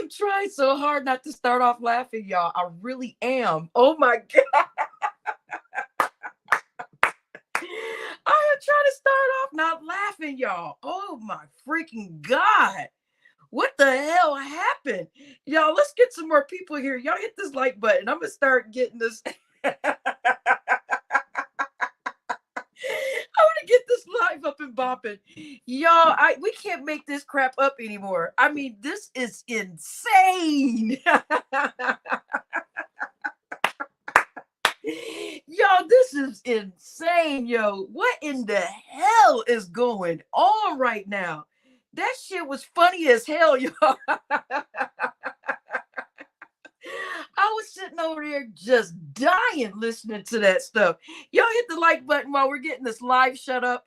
am trying so hard not to start off laughing, y'all. I really am. Oh my God. I am trying to start off not laughing, y'all. Oh my freaking God. What the hell happened? Y'all, let's get some more people here. Y'all hit this like button. I'm going to start getting this. I'm gonna get this live up and bopping, y'all. We can't make this crap up anymore. I mean, this is insane. Yo, this is insane, yo. What in the hell is going on right now? That shit was funny as hell, yo. I was sitting over there just dying listening to that stuff. Y'all hit the like button while we're getting this live started up.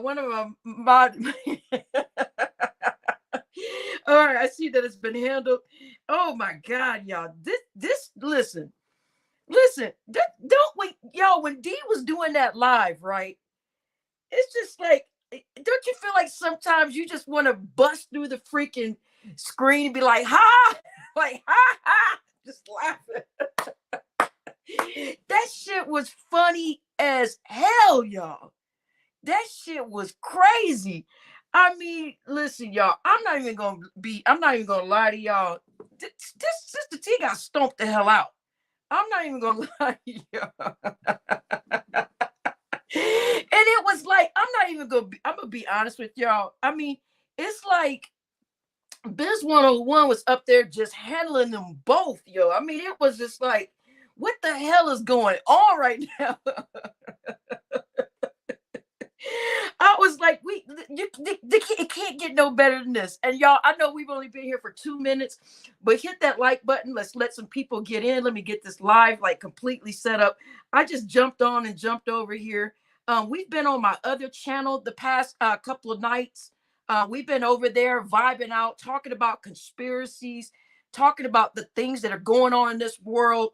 One of them mod. All right, I see that it's been handled. Oh my God, y'all. Listen, don't wait, y'all. When D was doing that live, right? It's just like, don't you feel like sometimes you just want to bust through the freaking screen and be like, ha, like, ha, ha, just laughing. That shit was funny as hell, y'all. That shit was crazy. I mean, listen, y'all. I'm not even gonna lie to y'all. This Sister T got stomped the hell out. I'm not even gonna lie to y'all. And it was like, I'm gonna be honest with y'all. I mean, it's like Biz 101 was up there just handling them both, yo. I mean, it was just like, what the hell is going on right now? I was like, it can't get no better than this. And y'all, I know we've only been here for 2 minutes, but hit that like button. Let's let some people get in. Let me get this live like completely set up. I just jumped on and jumped over here. We've been on my other channel the past couple of nights. We've been over there vibing out, talking about conspiracies, talking about the things that are going on in this world.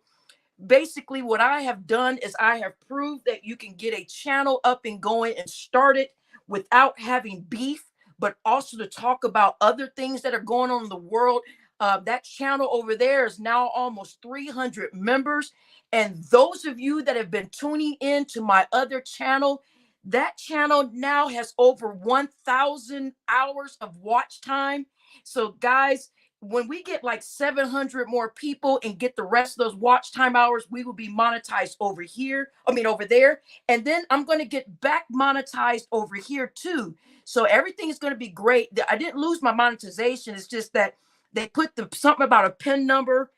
Basically, what I have done is I have proved that you can get a channel up and going and start it without having beef, but also to talk about other things that are going on in the world. That channel over there is now almost 300 members. And those of you that have been tuning in to my other channel, that channel now has over 1,000 hours of watch time. So, guys, when we get like 700 more people and get the rest of those watch time hours, we will be monetized over here. I mean, over there. And then I'm going to get back monetized over here too. So everything is going to be great. I didn't lose my monetization. It's just that they put something about a PIN number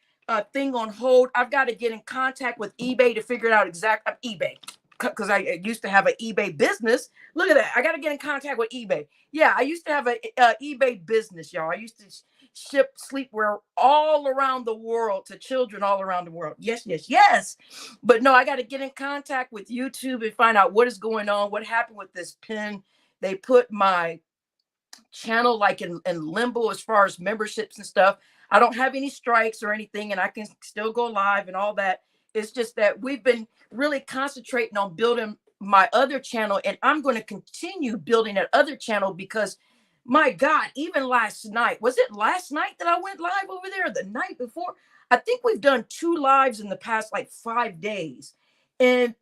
thing on hold. I've got to get in contact with eBay to figure it out eBay. Because I used to have an eBay business. Look at that. I got to get in contact with eBay. Yeah, I used to have an eBay business, y'all. I used to ship sleepwear all around the world to children all around the world. Yes, yes, yes. But no, I got to get in contact with YouTube and find out what is going on, what happened with this pin. They put my channel like in limbo as far as memberships and stuff. I don't have any strikes or anything, and I can still go live and all that. It's just that we've been really concentrating on building my other channel, and I'm going to continue building that other channel because, my God, even last night, was it last night that I went live over there? The night before? I think we've done 2 lives in the past like 5 days. And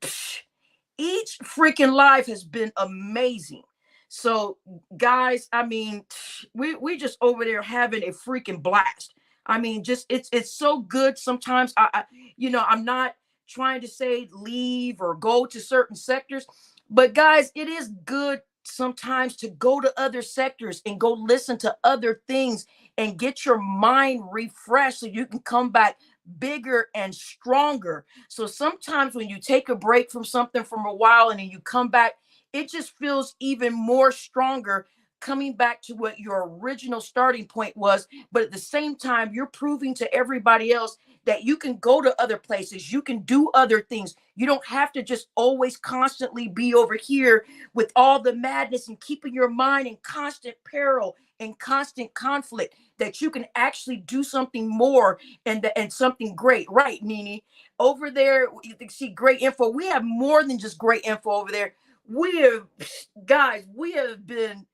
each freaking live has been amazing. So, guys, I mean, we just over there having a freaking blast. I mean, just it's so good. Sometimes I'm not trying to say leave or go to certain sectors, but guys, it is good sometimes to go to other sectors and go listen to other things and get your mind refreshed so you can come back bigger and stronger. So sometimes when you take a break from something from a while and then you come back, it just feels even more stronger coming back to what your original starting point was. But at the same time, you're proving to everybody else that you can go to other places, you can do other things. You don't have to just always constantly be over here with all the madness and keeping your mind in constant peril and constant conflict, that you can actually do something more and something great. Right, Nini? Over there, you can see great info. We have more than just great info over there. We have, guys, we have been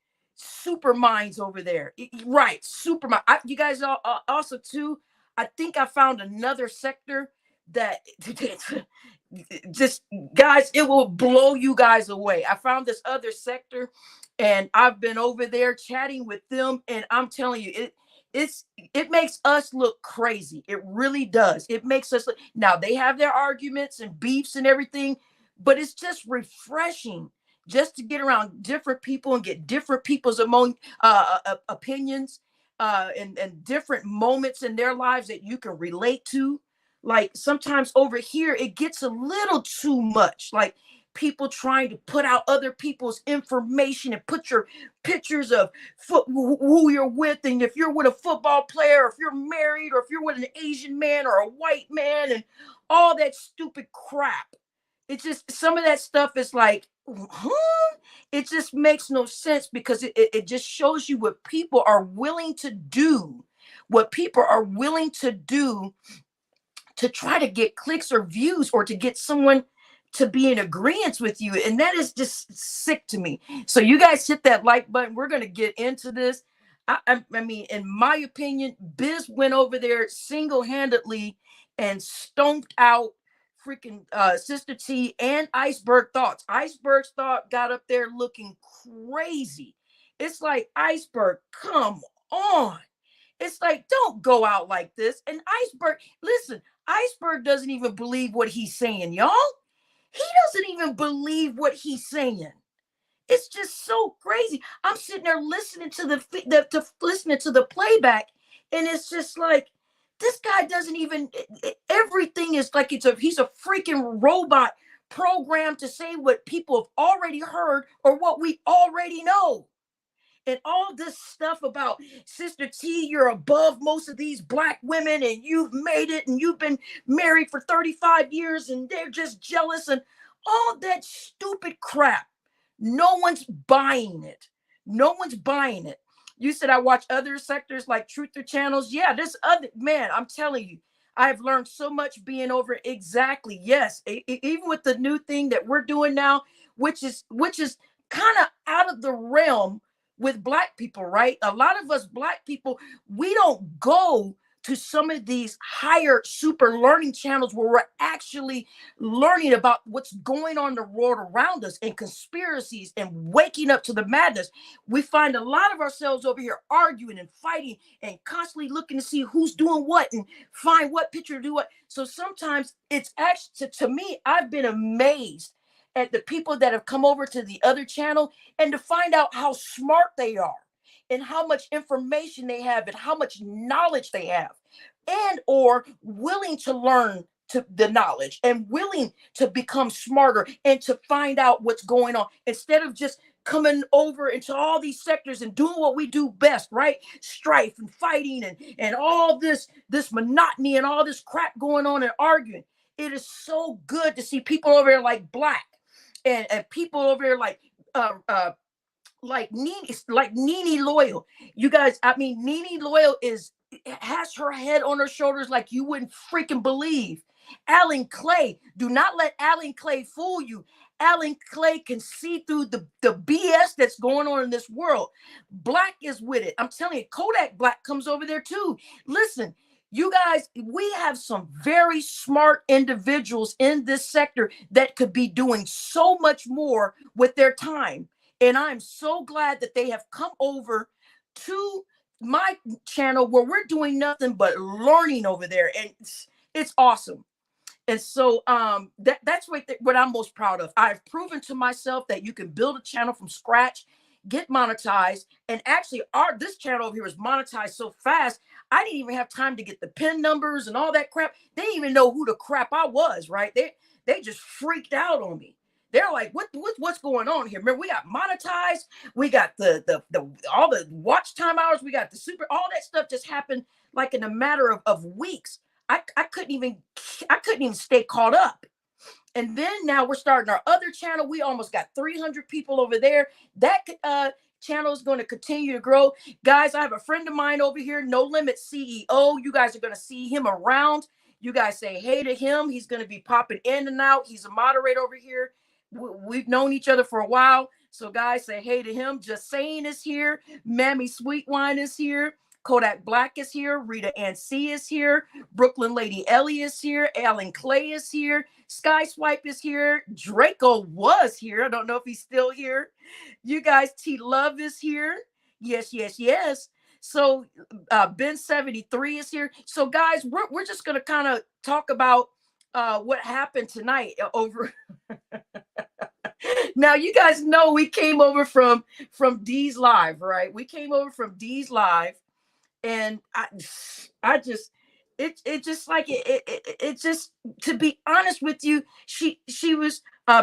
super minds over there. Right, super mind. You guys also too. I think I found another sector that just, guys, it will blow you guys away. I found this other sector, and I've been over there chatting with them, and I'm telling you, it makes us look crazy. It really does. It makes us look, now they have their arguments and beefs and everything, but it's just refreshing just to get around different people and get different people's among opinions, and different moments in their lives that you can relate to. Like sometimes over here, it gets a little too much. Like people trying to put out other people's information and put your pictures of who you're with, and if you're with a football player, or if you're married, or if you're with an Asian man or a white man, and all that stupid crap. It's just some of that stuff is like, huh? It just makes no sense, because it just shows you what people are willing to do, what people are willing to do to try to get clicks or views, or to get someone to be in agreement with you. And that is just sick to me. So you guys hit that like button. We're going to get into this. I mean, in my opinion, Biz went over there single-handedly and stomped out freaking Sister T and Iceberg Thoughts. Iceberg's Thought got up there looking crazy. It's like, Iceberg, come on. It's like, don't go out like this. And Iceberg, listen, Iceberg doesn't even believe what he's saying, y'all. He doesn't even believe what he's saying. It's just so crazy. I'm sitting there listening to listening to the playback, and it's just like, this guy doesn't even. Everything is like he's a freaking robot programmed to say what people have already heard or what we already know. And all this stuff about, Sister T, you're above most of these black women, and you've made it, and you've been married for 35 years, and they're just jealous, and all that stupid crap. No one's buying it. No one's buying it. You said I watch other sectors like truther channels. Yeah, there's other, man, I'm telling you, I've learned so much being over. Exactly. Yes. Even with the new thing that we're doing now, which is kind of out of the realm with black people, right? A lot of us black people, we don't go to some of these higher super learning channels where we're actually learning about what's going on in the world around us, and conspiracies, and waking up to the madness. We find a lot of ourselves over here arguing and fighting and constantly looking to see who's doing what and find what picture to do what. So sometimes it's actually, to me, I've been amazed at the people that have come over to the other channel, and to find out how smart they are, and how much information they have, and how much knowledge they have, and or willing to learn to the knowledge, and willing to become smarter, and to find out what's going on, instead of just coming over into all these sectors and doing what we do best, right? Strife and fighting, and all this monotony and all this crap going on, and arguing. It is so good to see people over there like Black, and people over there like Nene Loyal. You guys, I mean, Nene Loyal has her head on her shoulders like you wouldn't freaking believe. Alan Clay, do not let Alan Clay fool you. Alan Clay can see through the BS that's going on in this world. Black is with it. I'm telling you, Kodak Black comes over there too. Listen, you guys, we have some very smart individuals in this sector that could be doing so much more with their time. And I'm so glad that they have come over to my channel, where we're doing nothing but learning over there. And it's awesome. And so that's what I'm most proud of. I've proven to myself that you can build a channel from scratch, get monetized, and actually this channel over here is monetized so fast, I didn't even have time to get the pin numbers and all that crap. They didn't even know who the crap I was, right? They just freaked out on me. They're like, what's going on here? Remember, we got monetized, we got the all the watch time hours, we got the super, all that stuff just happened like in a matter of weeks. I couldn't even stay caught up. And then now we're starting our other channel. We almost got 300 people over there. That channel is going to continue to grow. Guys, I have a friend of mine over here, No Limit CEO. You guys are going to see him around. You guys say hey to him. He's going to be popping in and out. He's a moderator over here. We've known each other for a while. So guys, say hey to him. Just saying is here. Mammy Sweetwine is here. Kodak Black is here. Rita Ann C is here. Brooklyn Lady Ellie is here. Alan Clay is here. Sky Swipe is here. Draco was here. I don't know if he's still here. You guys, T Love is here. Yes, yes, yes. So Ben 73 is here. So guys, we're just gonna kind of talk about what happened tonight over. Now you guys know we came over from D's Live, right? We came over from D's Live, and I just it just like it just, to be honest with you, she was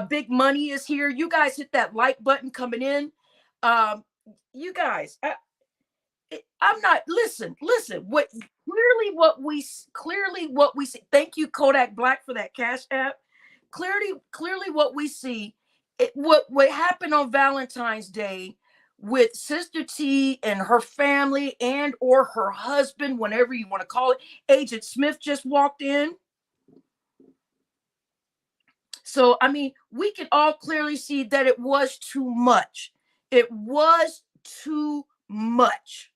Big Money is here. You guys hit that like button coming in. Um, you guys, I'm not, listen. What clearly what we see. Thank you, Kodak Black, for that Cash App. Clearly what we see, what happened on Valentine's Day with Sister T and her family and or her husband, whenever you want to call it. Agent Smith just walked in. So I mean, we can all clearly see that it was too much. It was too much.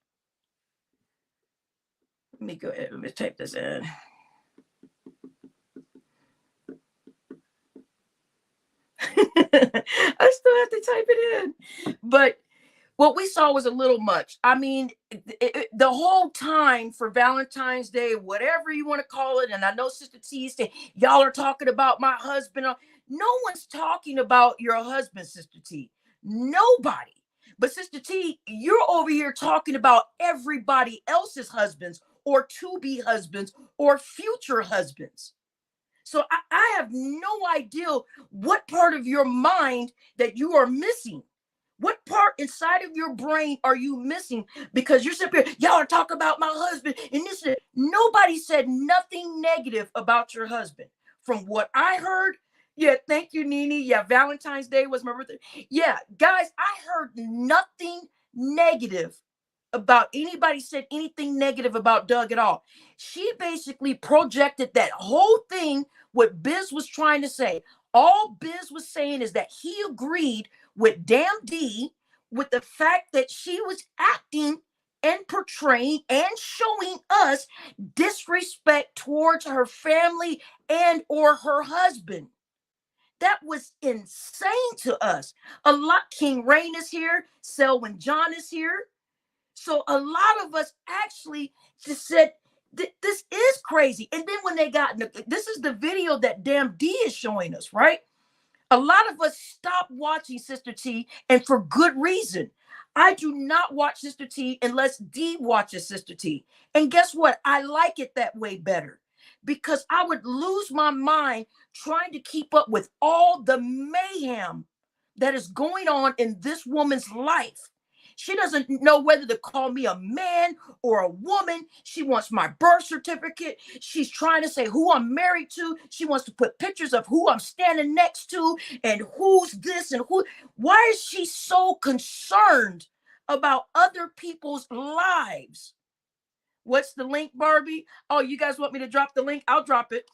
Let me go ahead. Let me type this in. I still have to type it in. But what we saw was a little much. I mean, the whole time for Valentine's Day, whatever you want to call it, and I know Sister T said, y'all are talking about my husband. No one's talking about your husband, Sister T. Nobody. But Sister T, you're over here talking about everybody else's husbands or to-be husbands or future husbands. So I have no idea what part of your mind that you are missing. What part inside of your brain are you missing? Because you're sitting here, y'all are talking about my husband, and this is, nobody said nothing negative about your husband. From what I heard, yeah, thank you, Nene. Yeah, Valentine's Day was my birthday. Yeah, guys, I heard nothing negative about anybody said anything negative about Doug at all. She basically projected that whole thing, what Biz was trying to say. All Biz was saying is that he agreed with Damn D with the fact that she was acting and portraying and showing us disrespect towards her family and or her husband. That was insane to us. A lot. King Rain is here. Selwyn John is here. So a lot of us actually just said, this is crazy. And then when they got, this is the video that Damn D is showing us, right? A lot of us stopped watching Sister T, and for good reason. I do not watch Sister T unless D watches Sister T. And guess what? I like it that way better, because I would lose my mind trying to keep up with all the mayhem that is going on in this woman's life. She doesn't know whether to call me a man or a woman. She wants my birth certificate. She's trying to say who I'm married to. She wants to put pictures of who I'm standing next to and who's this and who. Why is she so concerned about other people's lives? What's the link, Barbie? Oh, you guys want me to drop the link? I'll drop it.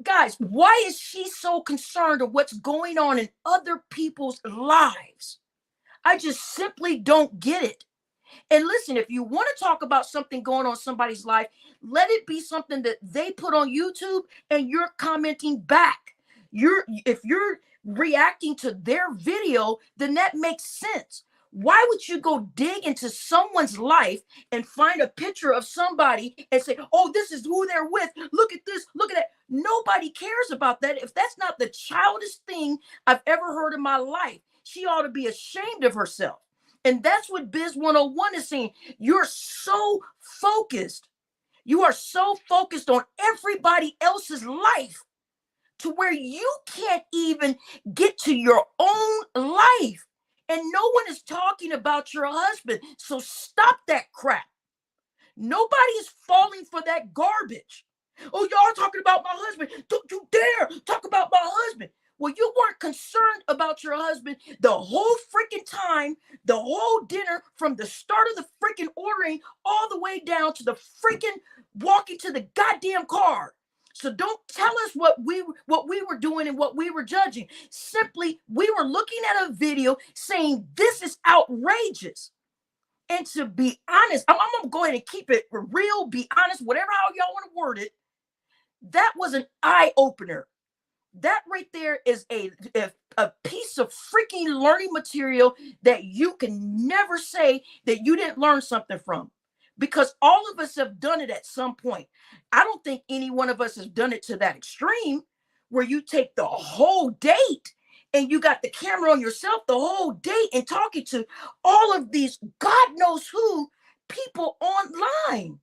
Guys, why is she so concerned of what's going on in other people's lives? I just simply don't get it. And listen, if you want to talk about something going on in somebody's life, let it be something that they put on YouTube and you're commenting back. If you're reacting to their video, then that makes sense. Why would you go dig into someone's life and find a picture of somebody and say, oh, this is who they're with. Look at this. Look at that. Nobody cares about that. If that's not the childish thing I've ever heard in my life, she ought to be ashamed of herself. And that's what Biz 101 is saying. You're so focused. You are so focused on everybody else's life to where you can't even get to your own life. And no one is talking about your husband. So stop that crap. Nobody is falling for that garbage. Oh, y'all are talking about my husband. Don't you dare talk about my husband. Well, you weren't concerned about your husband the whole freaking time, the whole dinner, from the start of the freaking ordering all the way down to the freaking walking to the goddamn car. So don't tell us what we were doing and what we were judging. Simply, we were looking at a video saying this is outrageous. And to be honest, I'm gonna go ahead and keep it real, be honest, whatever how y'all want to word it. That was an eye opener. That right there is a piece of freaking learning material that you can never say that you didn't learn something from, because all of us have done it at some point. I don't think any one of us has done it to that extreme where you take the whole date and you got the camera on yourself the whole date and talking to all of these God knows who people online,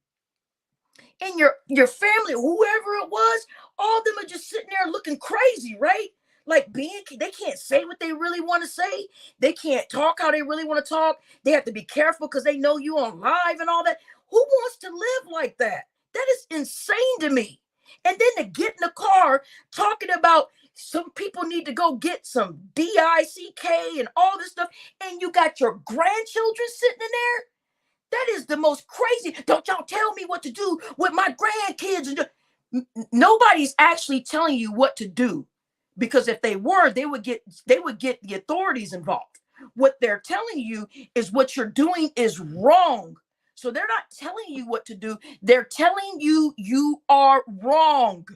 and your family, whoever it was, all of them are just sitting there looking crazy, right? Like they can't say what they really want to say. They can't talk how they really want to talk. They have to be careful because they know you on live and all that. Who wants to live like that? That is insane to me. And then to get in the car talking about some people need to go get some DICK and all this stuff, and you got your grandchildren sitting in there. That is the most crazy. Don't y'all tell me what to do with my grandkids. Nobody's actually telling you what to do, because if they were, they would get the authorities involved. What they're telling you is what you're doing is wrong. So they're not telling you what to do. They're telling you you are wrong.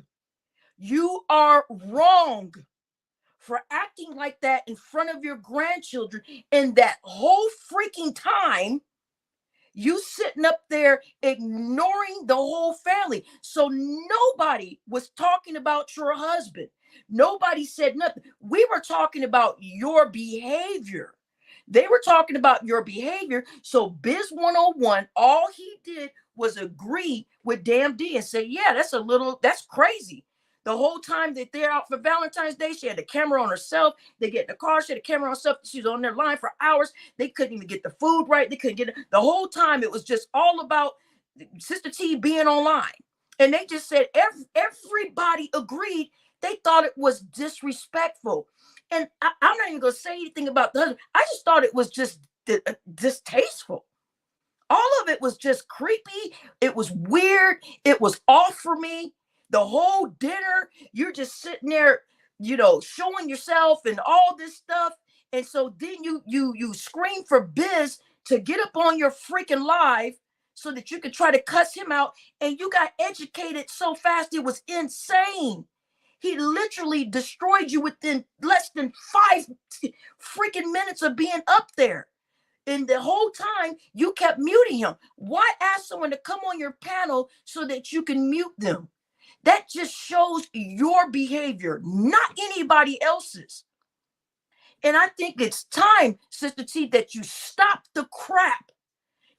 You are wrong for acting like that in front of your grandchildren. And that whole freaking time you sitting up there ignoring the whole family. So nobody was talking about your husband. Nobody said nothing. We were talking about your behavior. They were talking about your behavior. So Biz 101, all he did was agree with Damn D and say, yeah, that's crazy. The whole time that they're out for Valentine's Day, she had the camera on herself. They get in the car, she had the camera on herself. She was on their line for hours. They couldn't even get the food right. They couldn't get it. The whole time it was just all about Sister T being online. And they just said everybody agreed. They thought it was disrespectful. And I'm not even going to say anything about the husband. I just thought it was just distasteful. All of it was just creepy. It was weird. It was off for me. The whole dinner, you're just sitting there, showing yourself and all this stuff. And so then you scream for Biz to get up on your freaking live so that you could try to cuss him out. And you got educated so fast, it was insane. He literally destroyed you within less than 5 freaking minutes of being up there. And the whole time you kept muting him. Why ask someone to come on your panel so that you can mute them? That just shows your behavior, not anybody else's. And I think it's time, Sister T, that you stop the crap.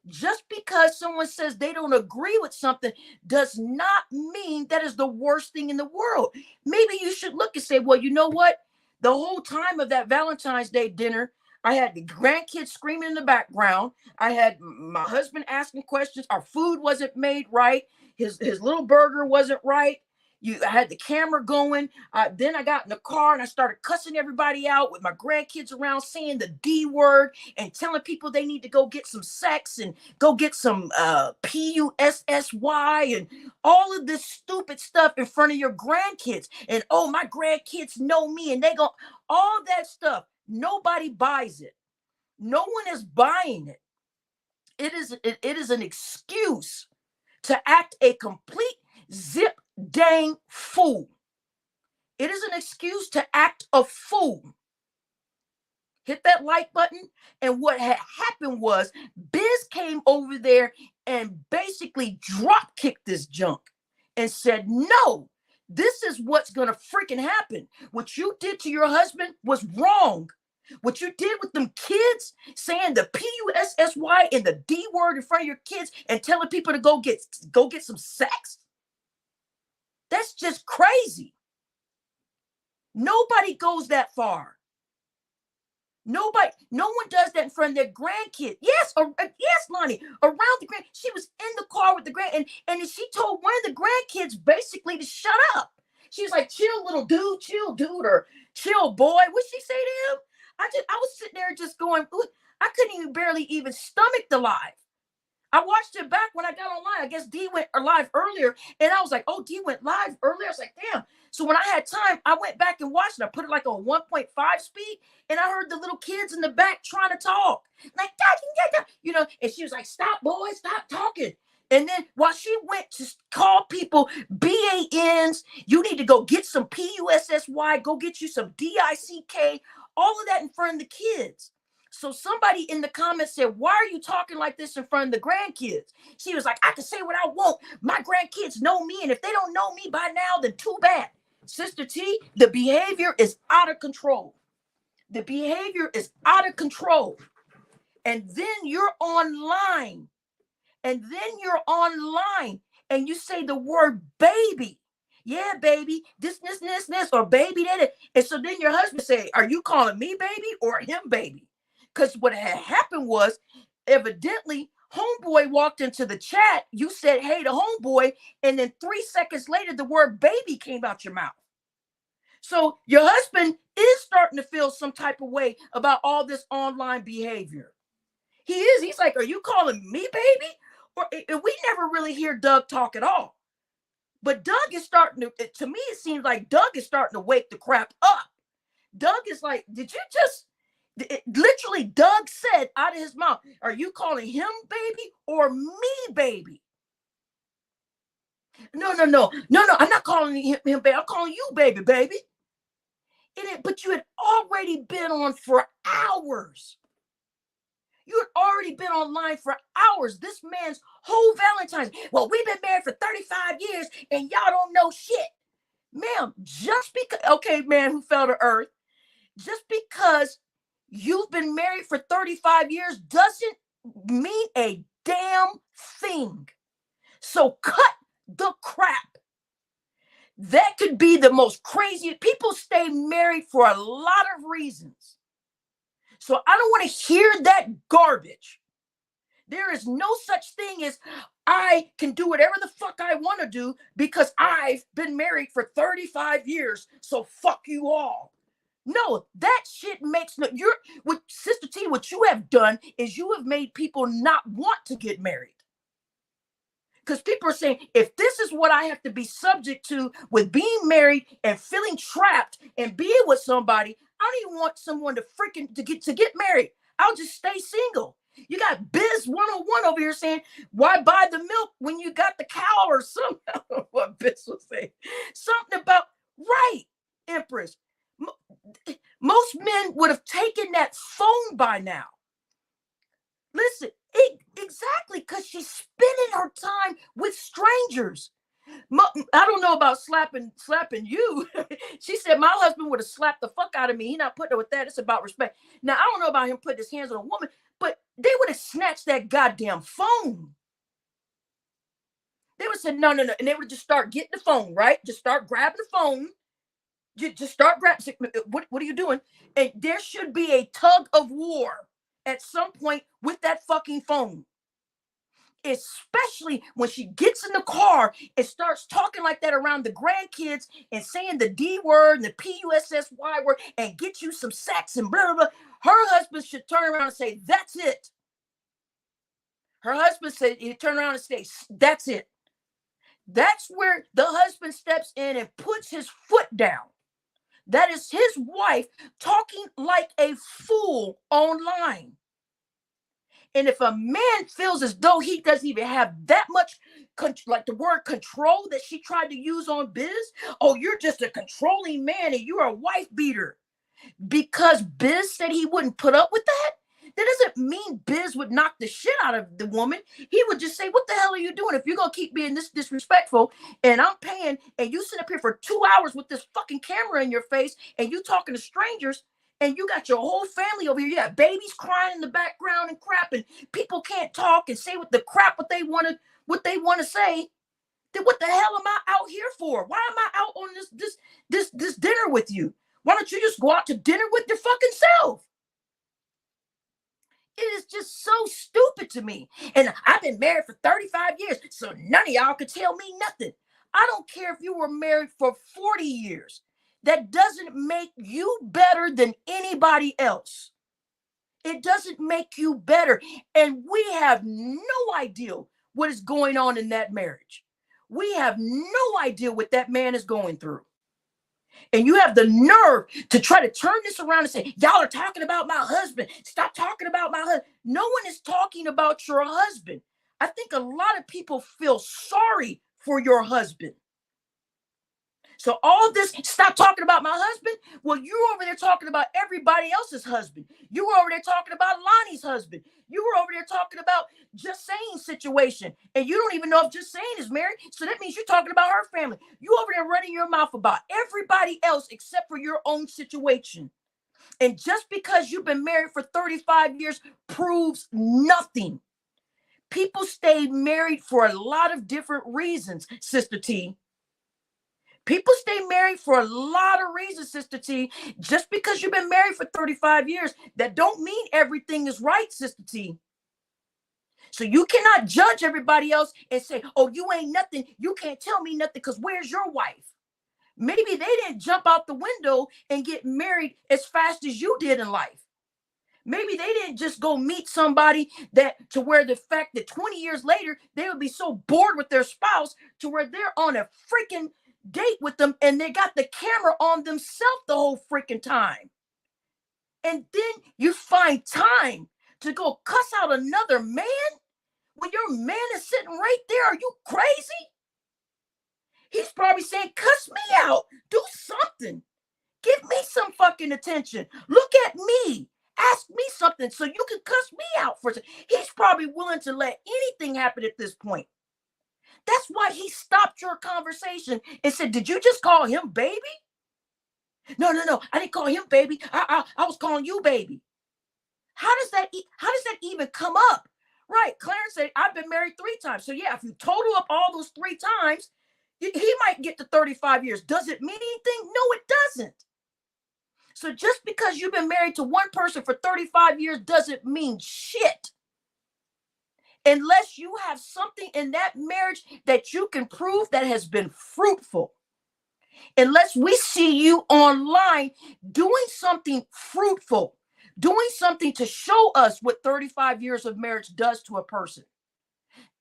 Just because someone says they don't agree with something does not mean that is the worst thing in the world. Maybe you should look and say, well, you know what? The whole time of that Valentine's Day dinner, I had the grandkids screaming in the background. I had my husband asking questions. Our food wasn't made right. His little burger wasn't right. I had the camera going. Then I got in the car and I started cussing everybody out with my grandkids around, saying the D word and telling people they need to go get some sex and go get some PUSSY and all of this stupid stuff in front of your grandkids. And oh, my grandkids know me and they go, all that stuff. Nobody buys it. No one is buying it. It is an excuse to act a complete zip dang fool. It is an excuse to act a fool. Hit that like button. And what had happened was Biz came over there and basically drop kicked this junk and said, no, this is what's going to freaking happen. What you did to your husband was wrong. What you did with them kids, saying the PUSSY and the D word in front of your kids and telling people to go get some sex. That's just crazy. Nobody goes that far. No one does that in front of their grandkids. Yes, Lonnie, around the grand. She was in the car with the and she told one of the grandkids basically to shut up. She was like, chill, little dude, or chill, boy. What'd she say to him? I was sitting there just going, I couldn't even barely even stomach the live. I watched it back when I got online. I guess D went live earlier, and I was like, "Oh, D went live earlier." I was like, "Damn!" So when I had time, I went back and watched it. I put it like on 1.5 speed, and I heard the little kids in the back trying to talk, like, you know. And she was like, "Stop, boys, stop talking." And then while she went to call people BANs, you need to go get some PUSSY, go get you some DICK, all of that in front of the kids. So somebody in the comments said, "Why are you talking like this in front of the grandkids?" She was like, "I can say what I want. My grandkids know me, and if they don't know me by now, then too bad." Sister T, the behavior is out of control. The behavior is out of control. And then you're online. And then you're online and you say the word baby. Yeah, baby, this, or baby, that. And so then your husband say, "Are you calling me baby or him baby?" Because what had happened was, evidently, homeboy walked into the chat. You said, "Hey," to homeboy. And then 3 seconds later, the word baby came out your mouth. So your husband is starting to feel some type of way about all this online behavior. He is. He's like, "Are you calling me baby?" Or we never really hear Doug talk at all. But Doug is starting to me, it seems like Doug is starting to wake the crap up. Doug is like, "Did you just," literally, Doug said out of his mouth, "Are you calling him baby or me baby?" No, no, no, no, no. I'm not calling him baby. I'm calling you baby, baby. But you had already been on for hours. You had already been online for hours. This man's whole Valentine's. "Well, we've been married for 35 years and y'all don't know shit." Ma'am, just because, okay, man who fell to earth, just because you've been married for 35 years doesn't mean a damn thing. So cut the crap. That could be the most crazy. People stay married for a lot of reasons. So I don't want to hear that garbage. There is no such thing as I can do whatever the fuck I want to do because I've been married for 35 years. So fuck you all. No, that shit makes no. You're with Sister T. What you have done is you have made people not want to get married. Because people are saying, if this is what I have to be subject to with being married and feeling trapped and being with somebody, I don't even want someone to freaking to get married. I'll just stay single. You got Biz 101 over here saying, "Why buy the milk when you got the cow?" Or something. I don't know what Biz was saying. Something about, right, Empress. Most men would have taken that phone by now. Listen, exactly, because she's spending her time with strangers. I don't know about slapping you. She said my husband would have slapped the fuck out of me. He not putting up with that. It's about respect. Now I don't know about him putting his hands on a woman, but they would have snatched that goddamn phone. They would have said no, no, no, and they would just start getting the phone, right? Just start grabbing the phone. Just start grabbing. What are you doing? And there should be a tug of war at some point with that fucking phone. Especially when she gets in the car and starts talking like that around the grandkids and saying the D word and the PUSSY word and get you some sex and blah, blah, blah. Her husband should turn around and say, "That's it." Her husband said, he turn around and say, "That's it." That's where the husband steps in and puts his foot down. That is his wife talking like a fool online. And if a man feels as though he doesn't even have that much, like the word control that she tried to use on Biz, "Oh, you're just a controlling man and you're a wife beater." Because Biz said he wouldn't put up with that, that doesn't mean Biz would knock the shit out of the woman. He would just say, "What the hell are you doing? If you're going to keep being this disrespectful and I'm paying and you sit up here for 2 hours with this fucking camera in your face and you talking to strangers, and you got your whole family over here. You got babies crying in the background and crap, and people can't talk and say what the crap what they want to say. Then what the hell am I out here for? Why am I out on this dinner with you? Why don't you just go out to dinner with your fucking self?" It is just so stupid to me. And I've been married for 35 years, so none of y'all could tell me nothing. I don't care if you were married for 40 years. That doesn't make you better than anybody else. It doesn't make you better. And we have no idea what is going on in that marriage. We have no idea what that man is going through. And you have the nerve to try to turn this around and say, y'all are talking about my husband. Stop talking about my husband. No one is talking about your husband. I think a lot of people feel sorry for your husband. So all this, stop talking about my husband. Well, you're over there talking about everybody else's husband. You were over there talking about Lonnie's husband. You were over there talking about Just Saying's situation. And you don't even know if Just Saying is married. So that means you're talking about her family. You over there running your mouth about everybody else except for your own situation. And just because you've been married for 35 years proves nothing. People stay married for a lot of different reasons, Sister T. People stay married for a lot of reasons, Sister T. Just because you've been married for 35 years, that don't mean everything is right, Sister T. So you cannot judge everybody else and say, oh, you ain't nothing. You can't tell me nothing because where's your wife? Maybe they didn't jump out the window and get married as fast as you did in life. Maybe they didn't just go meet somebody that to where the fact that 20 years later, they would be so bored with their spouse to where they're on a freaking date with them and they got the camera on themselves the whole freaking time. And then you find time to go cuss out another man when your man is sitting right there. Are you crazy? He's probably saying, cuss me out. Do something. Give me some fucking attention. Look at me. Ask me something so you can cuss me out for. He's probably willing to let anything happen at this point. That's why he stopped your conversation and said, did you just call him baby? No. I didn't call him baby. I was calling you baby. How does that even come up? Right. Clarence said, I've been married 3 times. So yeah, if you total up all those 3 times, he might get to 35 years. Does it mean anything? No, it doesn't. So just because you've been married to one person for 35 years doesn't mean shit. Unless you have something in that marriage that you can prove that has been fruitful. Unless we see you online doing something fruitful, doing something to show us what 35 years of marriage does to a person.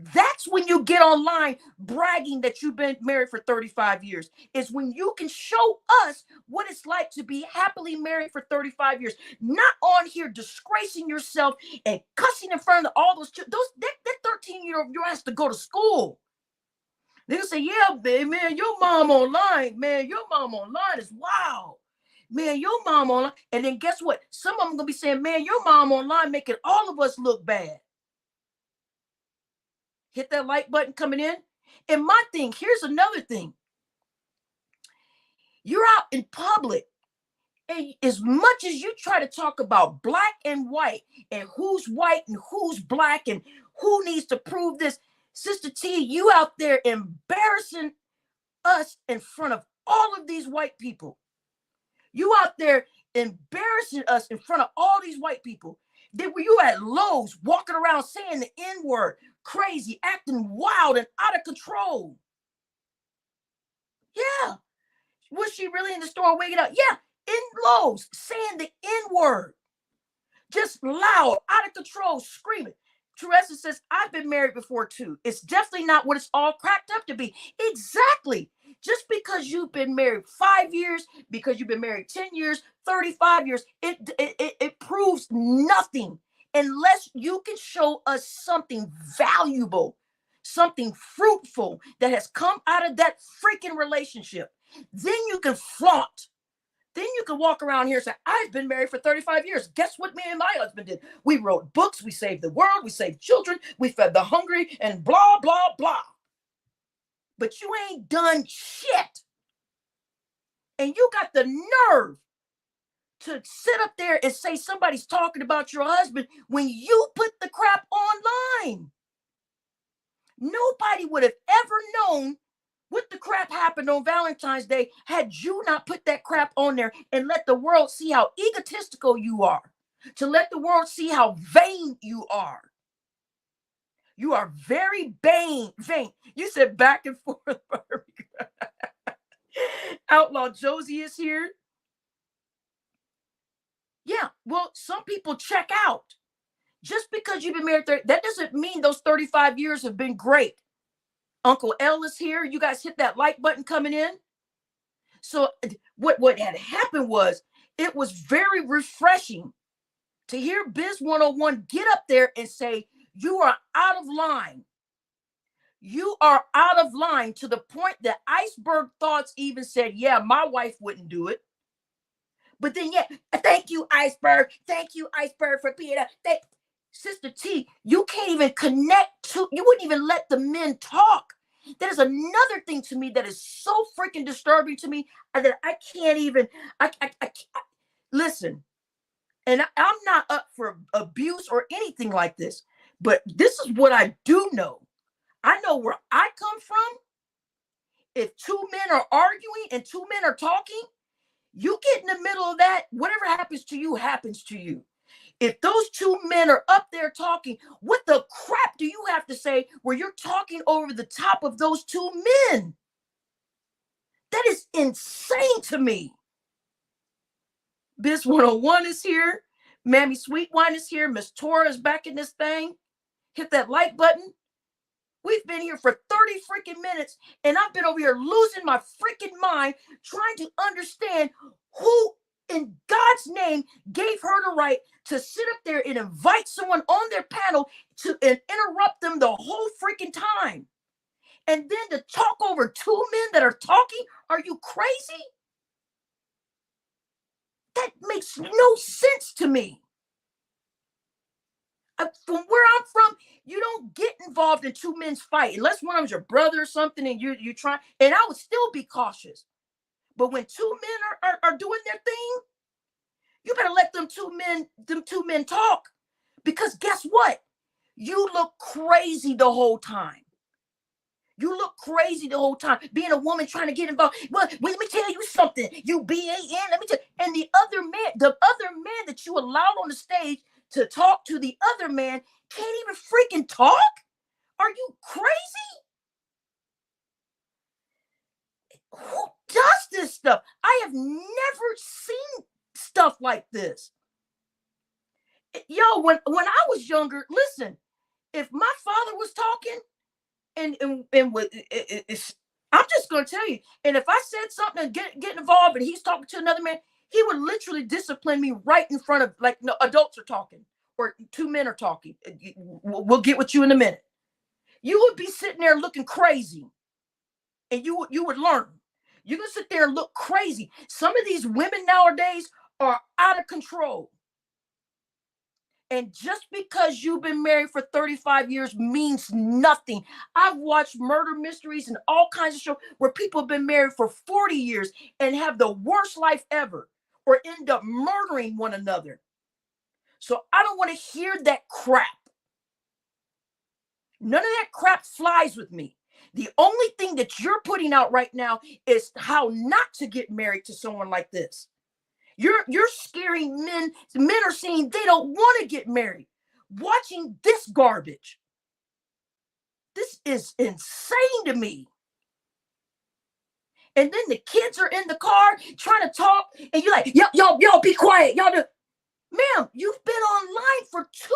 That's when you get online bragging that you've been married for 35 years. Is when you can show us what it's like to be happily married for 35 years. Not on here disgracing yourself and cussing in front of all those that 13-year-old girl has to go to school. They'll say, yeah, baby, man, your mom online, man, your mom online is wow. Man, your mom online. And then guess what? Some of them gonna be saying, man, your mom online making all of us look bad. Hit that like button coming in. And my thing, here's another thing. You're out in public, and as much as you try to talk about black and white and who's white and who's black and who needs to prove this, Sister T, you out there embarrassing us in front of all of these white people. You out there embarrassing us in front of all these white people. Then were you at Lowe's walking around saying the N-word, crazy, acting wild and out of control? Yeah. Was she really in the store waking up? Yeah. In Lowe's saying the N-word. Just loud, out of control, screaming. Teresa says, I've been married before too. It's definitely not what it's all cracked up to be. Exactly. Just because you've been married 5 years, because you've been married 10 years, 35 years, it proves nothing unless you can show us something valuable, something fruitful that has come out of that freaking relationship. Then you can flaunt. Then you can walk around here and say, I've been married for 35 years. Guess what me and my husband did? We wrote books. We saved the world. We saved children. We fed the hungry and blah, blah, blah. But you ain't done shit. And you got the nerve to sit up there and say somebody's talking about your husband when you put the crap online. Nobody would have ever known what the crap happened on Valentine's Day had you not put that crap on there and let the world see how egotistical you are, to let the world see how vain you are. You are very vain. You said back and forth. Outlaw Josie is here. Yeah, well, some people check out. Just because you've been married, that doesn't mean those 35 years have been great. Uncle L is here. You guys hit that like button coming in. So what had happened was, it was very refreshing to hear Biz 101 get up there and say, you are out of line. You are out of line, to the point that Iceberg Thoughts even said, yeah, my wife wouldn't do it. But then, yeah, thank you, Iceberg. Thank you, Iceberg, for being Sister T, you can't even connect to, you wouldn't even let the men talk. That is another thing to me that is so freaking disturbing to me, that I can't even, I listen, and I'm not up for abuse or anything like this, but this is what I do know. I know where I come from. If two men are arguing and two men are talking, you get in the middle of that, whatever happens to you happens to you. If those two men are up there talking, what the crap do you have to say where you're talking over the top of those two men? That is insane to me. Biz 101 is here. Mammy Sweetwine is here. Miss Tora is back in this thing. Hit that like button. We've been here for 30 freaking minutes, and I've been over here losing my freaking mind trying to understand who in God's name gave her the right to sit up there and invite someone on their panel to and interrupt them the whole freaking time. And then to talk over two men that are talking. Are you crazy? That makes no sense to me. From where I'm from, you don't get involved in two men's fight unless one of them's your brother or something, and you try. And I would still be cautious. But when two men are doing their thing, you better let them two men talk. Because guess what? You look crazy the whole time. You look crazy the whole time, being a woman trying to get involved. Well, let me tell you something. You BAN, let me tell you. And the other man that you allowed on the stage to talk to the other man can't even freaking talk? Are you crazy? Who does this stuff? I have never seen stuff like this. Yo, when I was younger, listen, if my father was talking and with I'm just gonna tell you, and if I said something and get involved and he's talking to another man, he would literally discipline me right in front of, like, no, adults are talking or two men are talking. We'll get with you in a minute. You would be sitting there looking crazy, and you would learn. You're gonna sit there and look crazy. Some of these women nowadays are out of control. And just because you've been married for 35 years means nothing. I've watched murder mysteries and all kinds of shows where people have been married for 40 years and have the worst life ever, or end up murdering one another. So I don't want to hear that crap. None of that crap flies with me. The only thing that you're putting out right now is how not to get married to someone like this. You're scaring men. Men are saying they don't want to get married. Watching this garbage. This is insane to me. And then the kids are in the car trying to talk, and you're like, y'all be quiet. Y'all do. Ma'am, you've been online for 2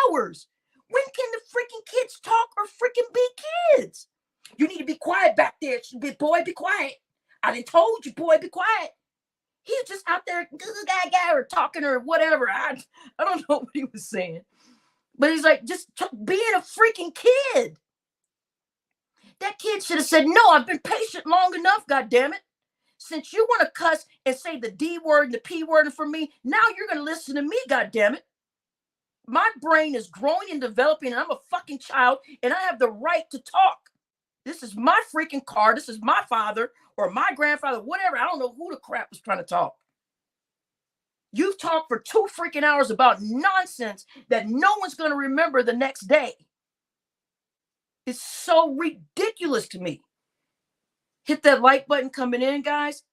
hours. When can the freaking kids talk or freaking be kids? You need to be quiet back there. Boy, be quiet. I done told you, boy, be quiet. He was just out there or talking or whatever. I don't know what he was saying. But he's like, just being a freaking kid. That kid should have said, no, I've been patient long enough, goddammit. Since you want to cuss and say the D word and the P word for me, now you're going to listen to me, goddammit. My brain is growing and developing, and I'm a fucking child, and I have the right to talk. This is my freaking car. This is my father or my grandfather, whatever. I don't know who the crap was trying to talk. You've talked for 2 freaking hours about nonsense that no one's going to remember the next day. It's so ridiculous to me. Hit that like button coming in, guys.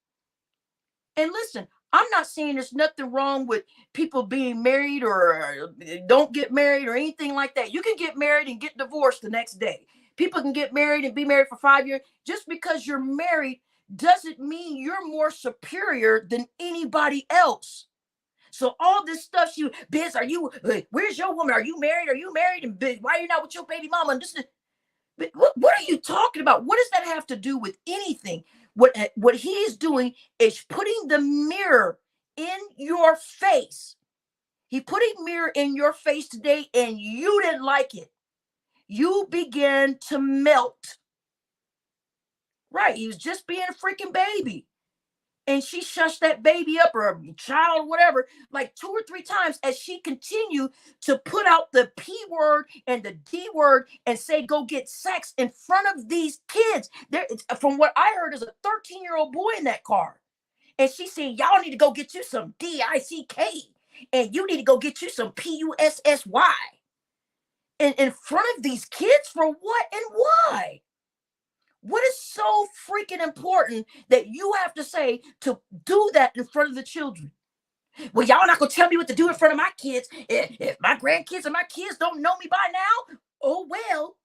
And listen, I'm not saying there's nothing wrong with people being married or don't get married or anything like that. You can get married and get divorced the next day. People can get married and be married for 5 years. Just because you're married doesn't mean you're more superior than anybody else. So all this stuff, Biz, where's your woman? Are you married? Are you married? And Biz, why are you not with your baby mama? And this, what are you talking about? What does that have to do with anything? What he is doing is putting the mirror in your face. He put a mirror in your face today and you didn't like it. You began to melt. Right. He was just being a freaking baby. And she shushed that baby up, or a child or whatever, like 2 or 3 times, as she continued to put out the P word and the D word and say, go get sex in front of these kids. From what I heard, is a 13-year-old boy in that car. And she said, y'all need to go get you some DICK. And you need to go get you some PUSSY. In front of these kids, for what and why? What is so freaking important that you have to say to do that in front of the children? Well, y'all not gonna tell me what to do in front of my kids. If my grandkids and my kids don't know me by now, oh well,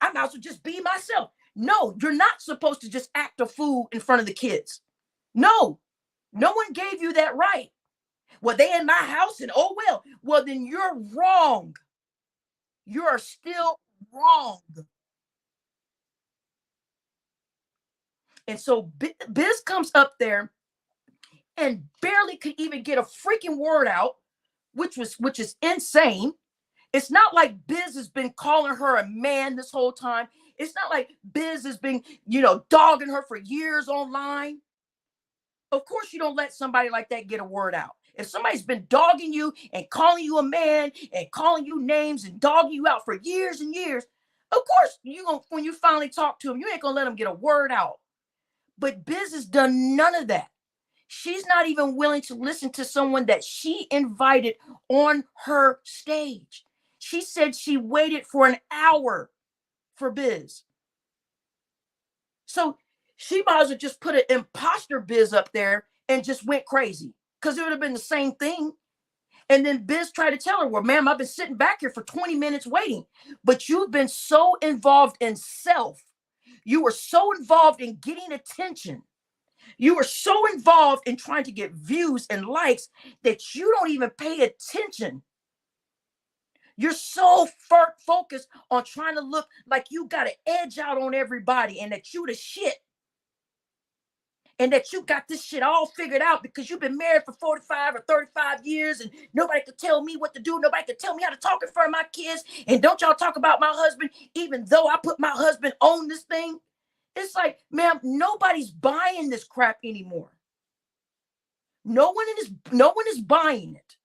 I might as well just be myself. No, you're not supposed to just act a fool in front of the kids. No one gave you that right. Well, they in my house and oh well. Well, then you're wrong. You are still wrong. And so Biz comes up there and barely could even get a freaking word out, which is insane. It's not like Biz has been calling her a man this whole time. It's not like Biz has been, dogging her for years online. Of course, you don't let somebody like that get a word out. If somebody's been dogging you and calling you a man and calling you names and dogging you out for years and years, of course, when you finally talk to him, you ain't gonna let him get a word out. But Biz has done none of that. She's not even willing to listen to someone that she invited on her stage. She said she waited for an hour for Biz. So she might as well just put an imposter Biz up there and just went crazy, because it would have been the same thing. And then Biz tried to tell her, well, ma'am, I've been sitting back here for 20 minutes waiting. But you've been so involved in self. You were so involved in getting attention. You were so involved in trying to get views and likes that you don't even pay attention. You're so focused on trying to look like you got an edge out on everybody and that you the shit. And that you got this shit all figured out because you've been married for 45 or 35 years and nobody could tell me what to do. Nobody could tell me how to talk in front of my kids. And don't y'all talk about my husband, even though I put my husband on this thing. It's like, ma'am, nobody's buying this crap anymore. No one is buying it.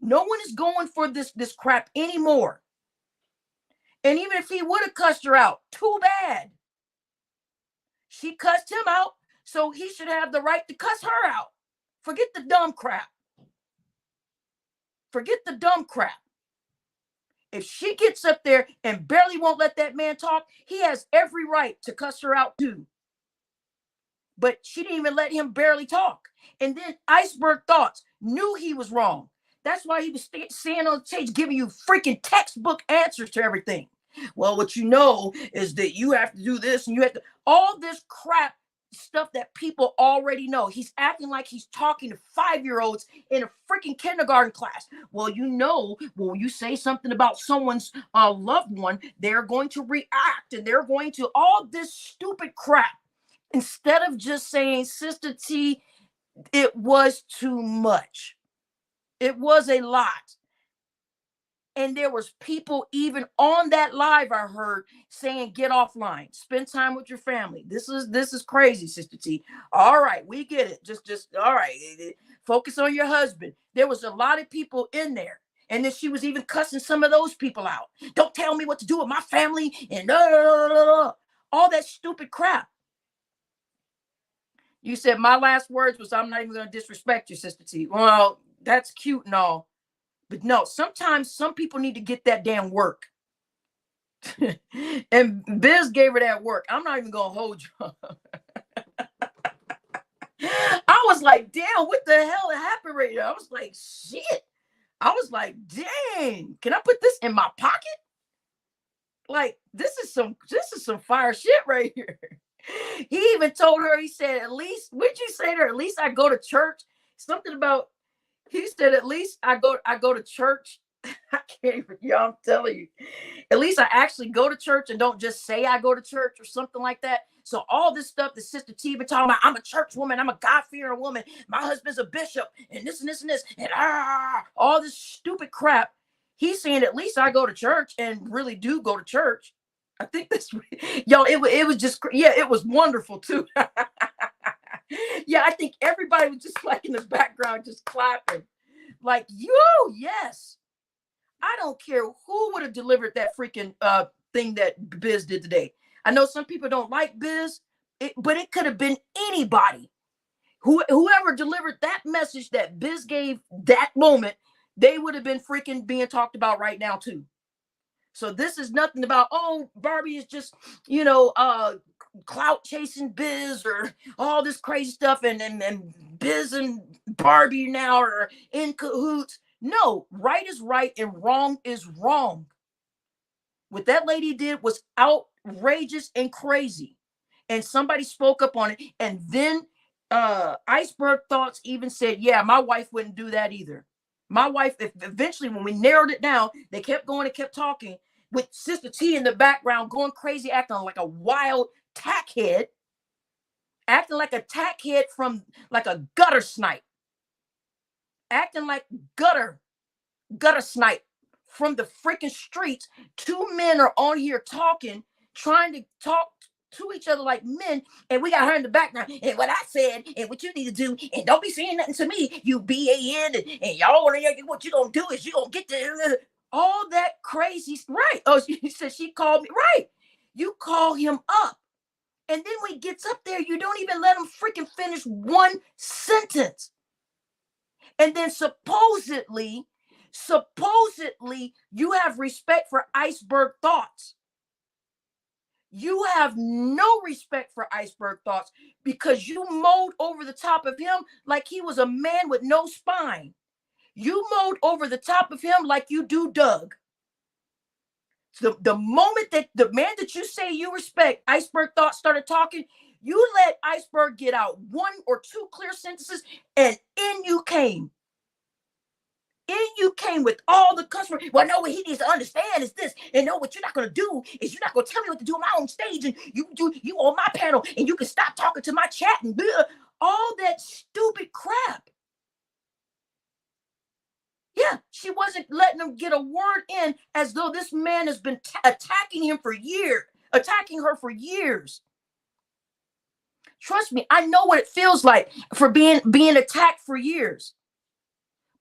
No one is going for this crap anymore. And even if he would have cussed her out, too bad. She cussed him out, so he should have the right to cuss her out. Forget the dumb crap. Forget the dumb crap. If she gets up there and barely won't let that man talk, he has every right to cuss her out too. But she didn't even let him barely talk. And then Iceberg Thoughts knew he was wrong. That's why he was standing on the stage giving you freaking textbook answers to everything. Well, what you know is that you have to do this and you have to, all this crap stuff that people already know. He's acting like he's talking to 5-year-olds in a freaking kindergarten class. Well, when you say something about someone's loved one, they're going to react and they're going to all this stupid crap. Instead of just saying, Sister T, it was too much. It was a lot. And there was people even on that live, I heard, saying, get offline, spend time with your family. This is crazy, Sister T. All right, we get it. Just all right. Focus on your husband. There was a lot of people in there. And then she was even cussing some of those people out. Don't tell me what to do with my family and all that stupid crap. You said my last words was, I'm not even going to disrespect you, Sister T. Well, that's cute and all. But no, sometimes some people need to get that damn work. And Biz gave her that work. I'm not even going to hold you. I was like, damn, what the hell happened right here? I was like, shit. I was like, dang, can I put this in my pocket? Like, this is some fire shit right here. He even told her, he said, at least, what'd you say to her? At least I go to church. Something about, he said, at least I go to church. I can't even, y'all, I'm telling you. At least I actually go to church and don't just say I go to church or something like that. So all this stuff that Sister T been talking about, I'm a church woman, I'm a God-fearing woman, my husband's a bishop, and this and this and this, and all this stupid crap. He's saying at least I go to church and really do go to church. I think this, yo, it was just, yeah, it was wonderful too. Yeah, I think everybody was just like in the background, just clapping, like, yo, yes. I don't care who would have delivered that freaking thing that Biz did today. I know some people don't like Biz, but it could have been anybody. Whoever delivered that message that Biz gave that moment, they would have been freaking being talked about right now too. So this is nothing about, oh, Barbie is just, you know, clout chasing Biz or all this crazy stuff, and Biz and Barbie now are in cahoots. No, right is right and wrong is wrong. What that lady did was outrageous and crazy. And somebody spoke up on it. And then Iceberg Thoughts even said, yeah, my wife wouldn't do that either. My wife, eventually, when we narrowed it down, they kept going and kept talking with Sister T in the background, going crazy, acting like a wild tackhead, acting like a tackhead from like a gutter snipe, acting like gutter snipe from the freaking streets. Two men are on here talking, trying to talk to each other like men, and we got her in the background. And what I said, and what you need to do, and don't be saying nothing to me, you BAN, and y'all, what you gonna do is you gonna get to all that crazy, right? Oh, she said she called me, right? You call him up, and then when he gets up there, you don't even let him freaking finish one sentence. And then supposedly you have respect for Iceberg Thoughts. You have no respect for Iceberg Thoughts because you mowed over the top of him like he was a man with no spine. You mowed over the top of him like you do Doug. So the moment that the man that you say you respect, Iceberg Thoughts, started talking, you let Iceberg get out one or two clear sentences, and in you came. You came with all the customer. Well, no, what he needs to understand is this, and no, what you're not gonna do is you're not gonna tell me what to do on my own stage, and you on my panel, and you can stop talking to my chat and blah, all that stupid crap. Yeah, she wasn't letting him get a word in, as though this man has been attacking her for years. Trust me, I know what it feels like for being attacked for years.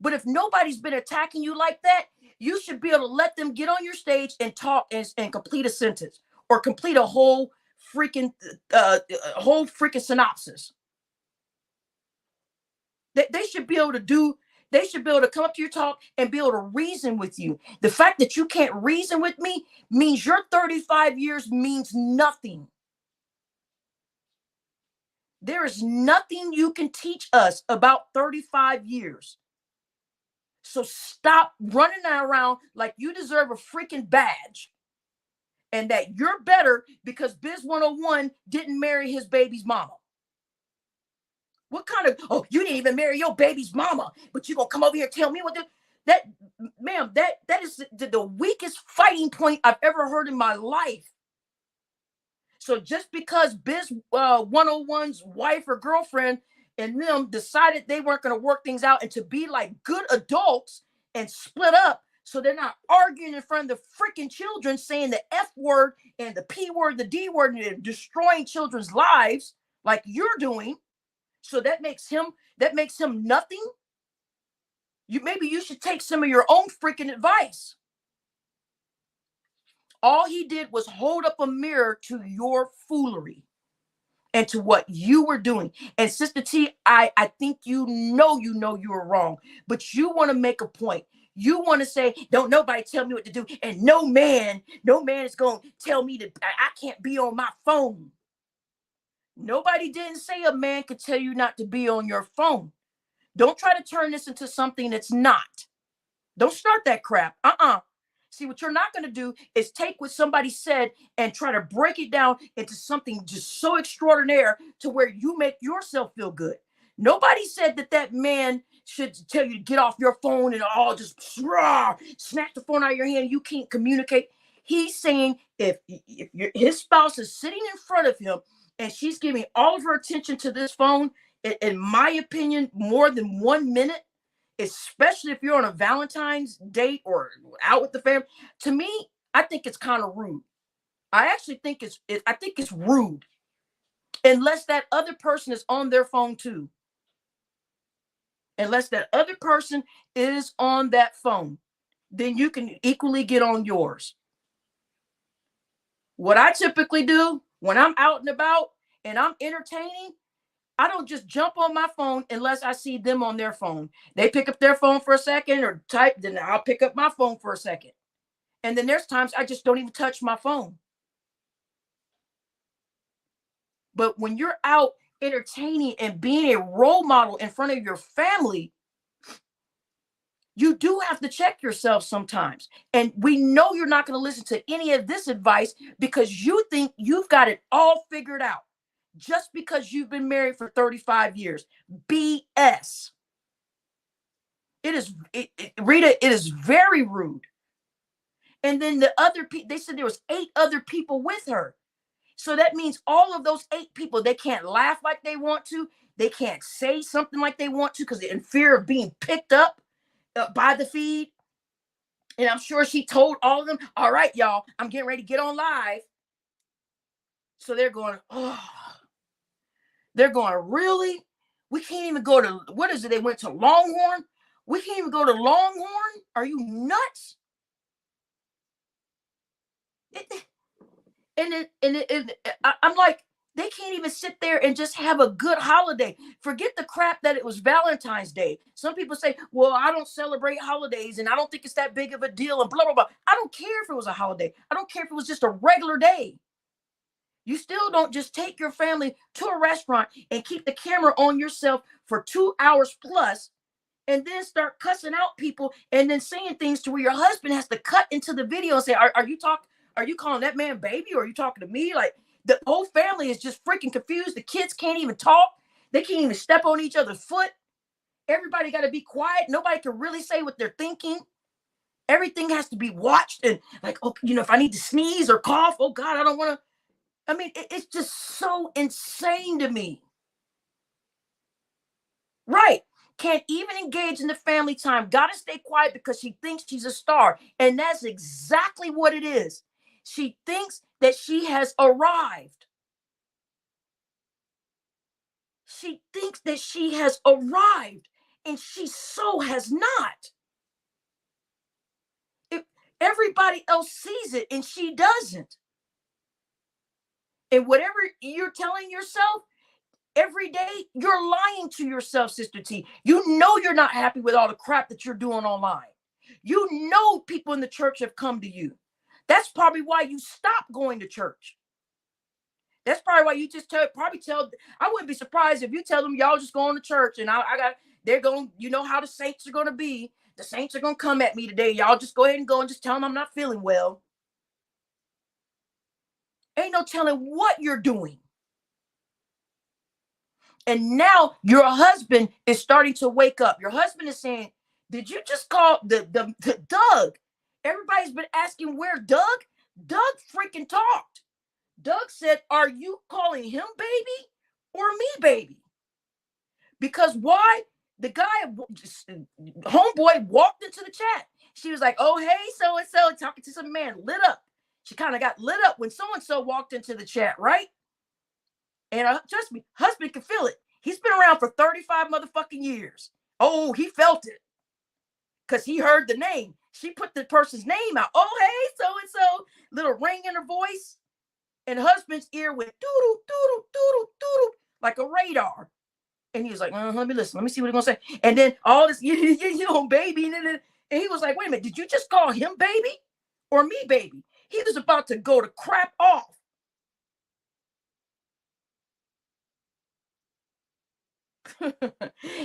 But if nobody's been attacking you like that, you should be able to let them get on your stage and talk and complete a sentence or complete a whole freaking synopsis. They should be able to do. They should be able to come up to your talk and be able to reason with you. The fact that you can't reason with me means your 35 years means nothing. There is nothing you can teach us about 35 years. So stop running around like you deserve a freaking badge and that you're better because Biz 101 didn't marry his baby's mama. What kind of, oh, you didn't even marry your baby's mama, but you gonna come over here and tell me what that, ma'am, that is the weakest fighting point I've ever heard in my life. So just because Biz 101's wife or girlfriend and them decided they weren't going to work things out and to be like good adults and split up so they're not arguing in front of the freaking children saying the F word and the P word, the D word, and they're destroying children's lives like you're doing. So that makes him nothing. Maybe you should take some of your own freaking advice. All he did was hold up a mirror to your foolery and to what you were doing. And Sister T, I think you know you were wrong, but you want to make a point. You want to say, don't nobody tell me what to do. And no man is going to tell me that I can't be on my phone. Nobody didn't say a man could tell you not to be on your phone. Don't try to turn this into something that's not. Don't start that crap. See, what you're not going to do is take what somebody said and try to break it down into something just so extraordinary to where you make yourself feel good. Nobody said that that man should tell you to get off your phone and all just snatch the phone out of your hand. You can't communicate. He's saying if his spouse is sitting in front of him and she's giving all of her attention to this phone, in my opinion, more than 1 minute, especially if you're on a Valentine's date or out with the family, to me, I think it's kind of rude. I actually think I think it's rude, unless that other person is on their phone too. Unless that other person is on that phone, then you can equally get on yours. What I typically do when I'm out and about and I'm entertaining, I don't just jump on my phone unless I see them on their phone. They pick up their phone for a second or type, then I'll pick up my phone for a second. And then there's times I just don't even touch my phone. But when you're out entertaining and being a role model in front of your family, you do have to check yourself sometimes. And we know you're not going to listen to any of this advice because you think you've got it all figured out just because you've been married for 35 years. BS. Rita, it is very rude. And then the other people, they said there was 8 other people with her. So that means all of those 8 people, they can't laugh like they want to. They can't say something like they want to because they're in fear of being picked up by the feed. And I'm sure she told all of them, all right, y'all, I'm getting ready to get on live. So they're going, oh, they're going, really? We can't even go to, what is it? They went to Longhorn. We can't even go to Longhorn. Are you nuts? I'm like, they can't even sit there and just have a good holiday. Forget the crap that it was Valentine's Day. Some people say, well, I don't celebrate holidays and I don't think it's that big of a deal and blah, blah, blah. I don't care if it was a holiday. I don't care if it was just a regular day. You still don't just take your family to a restaurant and keep the camera on yourself for 2 hours plus and then start cussing out people and then saying things to where your husband has to cut into the video and say, are you talking? Are you calling that man baby or are you talking to me? Like, the whole family is just freaking confused. The kids can't even talk. They can't even step on each other's foot. Everybody got to be quiet. Nobody can really say what they're thinking. Everything has to be watched. And like, oh, if I need to sneeze or cough, oh God, I don't want to. I mean, it's just so insane to me. Right. Can't even engage in the family time. Got to stay quiet because she thinks she's a star. And that's exactly what it is. She thinks that she has arrived. She thinks that she has arrived, and she so has not. If everybody else sees it and she doesn't. And whatever you're telling yourself every day, you're lying to yourself, Sister T. You know you're not happy with all the crap that you're doing online. You know people in the church have come to you. That's probably why you stopped going to church. That's probably why you just tell. I wouldn't be surprised if you tell them y'all just going to church and they're going, you know how the saints are going to be. The saints are going to come at me today. Y'all just go ahead and go and just tell them I'm not feeling well. Ain't no telling what you're doing. And now your husband is starting to wake up. Your husband is saying, did you just call the Doug? Everybody's been asking where Doug? Doug freaking talked. Doug said, are you calling him baby or me baby? Because why? The guy, homeboy, walked into the chat. She was like, oh, hey, so-and-so, talking to some man, lit up. She kind of got lit up when so-and-so walked into the chat, right? And trust me, husband can feel it. He's been around for 35 motherfucking years. Oh, he felt it. Because he heard the name. She put the person's name out. Oh, hey, so-and-so. Little ring in her voice. And husband's ear went doo-doo, doo-doo, doo-doo, doo-doo, like a radar. And he was like, let me listen. Let me see what he's going to say. And then all this, baby. And he was like, wait a minute. Did you just call him baby or me baby? He was about to go to crap off.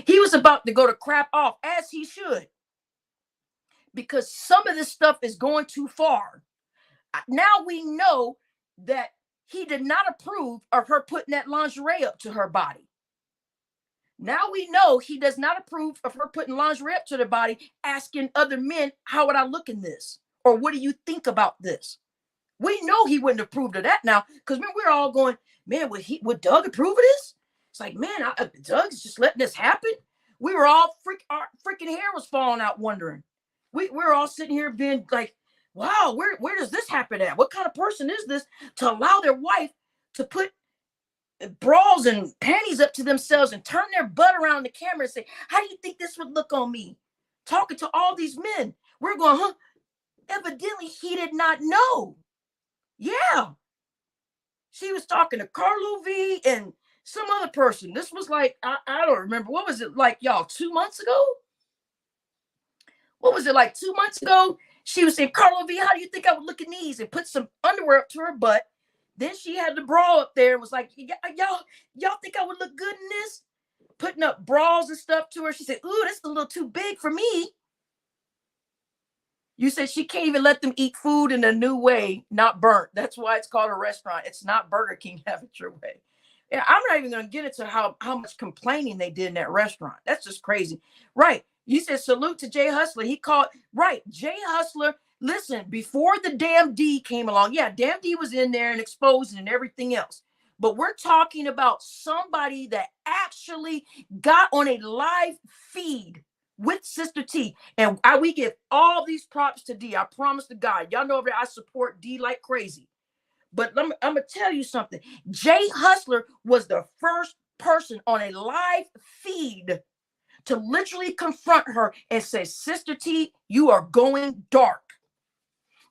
He was about to go to crap off, as he should. Because some of this stuff is going too far. Now we know that he did not approve of her putting that lingerie up to her body. Now we know he does not approve of her putting lingerie up to their body, asking other men, how would I look in this? Or what do you think about this? We know he wouldn't approve of that now, because we're all going, man, would Doug approve of this? It's like, man, Doug's just letting this happen. We were all our freaking hair was falling out wondering. We're all sitting here being like, wow, where does this happen at? What kind of person is this to allow their wife to put bras and panties up to themselves and turn their butt around the camera and say, how do you think this would look on me? Talking to all these men. We're going, huh? Evidently, he did not know. Yeah. She was talking to Carlo V and some other person. This was like, I don't remember. What was it like, y'all, 2 months ago? What was it like 2 months ago? She was saying, Carlo V, how do you think I would look in these? And put some underwear up to her butt. Then she had the bra up there and was like, y'all think I would look good in this? Putting up bras and stuff to her. She said, ooh, that's a little too big for me. You said she can't even let them eat food in a new way, not burnt. That's why it's called a restaurant. It's not Burger King, have it your way. Yeah, I'm not even going to get into how much complaining they did in that restaurant. That's just crazy. Right. You said salute to Jay Hustler. He called, right, Jay Hustler. Listen, before the damn D came along, yeah, damn D was in there and exposing and everything else. But we're talking about somebody that actually got on a live feed with Sister T. And we give all these props to D. I promise to God. Y'all know I support D like crazy. But I'm going to tell you something. Jay Hustler was the first person on a live feed to literally confront her and say, Sister T, you are going dark.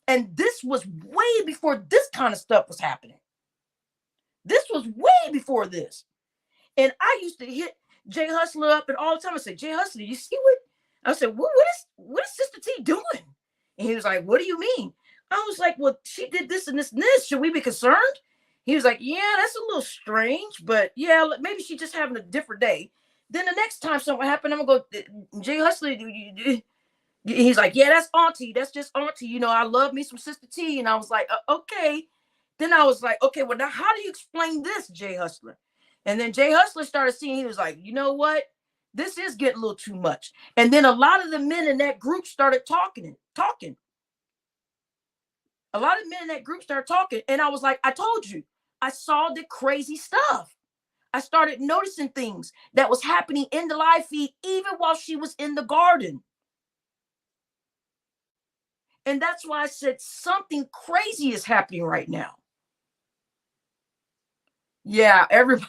And this was way before this kind of stuff was happening. This was way before this. And I used to hit Jay Hustler up and all the time. I said, Jay Hustler, you see what? I said, what is Sister T doing? And he was like, what do you mean? I was like, well, she did this and this and this. Should we be concerned? He was like, yeah, that's a little strange, but yeah, maybe she's just having a different day. Then the next time something happened, I'm going to go, Jay Hustler, he's like, yeah, that's auntie. That's just auntie. You know, I love me some Sister T. And I was like, okay. Then I was like, okay, well, now how do you explain this, Jay Hustler? And then Jay Hustler started seeing, he was like, you know what? This is getting a little too much. And then a lot of the men in that group started talking. A lot of men in that group started talking. And I was like, I told you, I saw the crazy stuff. I started noticing things that was happening in the live feed, even while she was in the garden. And that's why I said something crazy is happening right now. Yeah, everybody.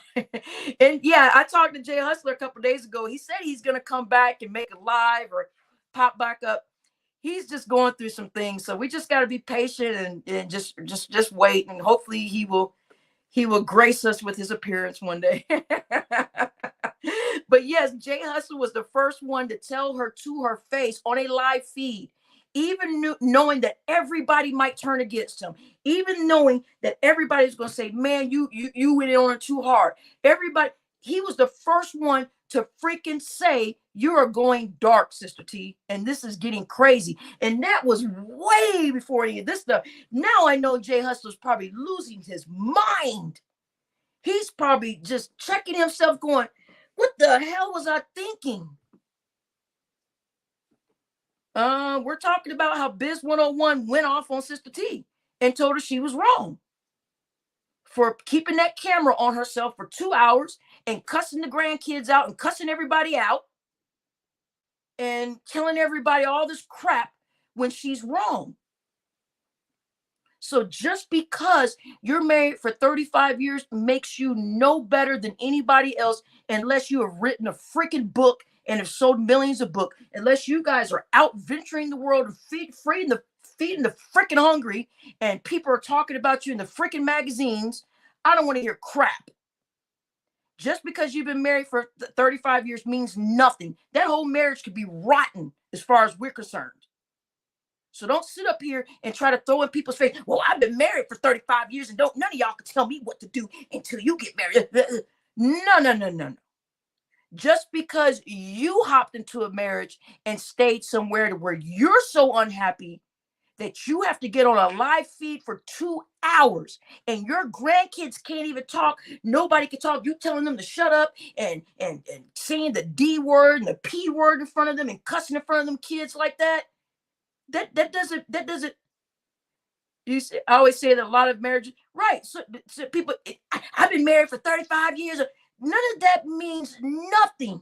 And yeah, I talked to Jay Hustler a couple days ago. He said he's going to come back and make a live or pop back up. He's just going through some things. So we just got to be patient and just wait. And hopefully he will grace us with his appearance one day. But yes, Jay Hustler was the first one to tell her to her face on a live feed, even knowing that everybody might turn against him, even knowing that everybody's going to say, man, you went on it too hard. Everybody, he was the first one to freaking say, you are going dark, Sister T, and this is getting crazy. And that was way before any of this stuff. Now I know Jay Hustler's probably losing his mind. He's probably just checking himself going, what the hell was I thinking? We're talking about how Biz 101 went off on Sister T and told her she was wrong for keeping that camera on herself for 2 hours and cussing the grandkids out and cussing everybody out and telling everybody all this crap when she's wrong. So just because you're married for 35 years makes you no better than anybody else unless you have written a freaking book and have sold millions of books, unless you guys are out venturing the world and feeding the freaking hungry and people are talking about you in the freaking magazines. I don't want to hear crap. Just because you've been married for 35 years means nothing. That whole marriage could be rotten as far as we're concerned. So don't sit up here and try to throw in people's face, well, I've been married for 35 years and none of y'all can tell me what to do until you get married. No. Just because you hopped into a marriage and stayed somewhere to where you're so unhappy that you have to get on a live feed for 2 hours and your grandkids can't even talk. Nobody can talk. You telling them to shut up and saying the D word and the P word in front of them and cussing in front of them kids like that. That doesn't. You see, I always say that a lot of marriages, right? So people, I've been married for 35 years. None of that means nothing.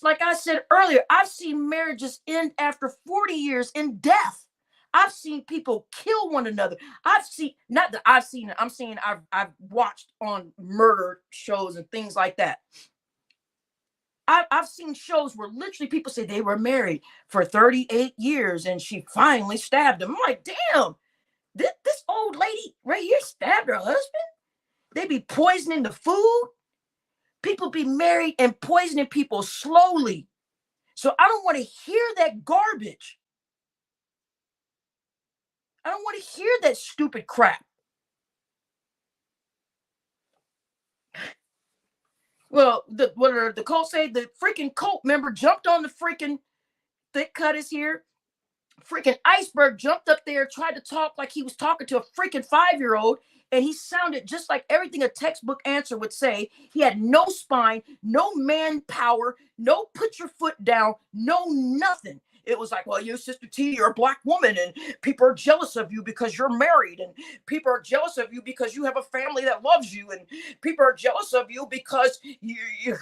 Like I said earlier, I've seen marriages end after 40 years in death. I've seen people kill one another. I've seen, not that I've seen it, I'm saying I've watched on murder shows and things like that. I've seen shows where literally people say they were married for 38 years and she finally stabbed him. I'm like, damn, this old lady right here stabbed her husband. They be poisoning the food. People be married and poisoning people slowly. So I don't want to hear that garbage. I don't want to hear that stupid crap. Well, what the cult say? The freaking cult member jumped on the freaking thick cut is here. Freaking Iceberg jumped up there, tried to talk like he was talking to a freaking 5-year-old, and he sounded just like everything a textbook answer would say. He had no spine, no manpower, no put your foot down, no nothing. It was like, well, you Sister T, you're a black woman, and people are jealous of you because you're married, and people are jealous of you because you have a family that loves you, and people are jealous of you because you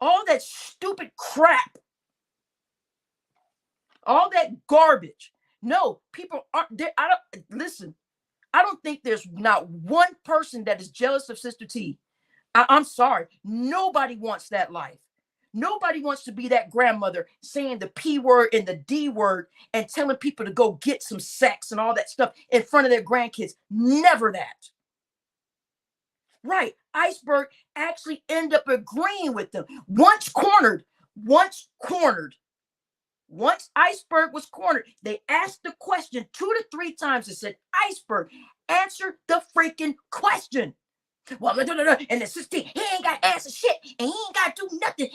all that stupid crap. All that garbage. No, people aren't there. I don't listen. I don't think there's not one person that is jealous of Sister T. I'm sorry. Nobody wants that life. Nobody wants to be that grandmother saying the P word and the D word and telling people to go get some sex and all that stuff in front of their grandkids. Never that. Right. Iceberg actually end up agreeing with them. Once cornered. Once Iceberg was cornered, they asked the question 2 to 3 times and said, Iceberg, answer the freaking question. Well, and the sister, he ain't got to answer shit, and he ain't got to do nothing.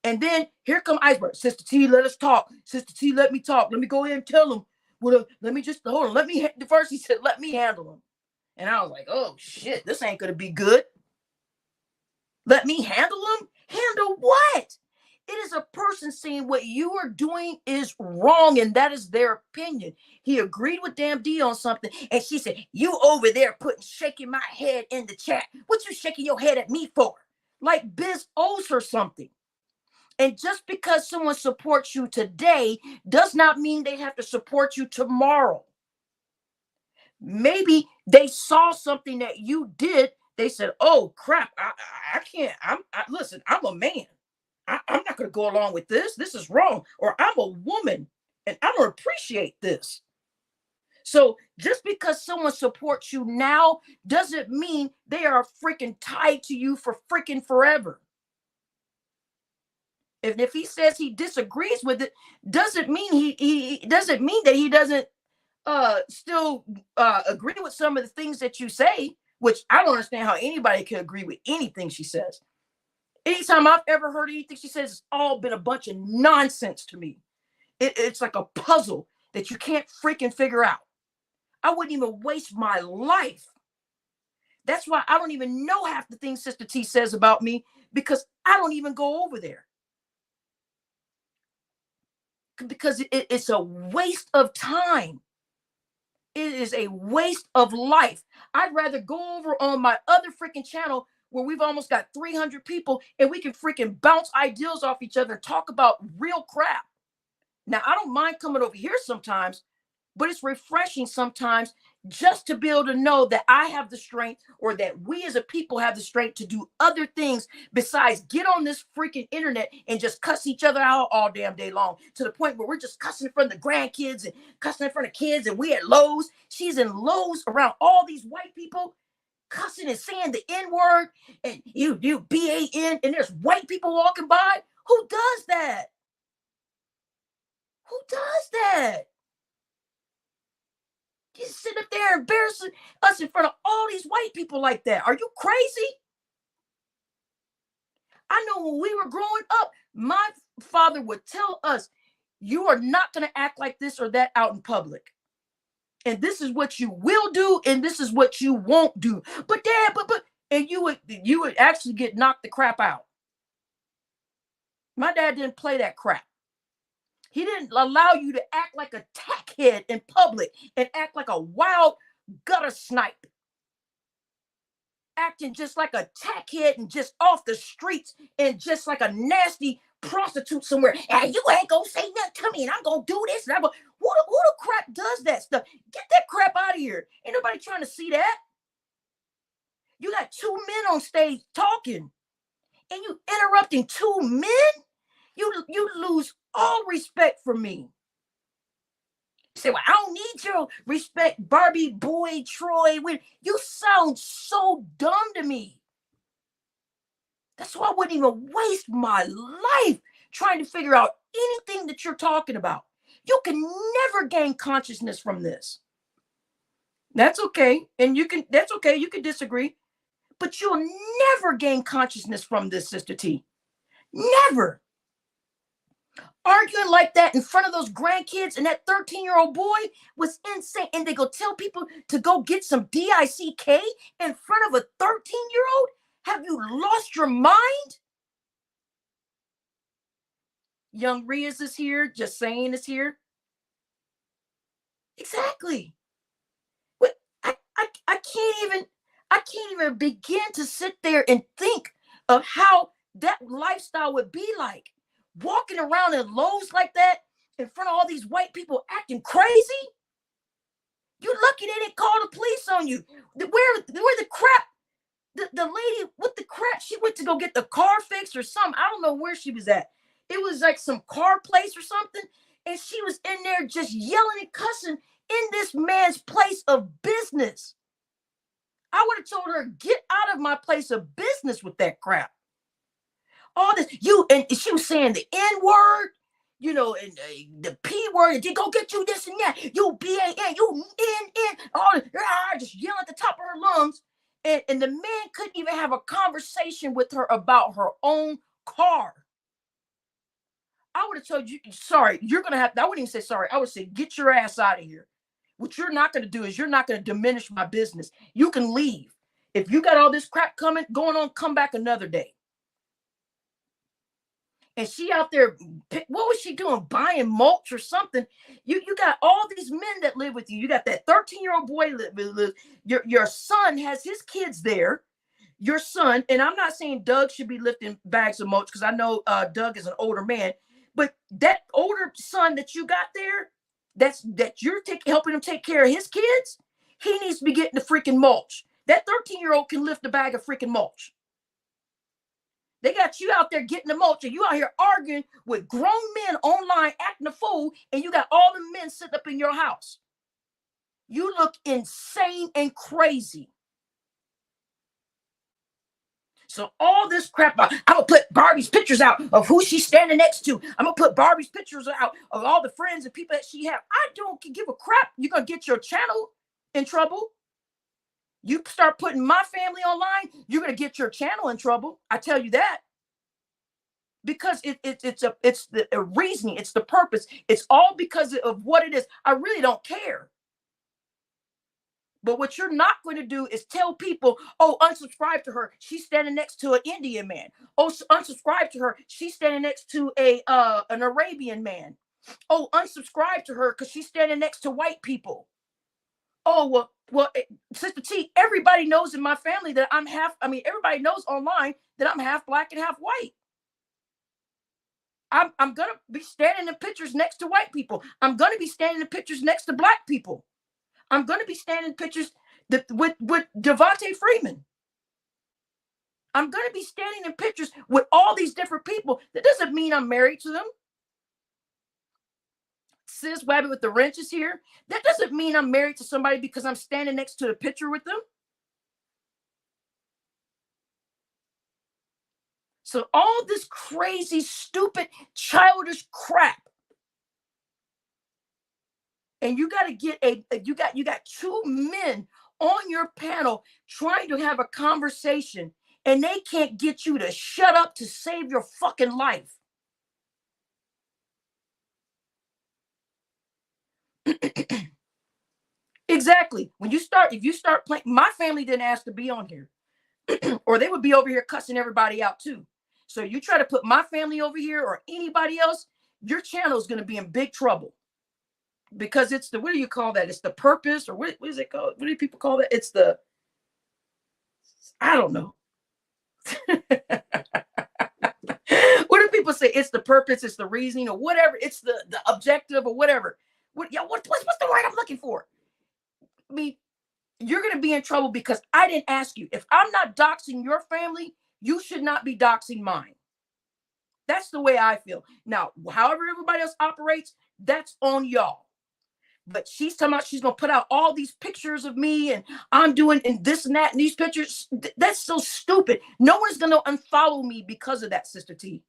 And then here come Iceberg. Sister T, let us talk. Sister T, let me talk. Let me go ahead and tell him. Well, let me just, hold on. First he said, let me handle him. And I was like, oh, shit, this ain't going to be good. Let me handle him? Handle what? It is a person saying what you are doing is wrong, and that is their opinion. He agreed with Damn D on something, and she said, you over there shaking my head in the chat. What you shaking your head at me for? Like Biz owes her something. And just because someone supports you today does not mean they have to support you tomorrow. Maybe they saw something that you did. They said, oh, crap, I can't. Listen, I'm a man. I'm not going to go along with this. This is wrong. Or I'm a woman and I don't appreciate this. So just because someone supports you now doesn't mean they are freaking tied to you for freaking forever. If he says he disagrees with it, doesn't mean he doesn't mean that he doesn't still agree with some of the things that you say, which I don't understand how anybody can agree with anything she says. Anytime I've ever heard anything she says, it's all been a bunch of nonsense to me. It's like a puzzle that you can't freaking figure out. I wouldn't even waste my life. That's why I don't even know half the things Sister T says about me, because I don't even go over there. Because it's a waste of time. It is a waste of life. I'd rather go over on my other freaking channel where we've almost got 300 people and we can freaking bounce ideals off each other and talk about real crap. Now, I don't mind coming over here sometimes, but it's refreshing sometimes just to be able to know that I have the strength, or that we as a people have the strength to do other things besides get on this freaking internet and just cuss each other out all damn day long, to the point where we're just cussing in front of the grandkids and cussing in front of kids. And we at Lowe's, she's in Lowe's around all these white people cussing and saying the N-word, and you BAN, and there's white people walking by. Who does that? Who does that? You sit up there embarrassing us in front of all these white people like that. Are you crazy? I know when we were growing up, my father would tell us, You are not going to act like this or that out in public. And this is what you will do, and this is what you won't do. But dad, but and you would actually get knocked the crap out. My dad didn't play that crap. He didn't allow you to act like a tackhead in public and act like a wild gutter snipe. Acting just like a tackhead and just off the streets and just like a nasty prostitute somewhere. And you ain't gonna say nothing to me and I'm gonna do this. And I'm gonna, who the crap does that stuff? Get that crap out of here. Ain't nobody trying to see that. You got two men on stage talking and you interrupting two men? You lose all respect for me. You say, well, I don't need your respect, Barbie, boy, Troy. You sound so dumb to me. That's why I wouldn't even waste my life trying to figure out anything that you're talking about. You can never gain consciousness from this. That's okay. And that's okay. You can disagree. But you'll never gain consciousness from this, Sister T. Never. Arguing like that in front of those grandkids and that 13-year-old boy was insane. And they go tell people to go get some DICK in front of a 13-year-old? Have you lost your mind? Young Riaz is here. Just saying is here. Exactly. But I can't even begin to sit there and think of how that lifestyle would be like. Walking around in Lowe's like that in front of all these white people acting crazy. You lucky they didn't call the police on you. Where the crap? The lady with the crap, she went to go get the car fixed or something. I don't know where she was at. It was like some car place or something. And she was in there just yelling and cussing in this man's place of business. I would have told her, get out of my place of business with that crap. All this, and she was saying the N-word, and the P word, and go get you this and that. You B-A-N, you N, all just yelling at the top of her lungs. And the man couldn't even have a conversation with her about her own car. I would have told you, sorry, you're going to have, I wouldn't even say sorry. I would say, get your ass out of here. What you're not going to do is you're not going to diminish my business. You can leave. If you got all this crap going on, come back another day. And she out there, what was she doing? Buying mulch or something? You got all these men that live with you. You got that 13-year-old boy. Your son has his kids there. Your son, and I'm not saying Doug should be lifting bags of mulch because I know Doug is an older man. But that older son that you got there, that you're helping him take care of his kids, he needs to be getting the freaking mulch. That 13-year-old can lift a bag of freaking mulch. They got you out there getting the mulch, and you out here arguing with grown men online acting a fool, and you got all the men sitting up in your house. You look insane and crazy. So all this crap, I'm going to put Barbie's pictures out of who she's standing next to. I'm going to put Barbie's pictures out of all the friends and people that she has. I don't give a crap. You're going to get your channel in trouble. You start putting my family online, you're going to get your channel in trouble. I tell you that. Because it's the reasoning, it's the purpose. It's all because of what it is. I really don't care. But what you're not going to do is tell people, oh, unsubscribe to her. She's standing next to an Indian man. Oh, unsubscribe to her. She's standing next to an Arabian man. Oh, unsubscribe to her because she's standing next to white people. Oh, well, Sister T, everybody knows in my family that everybody knows online that I'm half black and half white. I'm going to be standing in pictures next to white people. I'm going to be standing in pictures next to black people. I'm going to be standing in pictures with Devontae Freeman. I'm going to be standing in pictures with all these different people. That doesn't mean I'm married to them. Sis Wabbit with the wrenches here. That doesn't mean I'm married to somebody because I'm standing next to a picture with them. So all this crazy, stupid, childish crap. And you got to get you got two men on your panel trying to have a conversation, and they can't get you to shut up to save your fucking life. Exactly. If you start playing, my family didn't ask to be on here, or they would be over here cussing everybody out too. So you try to put my family over here or anybody else, your channel is going to be in big trouble, because it's the, what do you call that? It's the purpose, or what is it called? What do people call that? It's the, I don't know. What do people say? It's the purpose, it's the reasoning, or whatever. It's the objective, or whatever. What's the word I'm looking for? I mean, you're going to be in trouble because I didn't ask you. If I'm not doxing your family, you should not be doxing mine. That's the way I feel. Now, however everybody else operates, that's on y'all. But she's talking about she's going to put out all these pictures of me and I'm doing and this and that and these pictures. That's so stupid. No one's going to unfollow me because of that, Sister T.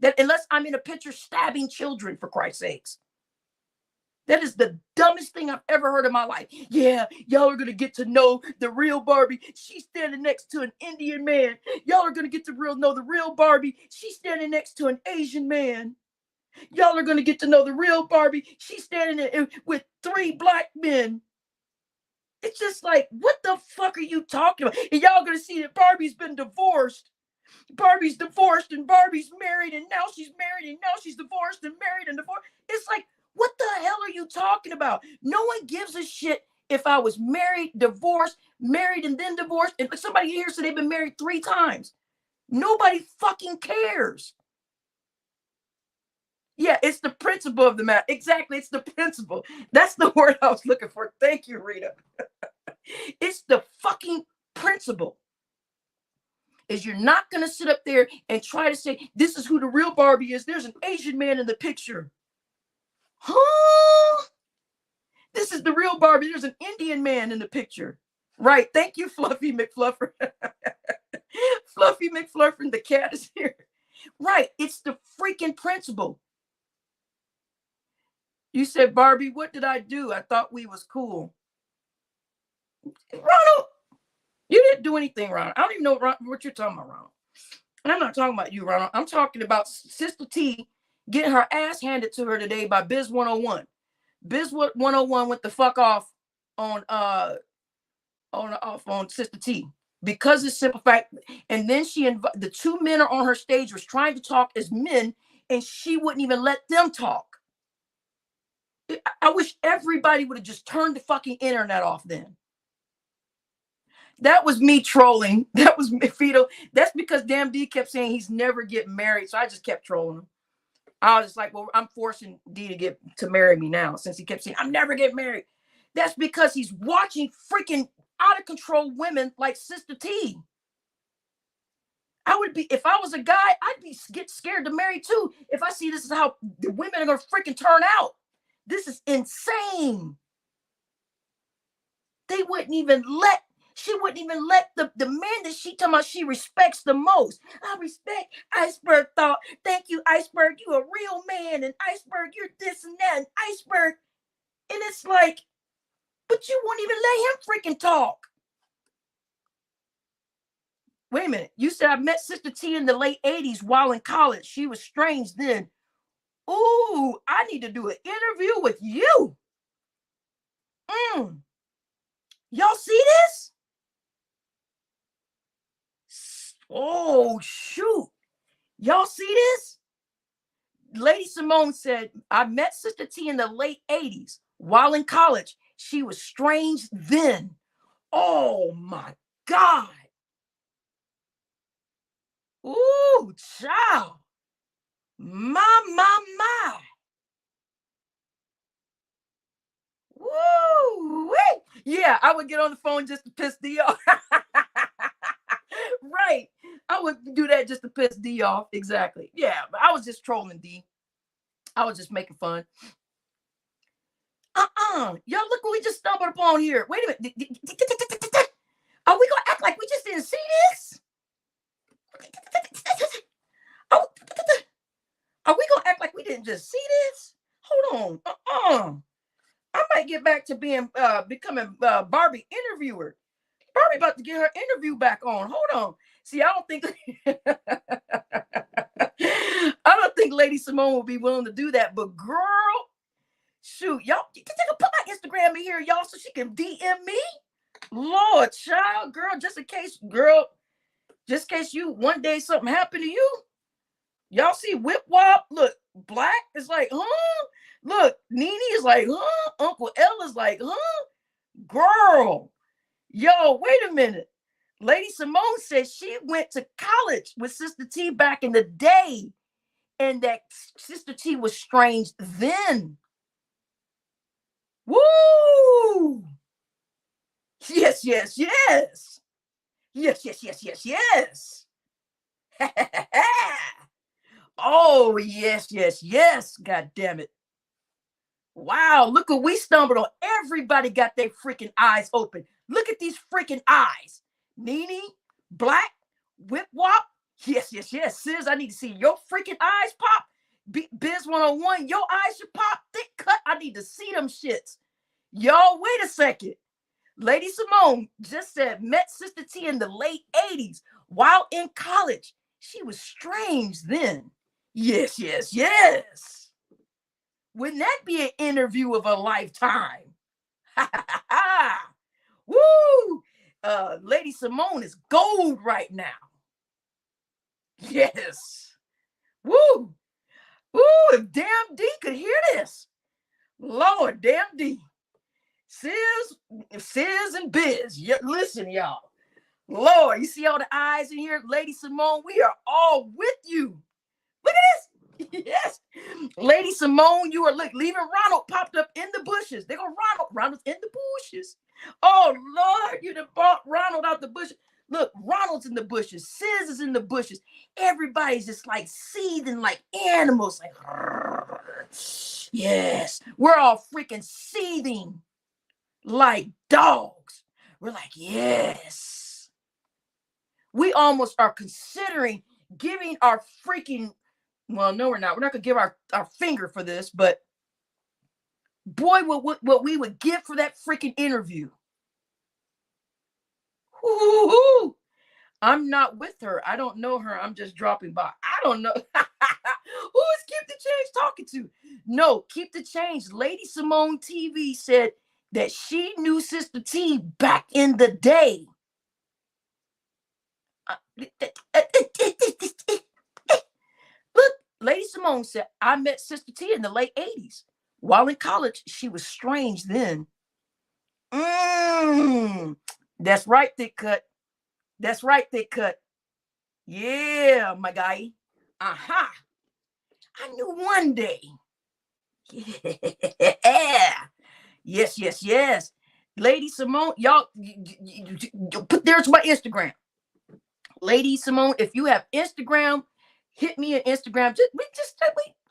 That unless I'm in a picture stabbing children, for Christ's sakes. That is the dumbest thing I've ever heard in my life. Yeah, y'all are going to get to know the real Barbie. She's standing next to an Indian man. Y'all are going to get to know the real Barbie. She's standing next to an Asian man. Y'all are going to get to know the real Barbie. She's standing with 3 black men. It's just like, what the fuck are you talking about? And y'all going to see that Barbie's been divorced. Barbie's divorced and Barbie's married and now she's married and now she's divorced and married and divorced. It's like, what the hell are you talking about? No one gives a shit if I was married, divorced, married, and then divorced. And somebody here said they've been married 3 times. Nobody fucking cares. Yeah, it's the principle of the matter. Exactly, it's the principle. That's the word I was looking for. Thank you, Rita. It's the fucking principle. Is you're not going to sit up there and try to say, this is who the real Barbie is. There's an Asian man in the picture. Huh? This is the real Barbie. There's an Indian man in the picture. Right. Thank you, Fluffy McFluffer. Fluffy McFluffer, the cat is here. Right. It's the freaking principle. You said, Barbie, what did I do? I thought we was cool. Ronald, you didn't do anything, Ronald. I don't even know what you're talking about, Ronald. And I'm not talking about you, Ronald. I'm talking about Sister T getting her ass handed to her today by Biz 101. Biz 101 went the fuck off on Sister T because it's simple fact. And then the 2 men are on her stage was trying to talk as men, and she wouldn't even let them talk. I wish everybody would have just turned the fucking internet off then. That was me trolling. That was me, Fido. That's because Damn D kept saying he's never getting married, so I just kept trolling him. I was just like, well, I'm forcing D to marry me now, since he kept saying I'm never getting married. That's because he's watching freaking out of control women like Sister T. I would be, if I was a guy, I'd get scared to marry too. If I see this is how the women are gonna freaking turn out. This is insane. She wouldn't even let the man that she talking about she respects the most. I respect Iceberg thought. Thank you, Iceberg. You a real man. And Iceberg, you're this and that. And Iceberg. And it's like, but you won't even let him freaking talk. Wait a minute. You said I met Sister T in the late 80s while in college. She was strange then. Ooh, I need to do an interview with you. Y'all see this? Oh, shoot. Y'all see this? Lady Simone said, I met Sister T in the late 80s while in college. She was strange then. Oh, my God. Ooh, child. My. Woo! Yeah, I would get on the phone just to piss D off. Right. I would do that just to piss D off. Exactly. Yeah, but I was just trolling D. I was just making fun. Y'all, look what we just stumbled upon here. Wait a minute. Are we going to act like we just didn't see this? Are we going to act like we didn't just see this? Hold on. I might get back to becoming Barbie interviewer. Barbie about to get her interview back on. Hold on. See, I don't think Lady Simone will be willing to do that. But girl, shoot, y'all, put my Instagram in here, y'all, so she can DM me. Lord, child, girl, just in case, girl, just in case you one day something happened to you. Y'all see Whip Wop? Look, Black is like, huh? Look, Nene is like, huh? Uncle L is like, huh? Girl, yo, wait a minute. Lady Simone said she went to college with Sister T back in the day, and that Sister T was strange then. Woo! Yes, yes, yes. Yes, yes, yes, yes, yes. Oh, yes, yes, yes. God damn it. Wow, look what we stumbled on. Everybody got their freaking eyes open. Look at these freaking eyes. Nene, Black, Whip Wop. Yes, yes, yes. Sis, I need to see your freaking eyes pop. Biz 101, your eyes should pop. Thick cut. I need to see them shits. Y'all, wait a second. Lady Simone just said met Sister T in the late 80s while in college. She was strange then. Yes, yes, yes. Wouldn't that be an interview of a lifetime? Woo! Lady Simone is gold right now. Yes. Woo! Woo! If Damn D could hear this. Lord, Damn D. Sis and Biz. Yeah, listen, y'all. Lord, you see all the eyes in here? Lady Simone, we are all with you. Look at this. Yes. Lady Simone, you are leaving Ronald popped up in the bushes. They go, Ronald's in the bushes. Oh, Lord, you done brought Ronald out the bushes. Look, Ronald's in the bushes. Sis is in the bushes. Everybody's just like seething like animals. Like, yes, we're all freaking seething like dogs. We're like, yes. We almost are considering giving our freaking, well, no, we're not. We're not going to give our finger for this, but boy, what we would give for that freaking interview. Ooh, I'm not with her. I don't know her. I'm just dropping by. I don't know. Who is Keep the Change talking to? No, Keep the Change. Lady Simone TV said that she knew Sister T back in the day. Look, Lady Simone said, I met Sister T in the late 80s. While in college, she was strange then. That's right, Thick Cut. That's right, Thick Cut. Yeah, my guy. Aha. I knew one day. Yeah. Yes, yes, yes. Lady Simone, y'all, there's my Instagram. Lady Simone, if you have Instagram, hit me on Instagram.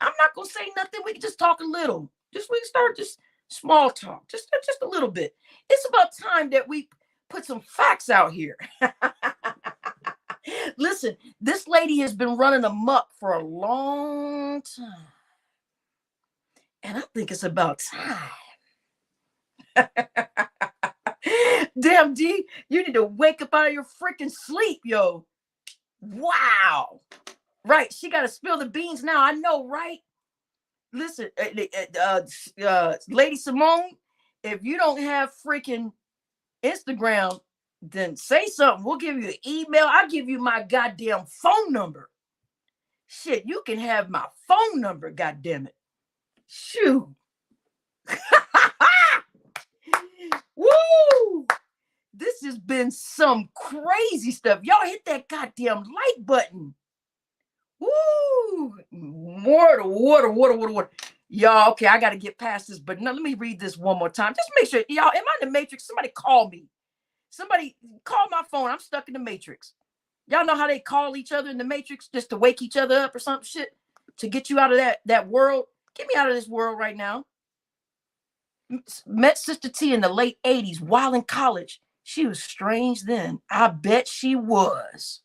I'm not gonna say nothing. We can just talk a little. We can start just small talk, just a little bit. It's about time that we put some facts out here. Listen, this lady has been running amok for a long time, and I think it's about time. Damn, D, you need to wake up out of your freaking sleep, yo. Wow. Right, she got to spill the beans now. I know, right? Listen, Lady Simone, if you don't have freaking Instagram, then say something. We'll give you an email. I'll give you my goddamn phone number. Shit, you can have my phone number, goddammit. Shoot. Woo! This has been some crazy stuff. Y'all hit that goddamn like button. Woo! Water. Y'all, okay, I got to get past this, but no, let me read this one more time. Just make sure, y'all, am I in the Matrix? Somebody call me. Somebody call my phone. I'm stuck in the Matrix. Y'all know how they call each other in the Matrix just to wake each other up or some shit to get you out of that world? Get me out of this world right now. Met Sister T in the late 80s while in college. She was strange then. I bet she was.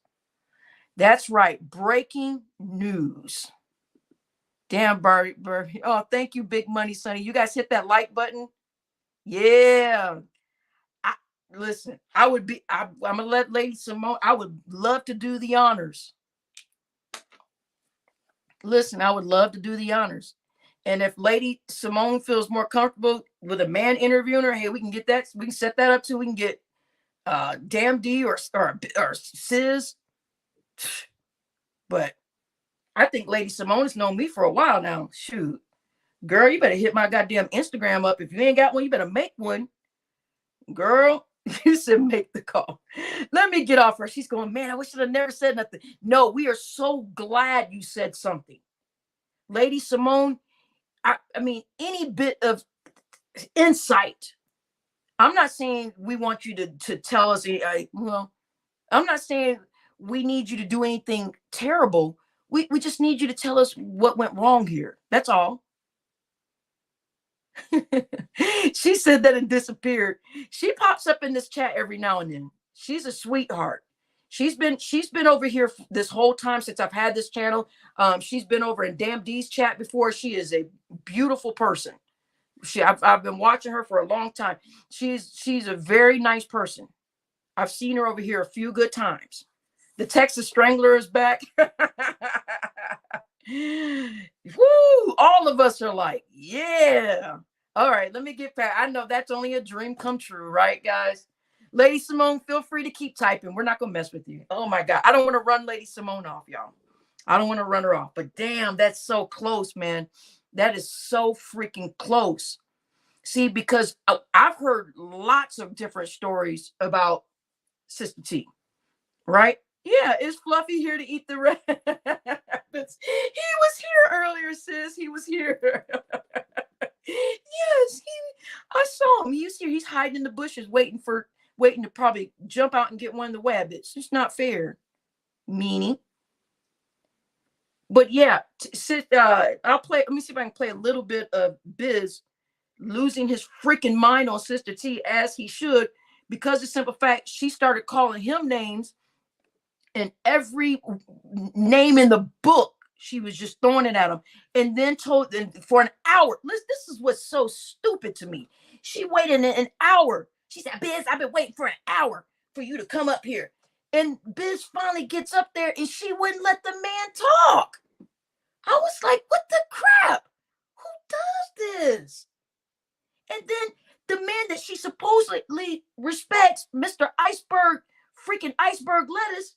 That's right. Breaking news. Damn, Barbie. Oh, thank you, Big Money Sonny. You guys hit that like button. Yeah. Listen, I'm going to let Lady Simone, I would love to do the honors. Listen, I would love to do the honors. And if Lady Simone feels more comfortable with a man interviewing her, hey, we can get that. We can set that up too. We can get Damn D or Sis. But I think Lady Simone has known me for a while now. Shoot, girl, you better hit my goddamn Instagram up. If you ain't got one, you better make one. Girl, you said make the call. Let me get off her. She's going, man, I wish I'd have never said nothing. No, we are so glad you said something. Lady Simone, I mean, any bit of insight. I'm not saying we want you to tell us, well, I'm not saying we need you to do anything terrible. We just need you to tell us what went wrong here. That's all. She said that and disappeared. She pops up in this chat every now and then. She's a sweetheart. She's been over here this whole time since I've had this channel. She's been over in Damn D's chat before. She is a beautiful person. I've been watching her for a long time. She's a very nice person. I've seen her over here a few good times. The Texas Strangler is back. Woo! All of us are like, yeah. All right, let me get back. I know that's only a dream come true, right, guys? Lady Simone, feel free to keep typing. We're not gonna mess with you. Oh my God, I don't want to run Lady Simone off, y'all. I don't want to run her off, but damn, that's so close, man. That is so freaking close. See, because I've heard lots of different stories about Sister T, right? Yeah, is Fluffy here to eat the rabbits? He was here earlier, sis. He was here. Yes, I saw him. He was here. He's hiding in the bushes, waiting to probably jump out and get one of the rabbits. It's not fair, meanie. But yeah, I'll play. Let me see if I can play a little bit of Biz losing his freaking mind on Sister T, as he should, because the simple fact she started calling him names, and every name in the book she was just throwing it at him, and then told them for an hour. This is what's so stupid to me. She waited an hour. She said, Biz, I've been waiting for an hour for you to come up here. And Biz finally gets up there and she wouldn't let the man talk. I was like, what the crap? Who does this? And then the man that she supposedly respects, Mr. Freaking Iceberg Lettuce,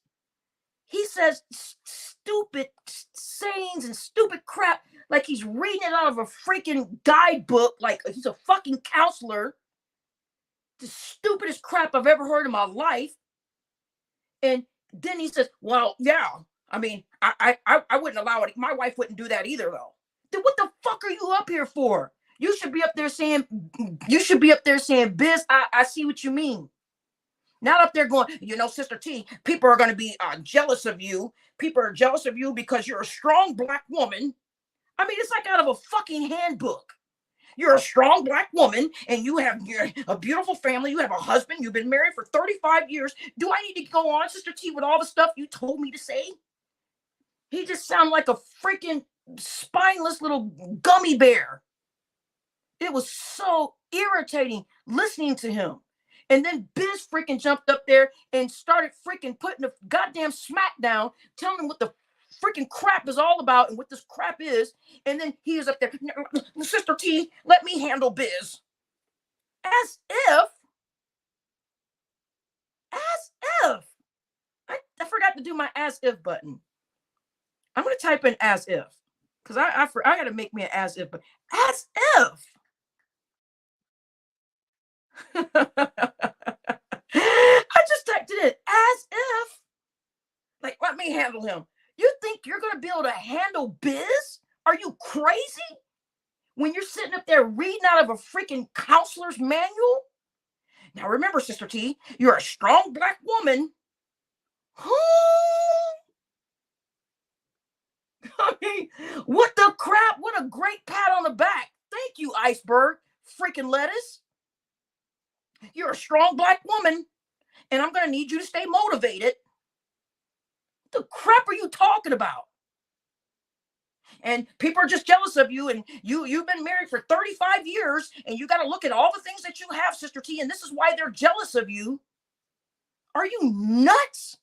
he says stupid sayings and stupid crap like he's reading it out of a freaking guidebook, like he's a fucking counselor. The stupidest crap I've ever heard in my life. And then he says, well, yeah, I mean, I wouldn't allow it. My wife wouldn't do that either, though. Then what the fuck are you up here for? You should be up there saying, Biz, I see what you mean. Not up there going, Sister T, people are going to be jealous of you. People are jealous of you because you're a strong Black woman. I mean, it's like out of a fucking handbook. You're a strong Black woman and you're a beautiful family. You have a husband. You've been married for 35 years. Do I need to go on, Sister T, with all the stuff you told me to say? He just sounded like a freaking spineless little gummy bear. It was so irritating listening to him. And then Biz freaking jumped up there and started freaking putting a goddamn smack down, telling him what the freaking crap is all about and what this crap is. And then he is up there, Sister T, let me handle Biz. As if I forgot to do my as if button. I'm going to type in as if, because I got to make me an as if, but as if. I just typed it in as if, like, let me handle him. You think you're going to be able to handle Biz? Are you crazy? When you're sitting up there reading out of a freaking counselor's manual? Now remember, Sister T, you're a strong Black woman. I mean, what the crap? What a great pat on the back. Thank you, Iceberg freaking Lettuce. You're a strong Black woman, and I'm going to need you to stay motivated. What the crap are you talking about? And people are just jealous of you, and you've been married for 35 years, and you got to look at all the things that you have, Sister T, and this is why they're jealous of you. Are you nuts?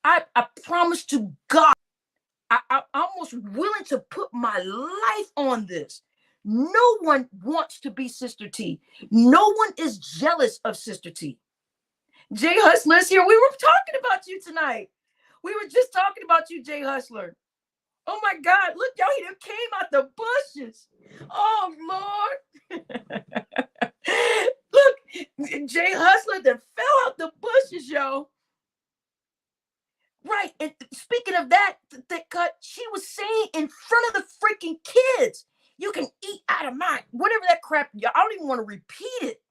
I promise to God, I'm almost willing to put my life on this. No one wants to be Sister T. No one is jealous of Sister T. Jay Hustler's here. We were talking about you tonight. We were just talking about you, Jay Hustler. Oh my God, look, y'all, he came out the bushes. Oh Lord. Look, Jay Hustler that fell out the bushes, y'all. Right. And speaking of that, that cut, she was saying in front of the freaking kids, you can eat out of my whatever that crap. I don't even want to repeat it.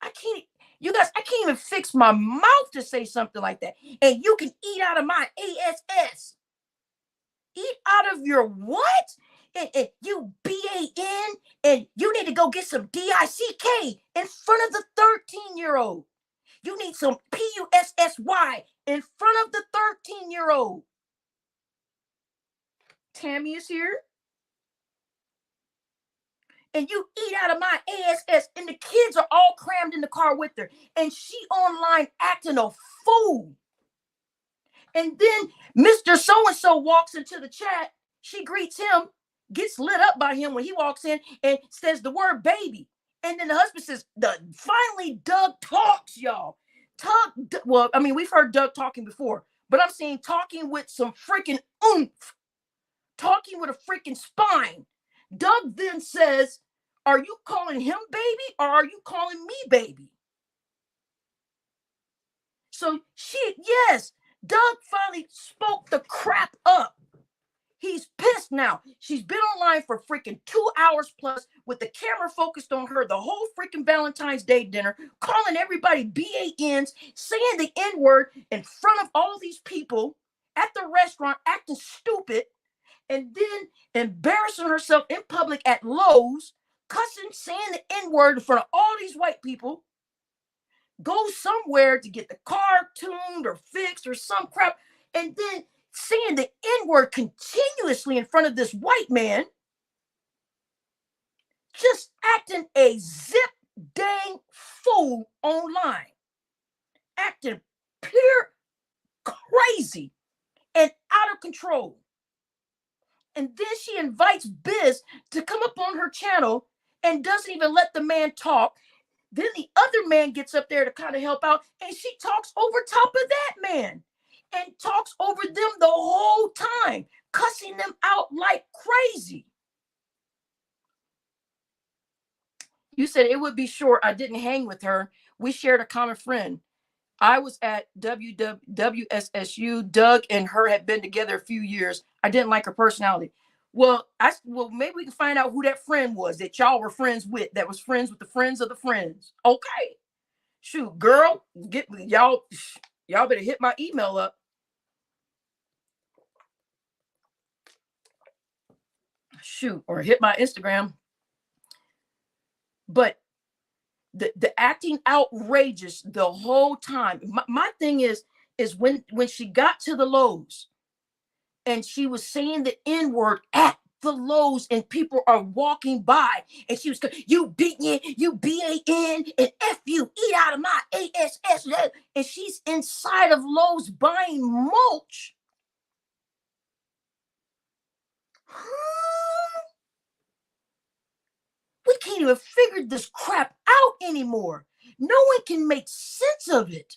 I can't, you guys, I can't even fix my mouth to say something like that. And you can eat out of my ass. Eat out of your what? And you BAN, and you need to go get some DICK in front of the 13-year-old. You need some PUSSY in front of the 13-year-old. Tammy is here. And you eat out of my ass, and the kids are all crammed in the car with her. And she online acting a fool. And then Mr. So-and-so walks into the chat. She greets him, gets lit up by him when he walks in and says the word baby. And then the husband says, finally Doug talks, y'all. Well, I mean, we've heard Doug talking before, but I'm saying talking with some freaking oomph, talking with a freaking spine. Doug then says, are you calling him baby or are you calling me baby? So yes, Doug finally spoke the crap up. He's pissed now. She's been online for freaking 2 hours plus with the camera focused on her the whole freaking Valentine's Day dinner, calling everybody BANs, saying the N-word in front of all these people at the restaurant, acting stupid, and then embarrassing herself in public at Lowe's, cussing, saying the N-word in front of all these white people, go somewhere to get the car tuned or fixed or some crap, and then saying the N-word continuously in front of this white man, just acting a zip dang fool online, acting pure crazy and out of control. And then she invites Biz to come up on her channel and doesn't even let the man talk. Then the other man gets up there to kind of help out, and she talks over top of that man and talks over them the whole time, cussing them out like crazy. You said it would be short. I didn't hang with her. We shared a common friend. I was at WSSU. Doug and her had been together a few years. I didn't like her personality. Well, maybe we can find out who that friend was that y'all were friends with, that was friends with the friends of the friends. Okay. Shoot, girl, get y'all better hit my email up. Shoot, or hit my Instagram. But the acting outrageous the whole time. My thing is when she got to the Lowe's and she was saying the N-word at the Lowe's and people are walking by and she was going, you BAN, and F you, eat out of my ASS, and she's inside of Lowe's buying mulch. We can't even figure this crap out anymore. No one can make sense of it.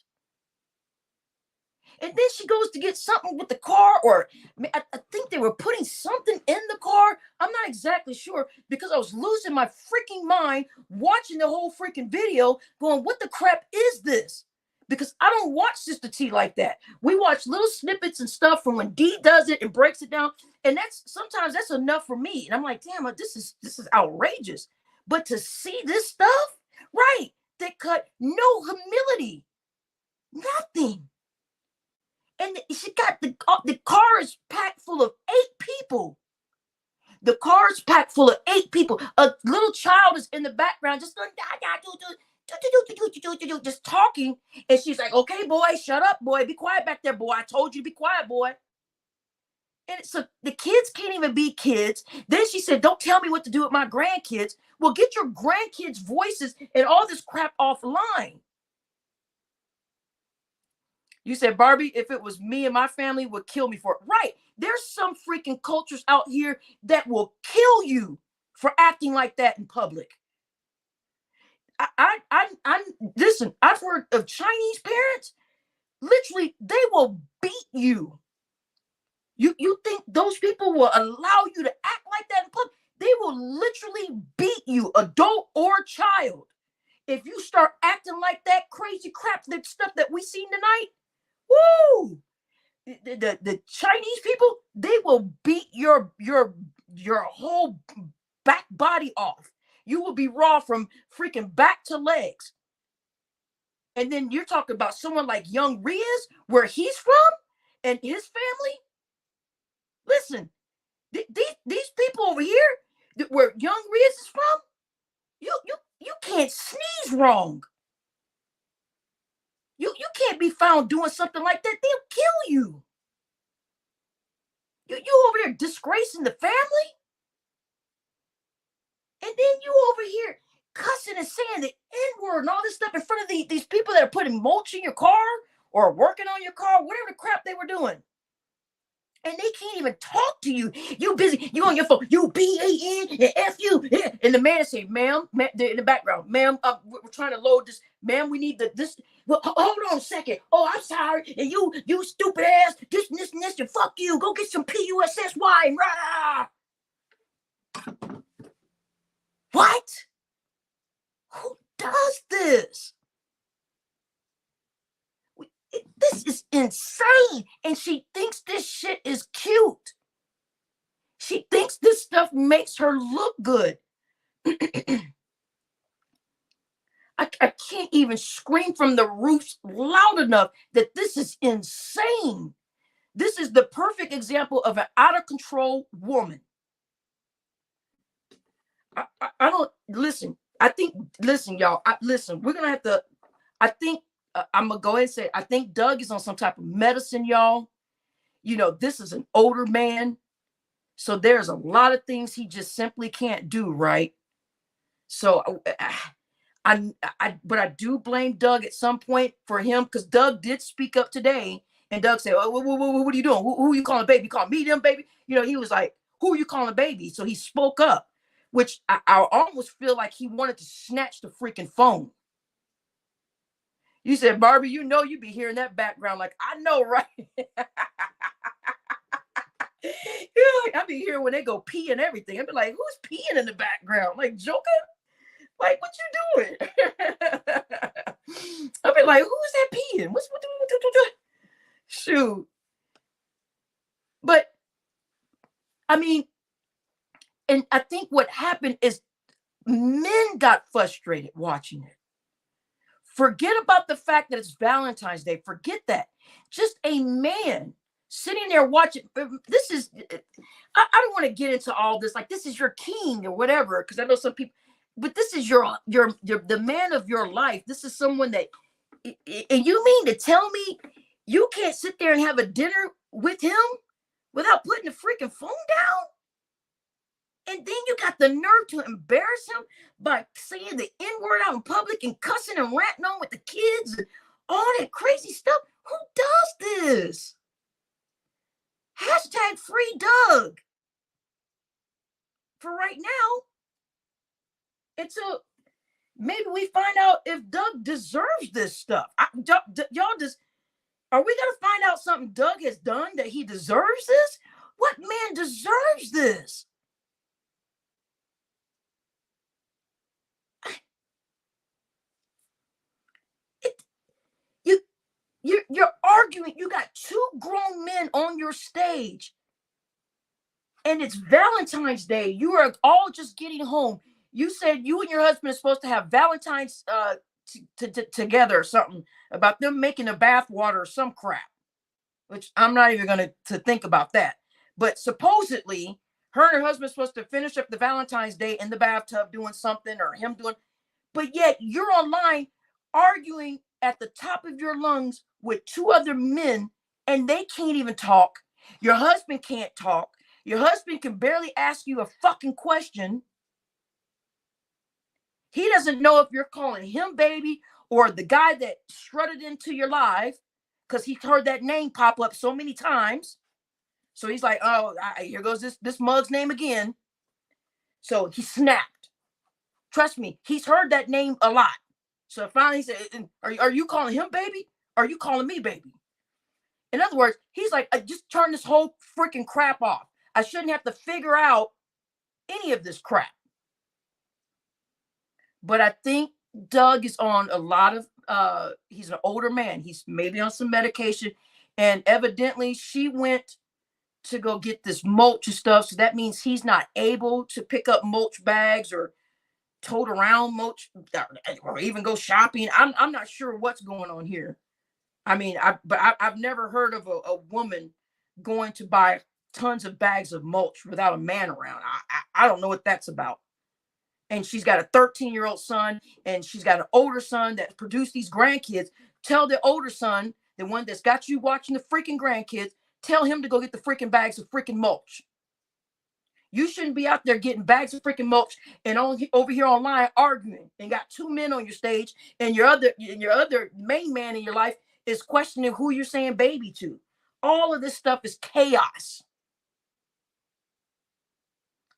And then she goes to get something with the car, or I think they were putting something in the car. I'm not exactly sure because I was losing my freaking mind watching the whole freaking video going, what the crap is this? Because I don't watch Sister T like that. We watch little snippets and stuff from when Dee does it and breaks it down. And sometimes that's enough for me. And I'm like, damn, this is outrageous. But to see this stuff, right, they cut no humility, nothing. And she got the car is packed full of 8 people. The car is packed full of 8 people. A little child is in the background just going, just talking. And she's like, okay, boy, shut up, boy. Be quiet back there, boy. I told you to be quiet, boy. And so the kids can't even be kids. Then she said, don't tell me what to do with my grandkids. Well, get your grandkids' voices and all this crap offline. You said, Barbie, if it was me and my family would kill me for it. Right. There's some freaking cultures out here that will kill you for acting like that in public. I listen, I've heard of Chinese parents, literally, they will beat you. You think those people will allow you to act like that in public? They will literally beat you, adult or child, if you start acting like that crazy crap, the stuff that we seen tonight. Woo! The Chinese people, they will beat your whole back body off. You will be raw from freaking back to legs. And then you're talking about someone like young Riaz, where he's from, and his family. Listen, these people over here, where young Riaz is from, you can't sneeze wrong. You can't be found doing something like that. They'll kill you. You over there disgracing the family, and then you over here cussing and saying the N-word and all this stuff in front of these people that are putting mulch in your car or working on your car, whatever the crap they were doing. And they can't even talk to you. You busy. You on your phone. You BAN and F-U. And the man say, ma'am, in the background, ma'am, we're trying to load this. Ma'am, we need this. Well, hold on a second. Oh, I'm sorry. And you stupid ass, this, and this, and fuck you. Go get some PUSSY. Rah! What? Who does this? This is insane. And she thinks this shit is cute. She thinks this stuff makes her look good. I can't even scream from the roofs loud enough that this is insane. This is the perfect example of an out of control woman. I don't listen. I think, listen, y'all. Listen, we're gonna have to. I think I'm gonna go ahead and say, I think Doug is on some type of medicine, y'all. You know, this is an older man, so there's a lot of things he just simply can't do, right? So but I do blame Doug at some point for him, because Doug did speak up today, and Doug said, oh, what are you doing? Who are you calling baby? You calling me them baby? You know, he was like, who are you calling baby? So he spoke up, which I almost feel like he wanted to snatch the freaking phone. You said, Barbie, you know you be hearing that background. Like, I know, right? I be hearing when they go pee and everything. I be like, who's peeing in the background? Like, Joker? Like, what you doing? I be like, who's that peeing? What? Shoot. But, I mean, and I think what happened is men got frustrated watching it. Forget about the fact that it's Valentine's Day. Forget that. Just a man sitting there watching. This is, I don't want to get into all this. Like, this is your king or whatever, because I know some people, but this is your the man of your life. This is someone that, and you mean to tell me you can't sit there and have a dinner with him without putting the freaking phone down? And then you got the nerve to embarrass him by saying the N-word out in public and cussing and ranting on with the kids and all that crazy stuff. Who does this? Hashtag free Doug for right now, until maybe we find out if Doug deserves this stuff. Y'all just, are we going to find out something Doug has done that he deserves this? What man deserves this? You're arguing. You got two grown men on your stage, and it's Valentine's Day. You are all just getting home. You said you and your husband are supposed to have Valentine's together or something, about them making a bath water or some crap, which I'm not even going to think about that. But supposedly, her and her husband are supposed to finish up the Valentine's Day in the bathtub doing something, or him doing, but yet you're online arguing at the top of your lungs with two other men, and they can't even talk. Your husband can't talk. Your husband can barely ask you a fucking question. He doesn't know if you're calling him baby or the guy that strutted into your life because he heard that name pop up so many times. So he's like, oh, here goes this mug's name again. So he snapped. Trust me, he's heard that name a lot. So finally he said, are you calling him baby? Or are you calling me baby? In other words, he's like, I just turn this whole freaking crap off. I shouldn't have to figure out any of this crap. But I think Doug is on a lot of, he's an older man. He's maybe on some medication. And evidently she went to go get this mulch and stuff. So that means he's not able to pick up mulch bags or tote around mulch or even go shopping. I'm not sure what's going on here. I mean, I've never heard of a woman going to buy tons of bags of mulch without a man around. I don't know what that's about. And she's got a 13-year-old son, and she's got an older son that produced these grandkids. Tell the older son, the one that's got you watching the freaking grandkids, tell him to go get the freaking bags of freaking mulch. You shouldn't be out there getting bags of freaking mulch and over here online arguing and got two men on your stage, and your other main man in your life is questioning who you're saying baby to. All of this stuff is chaos.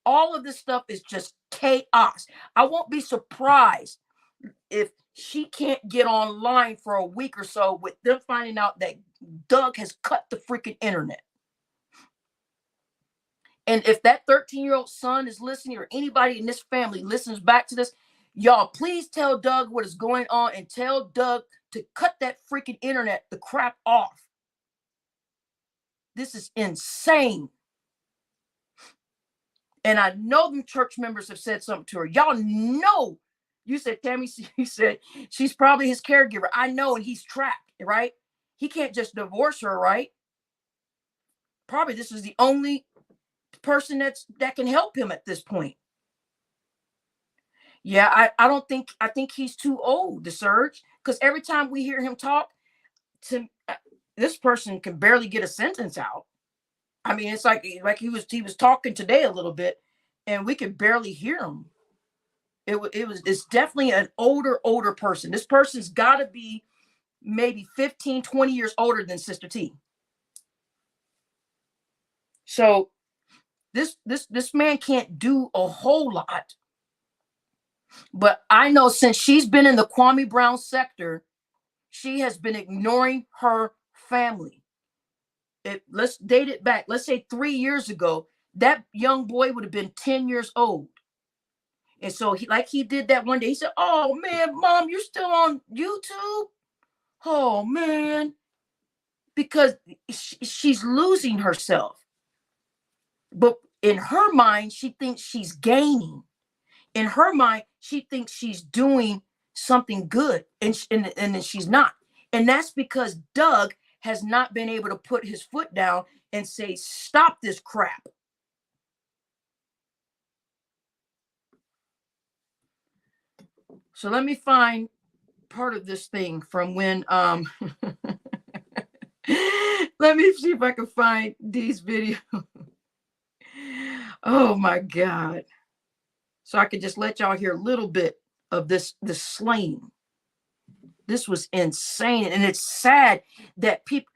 All of this stuff is just chaos. I won't be surprised if she can't get online for a week or so with them finding out that Doug has cut the freaking internet. And if that 13-year-old son is listening, or anybody in this family listens back to this, y'all please tell Doug what is going on and tell Doug to cut that freaking internet the crap off. This is insane. And I know them church members have said something to her. Y'all know. You said, Tammy, you said she's probably his caregiver. I know, and he's trapped, right? He can't just divorce her, right? Probably this is the only person that can help him at this point. Yeah, I think he's too old to surge, because every time we hear him talk, this person can barely get a sentence out. I mean, it's like he was talking today a little bit, and we could barely hear him. It's definitely an older person. This person's got to be maybe 15, 20 years older than Sister T. So this man can't do a whole lot. But I know since she's been in the Kwame Brown sector, she has been ignoring her family. Let's date it back. Let's say 3 years ago, that young boy would have been 10 years old. And so he did that one day. He said, oh man, Mom, you're still on YouTube? Oh man. Because she's losing herself. But in her mind, she thinks she's gaining. In her mind, she thinks she's doing something good, and then she's not. And that's because Doug has not been able to put his foot down and say, stop this crap. So let me find part of this thing from when let me see if I can find these videos. Oh my God. So I could just let y'all hear a little bit of this slaying. This was insane. And it's sad that people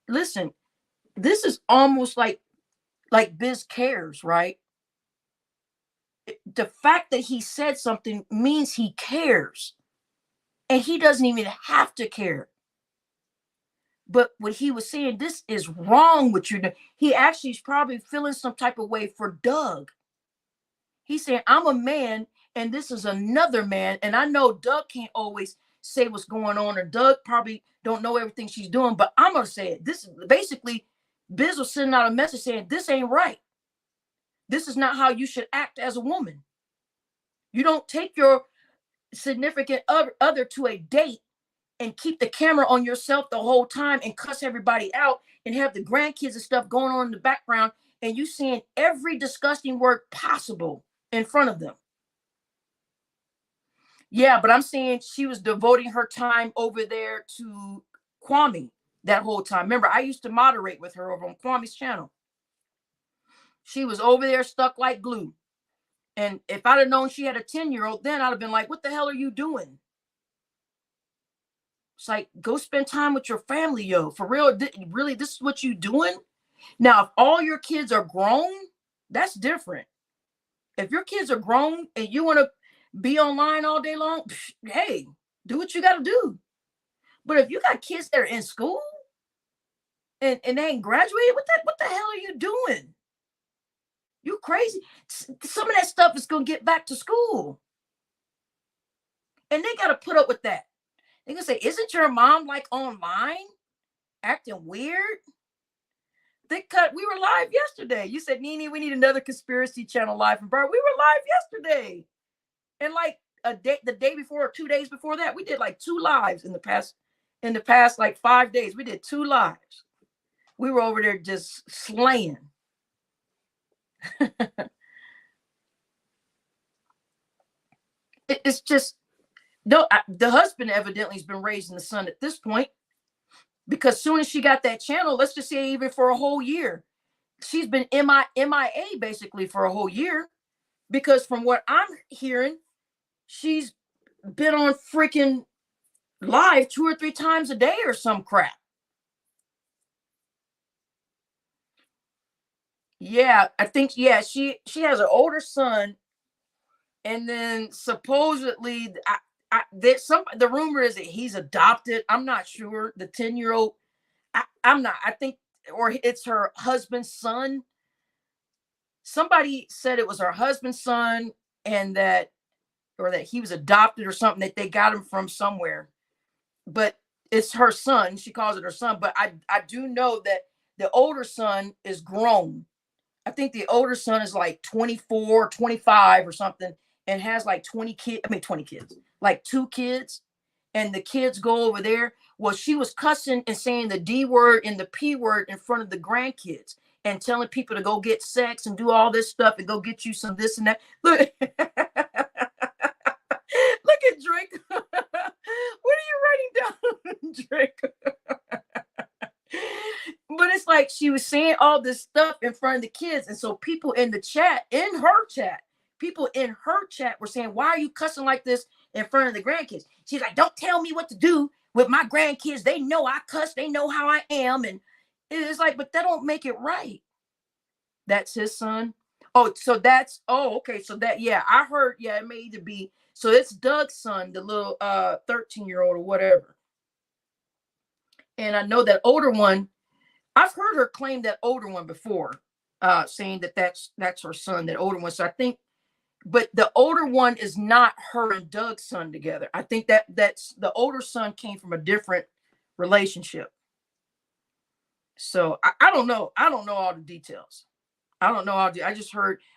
listen, this is almost like Biz cares, right? The fact that he said something means he cares. And he doesn't even have to care. But what he was saying, this is wrong what you're doing. He actually is probably feeling some type of way for Doug. He's saying, I'm a man, and this is another man. And I know Doug can't always say what's going on, or Doug probably don't know everything she's doing, but I'm going to say it. This is basically, Biz was sending out a message saying, this ain't right. This is not how you should act as a woman. You don't take your significant other to a date and keep the camera on yourself the whole time and cuss everybody out and have the grandkids and stuff going on in the background, and you saying every disgusting word possible in front of them. Yeah, but I'm saying she was devoting her time over there to Kwame that whole time. Remember, I used to moderate with her over on Kwame's channel. She was over there stuck like glue. And if I'd have known she had a 10-year-old, then I'd have been like, what the hell are you doing? It's like, go spend time with your family, yo. For real, really, this is what you doing? Now, if all your kids are grown, that's different. If your kids are grown and you want to be online all day long, hey, do what you got to do. But if you got kids that are in school and they ain't graduated, what the hell are you doing? You crazy? Some of that stuff is going to get back to school. And they got to put up with that. They're going to say, isn't your mom like online acting weird? We were live yesterday. You said, Nene, we need another conspiracy channel live from Barbie. We were live yesterday. And like the day before or 2 days before that, we did like 2 lives in the past like 5 days. We did 2 lives. We were over there just slaying. It's just, no, the husband evidently has been raising the son at this point, because soon as she got that channel, let's just say even for a whole year, she's been MIA basically for a whole year, because from what I'm hearing, she's been on freaking live 2 or 3 times a day or some crap. Yeah, I think, yeah, she has an older son, and then supposedly the rumor is that he's adopted. I'm not sure. The 10-year-old, I'm not. I think, or it's her husband's son. Somebody said it was her husband's son, and that he was adopted or something, that they got him from somewhere. But it's her son. She calls it her son. But I do know that the older son is grown. I think the older son is like 24, 25 or something, and has like 20 kids. I mean, 20 kids, like 2 kids. And the kids go over there. Well, she was cussing and saying the D word and the P word in front of the grandkids and telling people to go get sex and do all this stuff and go get you some this and that. Look, look at Drake. What are you writing down, Drake? But it's like she was saying all this stuff in front of the kids. And so people in the chat, people in her chat were saying, why are you cussing like this in front of the grandkids? She's like, don't tell me what to do with my grandkids. They know I cuss. They know how I am. And it's like, but that don't make it right. That's his son. Oh, so that's, oh, okay. So that, yeah, I heard, yeah, it may either be, so it's Doug's son, the little 13-year-old or whatever. And I know that older one, I've heard her claim that older one before, saying that that's her son, that older one. So I think, but the older one is not her and Doug's son together. I think that's the older son came from a different relationship. So I don't know. I don't know all the details. I don't know all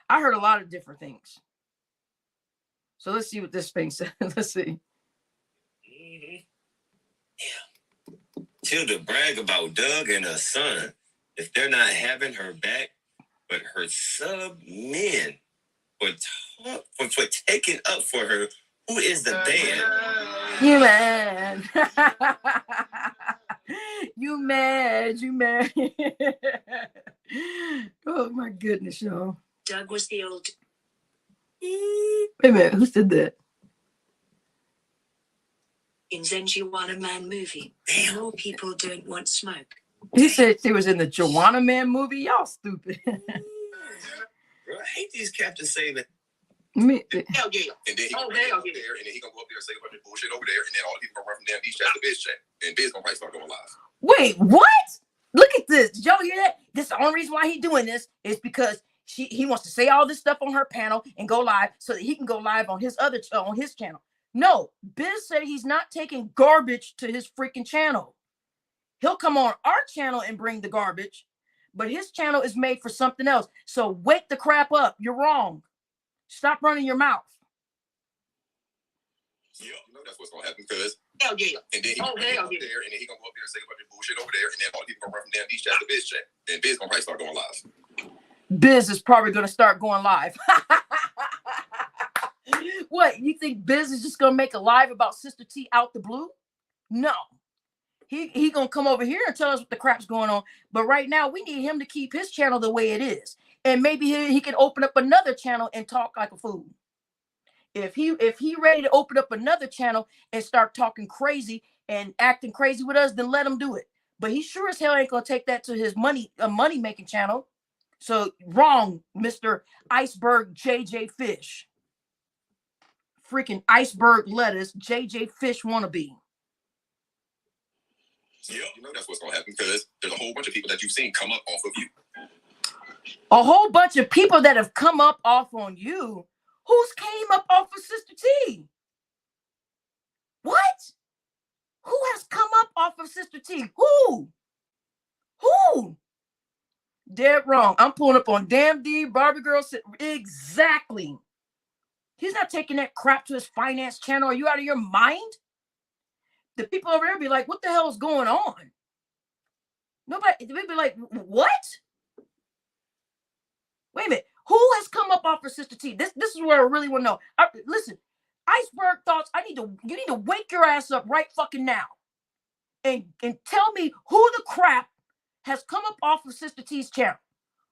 I heard a lot of different things. So let's see what this thing says. Let's see. Mm-hmm. Yeah. Tilda brag about Doug and her son if they're not having her back, but her sub men for taking up for her. Who is the dad? You mad? You mad? You mad? Oh my goodness, y'all. Doug was the old. Wait a minute, who said that? In Zen's Joanna Man movie, more people don't want smoke. He said she was in the Joanna Man movie. Y'all stupid. Bro, I hate these captains saying that. Hell yeah. And then he gonna go up there, and then he gonna go up there and say a bunch of bullshit over there, and then all the people gonna run from damn East Chat to Biz Chat, and Biz gonna probably start going live. Wait, what? Look at this. Did y'all hear that? This is the only reason why he's doing this is because he wants to say all this stuff on her panel and go live so that he can go live on his channel. No, Biz said he's not taking garbage to his freaking channel. He'll come on our channel and bring the garbage, but his channel is made for something else. So wake the crap up. You're wrong. Stop running your mouth. Yep, you know that's what's gonna happen, because hell yeah. And then he gonna go up there, and then he gonna go up there and say a bunch of bullshit over there, and then all the people gonna run from damn East Chat to Biz Chat, and Biz gonna probably start going live. Biz is probably gonna start going live. What, you think Biz is just gonna make a live about Sister T out the blue? No. He gonna come over here and tell us what the crap's going on. But right now, we need him to keep his channel the way it is. And maybe he can open up another channel and talk like a fool. If he ready to open up another channel and start talking crazy and acting crazy with us, then let him do it. But he sure as hell ain't gonna take that to his money making channel. So wrong, Mr. Iceberg JJ Fish. Freaking iceberg lettuce, JJ Fish wannabe. Yep. You know that's what's gonna happen because there's a whole bunch of people that you've seen come up off of you. A whole bunch of people that have come up off on you. Who's came up off of Sister T? What? Who has come up off of Sister T? Who? Dead wrong. I'm pulling up on Damn D, Barbie Girl. Exactly. He's not taking that crap to his finance channel. Are you out of your mind? The people over there be like, what the hell is going on? Nobody, they be like, what? Wait a minute. Who has come up off of Sister T? This is where I really want to know. Listen, Iceberg Thoughts, you need to wake your ass up right fucking now. And tell me who the crap has come up off of Sister T's channel.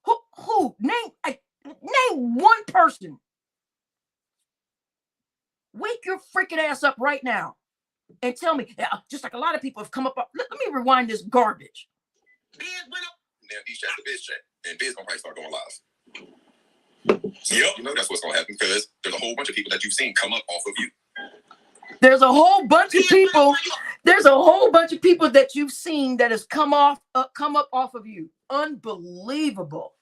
Who? Name one person. Wake your freaking ass up right now and tell me, just like a lot of people have come up. Let me rewind this garbage. Biz went up. Now these chats the Biz chat, and Biz gonna probably start going live. Yep. You know that's what's gonna happen because there's a whole bunch of people that you've seen come up off of you. There's a whole bunch of people. There's a whole bunch of people that you've seen that has come up off of you. Unbelievable.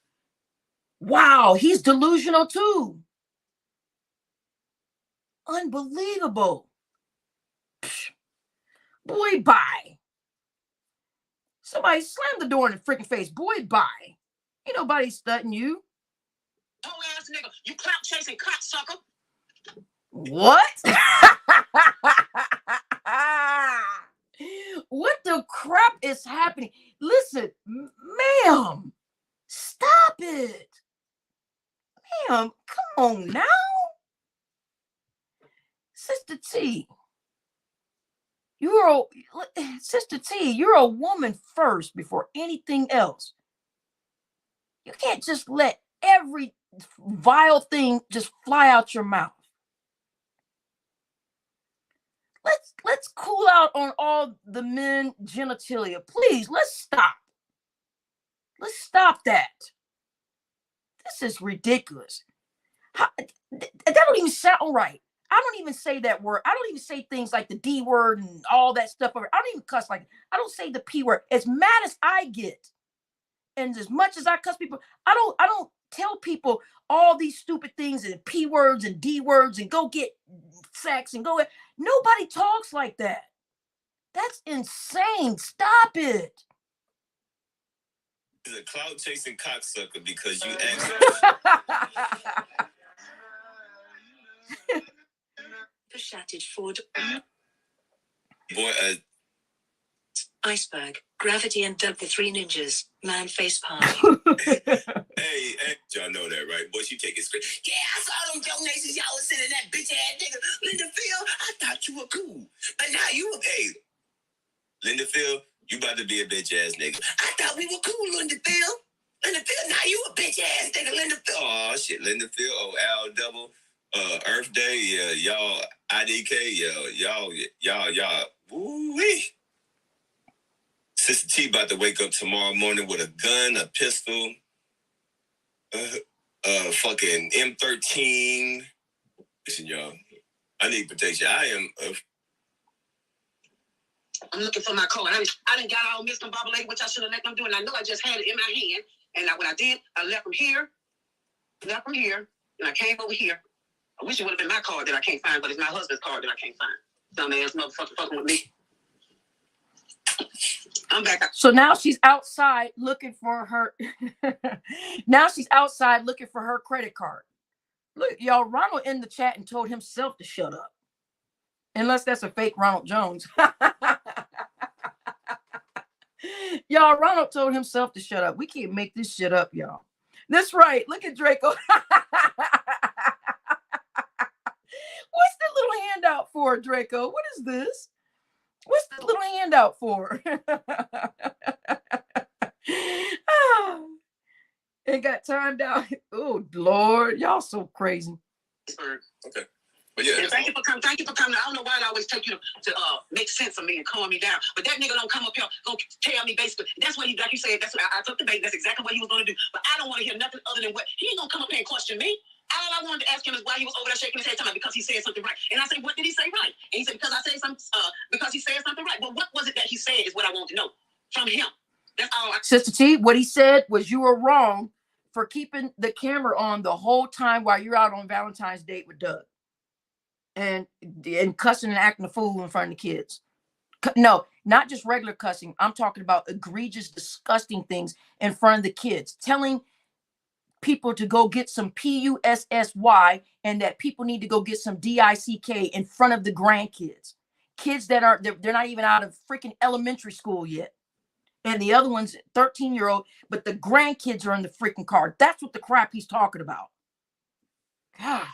Wow, he's delusional too. Unbelievable. Psh, boy, bye. Somebody slammed the door in the freaking face. Boy, bye. Ain't nobody studying you. Whole ass nigga, you clout chasing cocksucker. What? What the crap is happening? Listen, ma'am, stop it. Ma'am, come on now. Sister T, Sister T, you're a woman first before anything else. You can't just let every vile thing just fly out your mouth. Let's cool out on all the men genitalia. Please, let's stop. Let's stop that. This is ridiculous. That don't even sound right. I don't even say that word. I don't even say things like the D word and all that stuff. I don't even cuss like it. I don't say the P word. As mad as I get, and as much as I cuss people, I don't tell people all these stupid things and P words and D words and go get sex and go. Nobody talks like that. That's insane. Stop it. He's a clout chasing cocksucker because you asked. Shattered Ford. Boy, Iceberg, Gravity and Doug the Three Ninjas, Man Face Palm. hey, y'all know that, right? Boy, she take it straight. Yeah, I saw them donations y'all was sending that bitch ass nigga. Linda Phil, I thought you were cool. But now you hey. Linda Phil, you about to be a bitch ass nigga. I thought we were cool, Linda Phil. Linda Phil, now you a bitch ass nigga, Linda Phil. Oh shit, Linda Phil, Al Double, Earth Day, yeah, y'all, IDK, y'all, woo-wee. Sister T about to wake up tomorrow morning with a gun, a pistol, fucking M13. Listen, y'all, I need protection. I'm looking for my car. I done got all mixed and bobbleheaded, which I should have let them do. And I know I just had it in my hand. And when I did, I left from here, and I came over here. I wish it would have been my car that I can't find, but it's my husband's car that I can't find. Dumbass motherfucker fucking with me. I'm back. So now she's outside looking for her. Now she's outside looking for her credit card. Look, y'all, Ronald in the chat and told himself to shut up. Unless that's a fake Ronald Jones. Y'all, Ronald told himself to shut up. We can't make this shit up, y'all. That's right. Look at Draco. What's the little handout for, Draco? What is this? What's the little handout for? It got timed out. Oh, Lord. Y'all so crazy. Okay. But yeah, thank you for coming. I don't know why I always take you to make sense of me and calm me down. But that nigga don't come up here, gonna tell me basically. That's what he, like you said, that's what I took the bait. That's exactly what he was gonna do. But I don't want to hear nothing other than what he ain't gonna come up here and question me. All I wanted to ask him is why he was over there shaking his head, because he said something right. And I said, what did he say right? And he said, because he said something right. But what was it that he said is what I want to know from him. That's all. Sister T, what he said was you were wrong for keeping the camera on the whole time while you're out on Valentine's date with Doug. And cussing and acting a fool in front of the kids. No, not just regular cussing. I'm talking about egregious, disgusting things in front of the kids. Telling people to go get some PUSSY and that people need to go get some DICK in front of the grandkids. Kids that they're not even out of freaking elementary school yet. And the other one's 13-year-old, but the grandkids are in the freaking car. That's what the crap he's talking about. God.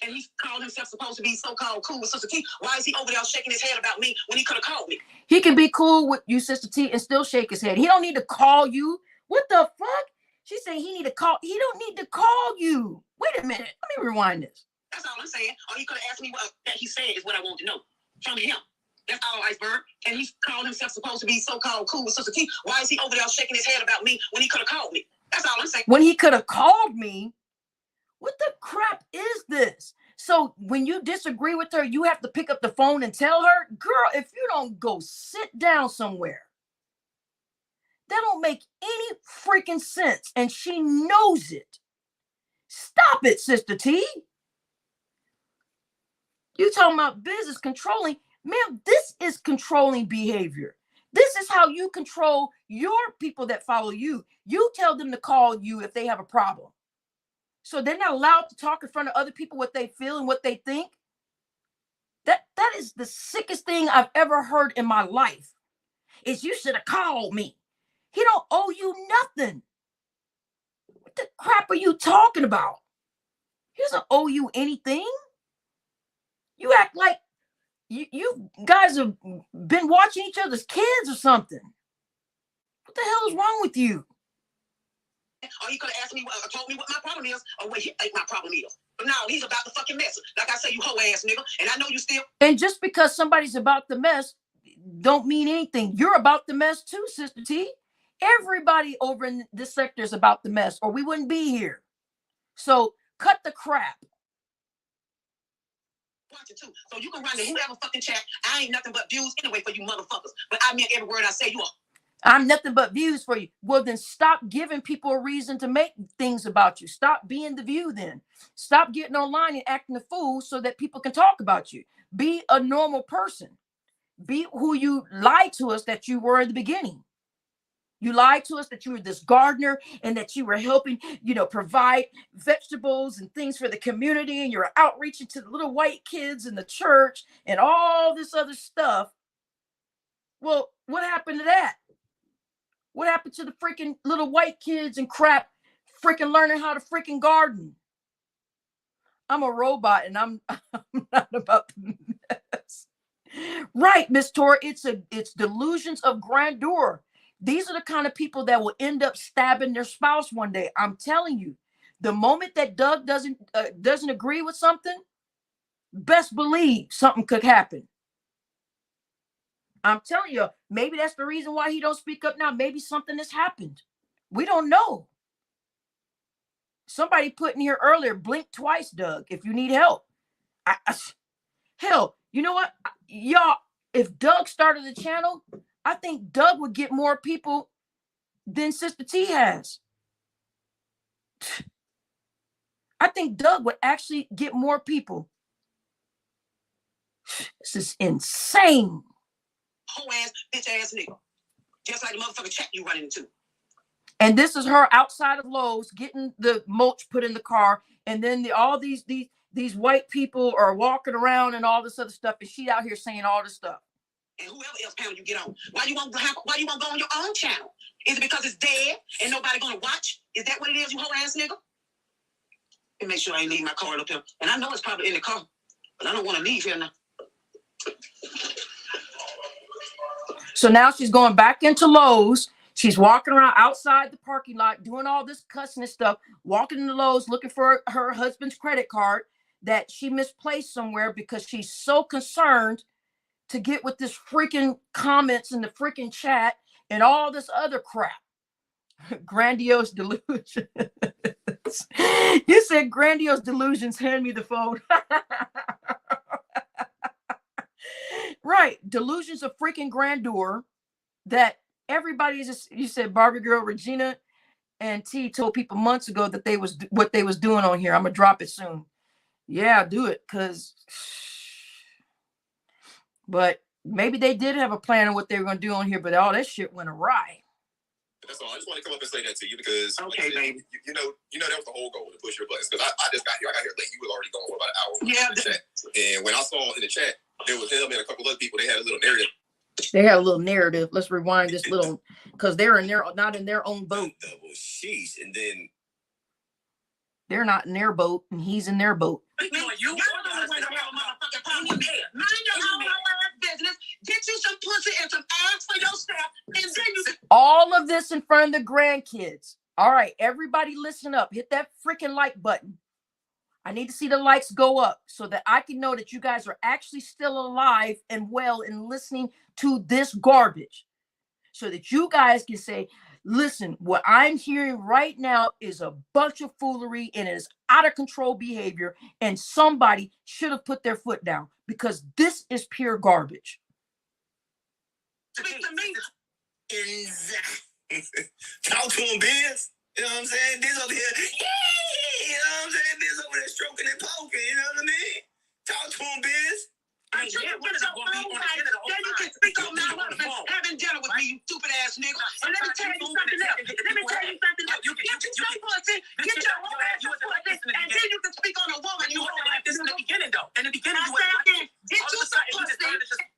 And he called himself supposed to be so-called cool with Sister T. Why is he over there shaking his head about me when he could have called me? He can be cool with you, Sister T, and still shake his head. He don't need to call you. What the fuck? She said he need to call. He don't need to call you. Wait a minute. Let me rewind this. That's all I'm saying. Or he could have asked me what that he said is what I want to know from him. That's all, Iceberg. And he called himself supposed to be so-called cool with Sister T. Why is he over there shaking his head about me when he could have called me? That's all I'm saying. When he could have called me? What the crap is this? So when you disagree with her, you have to pick up the phone and tell her, girl, if you don't go sit down somewhere. That don't make any freaking sense. And she knows it. Stop it, Sister T. You talking about business controlling. Ma'am, this is controlling behavior. This is how you control your people that follow you. You tell them to call you if they have a problem. So they're not allowed to talk in front of other people what they feel and what they think. That is the sickest thing I've ever heard in my life. Is you should have called me. He don't owe you nothing. What the crap are you talking about? He doesn't owe you anything. You act like you guys have been watching each other's kids or something. What the hell is wrong with you? Or he could have asked me, told me what my problem is, or what he think my problem is. But now he's about the fucking mess. Like I say, you hoe ass nigga, and I know you still. And just because somebody's about the mess, don't mean anything. You're about the mess too, Sister T. Everybody over in this sector is about the mess, or we wouldn't be here. So cut the crap. Watch it too. So you can run to whoever fucking chat. I ain't nothing but views anyway for you motherfuckers. But I mean every word I say, you are. I'm nothing but views for you. Well, then stop giving people a reason to make things about you. Stop being the view then. Stop getting online and acting a fool so that people can talk about you. Be a normal person. Be who you lied to us that you were in the beginning. You lied to us that you were this gardener and that you were helping, provide vegetables and things for the community. And you're outreaching to the little white kids in the church and all this other stuff. Well, what happened to that? What happened to the freaking little white kids and crap freaking learning how to freaking garden? I'm a robot and I'm not about the mess. Right, Miss Tora, it's delusions of grandeur. These are the kind of people that will end up stabbing their spouse one day. I'm telling you, the moment that Doug doesn't agree with something, best believe something could happen. I'm telling you, maybe that's the reason why he don't speak up now. Maybe something has happened. We don't know. Somebody put in here earlier, blink twice, Doug, if you need help. Hell, you know what? Y'all, if Doug started the channel, I think Doug would get more people than Sister T has. I think Doug would actually get more people. This is insane. Whole ass, bitch ass nigga. Just like the motherfucking chat you running into. And this is her outside of Lowe's getting the mulch put in the car. And then all these white people are walking around and all this other stuff. And she out here saying all this stuff. And whoever else panel you get on. Why you won't go on your own channel? Is it because it's dead and nobody gonna watch? Is that what it is, you whole ass nigga? And make sure I ain't leave my card up here. And I know it's probably in the car, but I don't want to leave here now. So now she's going back into Lowe's. She's walking around outside the parking lot, doing all this cussing and stuff, walking into Lowe's, looking for her husband's credit card that she misplaced somewhere because she's so concerned to get with this freaking comments in the freaking chat and all this other crap. Grandiose delusions. You said grandiose delusions. Hand me the phone. Right. Delusions of freaking grandeur that everybody just, you said Barbie girl Regina and T told people months ago that they was what they was doing on here. I'm gonna drop it soon. Yeah, do it, because but maybe they did have a plan on what they were gonna do on here, but all that shit went awry. That's all. I just want to come up and say that to you because, Okay, like I said, baby. you know that was the whole goal to push your buttons. Because I just got here. I got here late. You was already gone for about an hour. Yeah. In the chat. And when I saw in the chat, there was him and a couple other people. They had a little narrative. They had a little narrative. Let's rewind this little, because they're in their not in their own boat. Double sheesh, and then They're not in their boat, and he's in their boat. You business. Get you some pussy and some ass for yourself, and then you can. All of this in front of the grandkids. All right, everybody listen up. Hit that freaking like button. I need to see the likes go up so that I can know that you guys are actually still alive and well and listening to this garbage. So that you guys can say, listen, what I'm hearing right now is a bunch of foolery and it is out of control behavior, and somebody should have put their foot down because this is pure garbage. Speak to me. Talk to him, Biz. You know what I'm saying? Biz over here. You know what I'm saying? Biz over there stroking and poking. You know what I mean? Talk to him, Biz. I'm sure you get your own right. Then you can speak on my husband having dinner with me, you stupid ass nigga. And let me tell you something else. You get your pussy, get your whole ass pussy, and then you can speak on a woman. You won't like this in the beginning, though. In the beginning, you wasn't. Get you some pussy.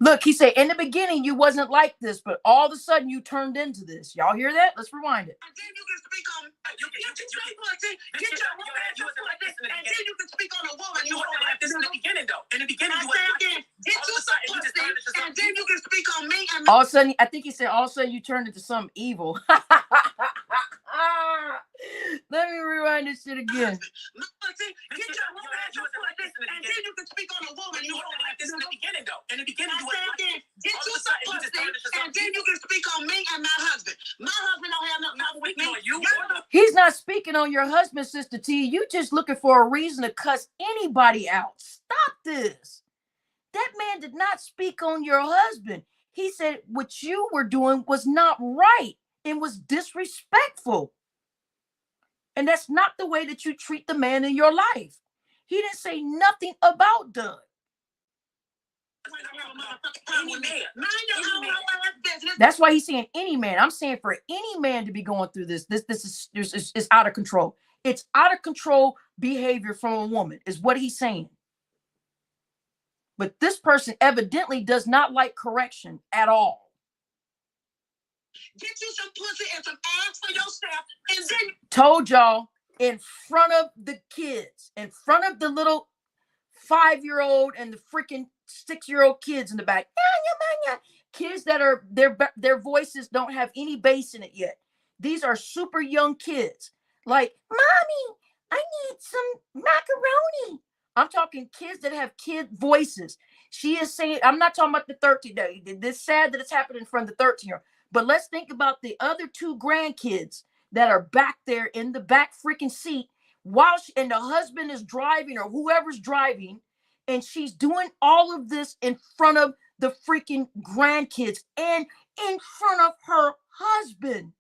Look, he said in the beginning you wasn't like this, but all of a sudden you turned into this. Y'all hear that? Let's rewind it. And then you can speak on get your pussy, get your whole ass pussy, and then you can speak on a woman. You won't like this in the beginning, though. In the beginning, you wasn't. Get you some pussy, and then you can speak on me. And All of a sudden, I think he said, all of a sudden you turned into something evil. Let me rewind this shit again. my pussy, get your whole ass pussy, and then you can speak on a woman. You won't like this in the beginning, though. In the beginning, you wasn't. Get you some pussy, and then you can speak on me and my husband. My husband don't have nothing with me. He's not speaking on your husband, Sister T. You just looking for a reason to cuss anybody out. Stop this. That man did not speak on your husband. He said what you were doing was not right and was disrespectful. And that's not the way that you treat the man in your life. He didn't say nothing about Doug. That's why he's saying any man. I'm saying for any man to be going through this is out of control. It's out of control behavior from a woman is what he's saying. But this person evidently does not like correction at all. Get you some pussy and some ass for yourself, and then Told y'all in front of the kids, in front of the little 5-year-old and the freaking 6-year-old kids in the back. Kids that are their voices don't have any bass in it yet. These are super young kids. Like, mommy, I need some macaroni. I'm talking kids that have kid voices. She is saying, I'm not talking about the 13. This sad that it's happening in front of the 13-year-old. But let's think about the other 2 grandkids that are back there in the back freaking seat while and the husband is driving or whoever's driving, and she's doing all of this in front of the freaking grandkids and in front of her husband.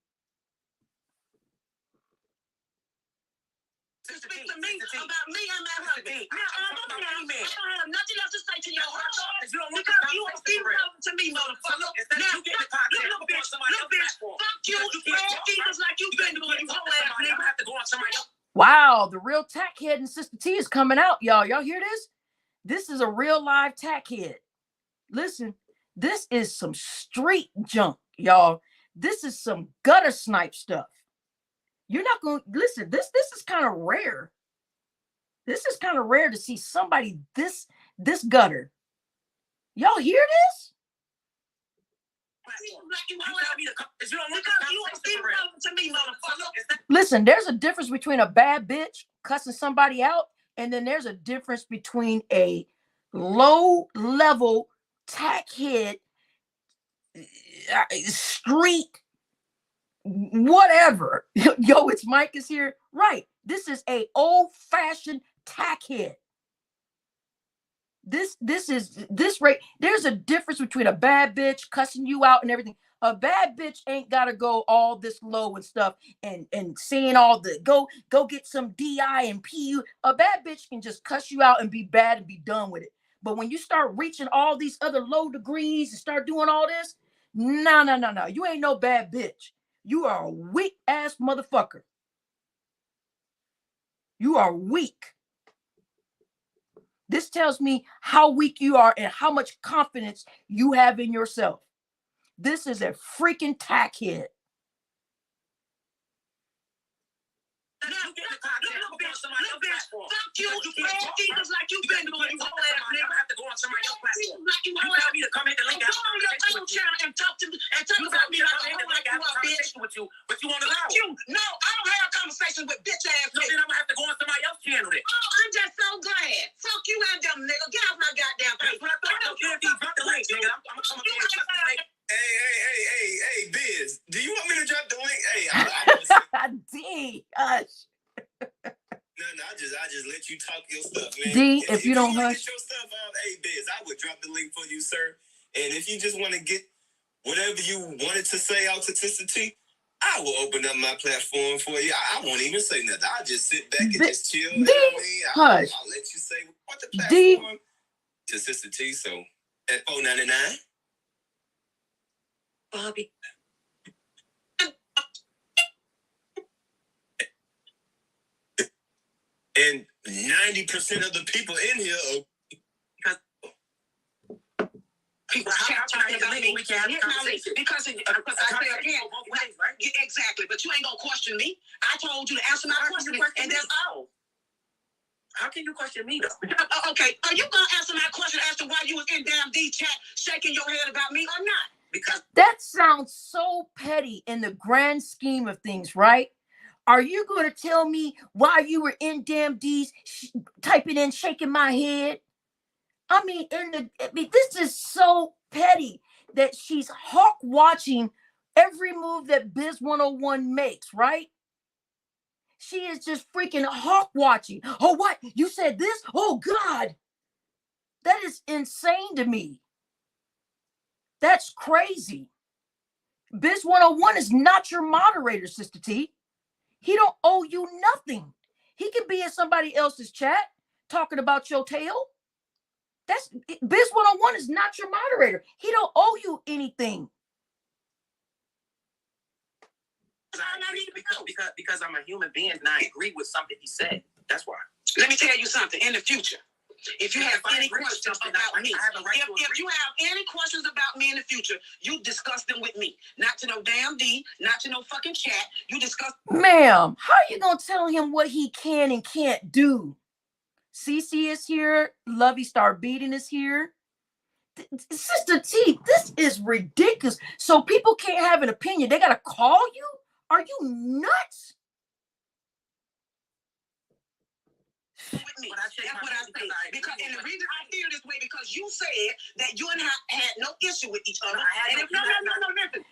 to speak to me about me and my husband. Now, I don't have nothing else to say to your husband because you are speaking to me, motherfucker. Now, look, bitch, fuck you, bad fingers like you've been doing, you whole ass nigga. I have to go on somebody else. Wow, the real tackhead in Sister T is coming out, y'all. Y'all hear this? This is a real live tackhead. Listen, this is some street junk, y'all. This is some gutter snipe stuff. You're not going to listen. This is kind of rare. This is kind of rare to see somebody this gutter. Y'all hear this? Listen, there's a difference between a bad bitch cussing somebody out, and then there's a difference between a low level tackhead, street, whatever. Yo, it's Mike is here. Right. This is a old-fashioned tackhead. This right. There's a difference between a bad bitch cussing you out and everything. A bad bitch ain't gotta go all this low and stuff and saying all the go get some DI and PU. A bad bitch can just cuss you out and be bad and be done with it. But when you start reaching all these other low degrees and start doing all this, no. You ain't no bad bitch. You are a weak ass motherfucker. You are weak. This tells me how weak you are and how much confidence you have in yourself. This is a freaking tackhead. Look, bitch, fuck you, Jesus, like you been doing, you whole ass nigga. I have to go on somebody else's platform. Like you tell me to come in the link out. Go on your own channel and talk to me and talk about me like I'm like you are, bitch. With you, but you want to lie. You, no, I don't have conversations with bitch ass niggas. Then I'm gonna have to go on somebody else's channel then. Oh, I'm just so glad. Fuck you and them nigga. Get off my goddamn face. When I thought you can't be drop the link, nigga. I'm gonna come up here and trust this nigga. Hey, Biz, do you want me to drop the link? Hey, D, hush. No, I just let you talk your stuff, man. D, if you don't hush. Get your stuff out, hey, Biz, I would drop the link for you, sir. And if you just want to get whatever you wanted to say out to Sister T, I will open up my platform for you. I won't even say nothing. I'll just sit back and just chill. D, you know what I mean? hush. I'll let you say what the platform to Sister T. So at $4.99. Barbie. And 90% of the people in here are people talking about me. We can't have a conversation. Because I say again, right? Exactly. But you ain't gonna question me. I told you to answer my question, and that's all. How can you question me though? Okay, are you gonna answer my question as to why you was in damn D chat shaking your head about me or not? Because that sounds so petty in the grand scheme of things, right? Are you going to tell me why you were in damn D's typing in, shaking my head? I mean, this is so petty that she's hawk watching every move that Biz 101 makes, right? She is just freaking hawk watching. Oh, what? You said this? Oh, God. That is insane to me. That's crazy. Biz 101 is not your moderator, Sister T. He don't owe you nothing. He can be in somebody else's chat talking about your tail. That's Biz 101 is not your moderator. He don't owe you anything. Because I'm a human being and I agree with something he said. That's why. Let me tell you something. In the future, if you have any questions about me, if you have any questions about me in the future, you discuss them with me. Not to no damn D, not to no fucking chat. You discuss. Ma'am, how are you going to tell him what he can and can't do? Cece is here. Lovey Star Beating is here. Sister T, this is ridiculous. So people can't have an opinion. They got to call you? Are you nuts? With me. That's what I say. Because, and the reason I feel this way, because you said that you and I had no issue with each other.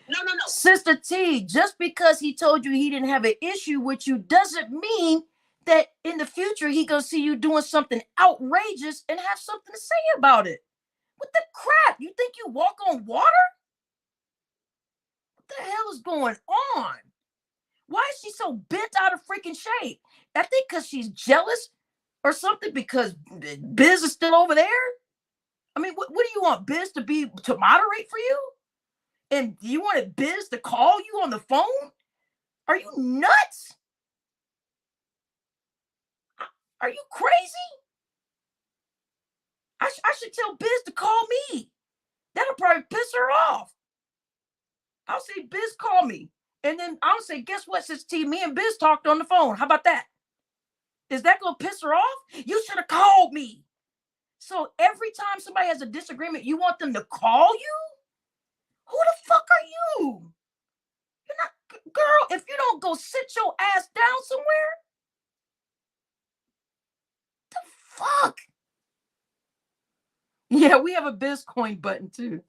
No. Sister T, just because he told you he didn't have an issue with you doesn't mean that in the future he gonna see you doing something outrageous and have something to say about it. What the crap? You think you walk on water? What the hell is going on? Why is she so bent out of freaking shape? I think because she's jealous or something, because Biz is still over there. I mean, what do you want Biz to moderate for you? And you wanted Biz to call you on the phone? Are you nuts? Are you crazy? I should tell Biz to call me. That'll probably piss her off. I'll say, Biz, call me. And then I'll say, guess what, Sister T? Me and Biz talked on the phone. How about that? Is that going to piss her off? You should have called me. So every time somebody has a disagreement, you want them to call you? Who the fuck are you? You're not, girl, if you don't go sit your ass down somewhere. The fuck? Yeah, we have a Bitcoin button too.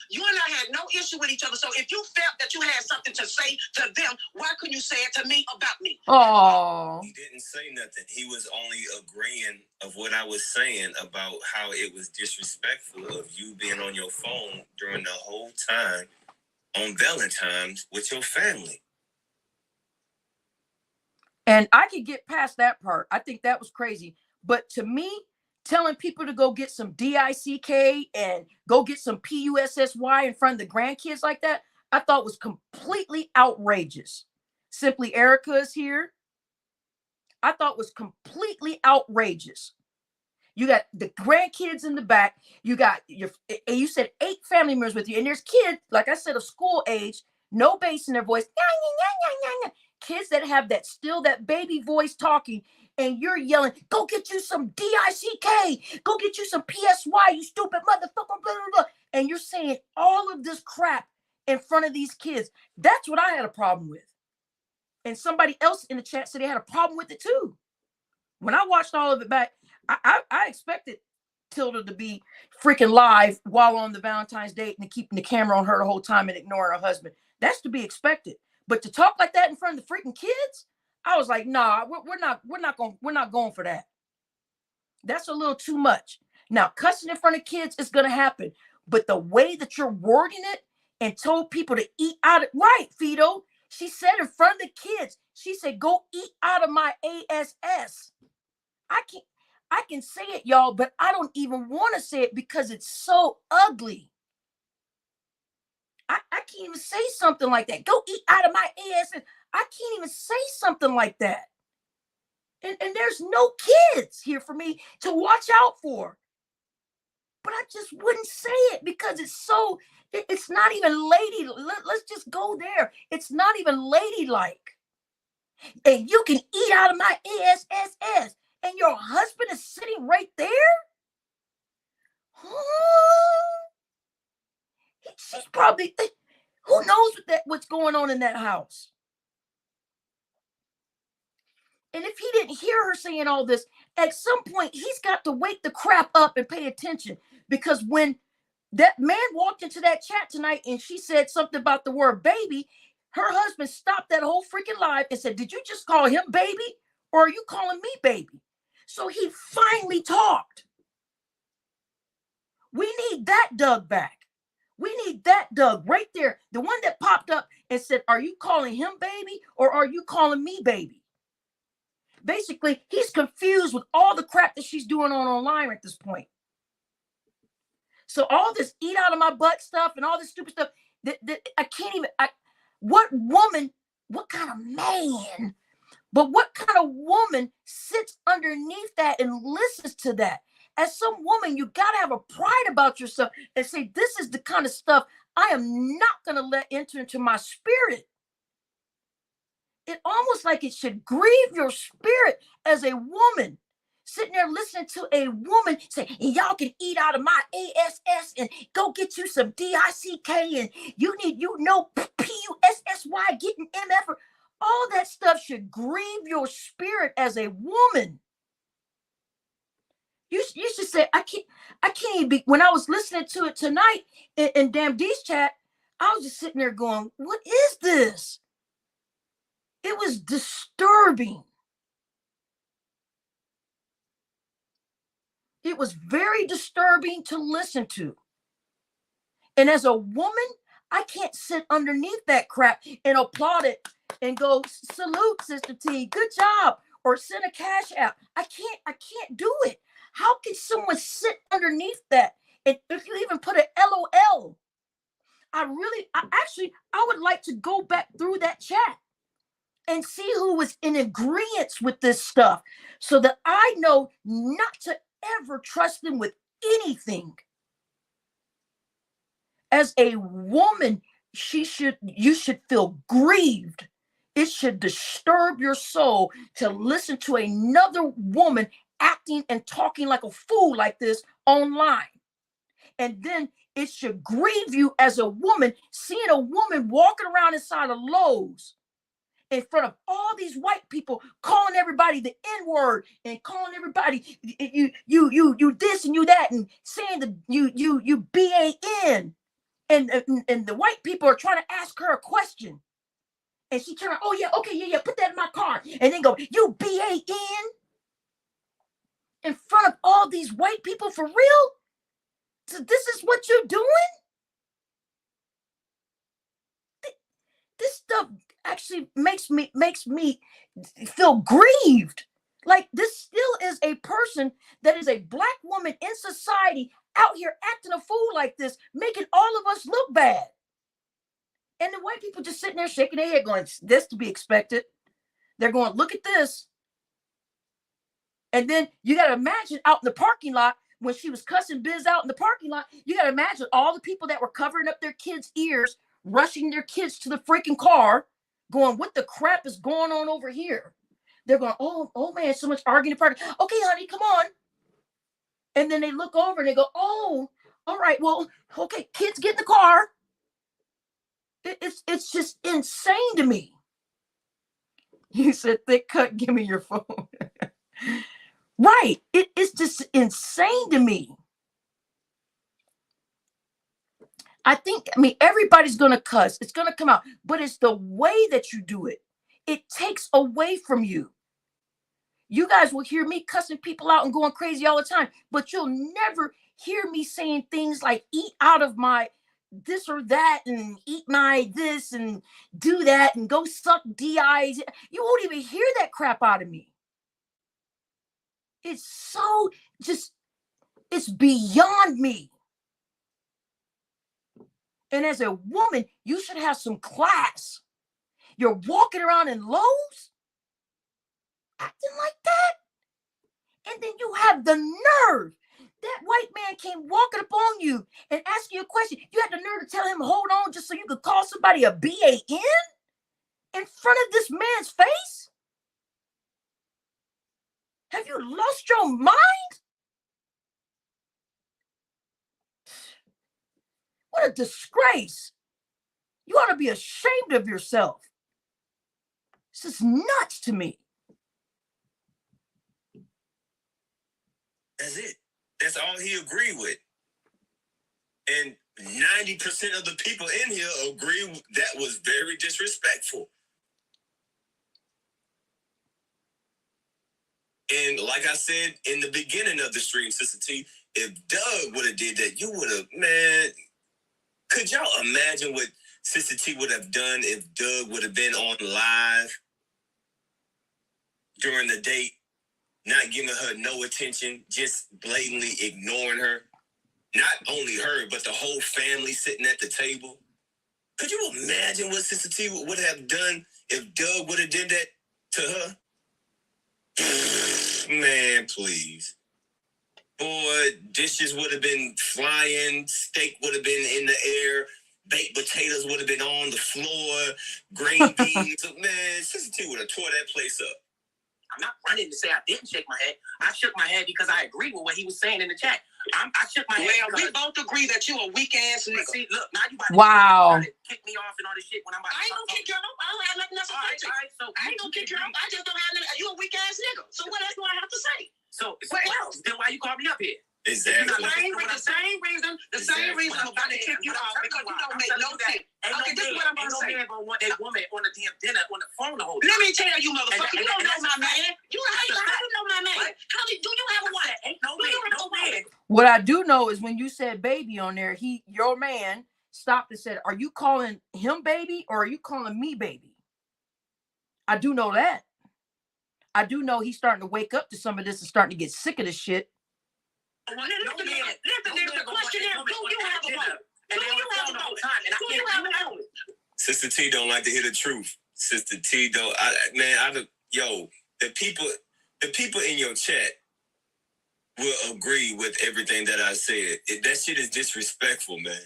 You and I had no issue with each other. So if you felt that you had something to say to them, why couldn't you say it to me about me? Oh, He didn't say nothing. He was only agreeing of what I was saying about how it was disrespectful of you being on your phone during the whole time on Valentine's with your family. and I could get past that part. I think that was crazy. But to me, telling people to go get some DICK and go get some PUSSY in front of the grandkids like that, I thought was completely outrageous. Simply Erica is here. I thought was completely outrageous. You got the grandkids in the back. You got you said 8 family members with you, and there's kids, like I said, of school age, no bass in their voice. Kids that have that baby voice talking, and you're yelling, "Go get you some DICK, go get you some PSY, you stupid motherfucker!" Blah, blah, blah. And you're saying all of this crap in front of these kids. That's what I had a problem with. And somebody else in the chat said they had a problem with it too. When I watched all of it back, I expected Tilda to be freaking live while on the Valentine's date and keeping the camera on her the whole time and ignoring her husband. That's to be expected. But to talk like that in front of the freaking kids, I was like, nah, we're not going for that. That's a little too much. Now, cussing in front of kids is gonna happen, but the way that you're wording it and told people to eat out of right, Fido. She said in front of the kids, she said, "Go eat out of my ass." I can say it, y'all, but I don't even want to say it because it's so ugly. I can't even say something like that. Go eat out of my ass. I can't even say something like that. And there's no kids here for me to watch out for. But I just wouldn't say it because it's not even lady. Let's just go there. It's not even ladylike. And you can eat out of my ass. And your husband is sitting right there? She's probably, who knows what's going on in that house? And if he didn't hear her saying all this, at some point, he's got to wake the crap up and pay attention. Because when that man walked into that chat tonight and she said something about the word baby, her husband stopped that whole freaking live and said, "Did you just call him baby? Or are you calling me baby?" So he finally talked. We need that Doug back. We need that Doug right there. The one that popped up and said, "Are you calling him baby or are you calling me baby?" Basically, he's confused with all the crap that she's doing online at this point. So all this eat out of my butt stuff and all this stupid stuff, that I can't even, what woman, what kind of man, but what kind of woman sits underneath that and listens to that? As some woman, you got to have a pride about yourself and say, this is the kind of stuff I am not going to let enter into my spirit. It almost like it should grieve your spirit as a woman, sitting there listening to a woman say, "Y'all can eat out of my ass and go get you some DICK and you need, PUSSY getting MF." All that stuff should grieve your spirit as a woman. You should say, I can't even be. When I was listening to it tonight in Damn D's chat, I was just sitting there going, what is this? It was disturbing. It was very disturbing to listen to. And as a woman, I can't sit underneath that crap and applaud it and go, "Salute, Sister T, good job," or send a cash app. I can't do it. How can someone sit underneath that? And if you even put an LOL, I would like to go back through that chat and see who was in agreement with this stuff so that I know not to ever trust them with anything. As a woman, you should feel grieved. It should disturb your soul to listen to another woman acting and talking like a fool like this online. And then it should grieve you as a woman, seeing a woman walking around inside of Lowe's in front of all these white people, calling everybody the N-word and calling everybody you this and you that, and saying the you BAN, and the white people are trying to ask her a question, and she turned, oh yeah, okay, yeah, put that in my car, and then go, you BAN, in front of all these white people, for real? So this is what you're doing? This stuff actually makes me feel grieved. Like, this still is a person that is a black woman in society out here acting a fool like this, making all of us look bad. And the white people just sitting there shaking their head going, this to be expected. They're going, look at this. And then you got to imagine out in the parking lot, when she was cussing Biz out in the parking lot, you got to imagine all the people that were covering up their kids' ears, rushing their kids to the freaking car, going, what the crap is going on over here? They're going, oh man, so much arguing in the park. Okay, honey, come on. And then they look over and they go, oh, all right, well, okay, kids, get in the car. It's just insane to me. You said, thick cut, give me your phone. Right. It's just insane to me. I mean, everybody's going to cuss. It's going to come out. But it's the way that you do it. It takes away from you. You guys will hear me cussing people out and going crazy all the time. But you'll never hear me saying things like, eat out of my this or that, and eat my this and do that and go suck DIs. You won't even hear that crap out of me. It's so just, it's beyond me. And as a woman, you should have some class. You're walking around in Lowe's acting like that. And then you have the nerve. That white man came walking up on you and ask you a question. You had the nerve to tell him, hold on, just so you could call somebody a BAN in front of this man's face? Have you lost your mind? What a disgrace. You ought to be ashamed of yourself. This is nuts to me. That's it. That's all he agreed with. And 90% of the people in here agree that was very disrespectful. And like I said in the beginning of the stream, Sister T, if Doug would have did that, you would have, man, could y'all imagine what Sister T would have done if Doug would have been on live during the date, not giving her no attention, just blatantly ignoring her? Not only her, but the whole family sitting at the table. Could you imagine what Sister T would have done if Doug would have did that to her? Man, please. Boy, dishes would have been flying, steak would have been in the air, baked potatoes would have been on the floor, green beans. Man, Sister T would have tore that place up. I'm not running to say I didn't shake my head. I shook my head because I agree with what he was saying in the chat. I shook my head. Well, we both agree that you a weak ass nigga. See, look, now you about to kick me off and all this shit when I'm about to. I ain't gonna kick you off. I don't have nothing else to say. All right, so I ain't gonna kick you off. I just don't have nothing. You a weak ass nigga. So what else do I have to say? So what else? Then why you call me up here? Exactly. The same reason I'm about to kick you off, because you don't make no sense. Okay, this is what I'm gonna say. No man gonna want that woman on the damn dinner on the phone the whole time. Let me tell you, motherfucker, you don't know my man. How you know my man? How do you have a wife? Ain't no man. What I do know is when you said baby on there, your man stopped and said, are you calling him baby or are you calling me baby? I do know that. I do know he's starting to wake up to some of this and starting to get sick of this shit. Listen, there's a question there. Do you have a wife? Do you have a wife? Sister T don't like to hear the truth. Sister T don't. The people in your chat will agree with everything that I said. That shit is disrespectful, man.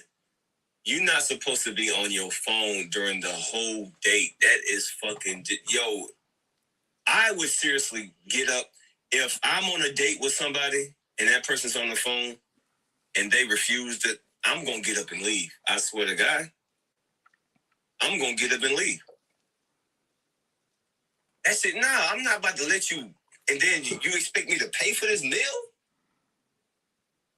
You're not supposed to be on your phone during the whole date. That is fucking I would seriously get up if I'm on a date with somebody and that person's on the phone and they refuse it. I'm gonna get up and leave. I swear to God, I'm gonna get up and leave. I said, nah, I'm not about to let you, and then you expect me to pay for this meal?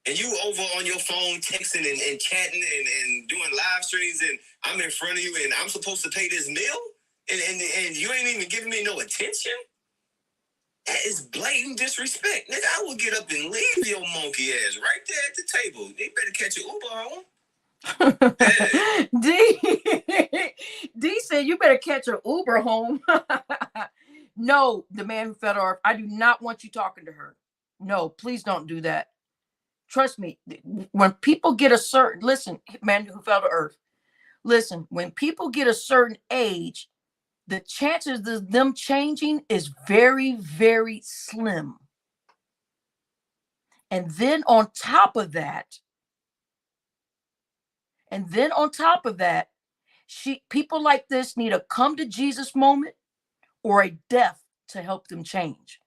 And you over on your phone texting and chatting and doing live streams, and I'm in front of you, and I'm supposed to pay this meal? And you ain't even giving me no attention? That is blatant disrespect. Nigga, I will get up and leave your monkey ass right there at the table. They better catch your Uber home. D said you better catch an Uber home. No, the man who fell to earth. I do not want you talking to her. No, please don't do that. Trust me. When people get a certain, listen, man who fell to earth. Listen, when people get a certain age, the chances of them changing is very, very slim. And then on top of that, people like this need a come to Jesus moment or a death to help them change.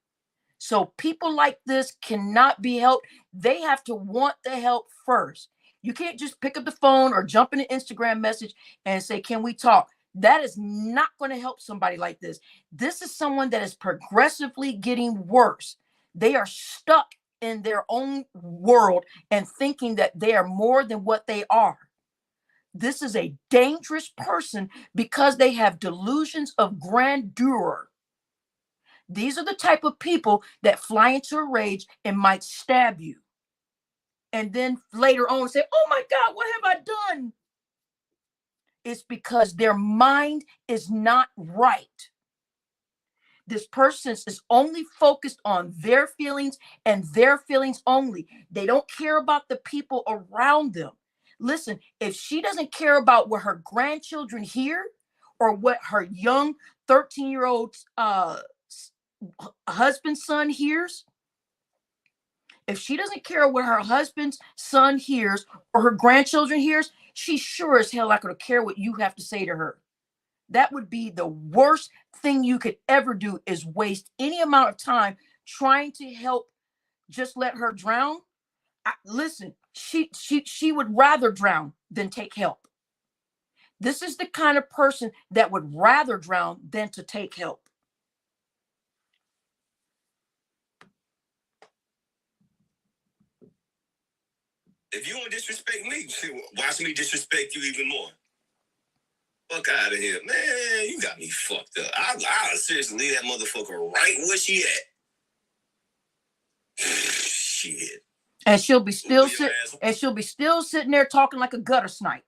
So people like this cannot be helped. They have to want the help first. You can't just pick up the phone or jump in an Instagram message and say, can we talk? That is not going to help somebody like this. This is someone that is progressively getting worse. They are stuck in their own world and thinking that they are more than what they are. This is a dangerous person because they have delusions of grandeur. These are the type of people that fly into a rage and might stab you. And then later on say, oh my God, what have I done? It's because their mind is not right. This person is only focused on their feelings and their feelings only. They don't care about the people around them. Listen, if she doesn't care about what her grandchildren hear or what her young 13-year-old husband's son hears, if she doesn't care what her husband's son hears or her grandchildren hears, she sure as hell not going to care what you have to say to her. That would be the worst thing you could ever do, is waste any amount of time trying to help just let her drown. Listen, she would rather drown than take help. This is the kind of person that would rather drown than to take help. If you don't disrespect me, watch me disrespect you even more. Fuck out of here. Man, you got me fucked up. I'll seriously leave that motherfucker right where she at. Shit. And she'll be still sitting there talking like a gutter snipe.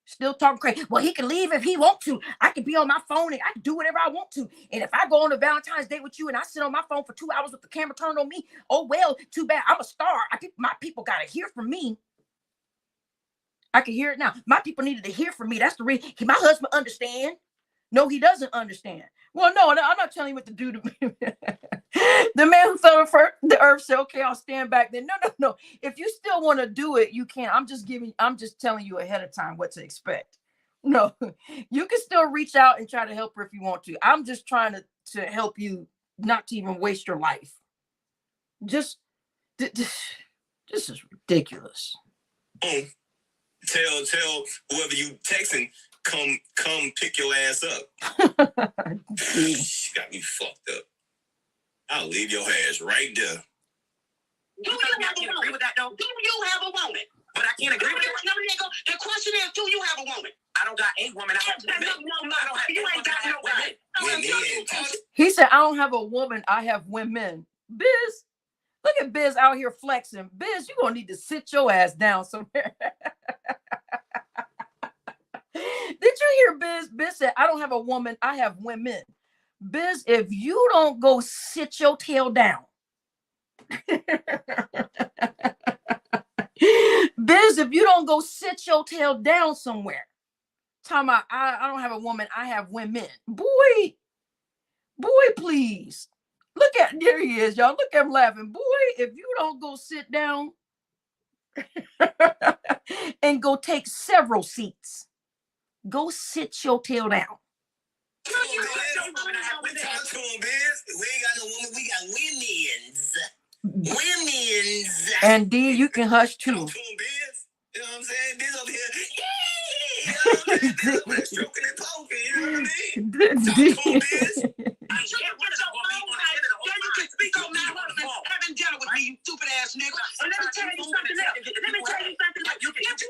Still talking crazy. Well, he can leave if he wants to. I can be on my phone and I can do whatever I want to. And if I go on a Valentine's Day with you and I sit on my phone for 2 hours with the camera turned on me, oh well, too bad. I'm a star. I think my people gotta hear from me. I can hear it now. My people needed to hear from me. That's the reason. My husband understand. No, he doesn't understand. Well, no, I'm not telling you what to do to me. The man who fell to the earth said, okay, I'll stand back then. No. If you still want to do it, you can. I'm just telling you ahead of time what to expect. No, you can still reach out and try to help her if you want to. I'm just trying to help you not to even waste your life. This is ridiculous. Tell whoever you texting, come pick your ass up. She got me fucked up. I'll leave your ass right there. Do you have a woman? Agree with that though? Do you have a woman? But I can't agree with it. No, nigga. The question is, do you have a woman? I don't got a woman. I have women. No, I don't have. You ain't got no women. He said, I don't have a woman. I have women. Biz, look at Biz out here flexing. Biz, you're gonna need to sit your ass down somewhere. Did you hear Biz? Biz said, I don't have a woman. I have women. Biz, if you don't go sit your tail down. Biz, if you don't go sit your tail down somewhere. Talking about, I don't have a woman. I have women. Boy, please. Look at, there he is, y'all. Look at him laughing. Boy, if you don't go sit down and go take several seats, go sit your tail down. We talk to him, Biz. We ain't got no woman. We got women's. And D, you can hush too. Talk to him, Biz. You know what I'm saying? Biz over here. you know what I'm saying? Over there stroking and poking, you know what I mean? Talk cool, Biz. You can speak on my husband having dinner with me, you stupid ass nigga. And let me tell you something else. Get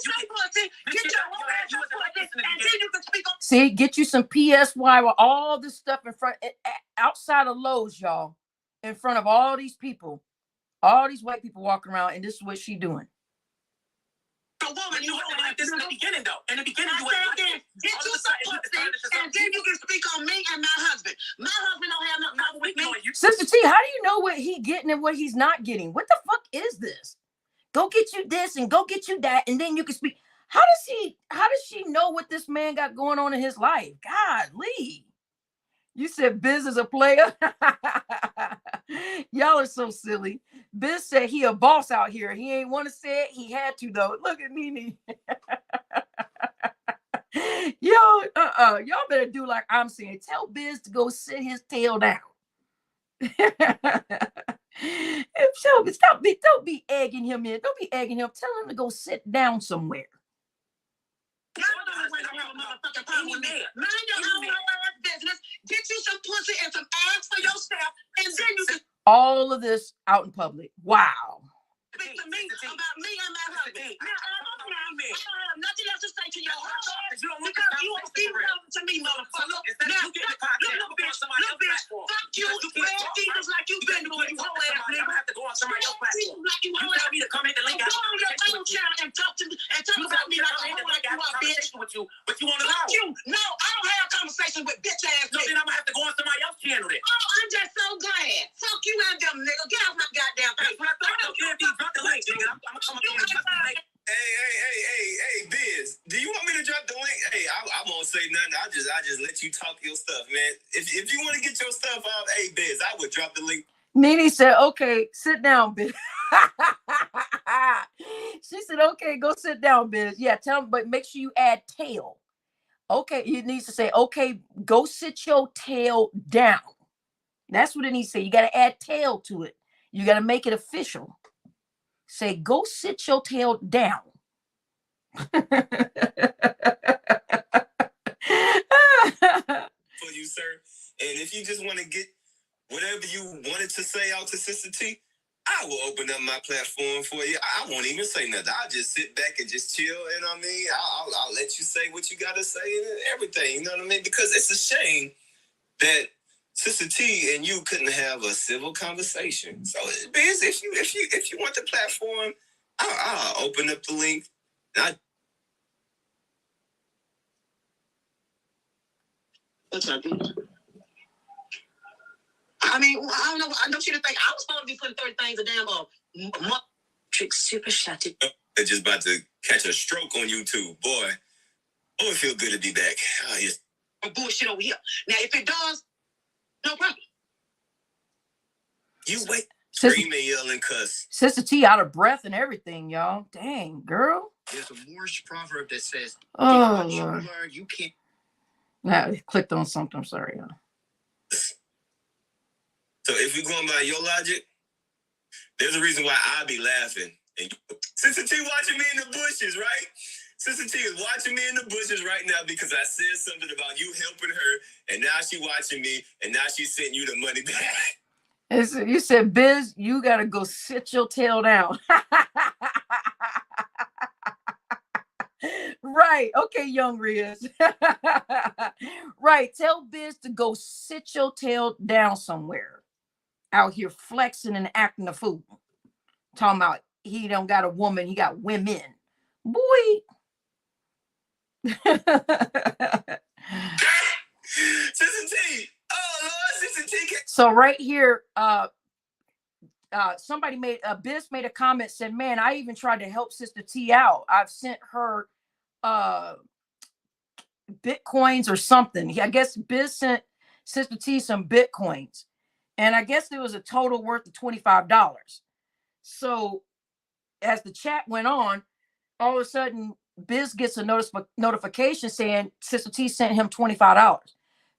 your pussy, get your whole ass some pussy, and then you can speak on. See, get you some PSY with all this stuff in front, outside of Lowe's, y'all, in front of all these people, all these white people walking around, and this is what she doing. A woman, you don't like this in the beginning, though. In the beginning, you wouldn't like get you some pussy, and then you can speak on me and my husband. My husband don't have nothing problem with me. Sister T, how do you know what he getting and what he's not getting? What the fuck is this? Go get you this and go get you that, and then you can speak. How does she know what this man got going on in his life? Golly. You said Biz is a player. Y'all are so silly. Biz said he a boss out here. He ain't want to say it. He had to, though. Look at Nene. Y'all better do like I'm saying. Tell Biz to go sit his tail down. Don't be egging him in. Don't be egging him. Tell him to go sit down somewhere. Mind your own business. Get you some pussy and some ass for yourself, and then you can all of this out in public. Wow. speak to me about me and my husband. Now, I don't have nothing else to say to your husband because you won't be relevant to me, motherfucker. Now, look, bitch, fuck you, red Jesus like you been doing, you whole ass nigga. I have to go on somebody else's platform. Like you You tell me to come hit the link. Go on your own channel and talk about me like a whole like you are, bitch. With you, but you want to Fuck you. No, I don't have conversations with bitch ass No, niggas. then I'm gonna have to go on somebody else's channel then. Oh, I'm just so glad. Fuck you and them, nigga. Get off my goddamn face. When I thought you can't be drunk the link, nigga. I'm gonna come up here. Hey, Biz. Do you want me to drop the link? Hey, I won't say nothing. I just let you talk your stuff, man. If you want to get your stuff off, hey, Biz, I would drop the link. Nene said, okay, sit down, Biz. She said, okay, go sit down, Biz. Yeah, tell him, but make sure you add tail. Okay, it needs to say, okay, go sit your tail down. That's what it needs to say. You got to add tail to it. You got to make it official. Say, go sit your tail down. For you, sir. And if you just want to get whatever you wanted to say out to Sister T, I will open up my platform for you. I won't even say nothing. I'll just sit back and just chill, you know what I mean? I'll let you say what you got to say and everything, you know what I mean? Because it's a shame that Sister T and you couldn't have a civil conversation. So, Biz, if you want the platform, I'll open up the link. What's up, dude? I mean, I don't know. I know she didn't think I was supposed to be putting 30 things a damn Trick super shattered. They're just about to catch a stroke on YouTube, boy. Oh, it feels good to be back. Oh, yes. bullshit over here. Now, if it does, no problem. You wait. Scream and yell and cuss. Sister T out of breath and everything, y'all. Dang, girl. There's a Moorish proverb that says, oh, what you learn, you can't. Now, I clicked on something. I'm sorry, y'all. So if we're going by your logic, there's a reason why I be laughing. And Sister T watching me in the bushes, right? Sister T is watching me in the bushes right now because I said something about you helping her, and now she watching me, and now she's sending you the money back. You said, Biz, you got to go sit your tail down. Right. Okay, young Riz. Right. Tell Biz to go sit your tail down somewhere. Out here flexing and acting a fool. Talking about he don't got a woman, he got women. Boy. Sister T. Oh, Lord, Sister T. So right here, somebody made Biz made a comment, said, man, I even tried to help Sister T out. I've sent her Bitcoins or something. I guess Biz sent Sister T some Bitcoins. And I guess there was a total worth of $25. So as the chat went on, all of a sudden, Biz gets a notification saying Sister T sent him $25.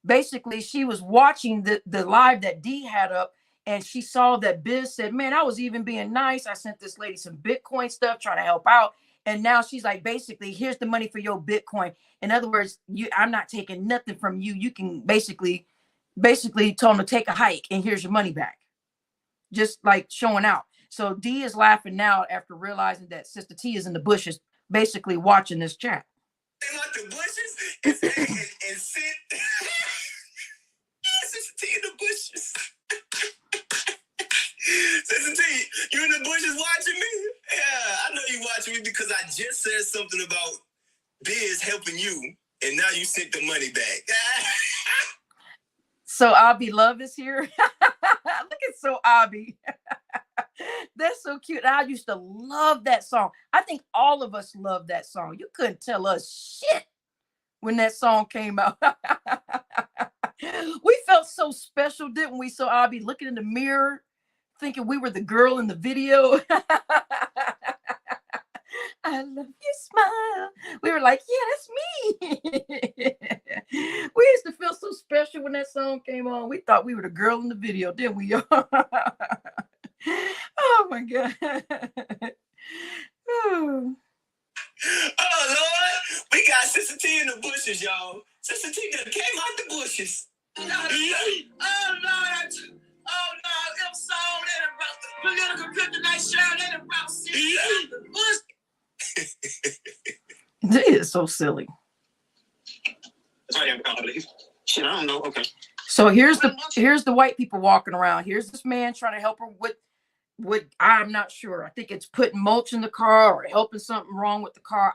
Basically, she was watching the live that D had up, and she saw that Biz said, man, I was even being nice. I sent this lady some Bitcoin stuff trying to help out. And now she's like, basically, here's the money for your Bitcoin. In other words, I'm not taking nothing from you. You can basically told him to take a hike and here's your money back. Just like showing out. So D is laughing now after realizing that Sister T is in the bushes, basically watching this chat. They want the bushes and sit. Sister T in the bushes. Sister T, you in the bushes watching me? Yeah, I know you watching me because I just said something about Biz helping you, and now you sent the money back. So Abby Love is here. Look at So Abby. That's so cute. I used to love that song. I think all of us love that song. You couldn't tell us shit when that song came out. We felt so special, didn't we? So Abby looking in the mirror, thinking we were the girl in the video. I love your smile. We were like, yeah, that's me. We used to feel so special when that song came on. We thought we were the girl in the video, didn't we? Oh my God. Oh. Oh Lord, we got Sister T in the bushes, y'all. Sister T done came out the bushes. Oh Lord, I'm so about the political kryptonite shirt and about the bush. It is so silly. Sorry, I can't believe. Shit, I don't know. Okay. So here's the white people walking around. Here's this man trying to help her with I'm not sure. I think it's putting mulch in the car or helping something wrong with the car.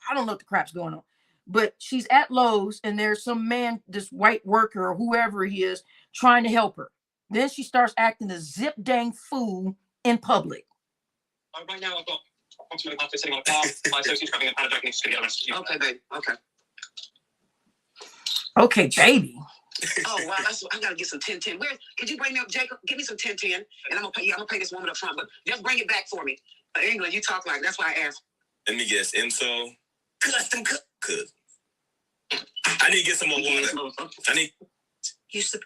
I don't know what the crap's going on. But she's at Lowe's and there's some man, this white worker or whoever he is, trying to help her. Then she starts acting a zip dang fool in public. Right now I've got approximately half sitting on a car. My associate's having a panic attack and he's going to get arrested. Okay, baby. Okay. Okay, baby. Oh wow, I gotta get some 1010. Where could you bring me up, Jacob? Give me some 1010, and I'm gonna pay this woman up front, but just bring it back for me. England, you talk like that's why I asked. Let me guess, IMSO custom cook. I need to get some more water. I need. You should.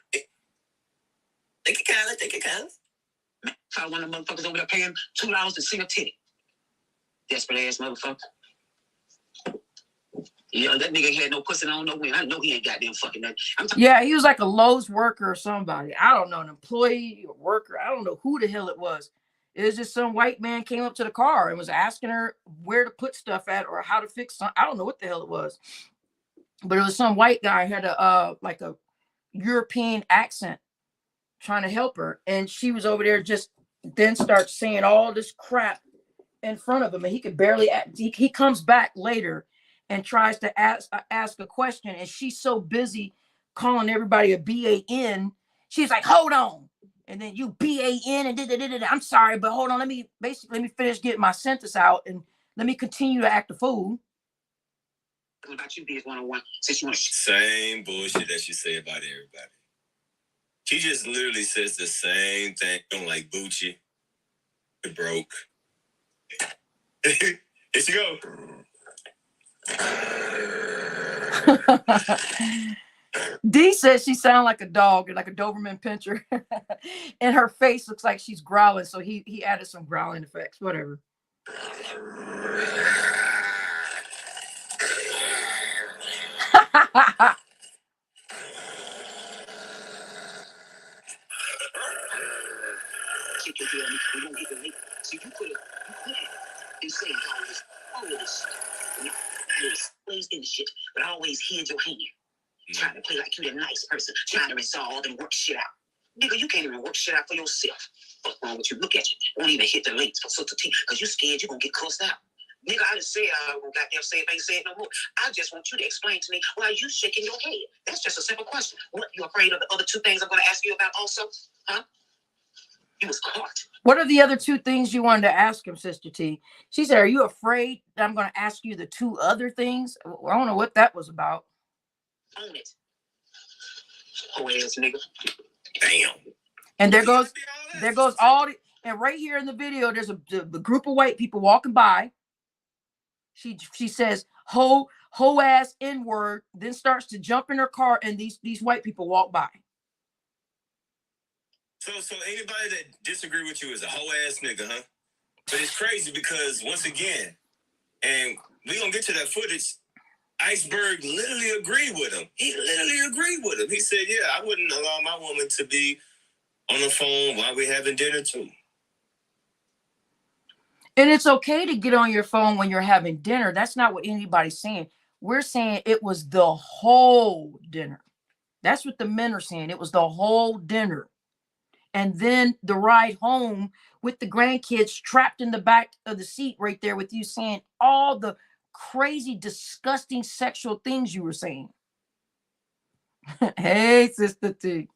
Take it kindly. So one of the motherfuckers over there paying $2 to see a titty. Desperate ass motherfucker. Yeah, that nigga had no pussy. I don't know when. I know he ain't goddamn fucking that. Yeah, he was like a Lowe's worker or somebody. I don't know, an employee or worker. I don't know who the hell it was. It was just some white man came up to the car and was asking her where to put stuff at or how to fix something. I don't know what the hell it was. But it was some white guy had a like a European accent trying to help her. And she was over there just then starts saying all this crap in front of him. And he could barely act. He comes back later and tries to ask a question, and she's so busy calling everybody a BAN. She's like, hold on. And then you BAN and I'm sorry, but hold on. Let me finish getting my sentence out and let me continue to act a fool. What about you, Biz 101? Since you want to Same bullshit that she say about everybody. She just literally says the same thing. Don't like Bucci. It broke. Here she go. D says she sounds like a dog, like a Doberman Pinscher. And her face looks like she's growling, so he added some growling effects. Whatever. So you could have been saying all of this. Always in the shit, but always hid your hand. Trying to play like you the nice person, trying to resolve and work shit out. Nigga, you can't even work shit out for yourself. What's wrong with you? Look at you. Won't even hit the links for Sister T because you scared you're gonna get cussed out. Nigga, I just said I won't goddamn say it, ain't say it no more. I just want you to explain to me why you shaking your head. That's just a simple question. What, you afraid of the other two things I'm gonna ask you about also? Huh? You was caught. What are the other two things you wanted to ask him, Sister T? She said, are you afraid that I'm going to ask you the two other things? I don't know what that was about. Own it. Oh, ass nigga. Damn. And there goes all the, and right here in the video, there's the group of white people walking by. She says, ho ass N-word, then starts to jump in her car, and these white people walk by. So anybody that disagree with you is a hoe ass nigga, huh? But it's crazy because once again, And we gonna get to that footage. Iceberg literally agreed with him. He literally agreed with him. He said, yeah, I wouldn't allow my woman to be on the phone while we're having dinner too. And it's okay to get on your phone when you're having dinner. That's not what anybody's saying. We're saying it was the whole dinner. That's what the men are saying. It was the whole dinner. And then the ride home with the grandkids trapped in the back of the seat right there with you saying all the crazy, disgusting sexual things you were saying. Hey, Sister T.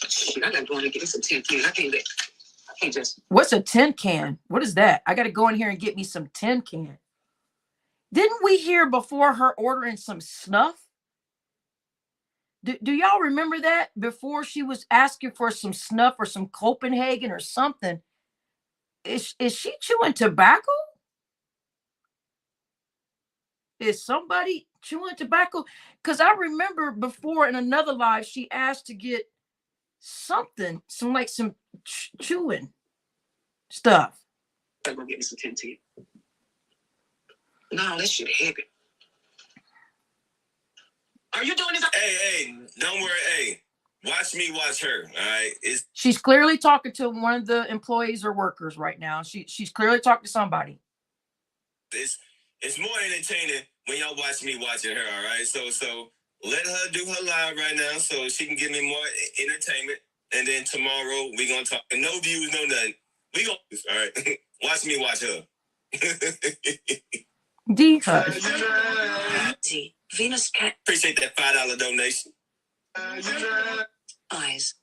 Shit, I gotta go in and get me some 10 cans. I can't just. What's a tin can? What is that? I got to go in here and get me some tin can. Didn't we hear before her ordering some snuff? Do y'all remember that? Before she was asking for some snuff or some Copenhagen or something. Is she chewing tobacco? Is somebody chewing tobacco? Because I remember before in another live, she asked to get something, some chewing stuff. I gotta go get me some 10 cans. No, that shit heavy. Are you doing this? Hey, don't worry. Hey, watch me, watch her. All right. She's clearly talking to one of the employees or workers right now. She's clearly talking to somebody. It's more entertaining when y'all watch me watching her. All right. So let her do her live right now so she can give me more entertainment. And then tomorrow we gonna talk. No views, no nothing. We gonna all right. Watch me watch her. D. Venus cat Appreciate that $5 donation. eyes.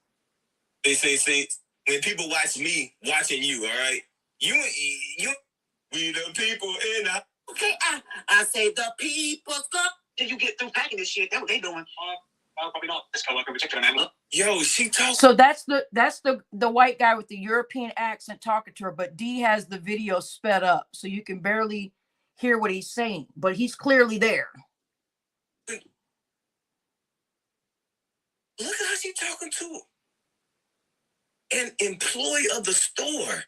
See, when people watch me watching you, all right, you, we the people in the. Okay, I say the people go. Till you get through packing this shit, that's what they doing. Probably not. This coworker rejected an ammo. Yo, she talks. So that's the white guy with the European accent talking to her, but D has the video sped up, so you can barely hear what he's saying, but he's clearly there. Look at how she talking to an employee of the store.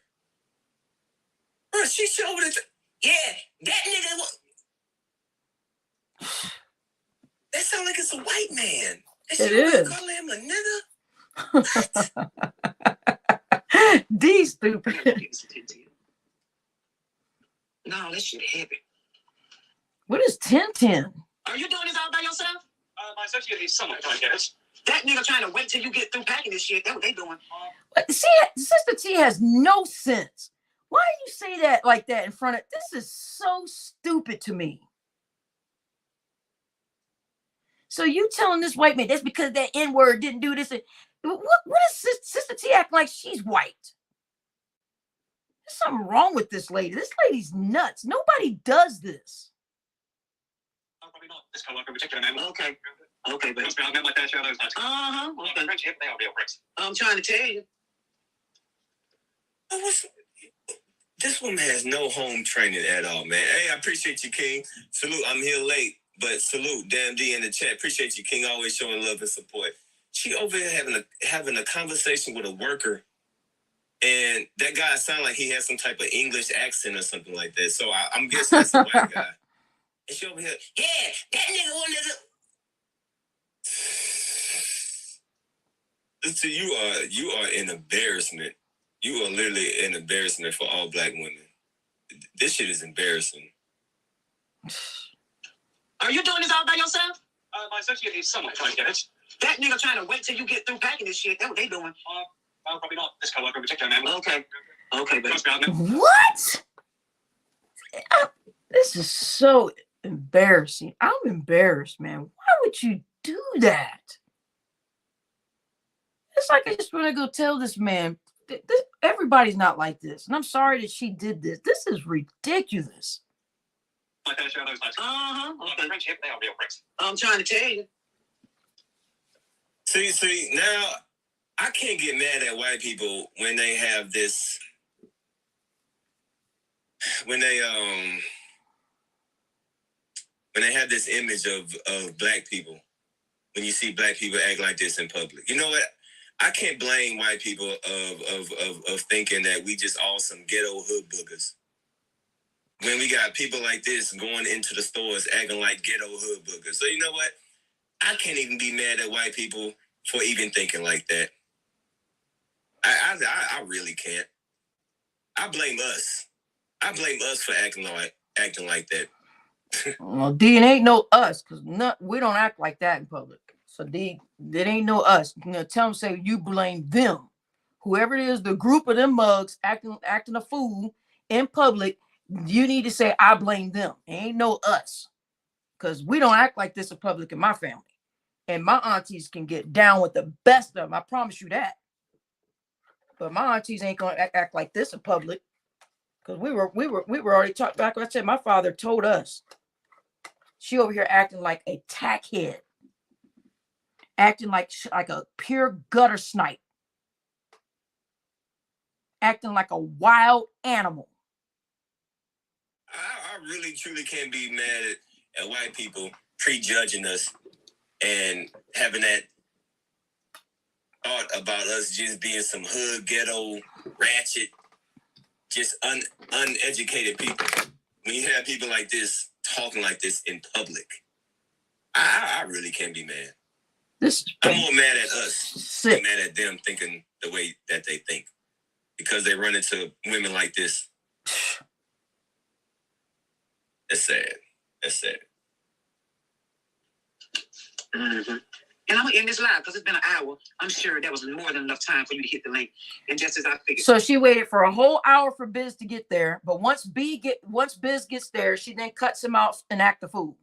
Bro, she showed it. Yeah, that nigga. That sounds like it's a white man. It is. Calling him a nigga. D stupid. No, that shit heavy. What is 1010? Are you doing this all by yourself? My associate is someone trying to get us. That nigga trying to wait till you get through packing this shit. That's what they doing. See, Sister T has no sense. Why do you say that like that in front of? This is so stupid to me. So you telling this white man that's because that N-word didn't do this? What is Sister T acting like she's white? There's something wrong with this lady. This lady's nuts. Nobody does this. Probably not. This coworker rejected an ammo. Okay, but I've met my fair share of those types. Okay. Friendship, they are real bricks. I'm trying to tell you. This woman has no home training at all, man. Hey, I appreciate you, King. Salute. I'm here late, but salute. Damn D in the chat. Appreciate you, King. Always showing love and support. She over here having a conversation with a worker, and that guy sounded like he had some type of English accent or something like that. So I'm guessing that's a white guy. And she over here, yeah, that nigga wanted to. Listen, you are an embarrassment. You are literally an embarrassment for all black women. This shit is embarrassing. Are you doing this all by yourself? My associate is someone trying to get it. That nigga trying to wait till you get through packing this shit. That's what they doing. Probably not. This coworker rejected an ammo. Okay, but What? This is so embarrassing. I'm embarrassed, man. Why would you do that? It's like I just want to go tell this man, everybody's not like this. And I'm sorry that she did this. This is ridiculous. Okay. Friendship, they are real bricks. I'm trying to tell you. See, now I can't get mad at white people when they have this, when they have this image of black people. When you see black people act like this in public, you know what? I can't blame white people of thinking that we just all some ghetto hood boogers. When we got people like this going into the stores acting like ghetto hood boogers. So you know what? I can't even be mad at white people for even thinking like that. I really can't. I blame us. I blame us for acting like that. Well, D, it ain't no us, because we don't act like that in public. So D, it ain't no us. You know, tell them, say you blame them. Whoever it is, the group of them mugs acting a fool in public, you need to say, I blame them. It ain't no us. Because we don't act like this in public in my family. And my aunties can get down with the best of them. I promise you that. But my aunties ain't gonna act like this in public. Because we were already talked back. I said my father told us. She over here acting like a tackhead. Acting like a pure gutter snipe. Acting like a wild animal. I really truly can't be mad at white people prejudging us and having that thought about us just being some hood, ghetto, ratchet, just uneducated people. When you have people like this talking like this in public, I really can't be mad. I'm more mad at us than mad at them thinking the way that they think. Because they run into women like this. That's sad. That's sad. Mm-hmm. And I'm gonna end this live because it's been an hour. I'm sure that was more than enough time for you to hit the link. And just as I figured. So she waited for a whole hour for Biz to get there. But once Biz gets there, she then cuts him out and act the fool.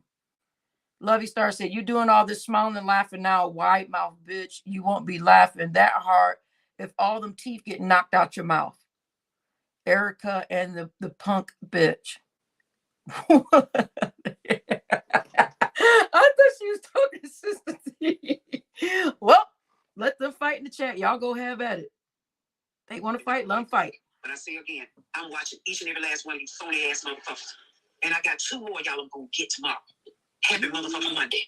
Lovey Star said, you doing all this smiling and laughing now, wide mouth bitch. You won't be laughing that hard if all them teeth get knocked out your mouth. Erica and the punk bitch. I thought she was talking to Sister T. Well, let them fight in the chat. Y'all go have at it. They want to fight, let them fight. But I say again, I'm watching each and every last one of you phony ass motherfuckers. And I got 2 more y'all I'm gonna get tomorrow. Happy motherfucking Monday.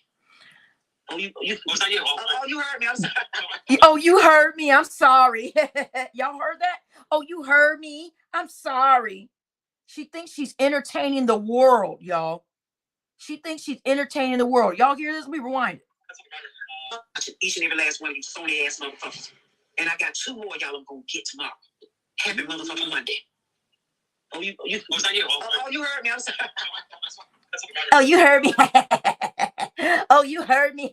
Oh, you heard me. I'm sorry. Oh, you heard me. I'm sorry. Y'all heard that? Oh, you heard me. I'm sorry. She thinks she's entertaining the world, y'all. She thinks she's entertaining the world. Y'all hear this? Let me rewind it. Each and every last one of you phony ass motherfuckers. And I got 2 more y'all I'm gonna get tomorrow. Happy motherfucking Monday. Oh, you heard me. I'm sorry. Oh, you heard me. Oh, you heard me.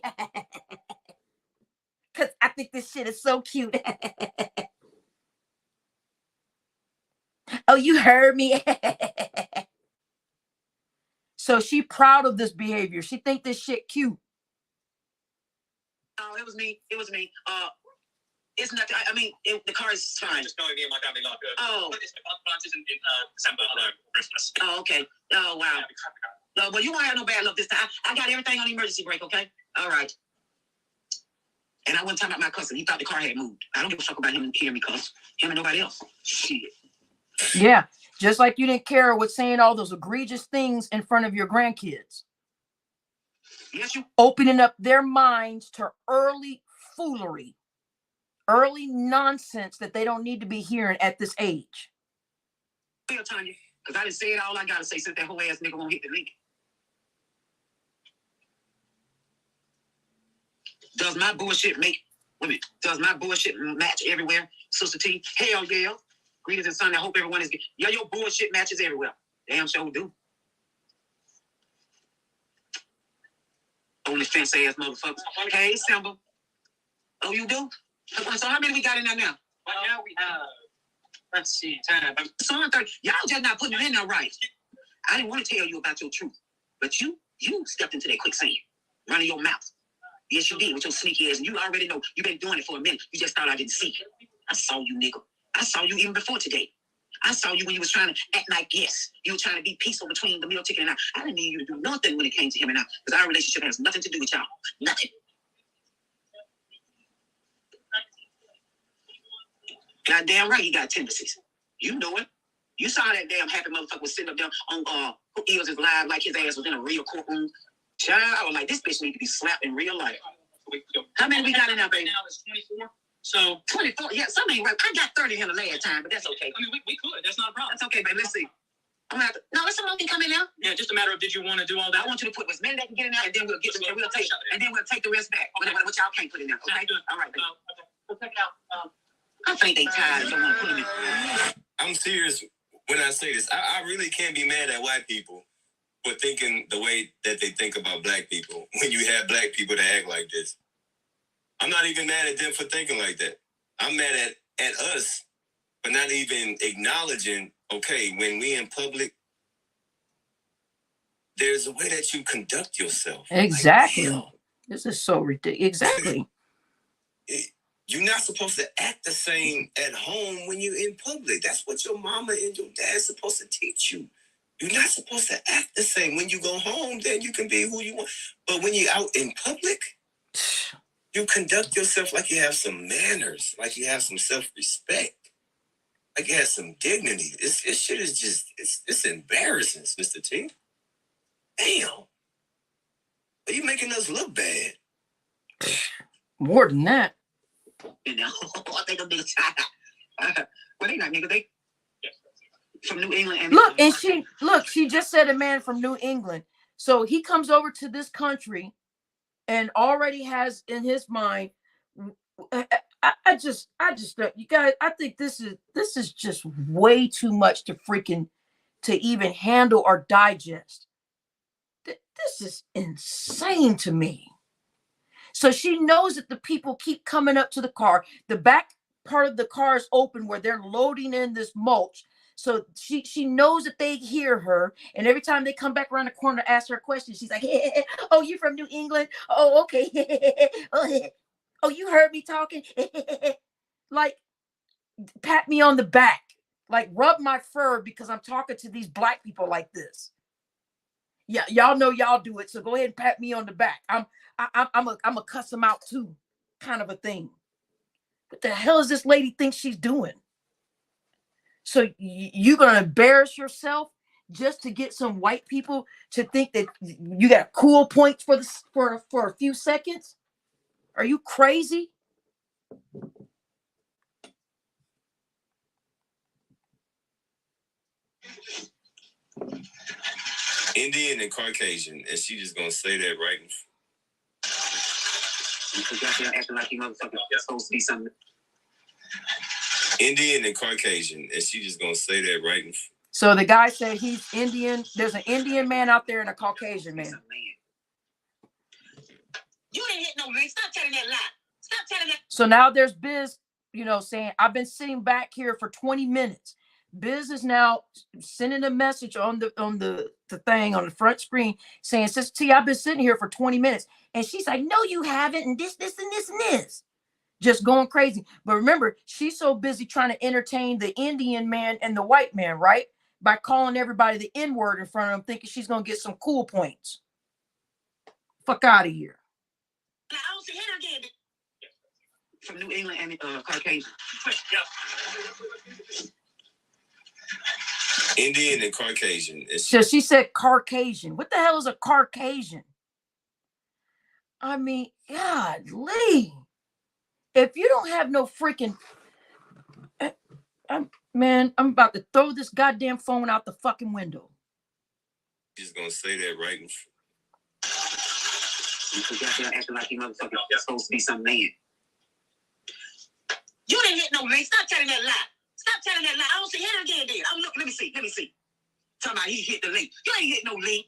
Because I think this shit is so cute. Oh, you heard me. So she proud of this behavior. She think this shit cute. Oh, it was me. It's nothing. I mean, the car is fine. Just knowing me and my family not good. Oh. But it's in December, Christmas. Oh, okay. Oh, wow. No, well, you won't have no bad luck this time. I got everything on emergency brake, okay? All right. And I wasn't talking about my cousin. He thought the car had moved. I don't give a fuck about him and hearing me cuss. Him and nobody else. Shit. Yeah. Just like you didn't care with saying all those egregious things in front of your grandkids. Yes, you. Opening up their minds to early foolery. Early nonsense that they don't need to be hearing at this age. I'll tell you, because I didn't say it all I gotta say since that whole ass nigga won't hit the link. Does my bullshit match everywhere? Sister T, hell yeah. Greetings and Sunday. I hope everyone is good. Yeah, your bullshit matches everywhere. Damn sure do. Only fence ass motherfuckers. Hey, Simba. Oh, you do? So how many we got in there now? Right now we have, let's see, 10. So 30. Y'all just not putting it in there right. I didn't want to tell you about your truth, but you stepped into that quicksand, running your mouth. Yes, you did with your sneaky ass. And you already know you've been doing it for a minute. You just thought I didn't see it. I saw you, nigga. I saw you even before today. I saw you when you was trying to act like yes. You were trying to be peaceful between the meal ticket and I. I didn't need you to do nothing when it came to him and I, because our relationship has nothing to do with y'all. Nothing. Goddamn right, he got tendencies. You know it. You saw that damn happy motherfucker was sitting up there on Who Eels Is Live like his ass was in a real courtroom. Child, I was like, this bitch need to be slapped in real life. How many we got in there, baby? Now it's 24. So 24. Yeah, something ain't right. I got 30 in the last time, but that's okay. I mean, we could. That's not a problem. That's okay, baby. Let's see. I'm gonna have to, no, it's a monkey coming now. Yeah, just a matter of did you want to do all I that? want you to put as many that can get in there, and then we'll get them, and we'll take the rest back. Okay. What y'all can't put in there. Okay. Sounds good. All right, baby. Okay. We'll take it out. I think they tired. Don't want to put them in. I'm serious when I say this. I really can't be mad at white people for thinking the way that they think about black people when you have black people that act like this. I'm not even mad at them for thinking like that. I'm mad at us for not even acknowledging, okay, when we in public, there's a way that you conduct yourself. Exactly. Like, this is so ridiculous. Exactly. You're not supposed to act the same at home when you're in public. That's what your mama and your dad's supposed to teach you. You're not supposed to act the same. When you go home, then you can be who you want. But when you're out in public, you conduct yourself like you have some manners, like you have some self-respect, like you have some dignity. This shit is just, it's embarrassing, Mr. T. Damn. Are you making us look bad? More than that. You know, I think I'm being tired. Well, they not nigga. They from New England. And she just said a man from New England. So he comes over to this country and already has in his mind. I just you guys, I think this is just way too much to even handle or digest. This is insane to me. So she knows that the people keep coming up to the car. The back part of the car is open where they're loading in this mulch. So she knows that they hear her. And every time they come back around the corner to ask her a question, she's like, hey, oh, you from New England? Oh, okay. Oh, you heard me talking? Like, pat me on the back. Like, rub my fur because I'm talking to these black people like this. Yeah, y'all know y'all do it. So go ahead and pat me on the back. I'm a cuss them out too, kind of a thing. What the hell is this lady think she's doing? So you're gonna embarrass yourself just to get some white people to think that you got cool points for a few seconds? Are you crazy? Indian and Caucasian, and she just gonna say that right in Because y'all acting like you motherfuckers supposed to be something. Indian and Caucasian, and she just gonna say that right in. So the guy said he's Indian. There's an Indian man out there and a Caucasian man. You didn't hit no ring. Stop telling that lie. Stop telling that. So now there's Biz, saying, I've been sitting back here for 20 minutes. Biz is now sending a message on the thing on the front screen saying, Sister T, I've been sitting here for 20 minutes. And she's like, no, you haven't. And this, and this, and this. Just going crazy. But remember, she's so busy trying to entertain the Indian man and the white man, right? By calling everybody the N-word in front of them, thinking she's going to get some cool points. Fuck out of here. I don't see her again. From New England and Caucasian. Indian and Caucasian. So she said Caucasian. What the hell is a Caucasian? I mean, God, Lee. If you don't have no freaking... I'm about to throw this goddamn phone out the fucking window. She's gonna say that right in. Because y'all acting like you motherfuckers supposed to be some man. You didn't hit no link. Stop telling that lie. Stop telling that lie. I don't see hit her again, then. Oh, look, let me see. Talking about he hit the link. You ain't hit no link.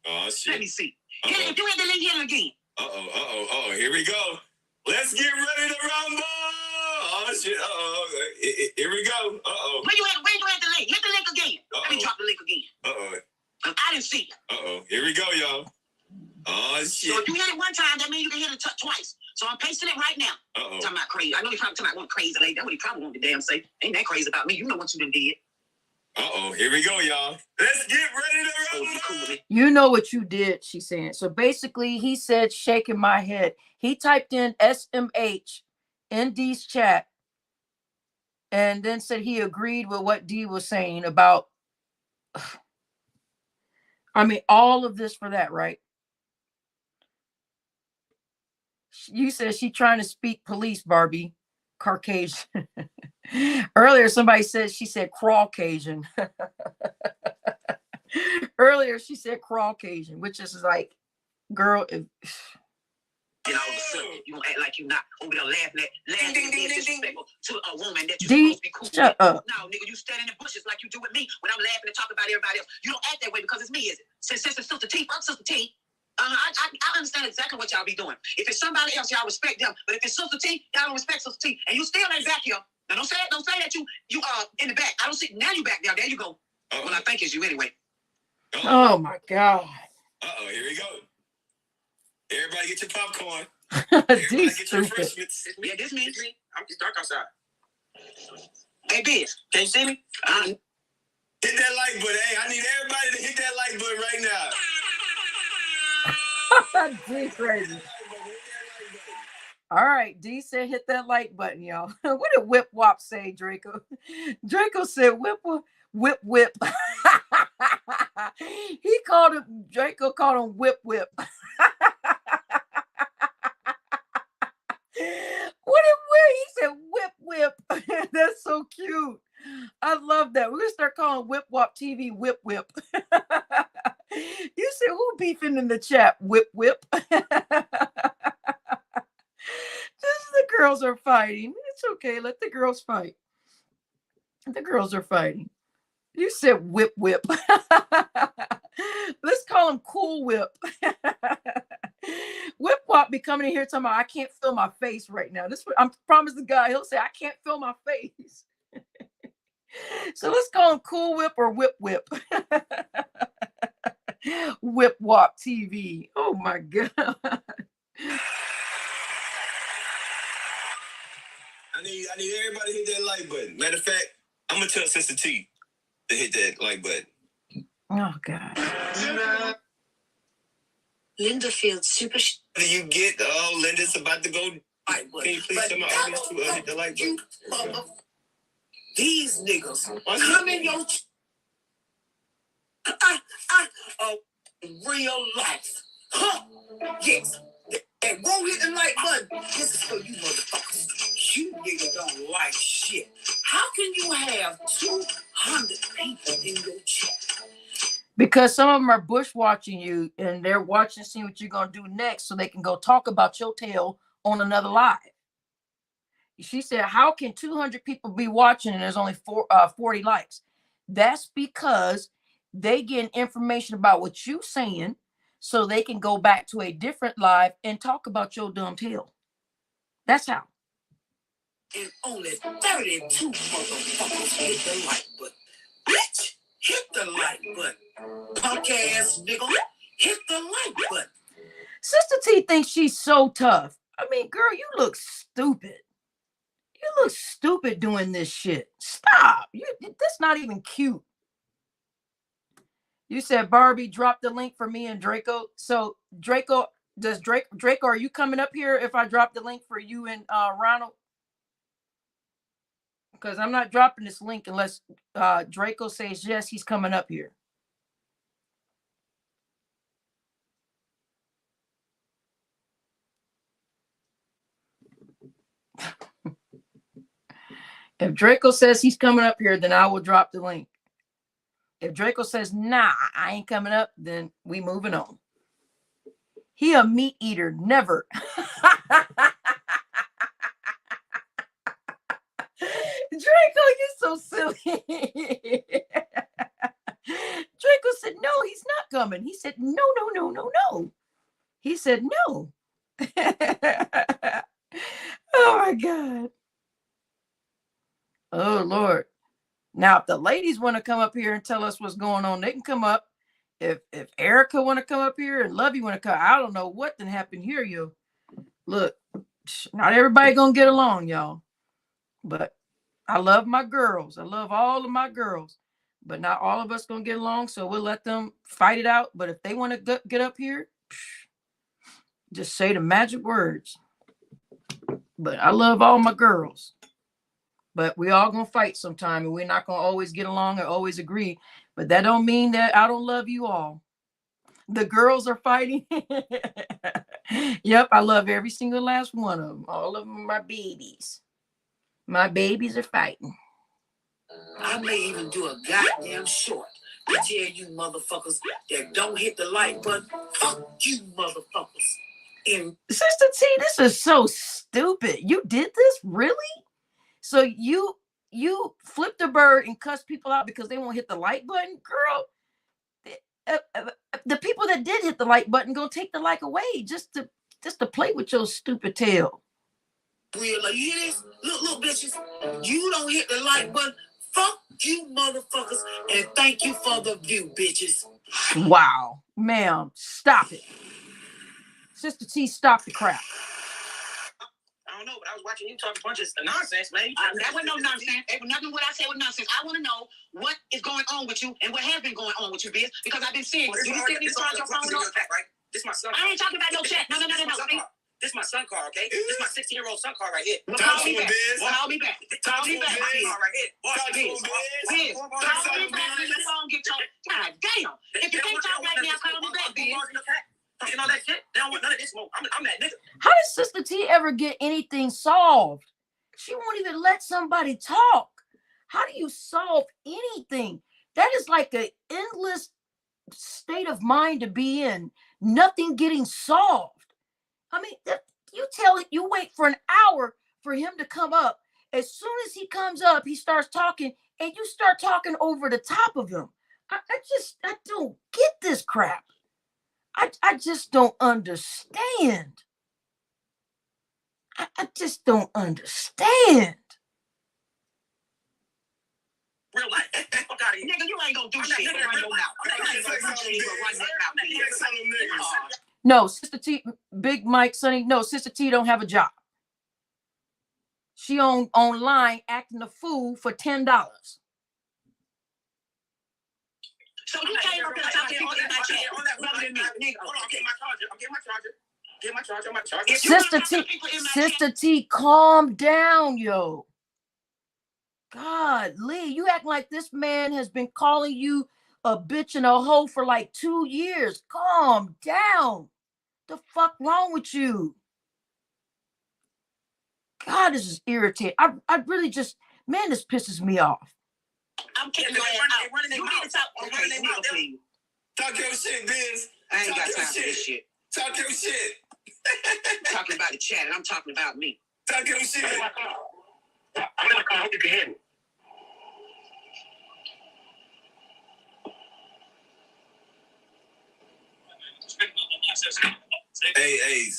Oh, shit. Let me see. If you hit the link, hit it again. Uh-oh. Here we go. Let's get ready to rumble. Oh, shit. Here we go. Where you at the link? Hit the link again. Let me drop the link again. I didn't see it. Here we go, y'all. Oh, shit. So if you hit it one time, that means you can hit it twice. So I'm pasting it right now. Talking about crazy. I know you probably talking about one crazy lady. That's what he probably wanted to damn say. Ain't that crazy about me? You know what you done did. Here we go, y'all. Let's get ready to rumble. You know what you did, she's saying. So basically, he said, shaking my head. He typed in SMH in D's chat and then said he agreed with what D was saying about, I mean, all of this for that, right? You said she trying to speak police, Barbie. Caucasian. Earlier, somebody said she said Caucasian. Earlier, she said Caucasian, which is like, girl. And all of a sudden, you gonna act like you not over there laughing and being disrespectful to a woman that you're supposed to be cool shut with. up. No, nigga, you stand in the bushes like you do with me when I'm laughing and talking about everybody else. You don't act that way because it's me, is it? Since it's Sister T, fuck Sister T. I understand exactly what y'all be doing. If it's somebody else, y'all respect them. But if it's Sister T, y'all don't respect Sister T. And you still ain't back here. Now don't say that you in the back. I don't see now you back there. There you go. Well, I think it's you anyway. Oh my God. Here we go. Everybody get your popcorn. D Get your stupid. refreshments. Yeah, this me. It's dark outside. Hey, Biz, can you see me? Hit that like button. Hey, I need everybody to hit that like button right now. D crazy. All right, D said hit that like button, y'all. What did Whip Wop say, Draco? Draco said whip whip whip. Draco called him whip whip. What did he said whip whip. That's so cute. I love that. We're gonna start calling Whip Wop TV whip whip. You said who beefing in the chat? Whip whip. The girls are fighting. It's okay. Let the girls fight. The girls are fighting. You said whip whip. Let's call him Cool Whip. Whip Wop be coming in here talking about I can't feel my face right now. I'm promised the guy, he'll say I can't feel my face. So let's call him Cool Whip or Whip Whip. Whip Wop TV. Oh my God. I need everybody to hit that like button. Matter of fact, I'm gonna tell Sister T to hit that like button. Oh God. Linda feels super. You get Linda's about to go. Can you please tell my audience to hit the like button? These niggas come in your real life. Huh? Yes. And won't hit the like button. This is for you motherfuckers. You niggas don't like shit. How can you have 200 people in your chat? Because some of them are bushwatching you and they're watching to see what you're going to do next so they can go talk about your tail on another live. She said, how can 200 people be watching and there's only 40 likes? That's because they get information about what you're saying so they can go back to a different live and talk about your dumb tail. That's how. And only 32 motherfuckers hit the like button. Bitch, hit the like button. Punk ass nigga, hit the like button. Sister T thinks she's so tough. I mean, girl, you look stupid. You look stupid doing this shit. Stop. That's not even cute. You said Barbie dropped the link for me and Draco. So Draco, Draco, are you coming up here if I drop the link for you and Ronald? Because I'm not dropping this link unless Draco says yes, he's coming up here. If Draco says he's coming up here, then I will drop the link. If Draco says, nah, I ain't coming up, then we moving on. He a meat eater, never. Draco, you're so silly. Draco said, no, he's not coming. He said, no. He said, no. Oh, my God. Oh, Lord. Now, if the ladies want to come up here and tell us what's going on, they can come up. If Erica want to come up here and Lovey want to come, I don't know what done happened here, you. Look, not everybody going to get along, y'all. But I love my girls. I love all of my girls. But not all of us going to get along, so we'll let them fight it out. But if they want to get up here, just say the magic words. But I love all my girls. But we all gonna fight sometime, and we're not gonna always get along or always agree. But that don't mean that I don't love you all. The girls are fighting. Yep, I love every single last one of them. All of them are my babies. My babies are fighting. I may even do a goddamn short to tell you motherfuckers that don't hit the like button. Fuck you motherfuckers. And Sister T, this is so stupid. You did this? Really? So you flipped the bird and cussed people out because they won't hit the like button? Girl, the people that did hit the like button gonna take the like away just to play with your stupid tail. real, like, you hear this? Look, bitches. You don't hit the like button. Fuck you motherfuckers. And thank you for the view, bitches. Wow, ma'am, stop it. Sister T, stop the crap. I don't know, but I was watching you talk a bunch of nonsense, man. That was no nonsense. Nothing what I said was nonsense. I want to know what is going on with you and what has been going on with you, bitch. Because I've been seeing you. Do you still need to charge your phone up? Right? This is my son. I ain't talking about no chat. No. This is my son car, okay? This is my 16-year-old son car right here. Well, call me back. Call me back. Call me back. Right here. Biz, call me back when the phone gets on. God damn. If you can't talk right now, call me back, Biz. Talking all that shit. They don't want none of this smoke. I'm that nigga. How does Sister T ever get anything solved? She won't even let somebody talk. How do you solve anything? That is like an endless state of mind to be in. Nothing getting solved. I mean, you wait for an hour for him to come up. As soon as he comes up, he starts talking, and you start talking over the top of him. I don't get this crap. I just don't understand. I just don't understand. Real life. Fuck out of here. Nigga, you ain't gonna do shit. Run your mouth. No, Sister T, Big Mike, Sonny, no, Sister T don't have a job. She online acting a fool for $10. So you came up and talking on my chat. Hold on, I'm getting my charger. Sister T, calm down, yo. God, Lee, you act like this man has been calling you a bitch and a hoe for like 2 years. Calm down. The fuck wrong with you? God, this is irritating. I really just, man, this pisses me off. I'm kicking your ass out. You need to talk. Okay, Talk your shit, Biz. I ain't got time for this shit. Talk your shit. Talking about the chat, and I'm talking about me. Talk your shit. I'm in the car. I hope you can hear me. Hey,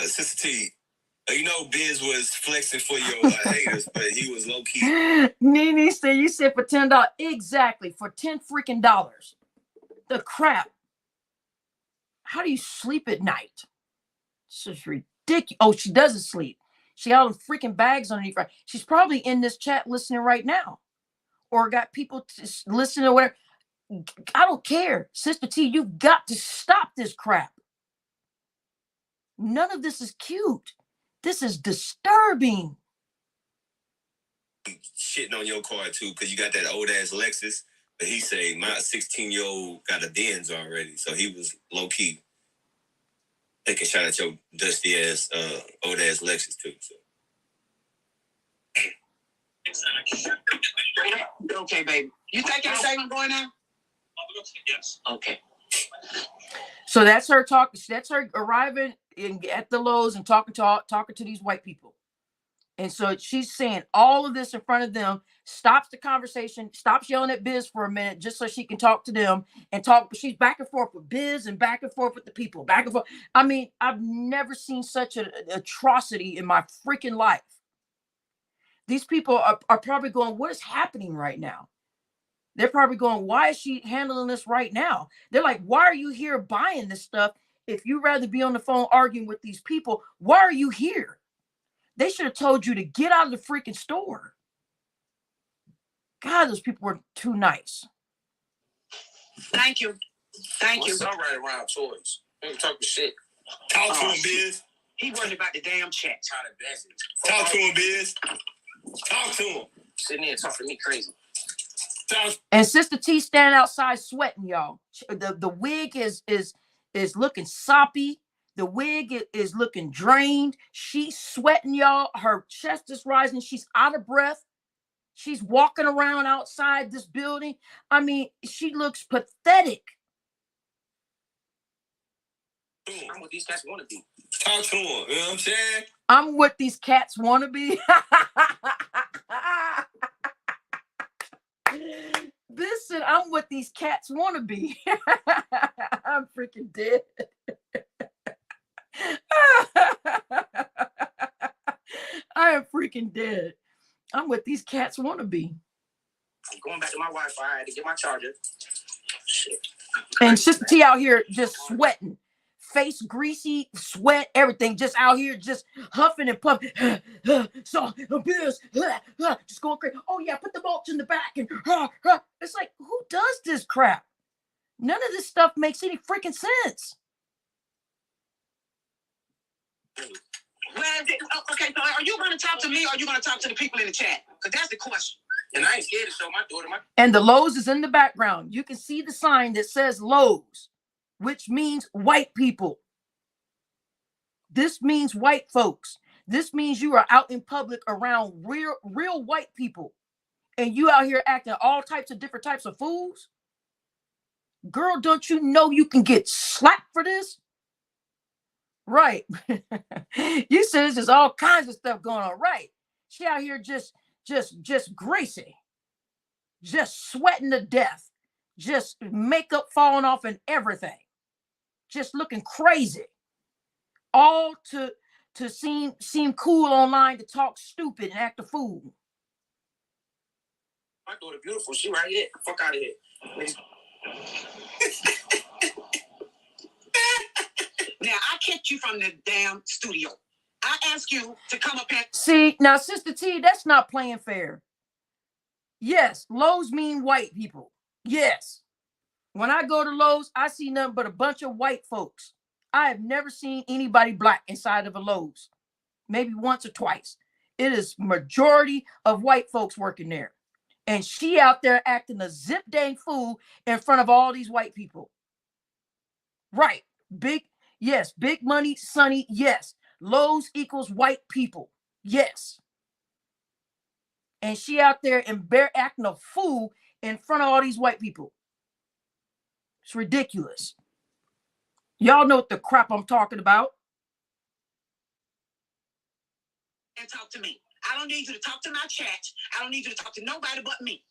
Sister T, you know Biz was flexing for your haters, but he was low key. Nene said you said for $10. Exactly, for $10 freaking dollars. The crap. How do you sleep at night? This is ridiculous. Oh, she doesn't sleep. She got all the freaking bags underneath her. She's probably in this chat listening right now, or got people listening or whatever. I don't care. Sister T, you've got to stop this crap. None of this is cute. This is disturbing. Shitting on your car too, because you got that old ass Lexus. But he say my 16-year-old got a Benz already, so he was low key taking a shot at your dusty ass old ass Lexus too. So. Okay, baby. You think I'm going now? Yes. Okay. So that's her talking. That's her arriving at the Lowe's and talking to these white people. And so she's saying all of this in front of them, stops the conversation, stops yelling at Biz for a minute just so she can talk to them and talk. She's back and forth with Biz and back and forth with the people, back and forth. I mean, I've never seen such an atrocity in my freaking life. These people are probably going, what is happening right now? They're probably going, why is she handling this right now? They're like, why are you here buying this stuff? If you'd rather be on the phone arguing with these people, why are you here? They should have told you to get out of the freaking store. God, those people were too nice. Thank you. Thank you. I'm right around toys. Don't talk shit. Talk to him, Biz. He worried about the damn chat. Talk to him, Biz. Talk to him. Sitting there talking to me crazy. And Sister T standing outside sweating, y'all. The wig is looking soppy. The wig is looking drained. She's sweating, y'all. Her chest is rising. She's out of breath. She's walking around outside this building. I mean, she looks pathetic. I'm what these cats want to be. Talk to him. You know what I'm saying? I'm what these cats want to be. Listen, I'm what these cats want to be. I'm freaking dead. I am freaking dead. I'm what these cats want to be. I'm going back to my Wi-Fi. I had to get my charger. Shit. And Sister T out here just sweating. Face greasy, sweat, everything. Just out here just huffing and puffing. So, this, just going crazy. Oh, yeah, put the mulch in the back. And it's like, who does this crap? None of this stuff makes any freaking sense. Well, okay, so are you going to talk to me or are you going to talk to the people in the chat? Because that's the question. And I ain't scared to show my daughter my. And the Lowe's is in the background. You can see the sign that says Lowe's, which means white people. This means white folks. This means you are out in public around real white people. And you out here acting all types of different types of fools. Girl, don't you know you can get slapped for this? Right. You said there's all kinds of stuff going on. Right. She out here just greasy. Just sweating to death. Just makeup falling off and everything. Just looking crazy. All to seem cool online, to talk stupid and act a fool. My daughter beautiful. She right here. Fuck out of here. Now, I kicked you from the damn studio. I asked you to come up here. See, now, Sister T, that's not playing fair. Yes, Lowe's mean white people. Yes. When I go to Lowe's, I see nothing but a bunch of white folks. I have never seen anybody black inside of a Lowe's. Maybe once or twice. It is majority of white folks working there. And she out there acting a zip dang fool in front of all these white people. Right. Big money, Sonny, yes. Lowe's equals white people. Yes. And she out there and acting a fool in front of all these white people. It's ridiculous. Y'all know what the crap I'm talking about. And talk to me. I don't need you to talk to my chat. I don't need you to talk to nobody but me.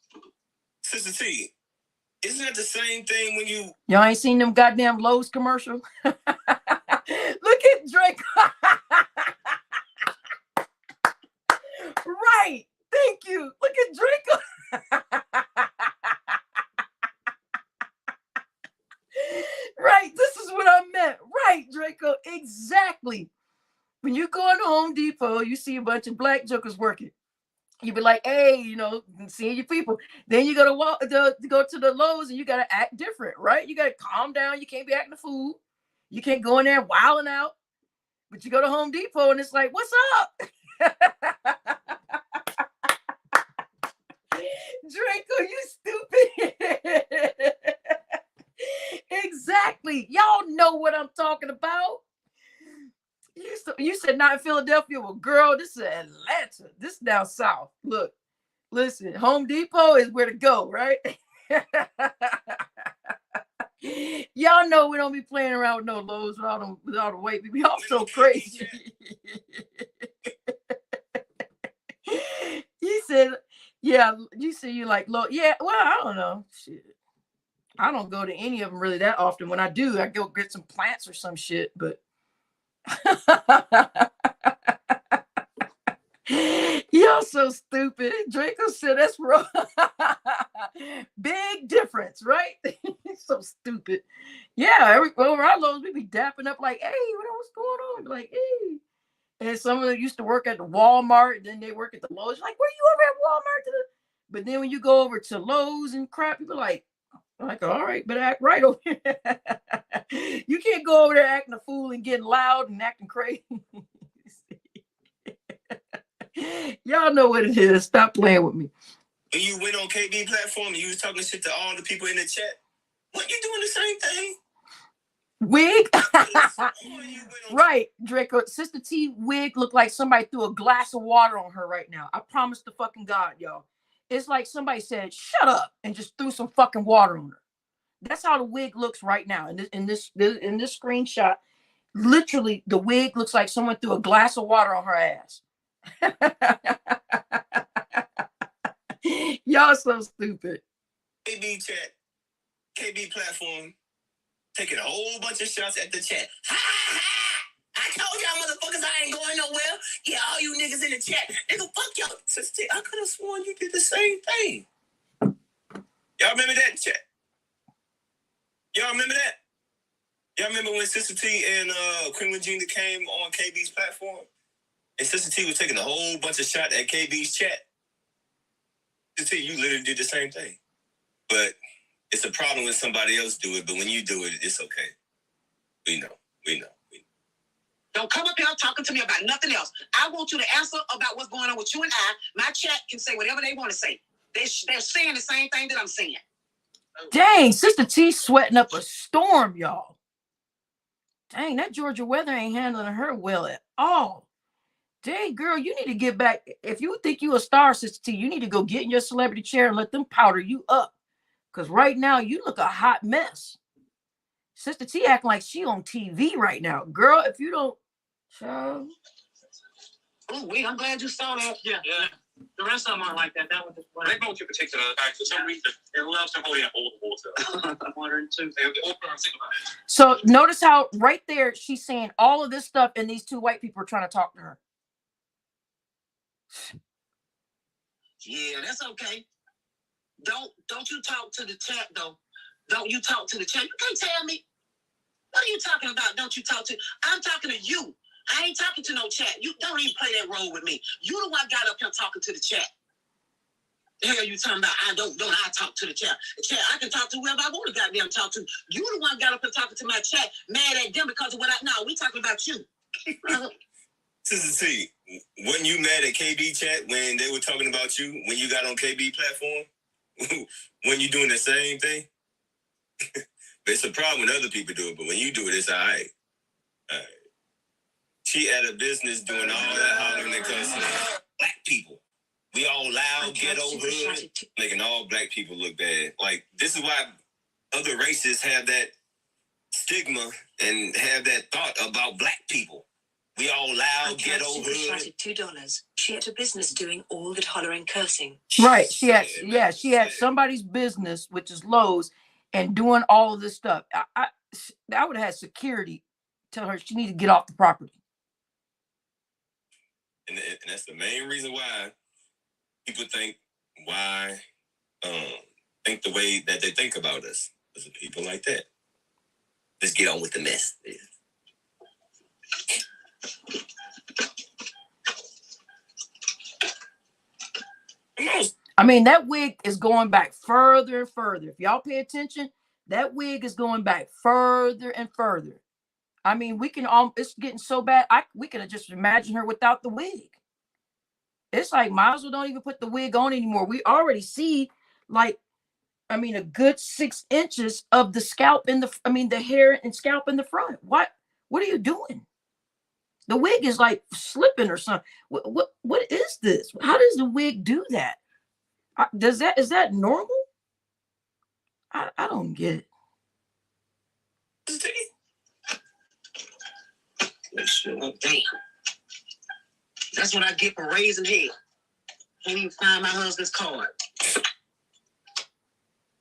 Sister T, isn't that the same thing when you... Y'all ain't seen them goddamn Lowe's commercial? Look at Drake. Right. Thank you. Look at Drake. Right. This is what I meant. Right, Draco. Exactly. When you go into Home Depot, you see a bunch of black jokers working. You be like, hey, seeing your people. Then you go to the Lowe's and you got to act different, right? You got to calm down. You can't be acting a fool. You can't go in there wilding out. But you go to Home Depot and it's like, what's up? Draco, you stupid. Exactly. Y'all know what I'm talking about. You said not in Philadelphia. Well, girl, this is Atlanta. This is down south. Look, listen, Home Depot is where to go, right? Y'all know we don't be playing around with no Lowe's with all the white people. Y'all so crazy. You said, yeah, you said you like Lowe's. Yeah, well, I don't know. Shit. I don't go to any of them really that often. When I do, I go get some plants or some shit, but y'all so stupid. Draco said that's wrong. Big difference, right? So stupid. Yeah, over our Lowe's, we be dapping up like, hey, what's going on? Like, hey. And some of them used to work at the Walmart, then they work at the Lowe's. Like, where you over at Walmart? But then when you go over to Lowe's and crap, people like, all right, but act right over here. You can't go over there acting a fool and getting loud and acting crazy. Y'all know what it is. Stop playing with me. When you went on KB platform and you was talking shit to all the people in the chat, what you doing the same thing? Wig? Oh, you went on- Right, Draco. Sister T wig looked like somebody threw a glass of water on her right now. I promise to fucking God, y'all. It's like somebody said, shut up, and just threw some fucking water on her. That's how the wig looks right now. In this screenshot, literally the wig looks like someone threw a glass of water on her ass. Y'all so stupid. KB chat, KB platform, taking a whole bunch of shots at the chat. Ha ha! I told y'all motherfuckers I ain't going nowhere. Yeah, all you niggas in the chat, nigga, fuck y'all. Sister T, I could have sworn you did the same thing. Y'all remember that chat? Y'all remember that? Y'all remember when Sister T and Queen Regina came on KB's platform? And Sister T was taking a whole bunch of shots at KB's chat. Sister T, you literally did the same thing. But it's a problem when somebody else do it, but when you do it, it's okay. We know. Don't come up here talking to me about nothing else. I want you to answer about what's going on with you and I. My chat can say whatever they want to say. They're saying the same thing that I'm saying. Dang, Sister T sweating up a storm, y'all. Dang, that Georgia weather ain't handling her well at all. Dang, girl, you need to get back. If you think you a star, Sister T, you need to go get in your celebrity chair and let them powder you up. Because right now, you look a hot mess. Sister T acting like she on TV right now. Girl, if you don't... Oh, wait, I'm glad you saw that. Yeah. The rest of them aren't like that. That was just one. They go to particular acts for some reason. They love to hold in old water. Water and two. They open and think about it. So notice how right there she's saying all of this stuff, and these two white people are trying to talk to her. Yeah, that's okay. Don't you talk to the chat though. Don't you talk to the chat. You can't tell me. What are you talking about? Don't you talk to? I'm talking to you. I ain't talking to no chat. You don't even play that role with me. You the one got up here talking to the chat. The hell you talking about? I talk to the chat. The chat, I can talk to whoever I want to goddamn talk to. You the one got up here talking to my chat, mad at them because of what we talking about you. Sister T, wasn't you mad at KB chat when they were talking about you when you got on KB platform? When you doing the same thing? It's a problem when other people do it, but when you do it, it's all right. She at a business doing all that hollering and cussing. Black people. We all loud, ghetto hood, making all black people look bad. Like, this is why other races have that stigma and have that thought about black people. We all loud, ghetto hood. $2. She had a business doing all that hollering cursing. Right. She had somebody's business, which is Lowe's, and doing all of this stuff. I would have had security tell her she need to get off the property. And that's the main reason why people think think the way that they think about us. Because of people like that. Let's get on with the mess. I mean, that wig is going back further and further. If y'all pay attention, that wig is going back further and further. I mean, it's getting so bad. We could have just imagined her without the wig. It's like, might as well don't even put the wig on anymore. We already see, like, a good 6 inches of the scalp the hair and scalp in the front. What are you doing? The wig is like slipping or something. What is this? How does the wig do that? Is that normal? I don't get it. Damn. That's what I get for raising hell. Can't even find my husband's card.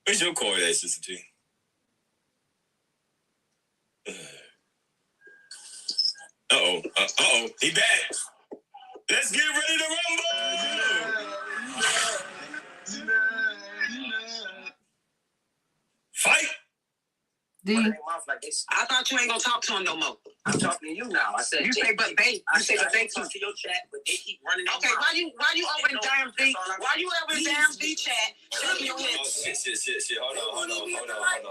Where's your card at, Sister T? Uh-oh. He back. Let's get ready to rumble. Fight. D. I thought you ain't gonna talk to him no more. I'm talking to you now. I said, You say, but they. You say, but they talk to your chat, but they keep running. Okay, why you over in damn V? Why you over in damn V chat? Shaking your head. Oh, shit. Hold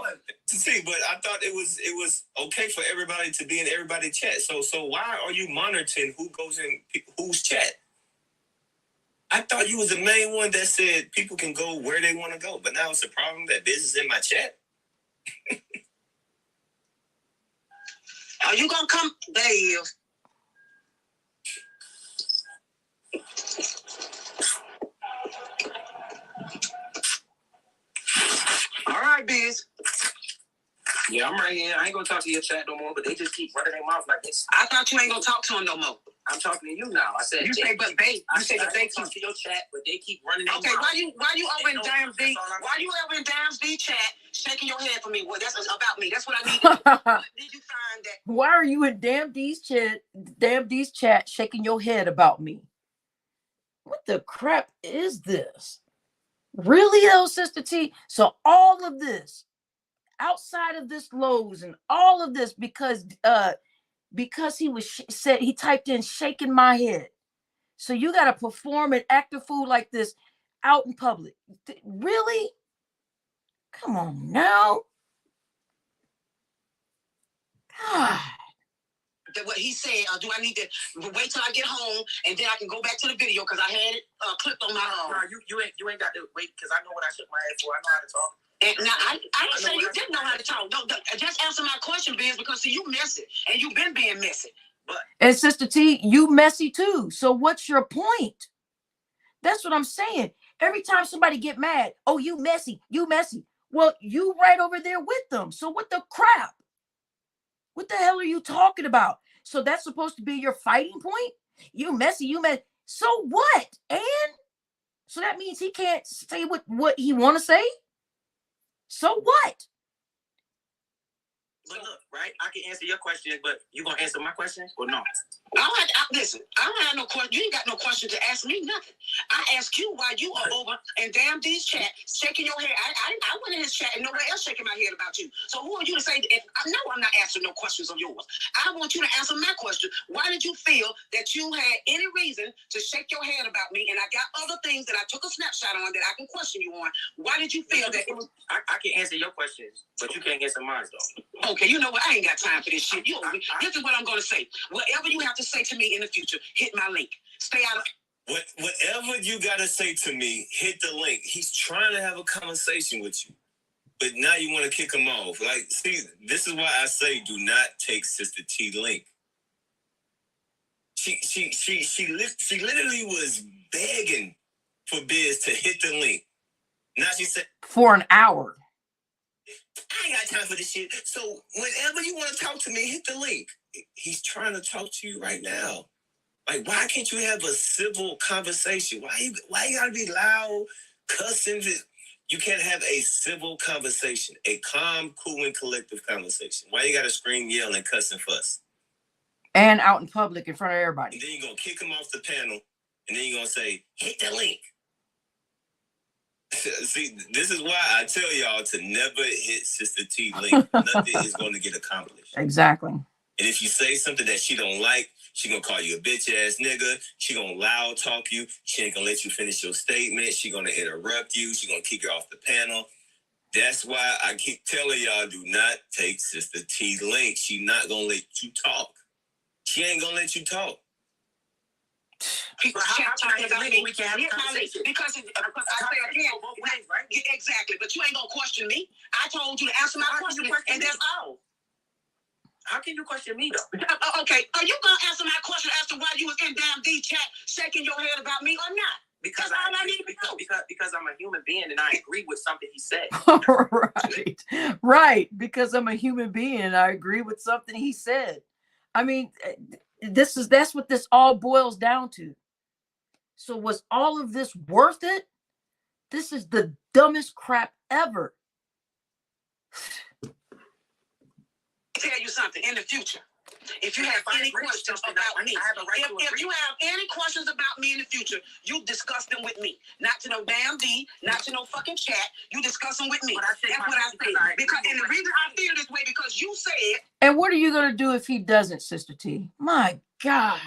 on. See, but I thought it was okay for everybody to be in everybody's chat. So why are you monitoring who goes in whose chat? I thought you was the main one that said people can go where they want to go, but now it's a problem that business in my chat. Are you gonna come? There he is. All right, Biz. Yeah, I'm right here. I ain't gonna talk to your chat no more, but they just keep running their mouth like this. I thought you ain't gonna talk to him no more. I'm talking to you now. I said you say, but they. You say, but they talk to your chat, but they keep running their okay, mouth. why you over in Damn D? Why you over in Damn D chat shaking your head for me? Well, that's about me. That's what I need to know. What did you find that? Why are you in Damn D's chat shaking your head about me? What the crap is this? Really though, Sister T? So all of this, outside of this Lowe's and all of this, because he was said he typed in shaking my head. So you got to perform and act a fool like this out in public. Really? Come on now. God. What he said, do I need to wait till I get home and then I can go back to the video because I had it clipped on my No, you ain't got to wait because I know what I shook my head for. I know how to talk. And now I didn't say you didn't know how to talk. No, just answer my question, Biz, because see you messy and you've been being messy. But and Sister T, you messy too. So what's your point? That's what I'm saying. Every time somebody get mad, oh, you messy. Well, you right over there with them. So what the crap? What the hell are you talking about? So that's supposed to be your fighting point? You messy. So what? And so that means he can't say what he want to say? So what? But look, right? I can answer your question, but you gonna answer my question or no? Listen, I don't have no question. You ain't got no question to ask me nothing. I ask you why you are over and Damn D's chat shaking your head. I went in his chat and nowhere else shaking my head about you. So who are you to say that I know I'm not answering no questions of yours. I want you to answer my question. Why did you feel that you had any reason to shake your head about me? And I got other things that I took a snapshot on that I can question you on. Why did you feel that it was? I can answer your questions, but you can't answer mine though. Okay, you know what? I ain't got time for this shit. This is what I'm going to say. Whatever you have to say to me in the future, hit my link. Stay out of... Whatever you got to say to me, hit the link. He's trying to have a conversation with you, but now you want to kick him off. Like, see, this is why I say do not take Sister T link. She literally was begging for Biz to hit the link. Now she said... For an hour. I ain't got time for this shit. So whenever you want to talk to me, hit the link. He's trying to talk to you right now. Like, why can't you have a civil conversation? Why you gotta be loud, cussing? You can't have a civil conversation, a calm, cool, and collective conversation. Why you gotta scream, yell, and cuss and fuss? And out in public in front of everybody. And then you're gonna kick him off the panel, and then you're gonna say, hit the link. See, this is why I tell y'all to never hit Sister T link. Nothing is going to get accomplished. Exactly. And if you say something that she don't like, she gonna call you a bitch ass nigga. She gonna loud talk you. She ain't gonna let you finish your statement. She gonna interrupt you. She gonna kick you off the panel. That's why I keep telling y'all, do not take Sister T link. She not gonna let you talk. She ain't gonna let you talk. People can't talk about me. We can't have a conversation. Because I say again, right? Exactly. But you ain't gonna question me. I told you to answer my question, and that's all. How can you question me though? Okay, are you gonna answer my question as to why you was in Damn D chat shaking your head about me or not? Because I'm a human being and I agree with something he said. Right. Because I'm a human being and I agree with something he said. I mean, that's what this all boils down to. So was all of this worth it? This is the dumbest crap ever. Tell you something in the future. If you have any questions about me, if you have any questions about me in the future, you discuss them with me. Not to no Damn D, not to no fucking chat. You discuss them with me. That's what I said. Because, and the reason I feel this way, because you said. And what are you going to do if he doesn't, Sister T? My God.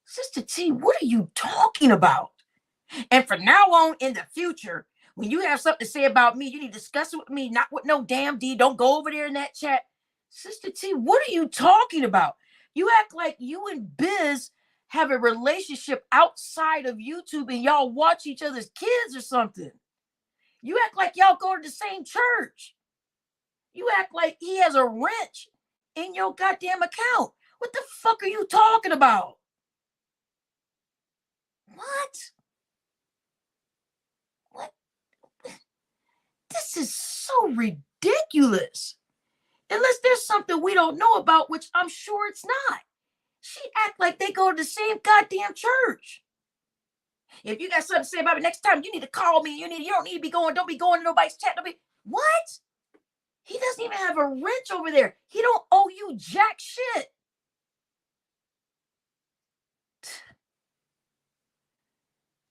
Sister T, what are you talking about? And from now on in the future, when you have something to say about me, you need to discuss it with me, not with no Damn D. Don't go over there in that chat. Sister T, what are you talking about? You act like you and Biz have a relationship outside of YouTube and y'all watch each other's kids or something. You act like y'all go to the same church. You act like he has a wrench in your goddamn account. What the fuck are you talking about? What? What? This is so ridiculous. Unless there's something we don't know about, which I'm sure it's not. She act like they go to the same goddamn church. If you got something to say about it next time, you need to call me. You don't need to be going. Don't be going to nobody's chat. What? He doesn't even have a wrench over there. He don't owe you jack shit.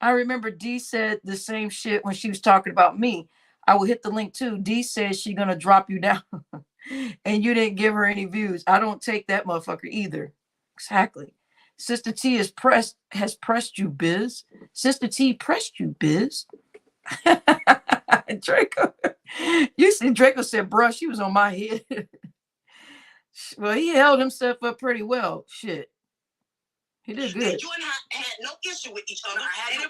I remember Dee said the same shit when she was talking about me. I will hit the link too. Dee says she's gonna drop you down, and you didn't give her any views. I don't take that motherfucker either. Exactly. Sister T has pressed you, Biz. Sister T pressed you, Biz. Draco. You see, Draco said, bruh, she was on my head. Well, he held himself up pretty well. Shit. He did good. And you and I had no issue with each other. Listen.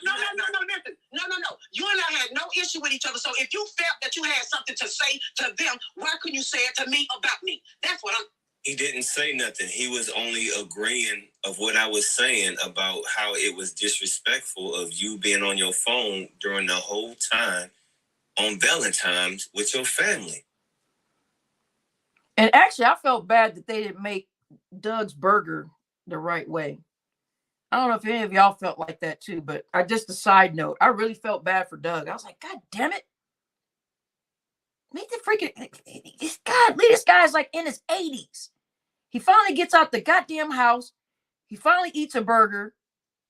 No. You and I had no issue with each other. So if you felt that you had something to say to them, why couldn't you say it to me about me? That's what I'm. He didn't say nothing. He was only agreeing of what I was saying about how it was disrespectful of you being on your phone during the whole time on Valentine's with your family. And actually, I felt bad that they didn't make Doug's burger the right way. I don't know if any of y'all felt like that too, but just a side note, I really felt bad for Doug. I was like, God damn it. Make the freaking, this guy's like in his 80s. He finally gets out the goddamn house. He finally eats a burger.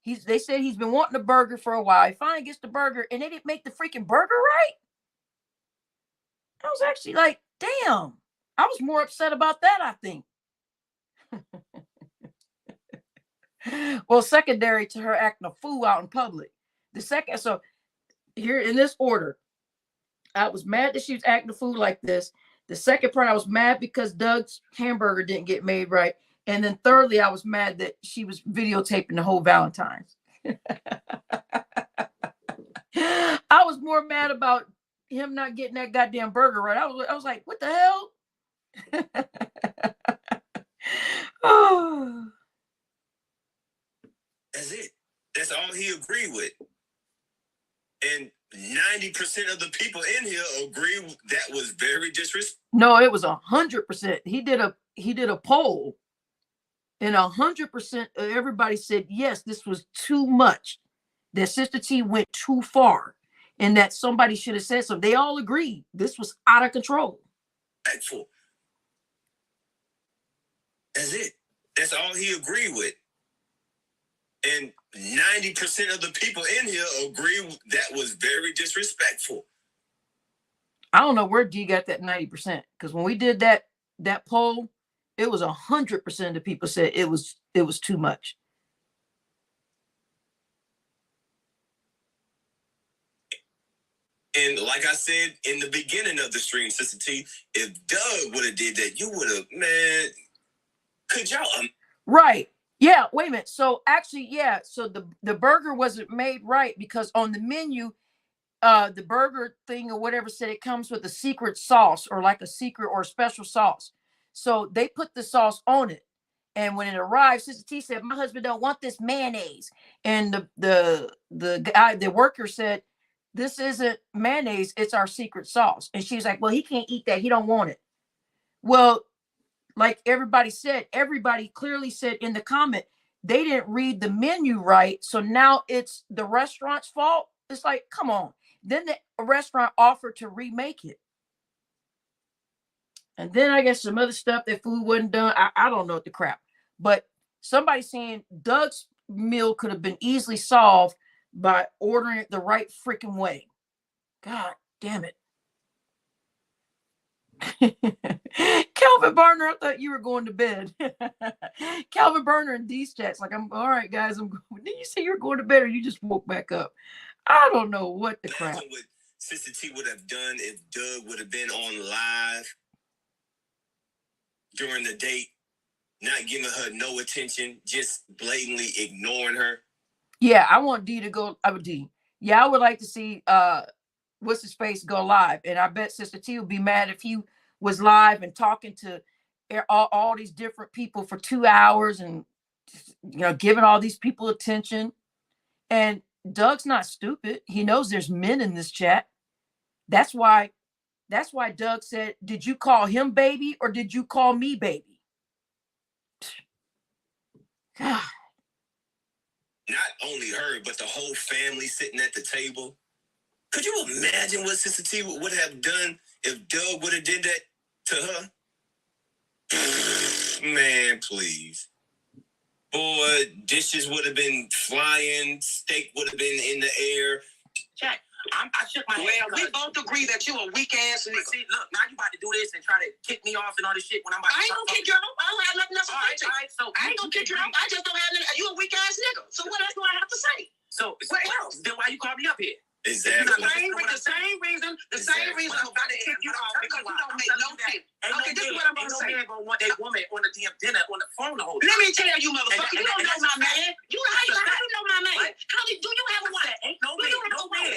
They said he's been wanting a burger for a while. He finally gets the burger, and they didn't make the freaking burger right. I was actually like, damn. I was more upset about that, I think. Well, secondary to her acting a fool out in public. So here in this order, I was mad that she was acting a fool like this. The second part, I was mad because Doug's hamburger didn't get made right. And then thirdly, I was mad that she was videotaping the whole Valentine's. I was more mad about him not getting that goddamn burger right. I was like, what the hell? Oh. That's it. That's all he agreed with. And 90% of the people in here agree that was very disrespectful. No, it was 100%. He did a poll, and 100% of everybody said yes, this was too much. That Sister T went too far, and that somebody should have said something. They all agreed this was out of control. Respectful. That's it. That's all he agreed with. And 90% of the people in here agree that was very disrespectful. I don't know where D got that 90%, because when we did that poll, it was 100% of the people said it was too much. And like I said in the beginning of the stream, Sister T, if Doug would have did that, you would have, man, could y'all? Right. Yeah, wait a minute. So actually, yeah, so the burger wasn't made right because on the menu, the burger thing or whatever said it comes with a secret sauce or like a secret or a special sauce. So they put the sauce on it. And when it arrived, Sister T said, my husband don't want this mayonnaise. And the worker said, this isn't mayonnaise, it's our secret sauce. And she's like, well, he can't eat that. He don't want it. Well, like everybody clearly said in the comment, they didn't read the menu right. So now it's the restaurant's fault. It's like, come on. Then the restaurant offered to remake it. And then I guess some other stuff, that food wasn't done. I don't know what the crap. But somebody saying Doug's meal could have been easily solved by ordering it the right freaking way. God damn it. Calvin Barner, I thought you were going to bed. Calvin Barner and these chats, like, I'm all right, guys. Didn't you say you were going to bed or you just woke back up? I don't know what the crap. Imagine what Sister T would have done if Doug would have been on live during the date, not giving her no attention, just blatantly ignoring her. Yeah, I want D to go. Yeah, I would like to see what's his face go live. And I bet Sister T would be mad if he was live and talking to all these different people for 2 hours and, giving all these people attention. And Doug's not stupid. He knows there's men in this chat. That's why Doug said, did you call him baby or did you call me baby? God. Not only her, but the whole family sitting at the table. Could you imagine what Sister T would have done if Doug would have did that to her? Man, please. Boy, dishes would have been flying, steak would have been in the air. Jack, I shook my head. Well, we both agree that you a weak ass nigga. See, look, now you about to do this and try to kick me off and all this shit when I'm about to. I ain't gonna kick you out. I don't have nothing else to say to you. All right, so I ain't gonna kick you out. I just don't have nothing. You a weak ass nigga. So what else do I have to say? So What else? then why you call me up here? Exactly. The same reason I'm about to kick you out because you don't make no sense. Okay, this is what I'm gonna say. No man gonna want that woman on the damn dinner on the phone the whole time. Let me tell you, motherfucker, you don't know my man. How you know my man? Do you have a wife? Ain't no man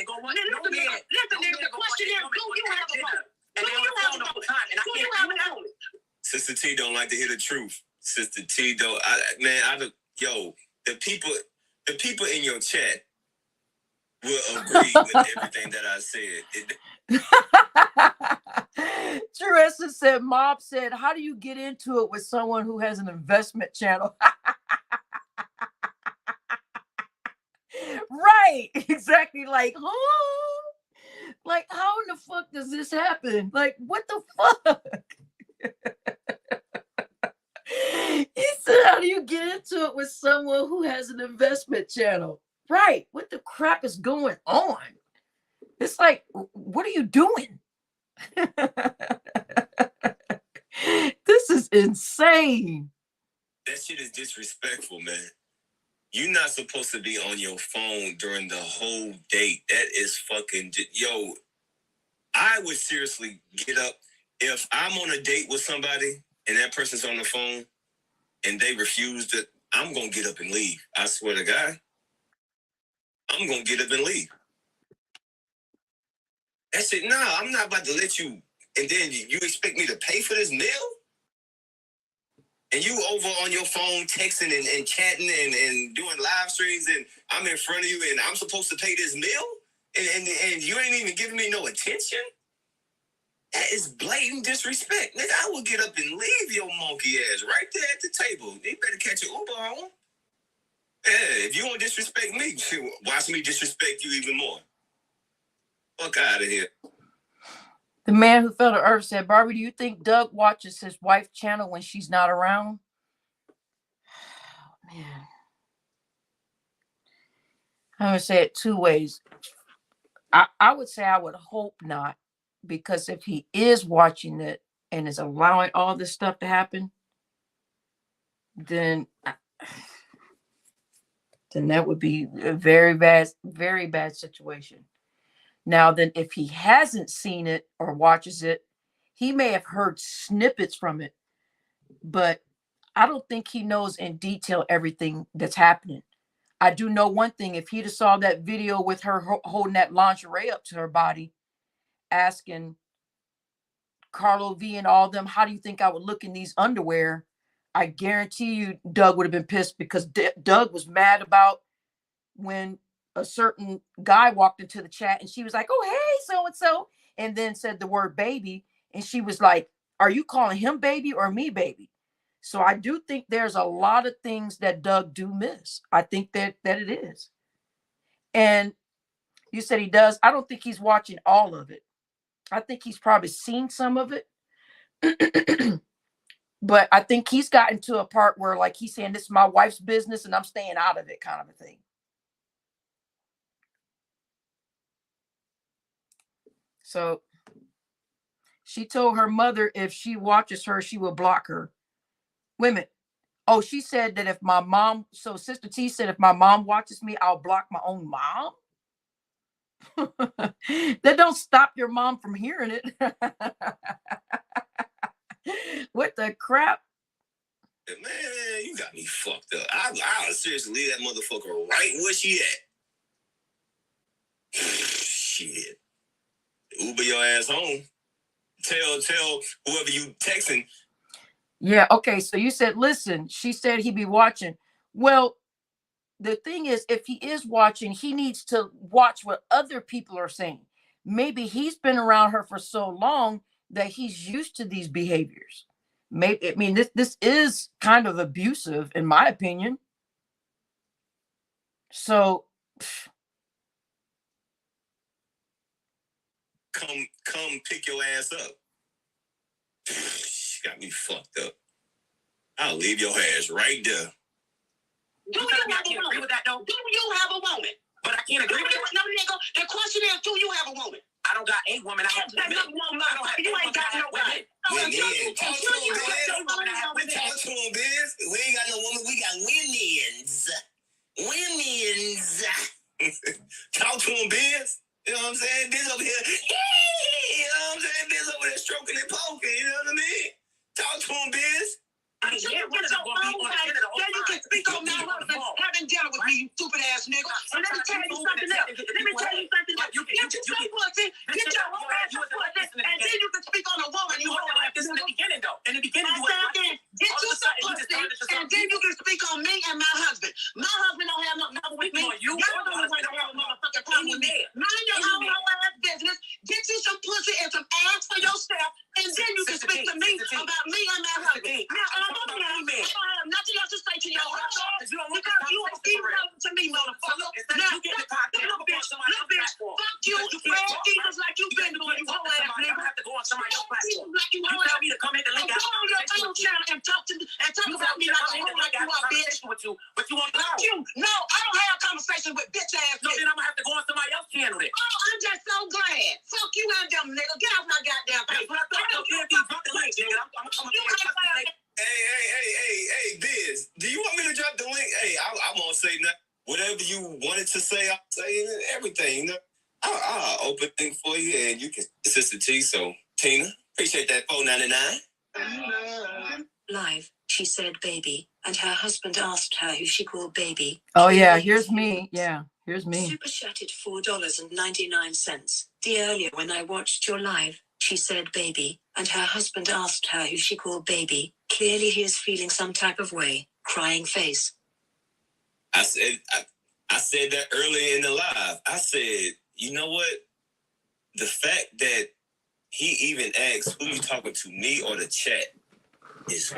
gonna want no man. Listen, the question is, do you have a wife? And they on the phone the whole time, and I can't. Sister T don't like to hear the truth. Sister T don't. The people in your chat will agree with everything that I said. Teresa said, Mob said, how do you get into it with someone who has an investment channel? Right, exactly. Like, huh? Like, how in the fuck does this happen? Like, what the fuck? He said, how do you get into it with someone who has an investment channel? Right. What the crap is going on? It's like, what are you doing? This is insane. That shit is disrespectful, man. You're not supposed to be on your phone during the whole date. That is fucking... Yo, I would seriously get up. If I'm on a date with somebody and that person's on the phone and they refuse to, I'm going to get up and leave. I swear to God. I'm going to get up and leave. I said, nah, I'm not about to let you, and then you expect me to pay for this meal? And you over on your phone texting and chatting and doing live streams, and I'm in front of you, and I'm supposed to pay this meal? And you ain't even giving me no attention? That is blatant disrespect. Nigga, I will get up and leave your monkey ass right there at the table. You better catch an Uber home. Yeah, if you don't disrespect me, watch me disrespect you even more. Fuck out of here. The man who fell to earth said, Barbie, do you think Doug watches his wife's channel when she's not around? Oh, man. I'm going to say it two ways. I would say I would hope not, because if he is watching it and is allowing all this stuff to happen, then that would be a very bad situation. Now, then, if he hasn't seen it or watches it, he may have heard snippets from it, but I don't think he knows in detail everything that's happening. I do know one thing. If he'd have saw that video with her holding that lingerie up to her body, asking Carlo V and all them, how do you think I would look in these underwear? I guarantee you Doug would have been pissed, because Doug was mad about when a certain guy walked into the chat and she was like, oh, hey, so-and-so, and then said the word baby. And she was like, are you calling him baby or me baby? So I do think there's a lot of things that Doug do miss. I think that it is. And you said he does. I don't think he's watching all of it. I think he's probably seen some of it. But I think he's gotten to a part where, like, he's saying, this is my wife's business and I'm staying out of it, kind of a thing. So she told her mother if she watches her, she will block her. Women. Oh, she said that if my mom, so Sister T said, if my mom watches me, I'll block my own mom. That don't stop your mom from hearing it. What the crap? Man, you got me fucked up. I'll seriously leave that motherfucker right where she at. Shit. Uber your ass home. Tell whoever you texting, Yeah. Okay. So you said, listen, she said he'd be watching. Well, the thing is, if he is watching, he needs to watch what other people are saying. Maybe he's been around her for so long that he's used to these behaviors. Maybe, I mean, this is kind of abusive, in my opinion. So, Come pick your ass up. She got me fucked up. I'll leave your ass right there. Do you have a woman? With that, though? Do you have a woman? But I can't agree with it. No, nigga. The question is, do you have a woman? I don't got a woman. I have a woman. You ain't got no woman. Talk to him, Biz. We ain't got no woman. We got women's. Women's. Talk to him, Biz. You know what I'm saying? Biz over here. You know what I'm saying? Biz over there stroking and poking. You know what I mean? Talk to him, Biz. Then you can speak on my husband having dinner with me, you stupid ass nigga. And let me tell you something else. Get you some pussy, get your whole ass some pussy, and then you can speak on a woman you hold like this in the beginning, though. In the beginning, you get you some pussy, and then you can speak on me and my husband. My husband don't have no problem with me. Y'all don't have a motherfucking problem with me. Mind your own ass business. Get you some pussy and some ass for yourself, and then you can speak to me about me and my husband. Now, I don't have nothing else to say to your husband because you are female to me, motherfucker. Now, little bitch, fuck you, spread Jesus like you've been doing, you whole ass nigga. I have to go on somebody else's platform. You tell me to come in the link. Go on your own channel and talk about me like you are, bitch. But you won't know. No, I don't have conversations with bitch ass niggas. No, then I'm gonna have to go on somebody else's channel then. Oh, I'm just so glad. Fuck you and them, nigga. Get off my goddamn face. But I thought you can't be the link, nigga. I'm coming to Hey, Biz, do you want me to drop the link? Hey, I won't say nothing. Whatever you wanted to say, I'll say everything. You know? I'll open thing for you, and you can Sister T. So, Tina, appreciate that $4.99. Live, she said baby, and her husband asked her who she called baby. oh yeah, here's me. Yeah, here's me. Super chatted $4.99. The earlier when I watched your live, she said baby, and her husband asked her who she called baby. Clearly he is feeling some type of way. Crying face. I said that earlier in the live. I said, you know what? The fact that he even asked who you talking to, me or the chat, is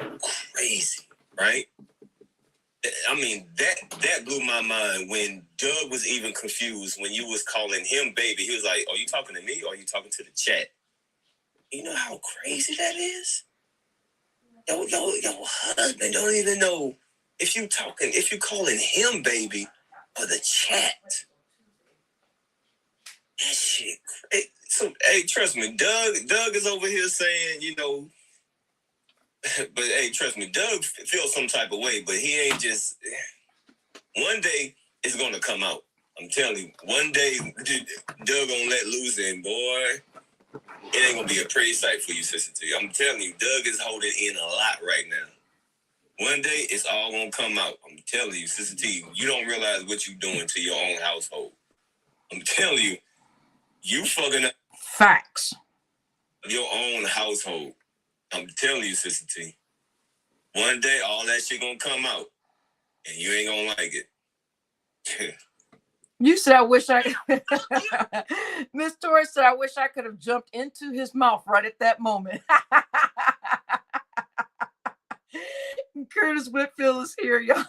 crazy, right? I mean, that blew my mind when Doug was even confused when you was calling him baby. He was like, are you talking to me or are you talking to the chat? You know how crazy that is? Your husband don't even know if you calling him baby or the chat. That shit crazy. So, hey, trust me, Doug is over here saying, you know, but hey, trust me, Doug feels some type of way, but he ain't just. One day it's gonna come out. I'm telling you, one day Doug gonna let loose, and boy, it ain't gonna be a pretty sight for you, Sister T. I'm telling you, Doug is holding in a lot right now. One day it's all gonna come out. I'm telling you, Sister T, you don't realize what you're doing to your own household. I'm telling you, you fucking up Facts. your own household. I'm telling you, Sister T. One day all that shit gonna come out, and you ain't gonna like it. You said, I wish I, Miss Torres said, I wish I could have jumped into his mouth right at that moment. Curtis Whitfield is here, y'all.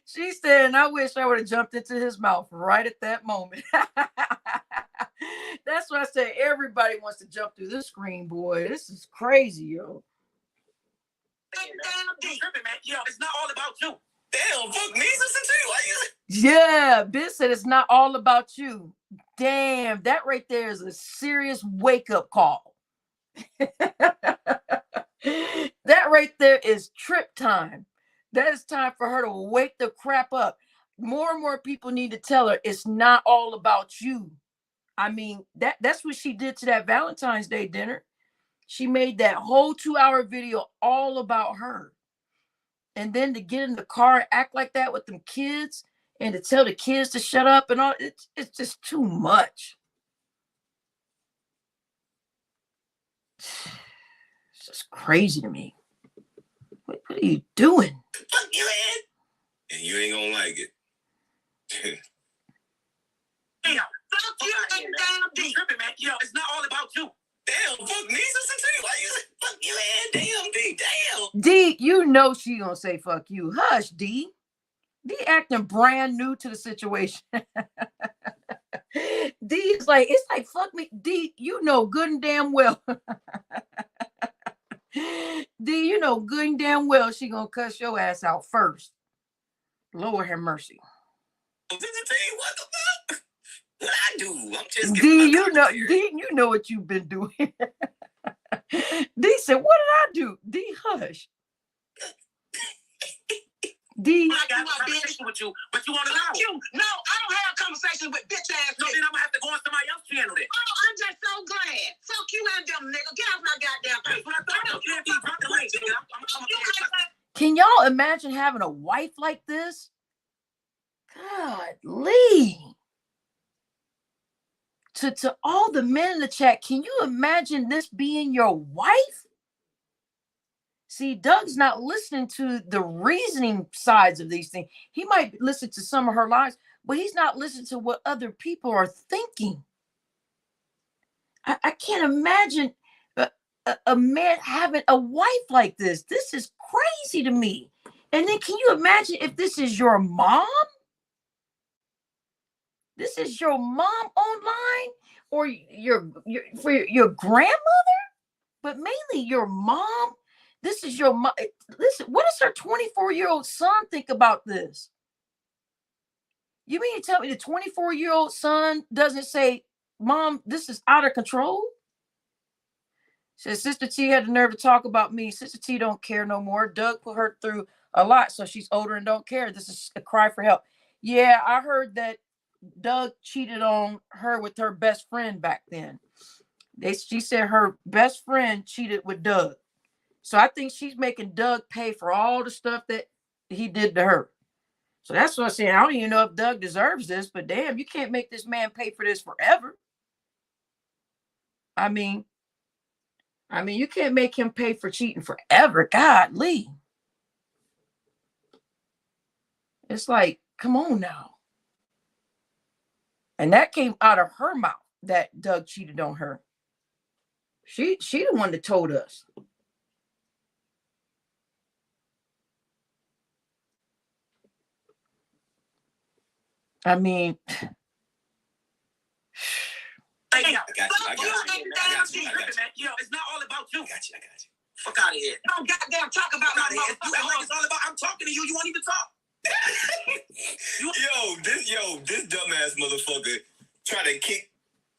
She said, and I wish I would have jumped into his mouth right at that moment. That's why I say everybody wants to jump through this screen, boy. This is crazy, yo. Yo, it's not all about you. Damn, fuck me, Sister T. Why you? Yeah, Biz said it's not all about you. Damn, that right there is a serious wake-up call. That right there is trip time. That is time for her to wake the crap up. More and more people need to tell her it's not all about you. I mean, that's what she did to that Valentine's Day dinner. She made that whole 2-hour video all about her. And then to get in the car and act like that with them kids and to tell the kids to shut up and all, it's just too much. It's just crazy to me. What are you doing? Fuck you, man. And you ain't gonna like it. Damn, fuck you, damn D. Tripping, man. Yo, it's not all about you. Damn, fuck me, sister T. Why you say fuck you, man? Damn, D, damn. D, you know she gonna say fuck you. Hush, D. D acting brand new to the situation. D is like, it's like, fuck me. D, you know good and damn well. D, you know good and damn well she gonna cuss your ass out first. Lord have mercy. Sister T, what the fuck? What I do? I'm just D, you know what you've been doing. D said, what did I do? D, hush. D, I got a conversation with you, but you want to know. You. No, I don't have conversations with bitch ass No, niggas. then I'm gonna have to go on somebody else's channel then. Oh, I'm just so glad. Fuck you and them, nigga. Get off my goddamn That's face. what I thought. Can't be drunk the link, nigga. I'm coming to can y'all imagine having a wife like this? Golly. To all the men in the chat, can you imagine this being your wife? See, Doug's not listening to the reasoning sides of these things. He might listen to some of her lies, but he's not listening to what other people are thinking. I can't imagine a man having a wife like this. This is crazy to me. And then can you imagine if this is your mom? This is your mom online, or your grandmother, but mainly your mom. This is your mom. Listen, what does her 24-year-old son think about this? You mean to tell me the 24-year-old son doesn't say, Mom, this is out of control? Says Sister T had the nerve to talk about me. Sister T don't care no more. Doug put her through a lot, so she's older and don't care. This is a cry for help. Yeah, I heard that Doug cheated on her with her best friend back then. She said her best friend cheated with Doug. So I think she's making Doug pay for all the stuff that he did to her. So that's what I'm saying. I don't even know if Doug deserves this, but damn, you can't make this man pay for this forever. I mean, you can't make him pay for cheating forever. Godly. It's like, come on now. And that came out of her mouth that Doug cheated on her. She the one that told us. I mean, I got you. Yo, it's not all about you. I got you. Fuck out of here. Don't goddamn talk about my You act like it's all about. I'm talking to you. You won't even talk. This dumbass motherfucker tried to kick.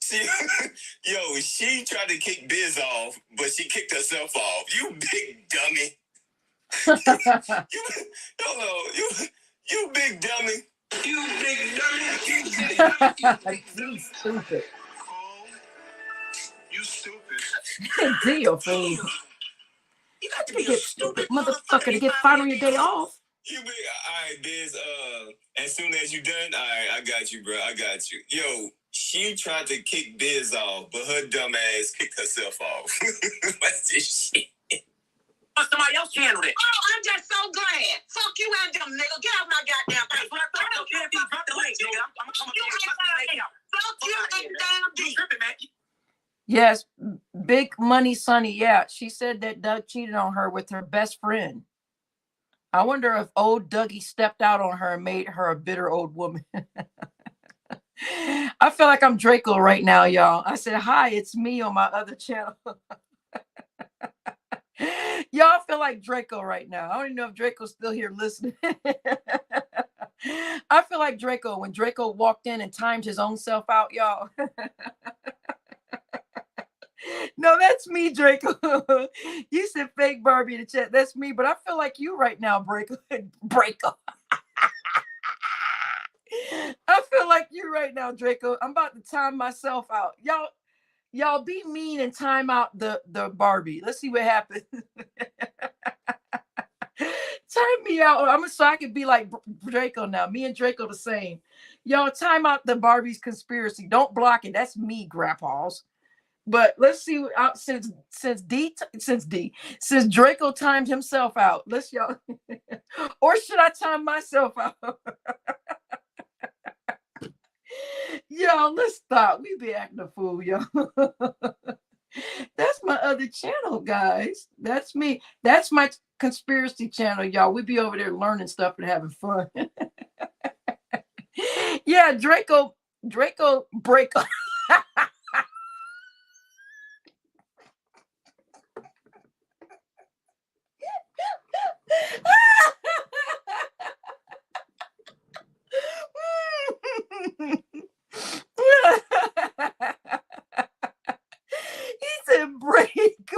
She tried to kick Biz off, but she kicked herself off. You big dummy. You big dummy. You big dummy. you stupid. You stupid. Deal, fool. You got to You be a get stupid motherfucker to get fired on your day off. You big. All right, Biz. As soon as you done, all right, I got you, bro. I got you. Yo, she tried to kick Biz off, but her dumb ass kicked herself off. What's this shit? On somebody else's channel then. Oh, I'm just so glad. Fuck you and them, nigga. Get off my goddamn face. That's what I thought. Can't be drunk the link, nigga. I'm coming to you. Fuck you and damn You D. tripping, man. Yes, Big Money Sonny. Yeah, she said that Doug cheated on her with her best friend. I wonder if old Dougie stepped out on her and made her a bitter old woman. I feel like I'm Draco right now, y'all. I said, hi, it's me on my other channel. Y'all feel like Draco right now. I don't even know if Draco's still here listening. I feel like Draco when Draco walked in and timed his own self out, y'all. No, that's me, Draco. You said fake Barbie in the chat. That's me, but I feel like you right now, Draco. I feel like you right now, Draco. I'm about to time myself out. Y'all be mean and time out the Barbie. Let's see what happens. Time me out. So I can be like Draco now. Me and Draco the same. Y'all time out the Barbie's conspiracy. Don't block it. That's me, grandpas. But let's see. Since Draco timed himself out, let's y'all. Or should I time myself out? Y'all, let's stop. We be acting a fool, y'all. That's my other channel, guys. That's me. That's my conspiracy channel, y'all. We be over there learning stuff and having fun. Yeah, Draco break. He said break.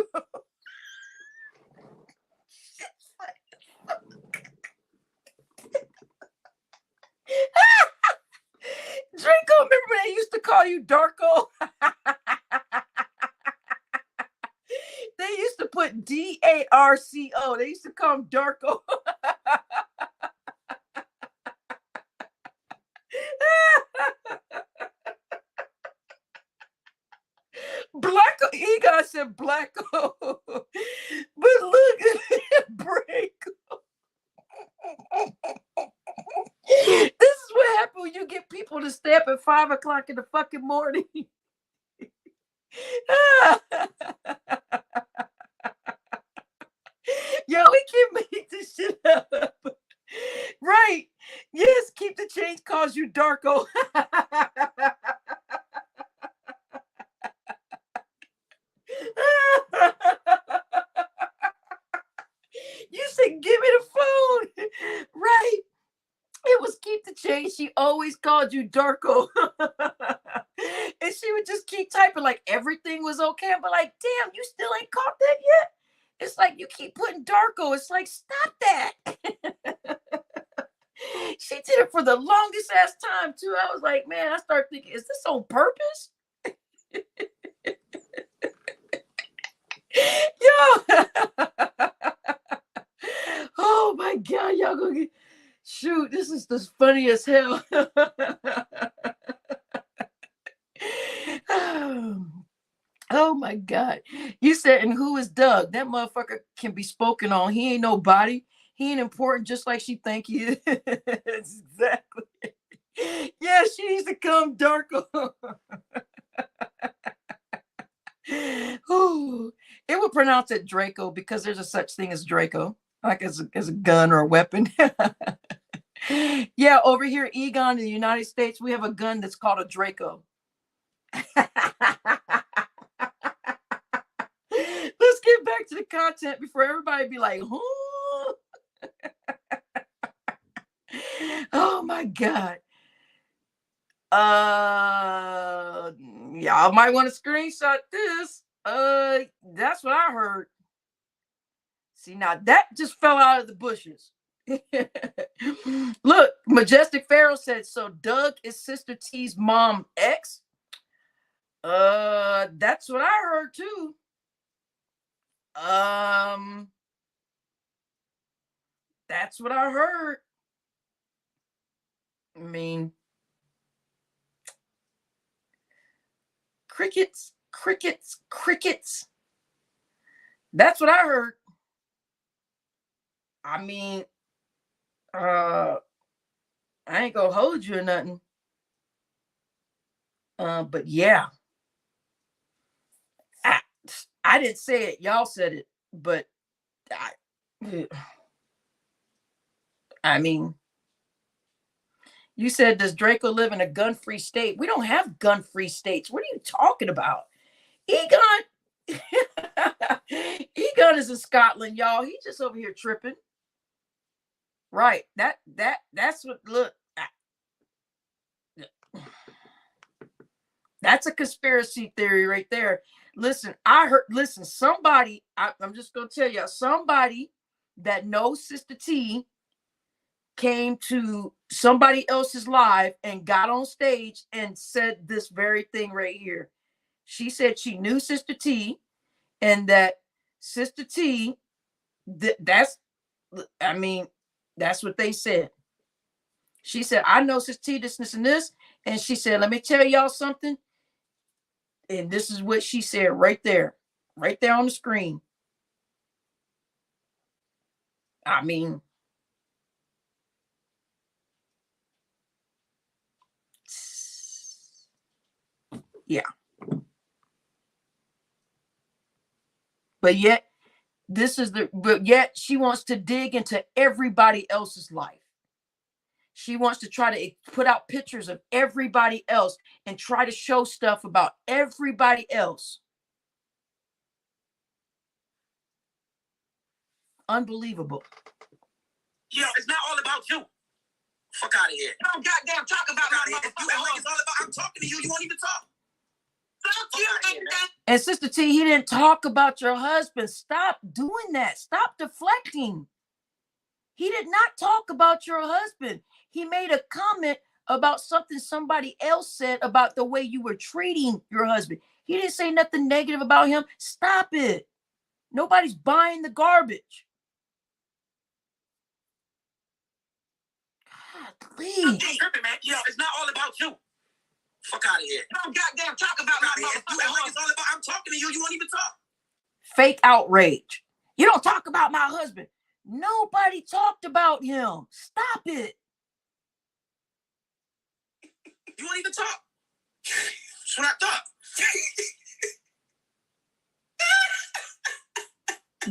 Draco, remember when they used to call you Darko? They used to put DARCO. They used to call him Darko. Blacko. Egon said Blacko. But look at break. This is what happens when you get people to stay up at 5 o'clock in the fucking morning. Yo, we can't make this shit up. Right. Yes, keep the change calls you Darko. You said give me the phone. Right. It was keep the change. She always called you Darko. And she would just keep typing like everything was okay. But like, damn, you still ain't caught that yet? It's like you keep putting Darko. It's like, stop that. She did it for the longest ass time too. I was like, man, I started thinking, is this on purpose? Yo. Oh my God, y'all gonna get shoot. This is the funny as hell. Oh my God. You said, and who is Doug? That motherfucker can be spoken on. He ain't nobody. He ain't important just like she think he is. Exactly. Yeah, she needs to come Darko. Ooh, it would pronounce it Draco because there's a such thing as Draco, like as a gun or a weapon. Yeah, over here, Egon, in the United States, we have a gun that's called a Draco. Let's get back to the content before everybody be like, huh? Oh my God. Y'all might want to screenshot this. That's what I heard. See, now that just fell out of the bushes. Look, Majestic Pharaoh said, so Doug is Sister T's mom ex? That's what I heard too. That's what I heard. I mean, crickets. That's what I heard. I mean, I ain't gonna hold you or nothing. But yeah, I didn't say it. Y'all said it. But I mean, you said, does Draco live in a gun-free state? We don't have gun-free states. What are you talking about? Egon is in Scotland, y'all. He's just over here tripping. Right. That's what, look. That's a conspiracy theory right there. Listen, somebody, I'm just going to tell you, somebody that knows Sister T came to somebody else's live and got on stage and said this very thing right here. She said she knew Sister T and that Sister T, that's what they said. She said, I know Sister T, this, and this. And she said, let me tell y'all something. And this is what she said right there on the screen. I mean, yeah. But yet she wants to dig into everybody else's life. She wants to try to put out pictures of everybody else and try to show stuff about everybody else. Unbelievable. Yeah, it's not all about you. Fuck out of here. You don't goddamn talk about my motherfucker. It's all about, I'm talking to you. You won't even talk. Fuck you, and Sister T, he didn't talk about your husband. Stop doing that. Stop deflecting. He did not talk about your husband. He made a comment about something somebody else said about the way you were treating your husband. He didn't say nothing negative about him. Stop it. Nobody's buying the garbage. God, please. Yo, it's not all about you. Fuck out of here. You don't goddamn talk about my motherfucker. It's all about, I'm talking to you. You won't even talk. Fake outrage. You don't talk about my husband. Nobody talked about him. Stop it. You won't even talk. That's what I thought.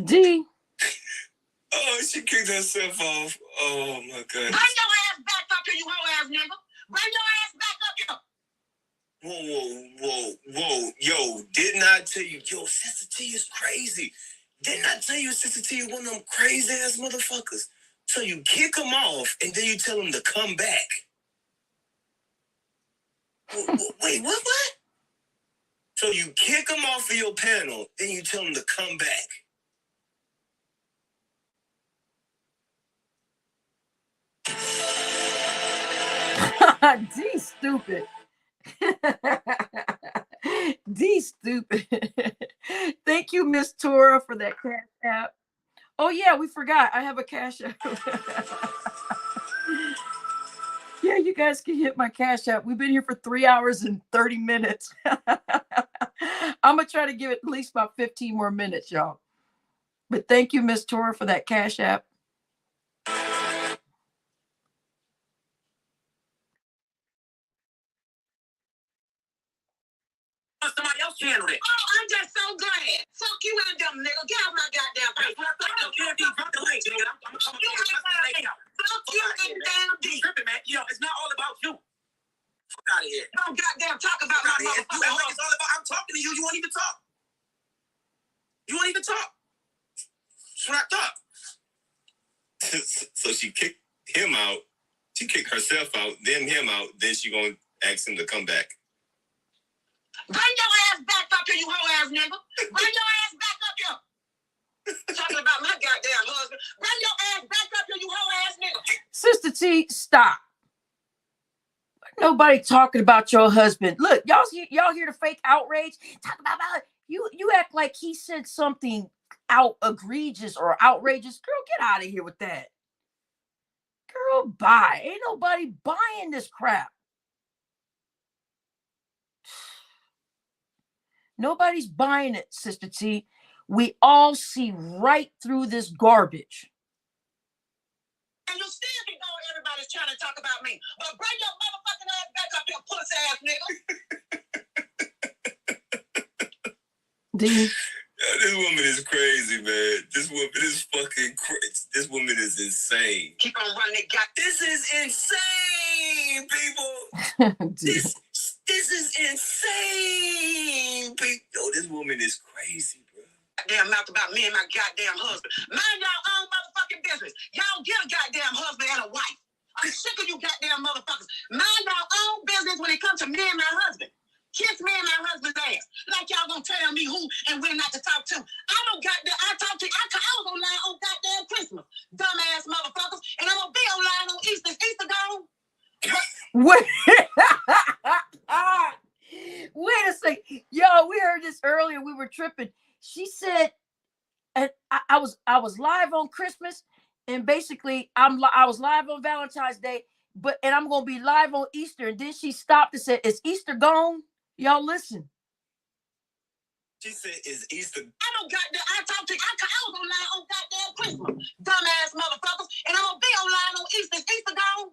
D. Oh, she kicked herself off. Oh my God. Bring your ass back up here, you whole ass nigga. Bring your ass back up here. Whoa. Yo, didn't I tell you? Yo, Sister T is crazy. Didn't I tell you Sister T is one of them crazy ass motherfuckers? So you kick him off and then you tell him to come back. Wait, what? So you kick him off of your panel, then you tell him to come back. D stupid. D stupid. Thank you, Miss Tora, for that cash app. Oh yeah, we forgot. I have a cash app. Yeah, you guys can hit my cash app. We've been here for 3 hours and 30 minutes. I'm gonna try to give it at least about 15 more minutes, y'all. But thank you, Miss Tora, for that cash app. Somebody else handled it. Oh, I'm just so glad. Fuck you and them, nigga. Get out my goddamn face. Fuck you and damn D. Yo, it's not all about you. Fuck out of here. You don't goddamn talk about my motherfucker. It's all about, I'm talking to you. You won't even talk. You won't even talk. That's what I thought. So she kicked him out. She kicked herself out, then him out. Then she gonna ask him to come back. Bring your ass back up here, you whole ass nigga. Bring your ass back up here. Talking about my goddamn husband. Bring your ass back up here, you whole ass nigga. Sister T, stop. Nobody talking about your husband. Look, y'all hear the fake outrage? Talk about you act like he said something out egregious or outrageous. Girl, get out of here with that. Girl, bye. Ain't nobody buying this crap. Nobody's buying it, Sister T. We all see right through this garbage. And you still can go, everybody's trying to talk about me. But bring your motherfucking ass back up here, pussy ass nigga. D. This woman is crazy, man. This woman is fucking crazy. This woman is insane. Keep on running it, got this is insane, people. This is insane, people. Yo, this woman is crazy, bro. Goddamn mouth about me and my goddamn husband. Mind y'all own motherfucking business. Y'all get a goddamn husband and a wife. I'm sick of you goddamn motherfuckers. Mind y'all own business when it comes to me and my husband. Kiss me and my husband's ass. Like y'all gonna tell me who and when not to talk to. I don't goddamn, I talk to you. I was online on goddamn Christmas. Dumbass motherfuckers. And I'm gonna be online on Easter. Easter gone. Wait. Wait a second. Yo, we heard this earlier. We were tripping. She said, and I was live on Christmas, and basically I was live on Valentine's Day, and I'm gonna be live on Easter. And then she stopped and said, "Is Easter gone?" Y'all listen. She said, "Is Easter?" I talked to you. I was online on goddamn Christmas, dumbass motherfuckers, and I'm gonna be online on Easter. Is Easter gone?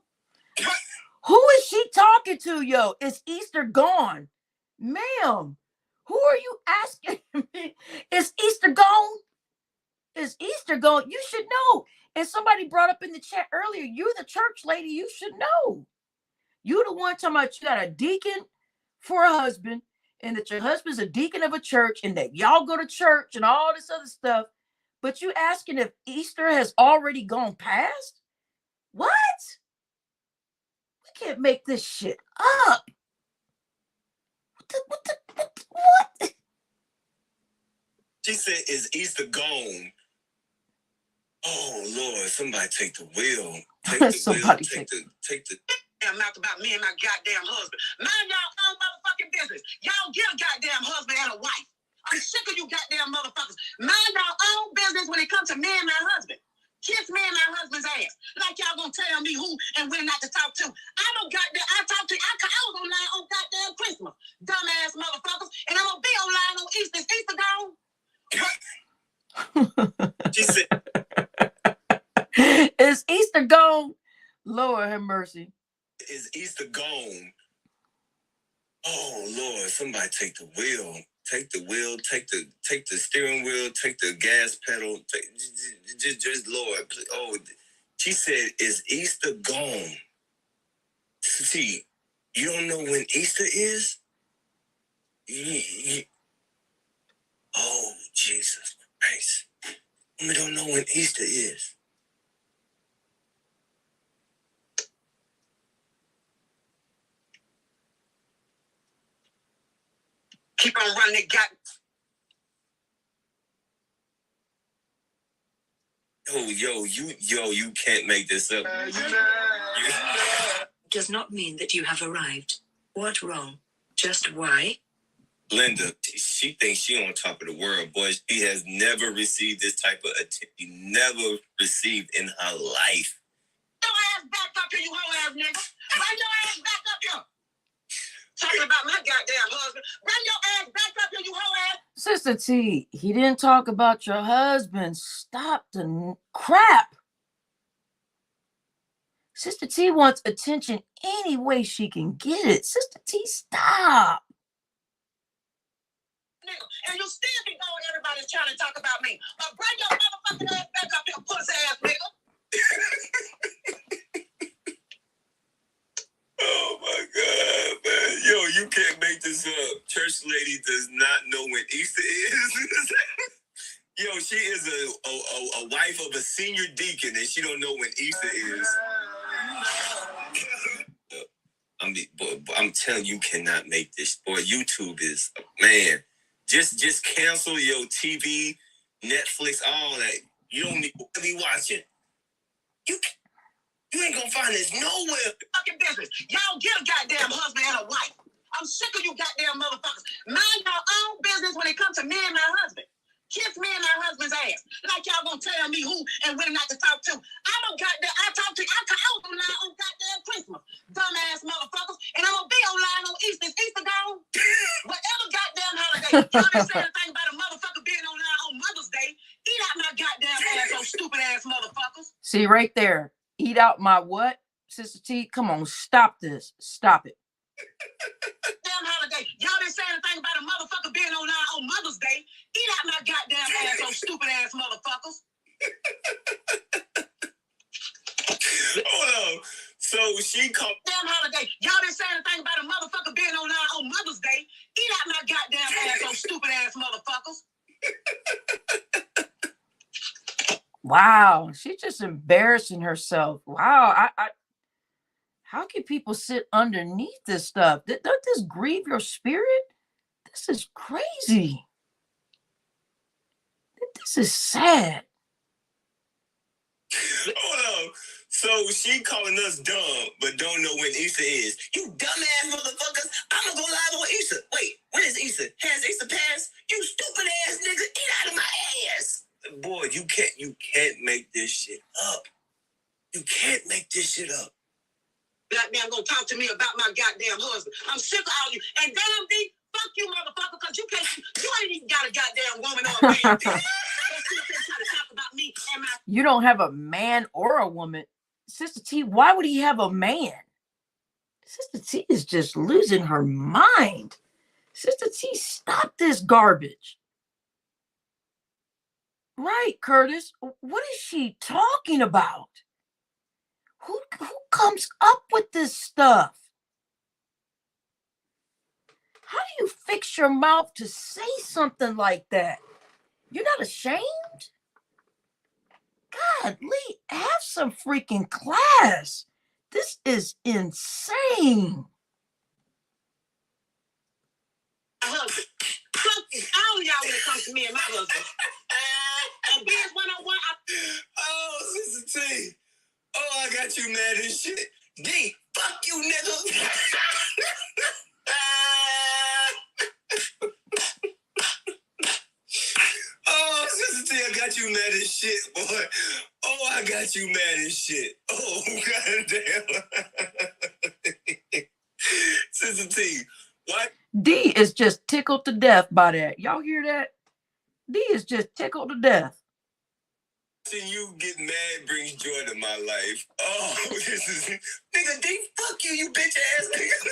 Who is she talking to, yo? Is Easter gone? Ma'am, who are you asking me? Is Easter gone? Is Easter gone? You should know. And somebody brought up in the chat earlier, you're the church lady. You should know. You the one talking about you got a deacon for a husband, and that your husband's a deacon of a church, and that y'all go to church and all this other stuff. But you asking if Easter has already gone past? What? We can't make this shit up. What? She said, "Is Easter gone?" Oh Lord, somebody take the wheel. Take the Somebody wheel. Take the. Damn mouth about me and my goddamn husband. Mind y'all own motherfucking business. Y'all get a goddamn husband and a wife. I'm sick of you goddamn motherfuckers. Mind y'all own business when it comes to me and my husband. Kiss me and my husband's ass. Like y'all gonna tell me who and when not to talk to. I talked to you. I was online on goddamn Christmas. Dumbass motherfuckers. And I'm gonna be online on Easter. Is Easter gone? She said, "Is Easter gone?" Lord have mercy. "Is Easter gone?" Oh Lord, somebody take the wheel. Take the wheel. Take the steering wheel. Take the gas pedal. Just Lord. Please. Oh, she said, "Is Easter gone?" See, you don't know when Easter is? Oh, Jesus Christ. We don't know when Easter is. Keep on running it, You can't make this up. Does not mean that you have arrived. What wrong? Just why? Linda, she thinks she on top of the world, boy. She has never received this type of attention. Never received in her life. Your ass back up here, you whole ass nigga. Run your ass back up here. Talking about my goddamn husband. Run your ass back up here, you whole ass. Sister T, he didn't talk about your husband. Stop the crap. Sister T wants attention any way she can get it. Sister T, stop. And you still be going, everybody's trying to talk about me. But bring your motherfucking ass back up here, pussy ass nigga. Oh my God, man. Yo, you can't make this up. Church lady does not know when Easter is. Yo, she is a wife of a senior deacon and she don't know when Easter is. I'm telling you, cannot make this. Boy, YouTube is, man. Just cancel your TV, Netflix, all that. You don't need to be watching. You ain't gonna find this nowhere. Fucking business. Y'all get a goddamn husband and a wife. I'm sick of you goddamn motherfuckers. Mind your own business when it comes to me and my husband. Kiss me and my husband's ass. Like y'all gonna tell me who and when not to talk to. I talked to you. I was online on goddamn Christmas. Dumbass motherfuckers. And I'm gonna be online on Easter. Is Easter gone? Whatever goddamn holiday. Y'all didn't say anything about a motherfucker being online on Mother's Day. Eat out my goddamn ass, those stupid ass motherfuckers. See right there. Eat out my what? Sister T, come on, stop this. Stop it. Damn holiday. Y'all didn't say anything about a motherfucker being online on Mother's Day. Eat out my goddamn ass, those stupid ass motherfuckers. Hold on. So she called. Damn holiday. Y'all didn't say anything about a motherfucker being online on Mother's Day. Eat out my goddamn ass, those stupid ass motherfuckers. Wow, she's just embarrassing herself. Wow, how can people sit underneath this stuff? Don't this grieve your spirit? This is crazy. This is sad. Hold on. So she calling us dumb, but don't know when Easter is. You dumbass motherfuckers! I'm gonna go live on Easter. Wait, when is Easter? Has Easter passed? You stupid ass nigga! Eat out of my ass! Boy, you can't make this shit up. You can't make this shit up. Goddamn gonna talk to me about my goddamn husband. I'm sick of all you. And damn D, fuck you motherfucker, cause you ain't even got a goddamn woman or a man. Don't sit up here and try to talk about me and my. You don't have a man or a woman. Sister T, why would he have a man? Sister T is just losing her mind. Sister T, stop this garbage. Right, Curtis. What is she talking about? Who comes up with this stuff? How do you fix your mouth to say something like that? You're not ashamed? God, Lee, have some freaking class. This is insane. Husband. Fuck all y'all when it comes to me and my husband. And biz 101, Oh, Sister T. Oh, I got you mad as shit. D, fuck you, nigga. Oh, Sister T, I got you mad as shit, boy. Oh, I got you mad as shit. Oh, goddamn. Sister T, what? D is just tickled to death by that. Y'all hear that? D is just tickled to death. Watching you get mad brings joy to my life. Oh, this is nigga D, fuck you, you bitch ass nigga.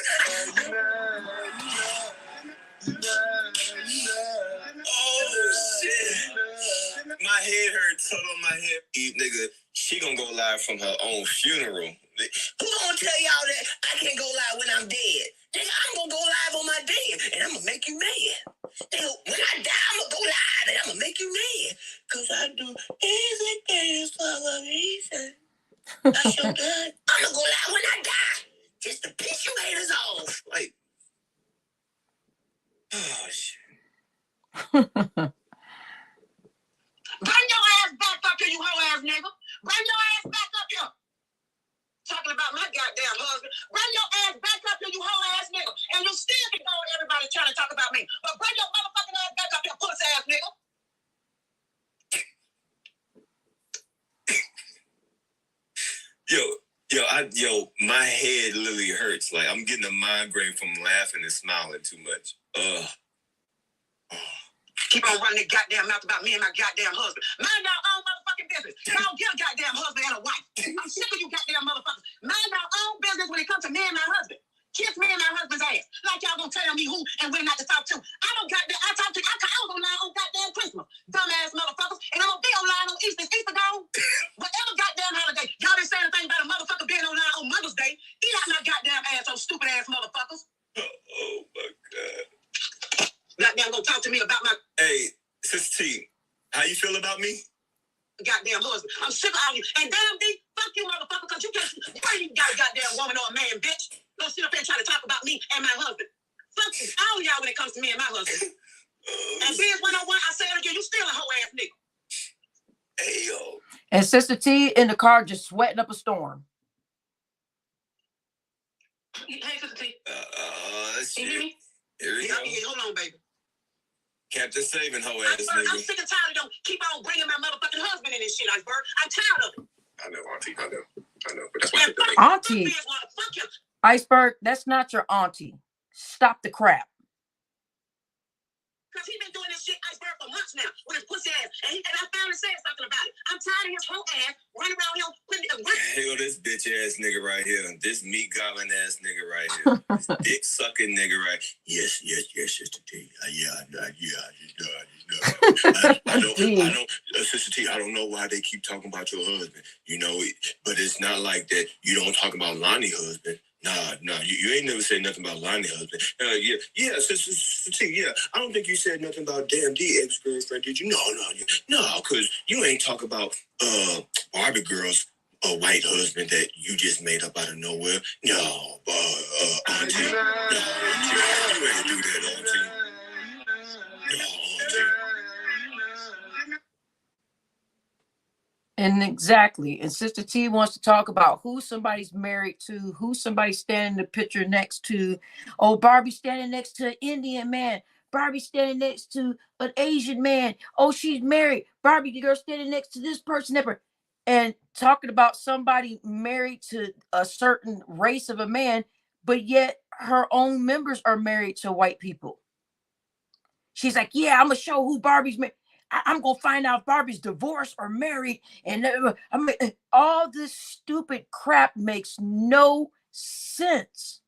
Oh shit. My head hurts. Hold on, my head. Nigga, she gonna go live from her own funeral. Who gonna tell y'all that I can't go live when I'm dead? Nigga, I'm gonna go live on my dead, and I'm gonna make you mad. Nigga, when I die, I'm gonna go live, and I'm gonna make you mad. Cause I do easy things for a reason. I sure good. I'm gonna go live when I die. Just to piss you haters off. Like, oh shit. bring your ass back up here, you hoe ass nigga. Bring your ass back up here. Talking about my goddamn husband. Bring your ass back up here, you hoe ass nigga. And you still can go with everybody trying to talk about me. But bring your motherfucking ass back up here, pussy ass nigga. My head literally hurts. Like I'm getting a migraine from laughing and smiling too much. Keep on running that goddamn mouth about me and my goddamn husband. Mind your own motherfucking business. Y'all get a goddamn husband and a wife. I'm sick of you goddamn motherfuckers. Mind your own business when it comes to me and my husband. Kiss me and my husband's ass. Like y'all gonna tell me who and when not to talk to. I talk to, I was online on goddamn Christmas. Dumbass motherfuckers. And I'm gonna be online on Easter gone. Whatever goddamn holiday. Y'all didn't say anything about a motherfucker being online on Mother's Day. Eat out my goddamn ass, those stupid ass motherfuckers. Oh my God. Goddamn gonna talk to me about my Hey, Sister T, how you feel about me? goddamn husband. I'm sick of all you. And damn D, fuck you motherfucker, because you ain't even got a goddamn woman or a man, bitch. Don't sit up there and try to talk about me and my husband. Fuck all y'all when it comes to me and my husband. And biz 101, I say it again, you still a hoe ass nigga. Hey yo. And Sister T in the car just sweating up a storm. Hey, Sister T. Shit. Can you hear me? Here we go. Hold on, baby. Captain Saving hoe ass I'm nigga. sick and tired of them keep on bringing my motherfucking husband in this shit, Iceberg. I'm tired of it. I know, Auntie. I know. But that's why And fuck Auntie. fuck you. Iceberg, that's not your auntie. Stop the crap. Because he's been doing this shit, Iceberg, for months now with his pussy ass. And I finally said something about it. I'm tired of his whole ass running around here putting Hell, this bitch ass nigga right here. This meat goblin ass nigga right here. This dick sucking nigga right. Yes, Sister T. I know, Sister T, I don't know why they keep talking about your husband. You know, but it's not like that. You don't talk about Lonnie's husband. Nah, you ain't never said nothing about Lonnie's husband. Sister T, yeah. I don't think you said nothing about damn D ex-girlfriend, did you? No, because you ain't talk about Barbie girl's white husband that you just made up out of nowhere. No, Auntie. No, Auntie. You ain't do that, Auntie. No, Auntie. And exactly. And Sister T wants to talk about who somebody's married to, who somebody's standing in the picture next to. Oh, Barbie standing next to an Indian man. Barbie standing next to an Asian man. Oh, she's married. Barbie, the girl standing next to this person. And talking about somebody married to a certain race of a man, but yet her own members are married to white people. She's like, yeah, I'm gonna show who Barbie's married. I'm gonna find out if Barbie's divorced or married, and all this stupid crap makes no sense.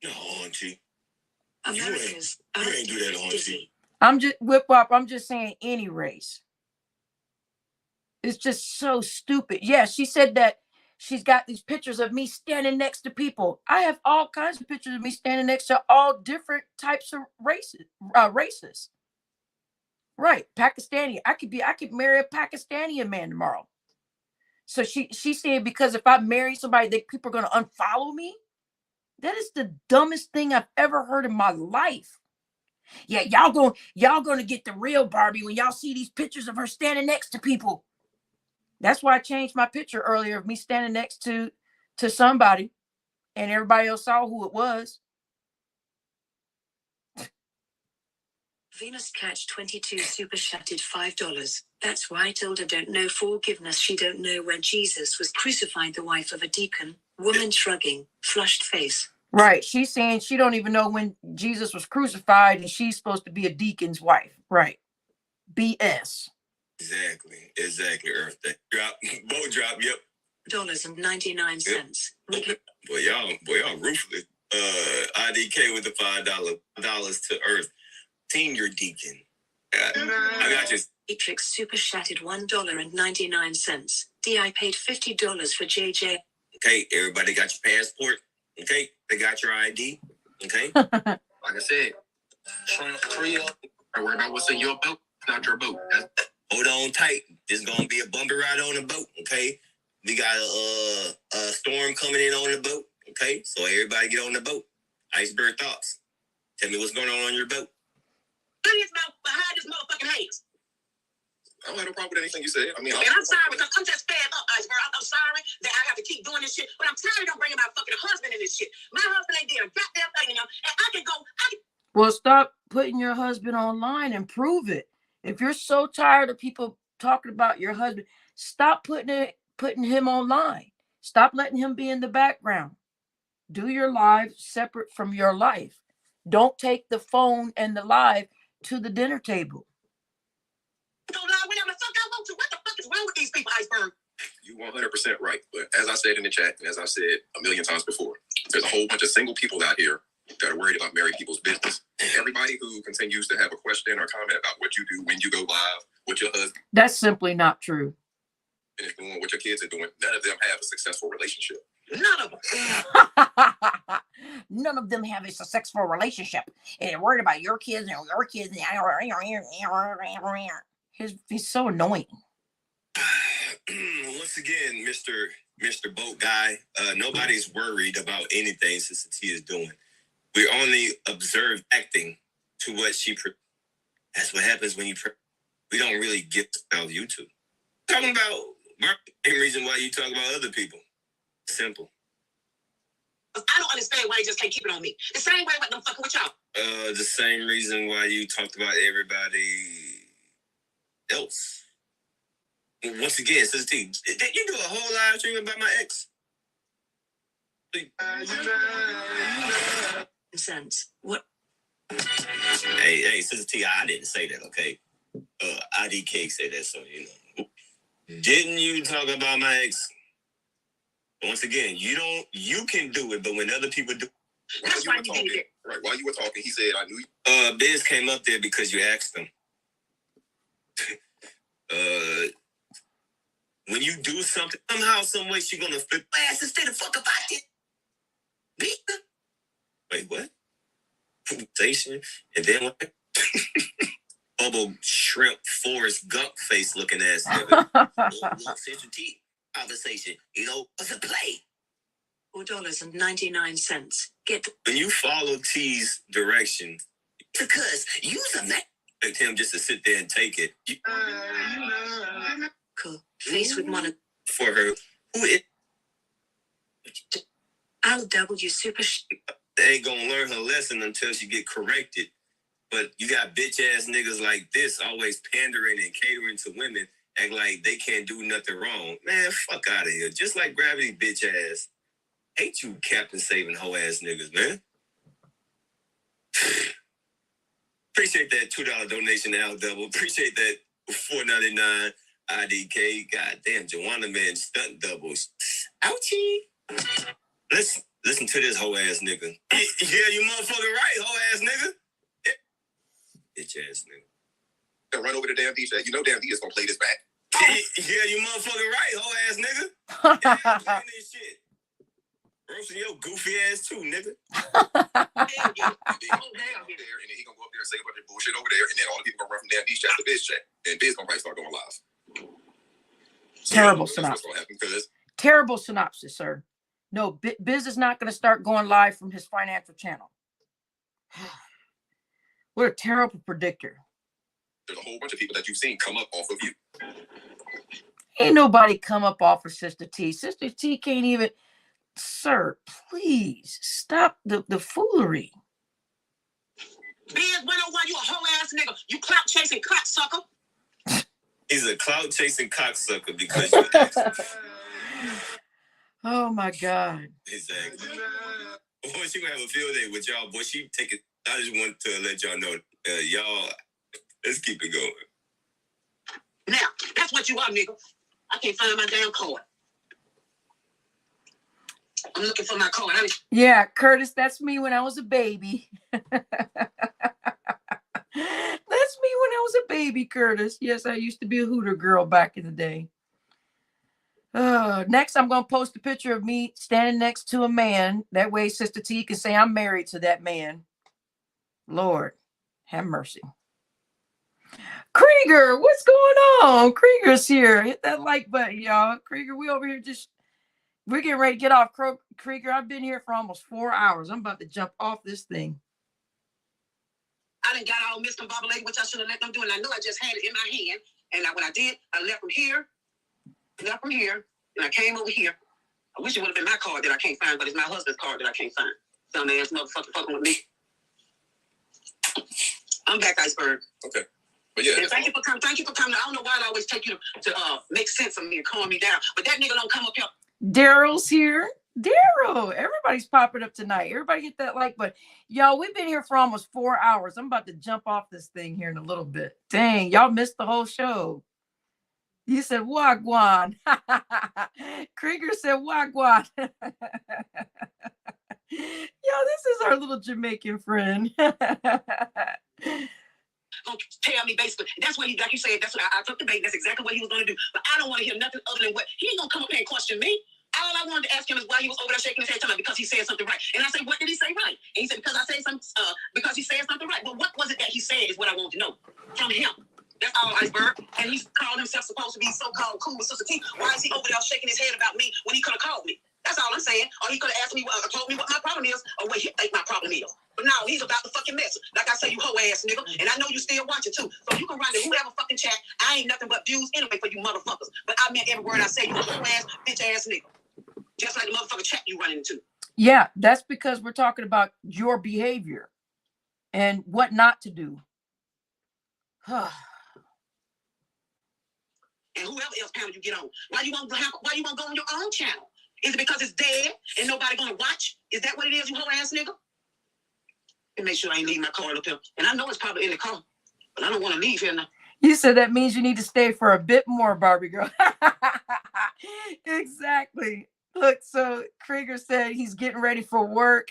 No, Auntie. America's You ain't do that, Auntie. Dizzy. I'm just whip up. I'm just saying any race. It's just so stupid. Yeah, she said that she's got these pictures of me standing next to people. I have all kinds of pictures of me standing next to all different types of races. Right, Pakistani. I could marry a Pakistani man tomorrow. So she's saying because if I marry somebody, that people are gonna unfollow me. That is the dumbest thing I've ever heard in my life. Yeah, y'all gonna get the real Barbie when y'all see these pictures of her standing next to people. That's why I changed my picture earlier of me standing next to somebody, and everybody else saw who it was. Venus Catch 22 super chatted $5. That's why Tilda don't know forgiveness. She don't know when Jesus was crucified, the wife of a deacon. Woman shrugging, flushed face. Right. She's saying she don't even know when Jesus was crucified, and she's supposed to be a deacon's wife. Right. BS. Exactly, Earth Day. Drop, boat drop, yep. $99. Yep. Boy, y'all ruthless. IDK with the $5 to Earth. Senior deacon. I got you. Etrix super chatted $1.99. I paid $50 for JJ. Okay, everybody got your passport. Okay, they got your ID. Okay. Like I said, shrimp Creole. Don't worry about what's in your boat. It's not your boat. Hold on tight. There's gonna be a bumpy ride on the boat. Okay. We got a storm coming in on the boat. Okay, so everybody get on the boat. Iceberg thoughts. Tell me what's going on your boat. Put his mouth behind his motherfucking hands. I don't have no problem with anything you said. I mean, And I'm sorry because I'm just fed up, Iceberg. I'm sorry that I have to keep doing this shit, but I'm tired of them bringing my fucking husband in this shit. My husband ain't doing a goddamn thing, you know, and I can go. Well, stop putting your husband online and prove it. If you're so tired of people talking about your husband, stop putting him online. Stop letting him be in the background. Do your live separate from your life. Don't take the phone and the live to the dinner table. Don't lie whenever the fuck I want to. What the fuck is wrong with these people, Iceberg? you 100% right. But as I said in the chat, and as I've said a million times before, there's a whole bunch of single people out here that are worried about married people's business. Everybody who continues to have a question or comment about what you do when you go live with your husband. That's simply not true. And is doing what your kids are doing. None of them have a successful relationship. None of them. None of them have a successful relationship. And they're worried about your kids and your kids. He's so annoying. Once again, Mr. Boat Guy, nobody's worried about anything Sister T is doing. We only observe acting to what she. That's what happens when you. We don't really get out of YouTube. Talking about the reason why you talk about other people. Simple. I don't understand why you just can't keep it on me. The same way with them fucking with y'all. The same reason why you talked about everybody else. Once again, Sister T, did you do a whole live stream about my ex? Sense. What? Hey, Sister T, I didn't say that, okay? IDK said that, so you know. Didn't you talk about my ex? Once again, you can do it, but when other people do, That's why you did it. Right, while you were talking, he said, I knew you. Biz came up there because you asked him. When you do something, somehow, some way, she's gonna flip my ass and stay the fuck about it. Wait, what? Station, and then what? Bubble shrimp Forrest Gump face looking ass nigga. Sister T conversation, you know, what's a play? $4.99. Get when you follow T's direction, because use a man. Expect him just to sit there and take it. cool. Face with mono For her, who is LW super. They ain't gonna learn her lesson until she get corrected. But you got bitch ass niggas like this always pandering and catering to women, act like they can't do nothing wrong. Man, fuck out of here. Just like Gravity bitch ass. Hate you, Captain Saving hoe ass niggas, man. Appreciate that $2 donation to Al Double. Appreciate that $4.99 IDK. Goddamn, Joanna man, stunt doubles. Ouchie. Listen to this hoe ass nigga. Yeah, you motherfucking right, hoe ass nigga. Bitch ass nigga. Run over to damn DJ. You know damn DJ is gonna play this back. Yeah, you motherfucking right, hoe ass nigga. Yeah, this shit. Roasting your goofy ass too, nigga. And then he gonna go up there and say a bunch of bullshit over there, and then all the people gonna run from damn DJ to Biz chat, and Biz gonna probably start going live. Terrible So synopsis. that's what's gonna happen because Terrible synopsis, sir. No, Biz is not going to start going live from his financial channel. What a terrible predictor. there's a whole bunch of people that you've seen come up off of you. Ain't nobody come up off of Sister T. Sister T can't even. Sir, please stop the foolery. Biz 101, you a whole ass nigga. You clout chasing cocksucker. He's a clout chasing cocksucker because you asked. Oh my God. Exactly. Boy, she gonna have a field day with y'all. Boy, she take it. I just want to let y'all know, y'all. Let's keep it going. Now, that's what you are, nigga. I can't find my damn card. I'm looking for my card. Yeah, Curtis, that's me when I was a baby. That's me when I was a baby, Curtis. Yes, I used to be a Hooter girl back in the day. Next, I'm going to post a picture of me standing next to a man. That way, Sister T can say I'm married to that man. Lord, have mercy. Krieger, what's going on? Krieger's here. Hit that like button, y'all. Krieger, we over here we're getting ready to get off. Krieger, I've been here for almost 4 hours. I'm about to jump off this thing. I done got all miscombobulated, which I should have let them do, and I knew I just had it in my hand. And when I did, I left from here, and I came over here. I wish it would have been my card that I can't find, but it's my husband's card that I can't find. Some ass motherfucker fucking with me. I'm back, Iceberg. Okay. But yeah. And thank you for coming. Thank you for coming. I don't know why I always take you to make sense of me and calm me down. But that nigga don't come up here. Daryl's here. Daryl, everybody's popping up tonight. Everybody hit that like button. Y'all, we've been here for almost 4 hours. I'm about to jump off this thing here in a little bit. Dang, y'all missed the whole show. You said Wagwan. Krieger said Wagwan. Yo, this is our little Jamaican friend. Gonna tell me basically. That's what he, like you said, that's what I took the bait. That's exactly what he was gonna do. But I don't want to hear nothing other than what he ain't gonna come up here and question me. All I wanted to ask him is why he was over there shaking his head telling me because he said something right. And I said, what did he say right? And he said, because he said something right. But what was it that he said is what I want to know from him. That's all, Iceberg. And he's called himself supposed to be so-called cool with Sister T. Why is he over there shaking his head about me when he could have called me? That's all I'm saying. Or he could have asked me, told me what my problem is, or what he think my problem is. But no, he's about the fucking mess. Like I say, you hoe ass nigga. And I know you still watching too. So you can run to whoever fucking chat. I ain't nothing but views anyway for you motherfuckers. But I meant every word I say, you a hoe ass, bitch ass nigga. Just like the motherfucking chat you running into. Yeah, that's because we're talking about your behavior and what not to do. And whoever else panel you get on, why you won't go on your own channel? Is it because it's dead and nobody gonna watch? Is that what it is, you hoe ass nigga? And make sure I ain't leave my car up here. And I know it's probably in the car, but I don't want to leave here now. You said that means you need to stay for a bit more, Barbie girl. Exactly. Look, so Krieger said he's getting ready for work.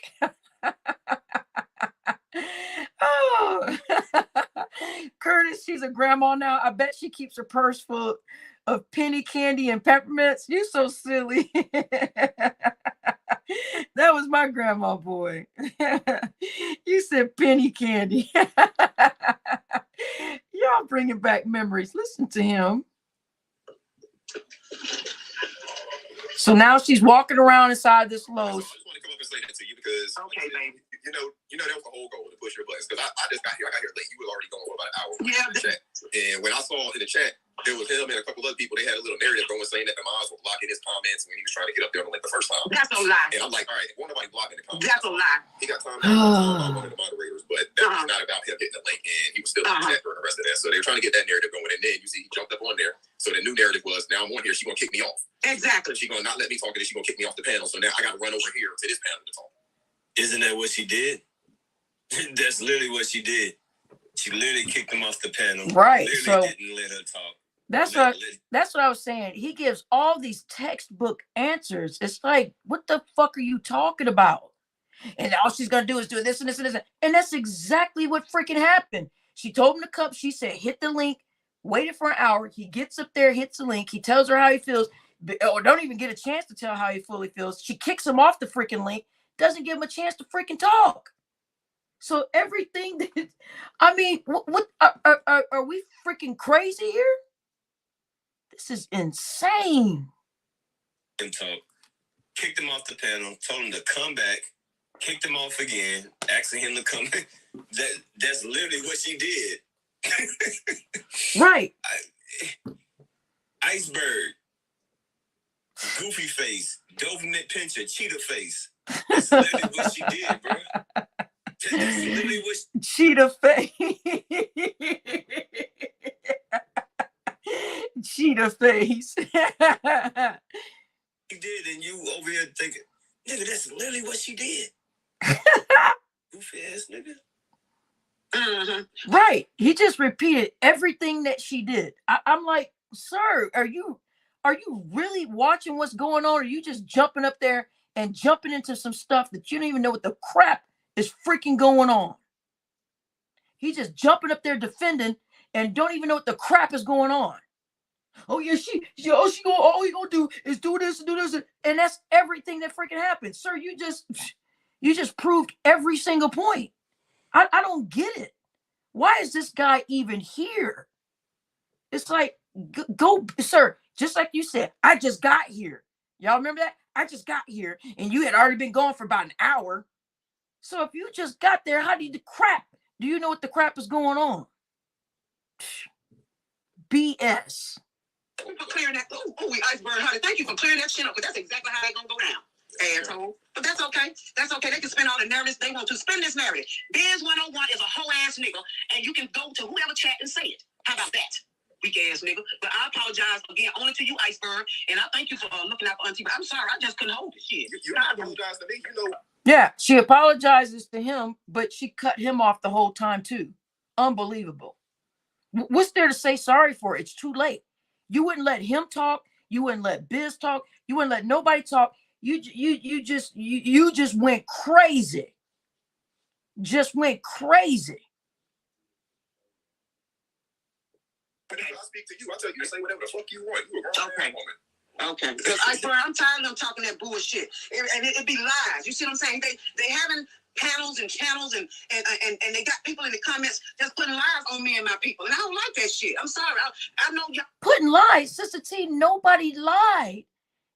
Oh, Curtis, she's a grandma now. I bet she keeps her purse full of penny candy and peppermints. You so silly. That was my grandma, boy. You said penny candy. Y'all bringing back memories. Listen to him. So now she's walking around inside this Lowe's. I just want to come up and say that to you because Okay, baby. You know that was the whole goal to push your buttons. Because I just got here. I got here late. You were already going for about an hour. Yeah. In the chat. And when I saw in the chat, there was him and a couple other people. They had a little narrative going saying that the moms were blocking his comments when he was trying to get up there on the link the first time. That's a lie. And I'm like, all right, won't nobody blocking the comments? That's a lie. He got time about one of the moderators, but that was not about him hitting the link, and he was still in the chat for the rest of that. So they were trying to get that narrative going, and then you see he jumped up on there. So the new narrative was, now I'm on here, she's gonna kick me off. Exactly. She's gonna not let me talk, and then she's gonna kick me off the panel. So now I got to run over here to this panel to talk. Isn't that what she did? That's literally what she did. She literally kicked him off the panel. Right. Literally So didn't let her talk. that's what I was saying. He gives all these textbook answers. It's like, what the fuck are you talking about? And all she's gonna do is do this and this and this. And that's exactly what freaking happened. She told him to come. She said, hit the link, waited for an hour. He gets up there, hits the link. He tells her how he feels, or don't even get a chance to tell how he fully feels. She kicks him off the freaking link, doesn't give him a chance to freaking talk. So everything that, I mean, what are we freaking crazy here? This is insane. Talk, kicked him off the panel, told him to come back, kicked him off again, asking him to come back. That's literally what she did. Right. Iceberg, goofy face, Doberman pincher, cheetah face. That's literally what she did, bro. That's literally what cheetah face. Cheetah face. she did, and you over here thinking, nigga, that's literally what she did. Goofy ass nigga. Right. He just repeated everything that she did. I'm like, sir, are you really watching what's going on? Or are you just jumping up there and jumping into some stuff that you don't even know what the crap is freaking going on? He's just jumping up there defending and don't even know what the crap is going on. Oh yeah, all you gonna do is do this and do this, and that's everything that freaking happened. Sir, you just proved every single point. I don't get it. Why is this guy even here? It's like, go, sir, just like you said, I just got here. Y'all remember that? I just got here, and you had already been gone for about an hour. So if you just got there, how do you know what the crap is going on? BS. Thank you for clearing that. Iceberg, honey. Thank you for clearing that shit up, because that's exactly how they're gonna go down. Asshole. But that's okay. That's okay. They can spend all the narrative they want to. Spend this narrative. Biz 101 is a whole ass nigga, and you can go to whoever chat and say it. How about that? Weak ass nigga. But I apologize again only to you, Iceberg, and I thank you for looking out for Auntie. But I'm sorry, I just couldn't hold the shit. You not apologize to me, you know. Yeah, she apologizes to him, but she cut him off the whole time too. Unbelievable. What's there to say sorry for? It's too late. You wouldn't let him talk. You wouldn't let Biz talk. You wouldn't let nobody talk. You just went crazy. Just went crazy. I speak to you. I tell you to say whatever the fuck you want. You a grown woman. Okay. Because I'm tired of them talking that bullshit. And it be lies. You see what I'm saying? They having panels and channels and they got people in the comments just putting lies on me and my people. And I don't like that shit. I'm sorry. I know y'all putting lies. Sister T, nobody lied.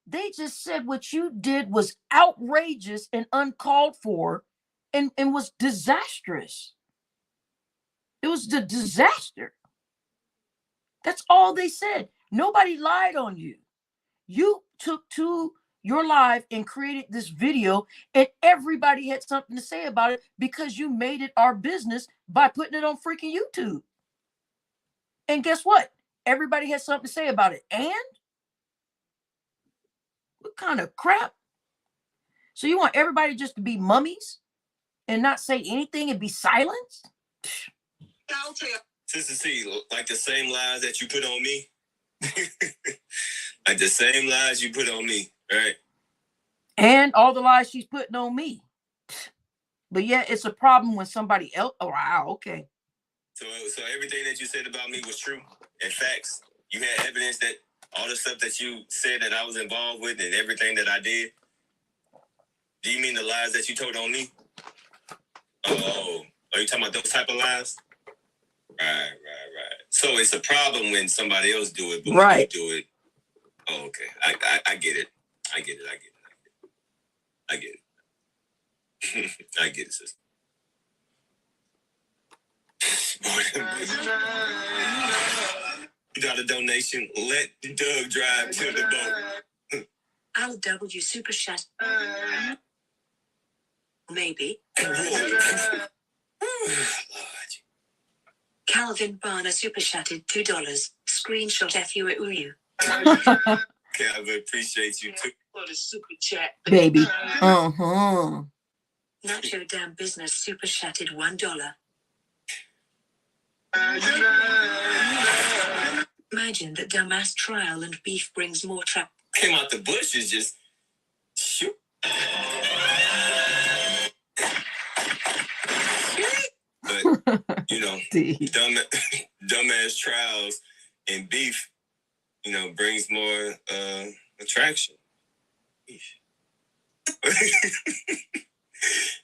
They just said what you did was outrageous and uncalled for and was disastrous. It was a disaster. That's all they said. Nobody lied on you. You took to your live and created this video, and everybody had something to say about it because you made it our business by putting it on freaking YouTube. And guess what? Everybody has something to say about it. And what kind of crap? So you want everybody just to be mummies and not say anything and be silenced? tell. Sister C, like the same lies that you put on me. Like the same lies you put on me, right? And all the lies she's putting on me. But yeah, it's a problem when somebody else. Oh, wow, okay. So everything that you said about me was true and facts. You had evidence that all the stuff that you said that I was involved with and everything that I did. Do you mean the lies that you told on me? Oh, are you talking about those type of lies? Right. So it's a problem when somebody else do it, but when you do it, oh, okay. I get it. I get it, sister. You got a donation? Let Doug drive to the boat. I'll double you super chat. Maybe. Calvin Barner super chatted $2. Screenshot FU. Calvin, appreciate you too. For the super chat. Baby. Not your damn business super chatted $1. Imagine that dumbass trial and beef brings more trap. Came out the bushes, just shoot. But you know, dumbass trials and beef, you know, brings more attraction.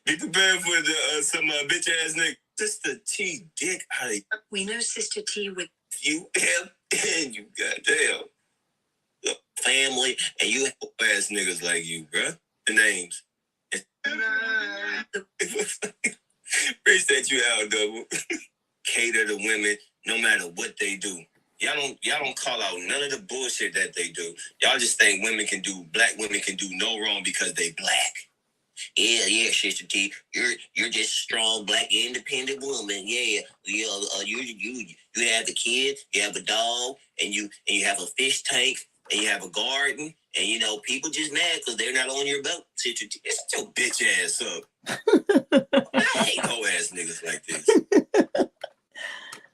Be prepared for the some bitch ass nigga. Sister T dick out of We know Sister T with you have and you goddamn family and you have ass niggas like you, bruh. The names. Appreciate you out, double. Cater to women no matter what they do. Y'all don't call out none of the bullshit that they do. Y'all just think black women can do no wrong because they black. Yeah, Sister T, you're just a strong black independent woman. Yeah, you have a kid, you have a dog, and you have a fish tank, and you have a garden, and you know people just mad because they're not on your boat. Sister T, shut your bitch ass up. I hate hoe ass niggas like this.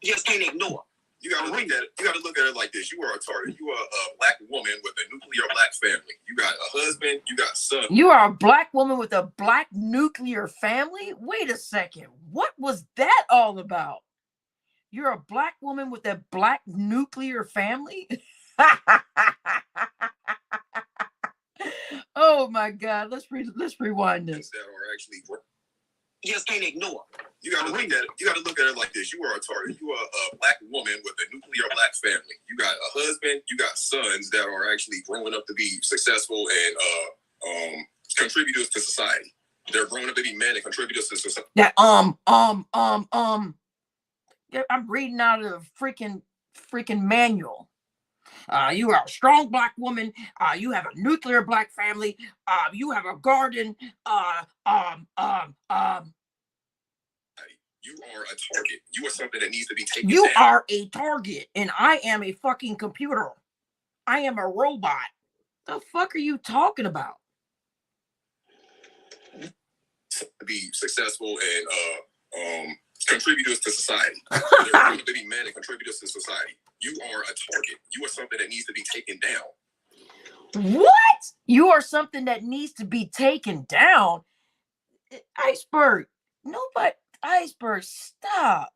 You just can't ignore. You gotta look at it. You gotta look at it like this. You are a target. You are a black woman with a nuclear black family. You got a husband. You got son. You are a black woman with a black nuclear family? Wait a second. What was that all about? You're a black woman with a black nuclear family? Oh my God. Let's rewind this. That are actually. You just can't ignore. You gotta look at it. You gotta look at it like this. You are a target. You are a black woman with a nuclear black family. You got a husband. You got sons that are actually growing up to be successful and contributors to society. They're growing up to be men and contributors to society. That yeah, I'm reading out of the freaking manual. You are a strong black woman. You have a nuclear black family. You have a garden. You are a target. You are something that needs to be taken You down. are a target, and I am a fucking computer. I am a robot. The fuck are you talking about? To be successful and contributors to society. They're going to be men and contributors to society. You are a target. You are something that needs to be taken down. What? You are something that needs to be taken down? Iceberg. Nobody. Iceberg, stop.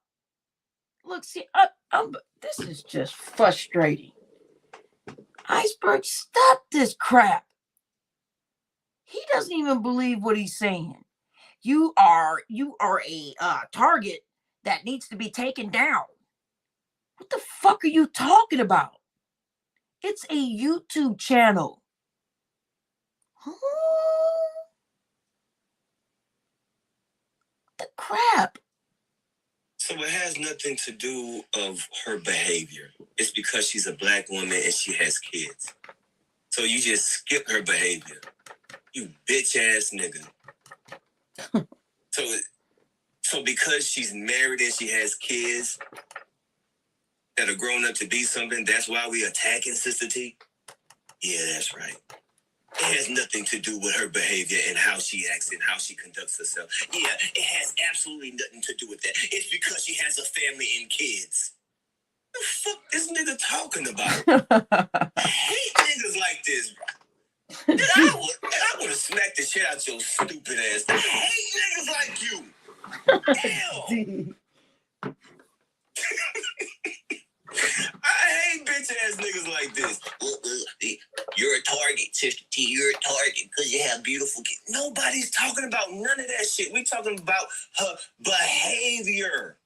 Look, see, this is just frustrating. Iceberg, stop this crap. He doesn't even believe what he's saying. You are a target that needs to be taken down. What the fuck are you talking about? It's a YouTube channel. The crap. So it has nothing to do of her behavior. It's because she's a black woman and she has kids. So you just skip her behavior. You bitch ass nigga. So because she's married and she has kids that are grown up to be something, that's why we attacking Sister T? Yeah, that's right. It has nothing to do with her behavior and how she acts and how she conducts herself. Yeah, it has absolutely nothing to do with that. It's because she has a family and kids. What the fuck this nigga talking about? I hate niggas like this, bro. I would have smacked the shit out your stupid ass. I hate niggas like you. Damn. I hate bitch ass niggas like this. You're a target, Sister T. You're a target because you have beautiful kids. Nobody's talking about none of that shit. We're talking about her behavior.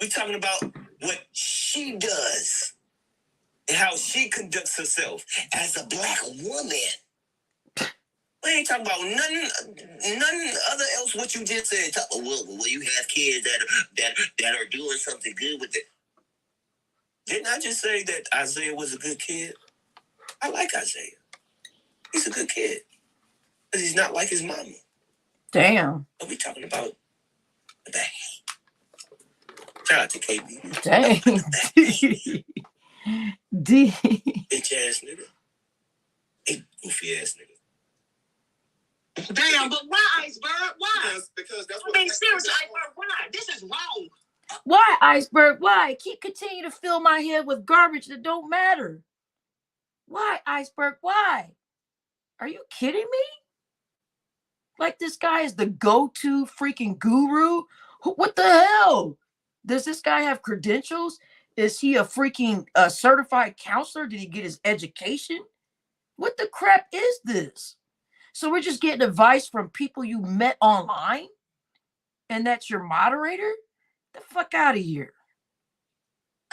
We're talking about what she does and how she conducts herself as a black woman. We ain't talking about none other else what you just said. Well, you have kids that are doing something good with it. Didn't I just say that Isaiah was a good kid? I like Isaiah. He's a good kid. But he's not like his mama. Damn. Are we talking about that? Shout out to KB. Dang. D. Bitch ass nigga. Hey, goofy ass nigga. Damn, but why, Iceberg? Why? Because that's I mean, seriously, Iceberg, why? This is wrong. Why, Iceberg? Why? Continue to fill my head with garbage that don't matter. Why, Iceberg? Why? Are you kidding me? Like this guy is the go-to freaking guru? What the hell? Does this guy have credentials? Is he a freaking certified counselor? Did he get his education? What the crap is this? So we're just getting advice from people you met online? And that's your moderator? The fuck out of here.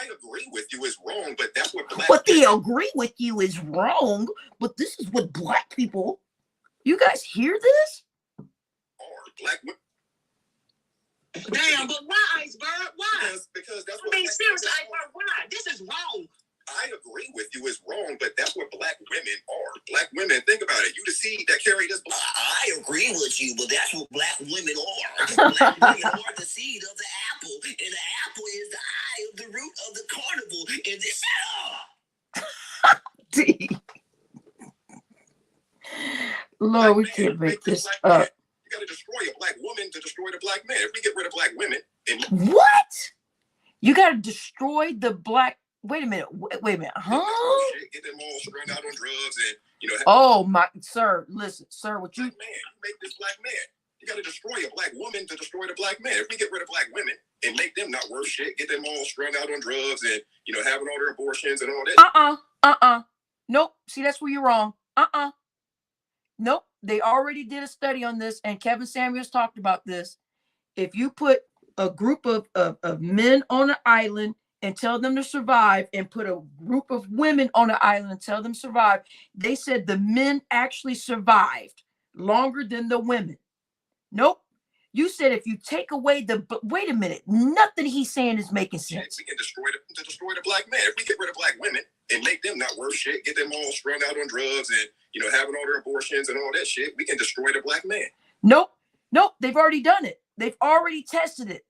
I agree with you is wrong, but that's what black What they agree with you is wrong, but this is what black people. You guys hear this? are. Black women. Damn, but why, Iceberg? Why? Because that's I what mean, black seriously, women Iceberg, why? This is wrong. I agree with you is wrong, but that's what black women are. Black women, think about it. You the seed that carry this. I agree with you, but that's what black women are. Black women are the seed of the apple, and the apple is the eye of the root of the carnival. And this Lord, we can't make this up. You got to destroy a black woman to destroy the black man. If we get rid of black women, and what? You got to destroy the black. Wait a minute. Wait a minute. Huh? Get them all strung out on drugs and Oh my, sir. Listen, sir. What you? Black man, you make this black man. You got to destroy a black woman to destroy the black man. If we get rid of black women and make them not worth shit, get them all strung out on drugs and having all their abortions and all that. Nope. See, that's where you're wrong. Nope. They already did a study on this, and Kevin Samuels talked about this. If you put a group of men on an island and tell them to survive, and put a group of women on an island and tell them to survive, they said the men actually survived longer than the women. Nope. You said if you take away wait a minute, nothing he's saying is making sense. We can destroy the black man. If we get rid of black women and make them not worth shit, get them all strung out on drugs and having all their abortions and all that shit, we can destroy the black man. Nope. They've already done it. They've already tested it.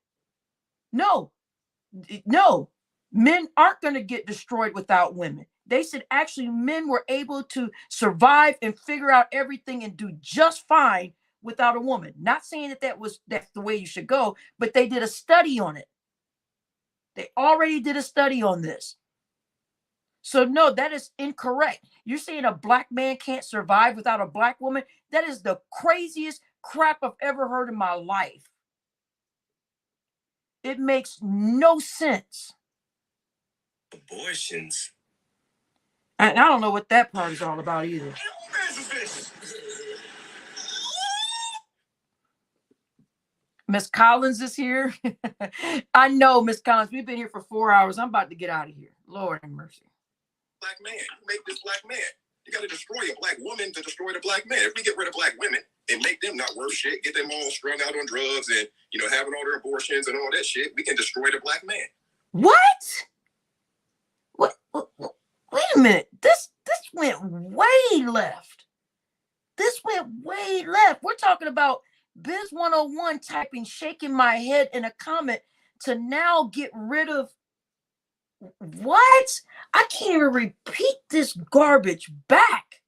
No. Men aren't going to get destroyed without women. They said actually men were able to survive and figure out everything and do just fine without a woman. Not saying that's the way you should go, but they did a study on it. They already did a study on this. So no, that is incorrect. You're saying a black man can't survive without a black woman? That is the craziest crap I've ever heard in my life. It makes no sense. abortions. And I don't know what that part is all about either. Miss Collins is here. I know, Miss Collins. We've been here for 4 hours. I'm about to get out of here. Lord have mercy. Black man, you make this black man. You got to destroy a black woman to destroy the black man. If we get rid of black women and make them not worth shit, get them all strung out on drugs and having all their abortions and all that shit, we can destroy the black man. What? Wait a minute. This went way left. We're talking about Biz 101 typing, shaking my head in a comment to now get rid of what? I can't even repeat this garbage back.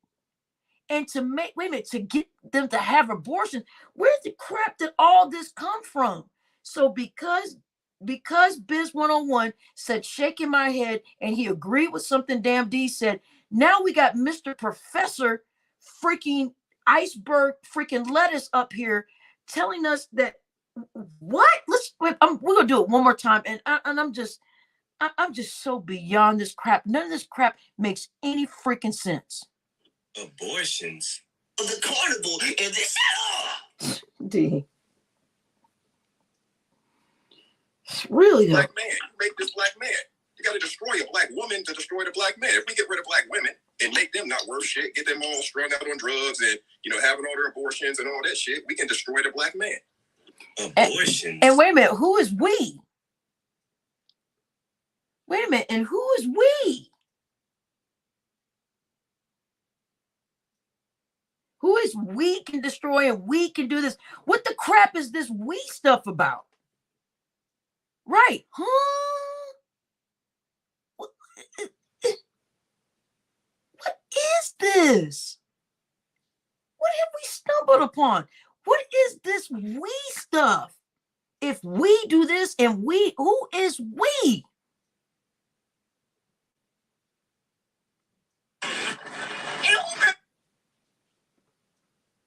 And to get them to have abortions, where the crap did all this come from? So because Biz 101 said shaking my head and he agreed with something Damn D said, now we got Mr. Professor freaking Iceberg freaking Lettuce up here telling us that what? We're gonna do it one more time, and I'm just so beyond this crap. None of this crap makes any freaking sense. Abortions. The carnival and this. D. Really, though. Black man, you make this black man. You got to destroy a black woman to destroy the black man. If we get rid of black women and make them not worth shit, get them all strung out on drugs and having all their abortions and all that shit, we can destroy the black man. Abortions. And wait a minute, who is we? Wait a minute, and who is we? Who is we can destroy and we can do this? What the crap is this we stuff about? Right, huh? What is this? What have we stumbled upon? What is this we stuff? if we do this and who is we?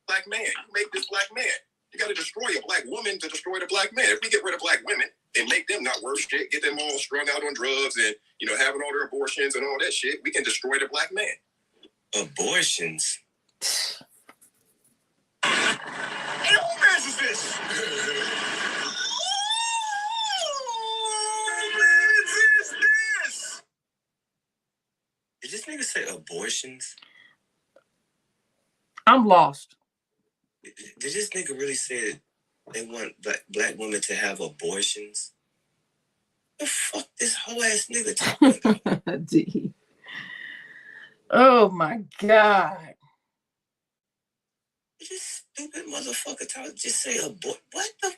Black man, you make this black man. You got to destroy a black woman to destroy the black man. If we get rid of black women and make them not worth shit, get them all strung out on drugs and, you know, having all their abortions and all that shit, we can destroy the black man. Abortions? Hey, who mess is this? Did this nigga say abortions? I'm lost. Did this nigga really say they want black women to have abortions? The fuck this whole ass nigga talking about? D. Oh my God. This stupid motherfucker just say abort. What the?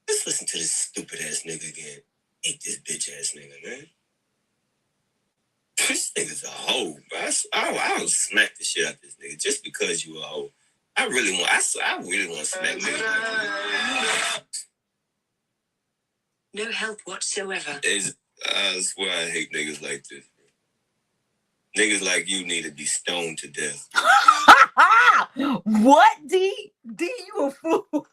Let's listen to this stupid ass nigga again. Hate this bitch ass nigga, man. This nigga's a hoe. I'll smack the shit out of this nigga just because you a hoe. I really want to smack niggas like No help whatsoever. I swear I hate niggas like this. Niggas like you need to be stoned to death. What, D? D, you a fool.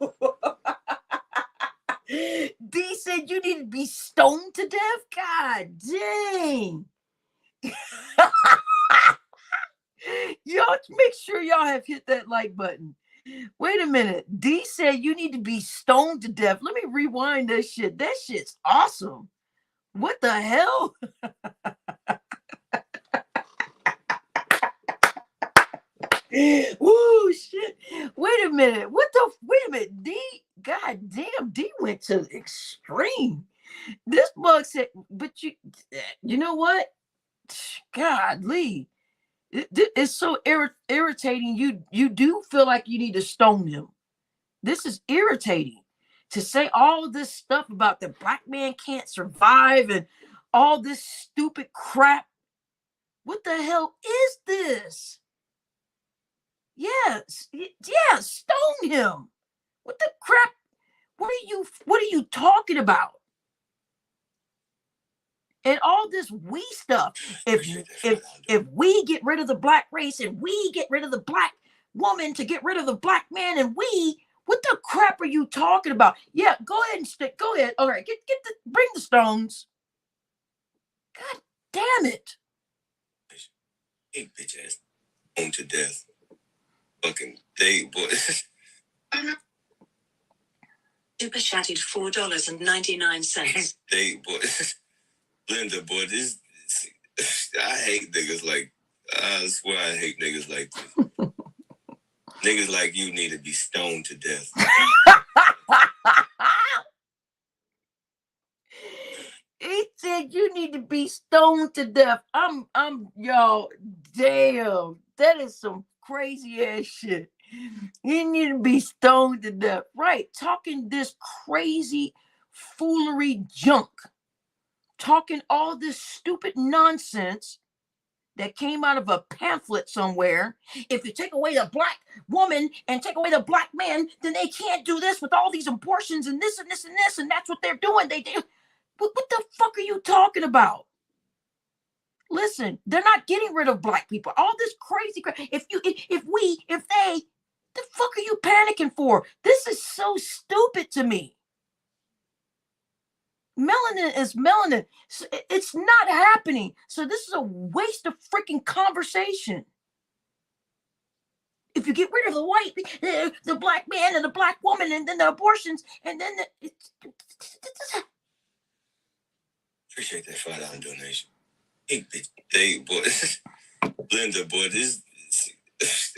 D said you need to be stoned to death? God dang. Y'all make sure y'all have hit that like button. Wait a minute. D said you need to be stoned to death. Let me rewind that shit. That shit's awesome. What the hell? Woo, shit. Wait a minute. Wait a minute. D, god damn, D went to the extreme. This bug said, but you know what? Godly. It's so irritating. You do feel like you need to stone him. This is irritating to say all of this stuff about the black man can't survive and all this stupid crap. What the hell is this? Yes, yeah, stone him. What the crap? What are you talking about? And all this we stuff. If we get rid of the black race and we get rid of the black woman to get rid of the black man and what the crap are you talking about? Yeah, go ahead and stick. Go ahead. All right, bring the stones. God damn it. Hey, bitch ass. Stoned to death. Fucking day, boy. Super chatted $4.99. Day, boy. Linda, boy, I hate niggas like, I swear I hate niggas like this. Niggas like you need to be stoned to death. He said you need to be stoned to death. Y'all, damn, that is some crazy ass shit. You need to be stoned to death. Right, talking this crazy foolery junk. Talking all this stupid nonsense that came out of a pamphlet somewhere. If you take away the black woman and take away the black man, then they can't do this with all these abortions and this and this and this, and that's what they're doing. They do. What the fuck are you talking about? Listen, they're not getting rid of black people. All this crazy crap. If they, the fuck are you panicking for? This is so stupid to me. Melanin is melanin. It's not happening. So this is a waste of freaking conversation. If you get rid of the black man and the black woman and then the abortions and then Appreciate that $5 donation. Hey, bitch. Hey, boy. Linda, boy,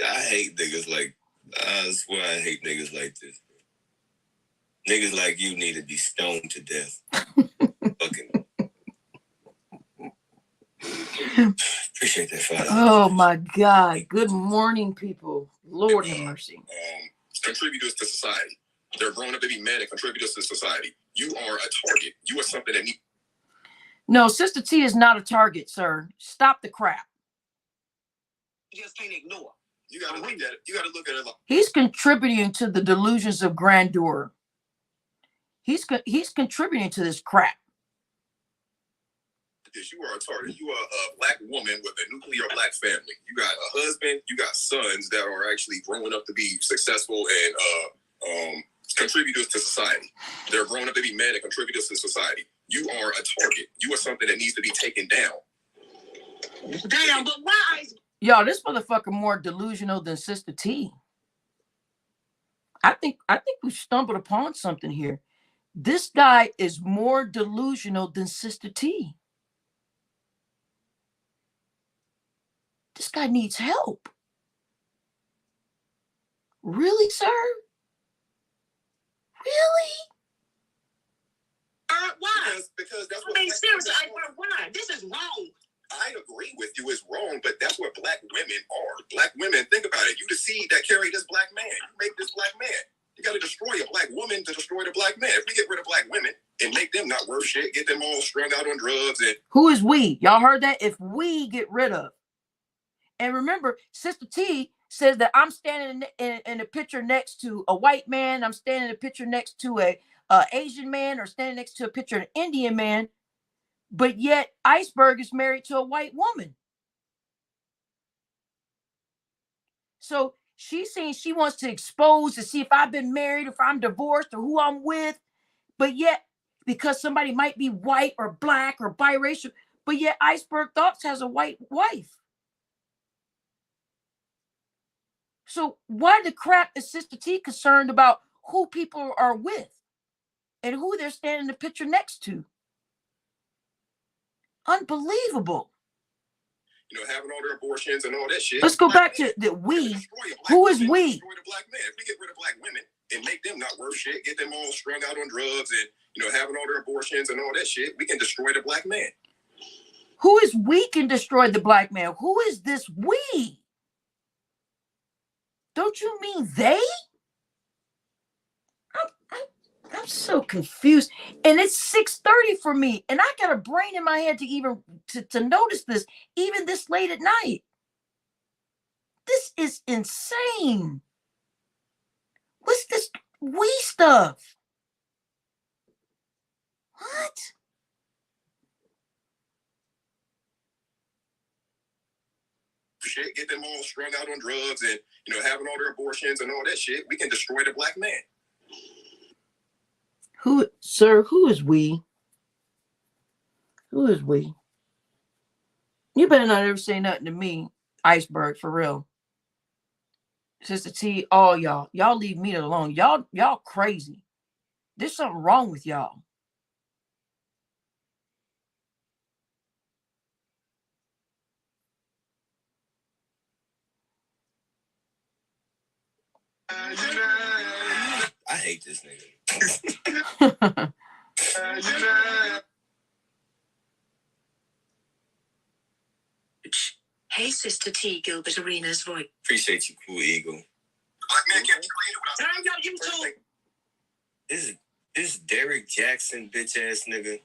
I hate niggas like, I swear I hate niggas like this. Niggas like you need to be stoned to death. Fucking. Appreciate that $5. oh my God. Good morning, people. Lord have mercy. Contributors to society. They're grown up to be men and contributors to society. You are a target. You are something that needs. No, Sister T is not a target, sir. Stop the crap. You just can't ignore. You gotta look at it. You gotta look at it like He's contributing to the delusions of grandeur. He's contributing to this crap. You are a target. You are a black woman with a nuclear black family. You got a husband. You got sons that are actually growing up to be successful and contributors to society. They're growing up to be men and contributors to society. You are a target. You are something that needs to be taken down. Damn, but why? Y'all, this motherfucker more delusional than Sister T. I think we stumbled upon something here. This guy is more delusional than Sister T. This guy needs help. Really, sir? Really? Why? Because that's I what. mean, seriously, why? This is wrong. I agree with you, it's wrong, but that's what black women are. Black women, think about it. You the seed that carry this black man. You make this black man. You got to destroy a black woman to destroy the black man. If we get rid of black women and make them not worth shit, get them all strung out on drugs and... Who is we? Y'all heard that? If we get rid of. And remember, Sister T says that I'm standing in a picture next to a white man. I'm standing in a picture next to a Asian man, or standing next to a picture of an Indian man. But yet Iceberg is married to a white woman. So she's saying she wants to expose to see if I've been married, if I'm divorced, or who I'm with. But yet, because somebody might be white or black or biracial, but yet Iceberg Thoughts has a white wife. So why the crap is Sister T concerned about who people are with and who they're standing in the picture next to? Unbelievable. You know, having all their abortions and all that shit. Let's go back to the we. Who is we? Destroy the black man. If we get rid of black women and make them not worth shit, get them all strung out on drugs and, you know, having all their abortions and all that shit, we can destroy the black man. Who is we can destroy the black man? Who is this we? Don't you mean they? I'm so confused. And it's 6:30 for me. And I got a brain in my head to even to notice this, even this late at night. This is insane. What's this we stuff? What? Shit, get them all strung out on drugs and, you know, having all their abortions and all that shit, we can destroy the black man. Who, sir, who is we? Who is we? You better not ever say nothing to me, Iceberg, for real. Sister T, all y'all leave me alone. Y'all crazy. There's something wrong with y'all. I hate this nigga. Hey, Sister T. Gilbert Arenas voice. Appreciate you, Cool Eagle. Black man can't be creative without... Turn your YouTube. This Derek Jackson bitch ass nigga.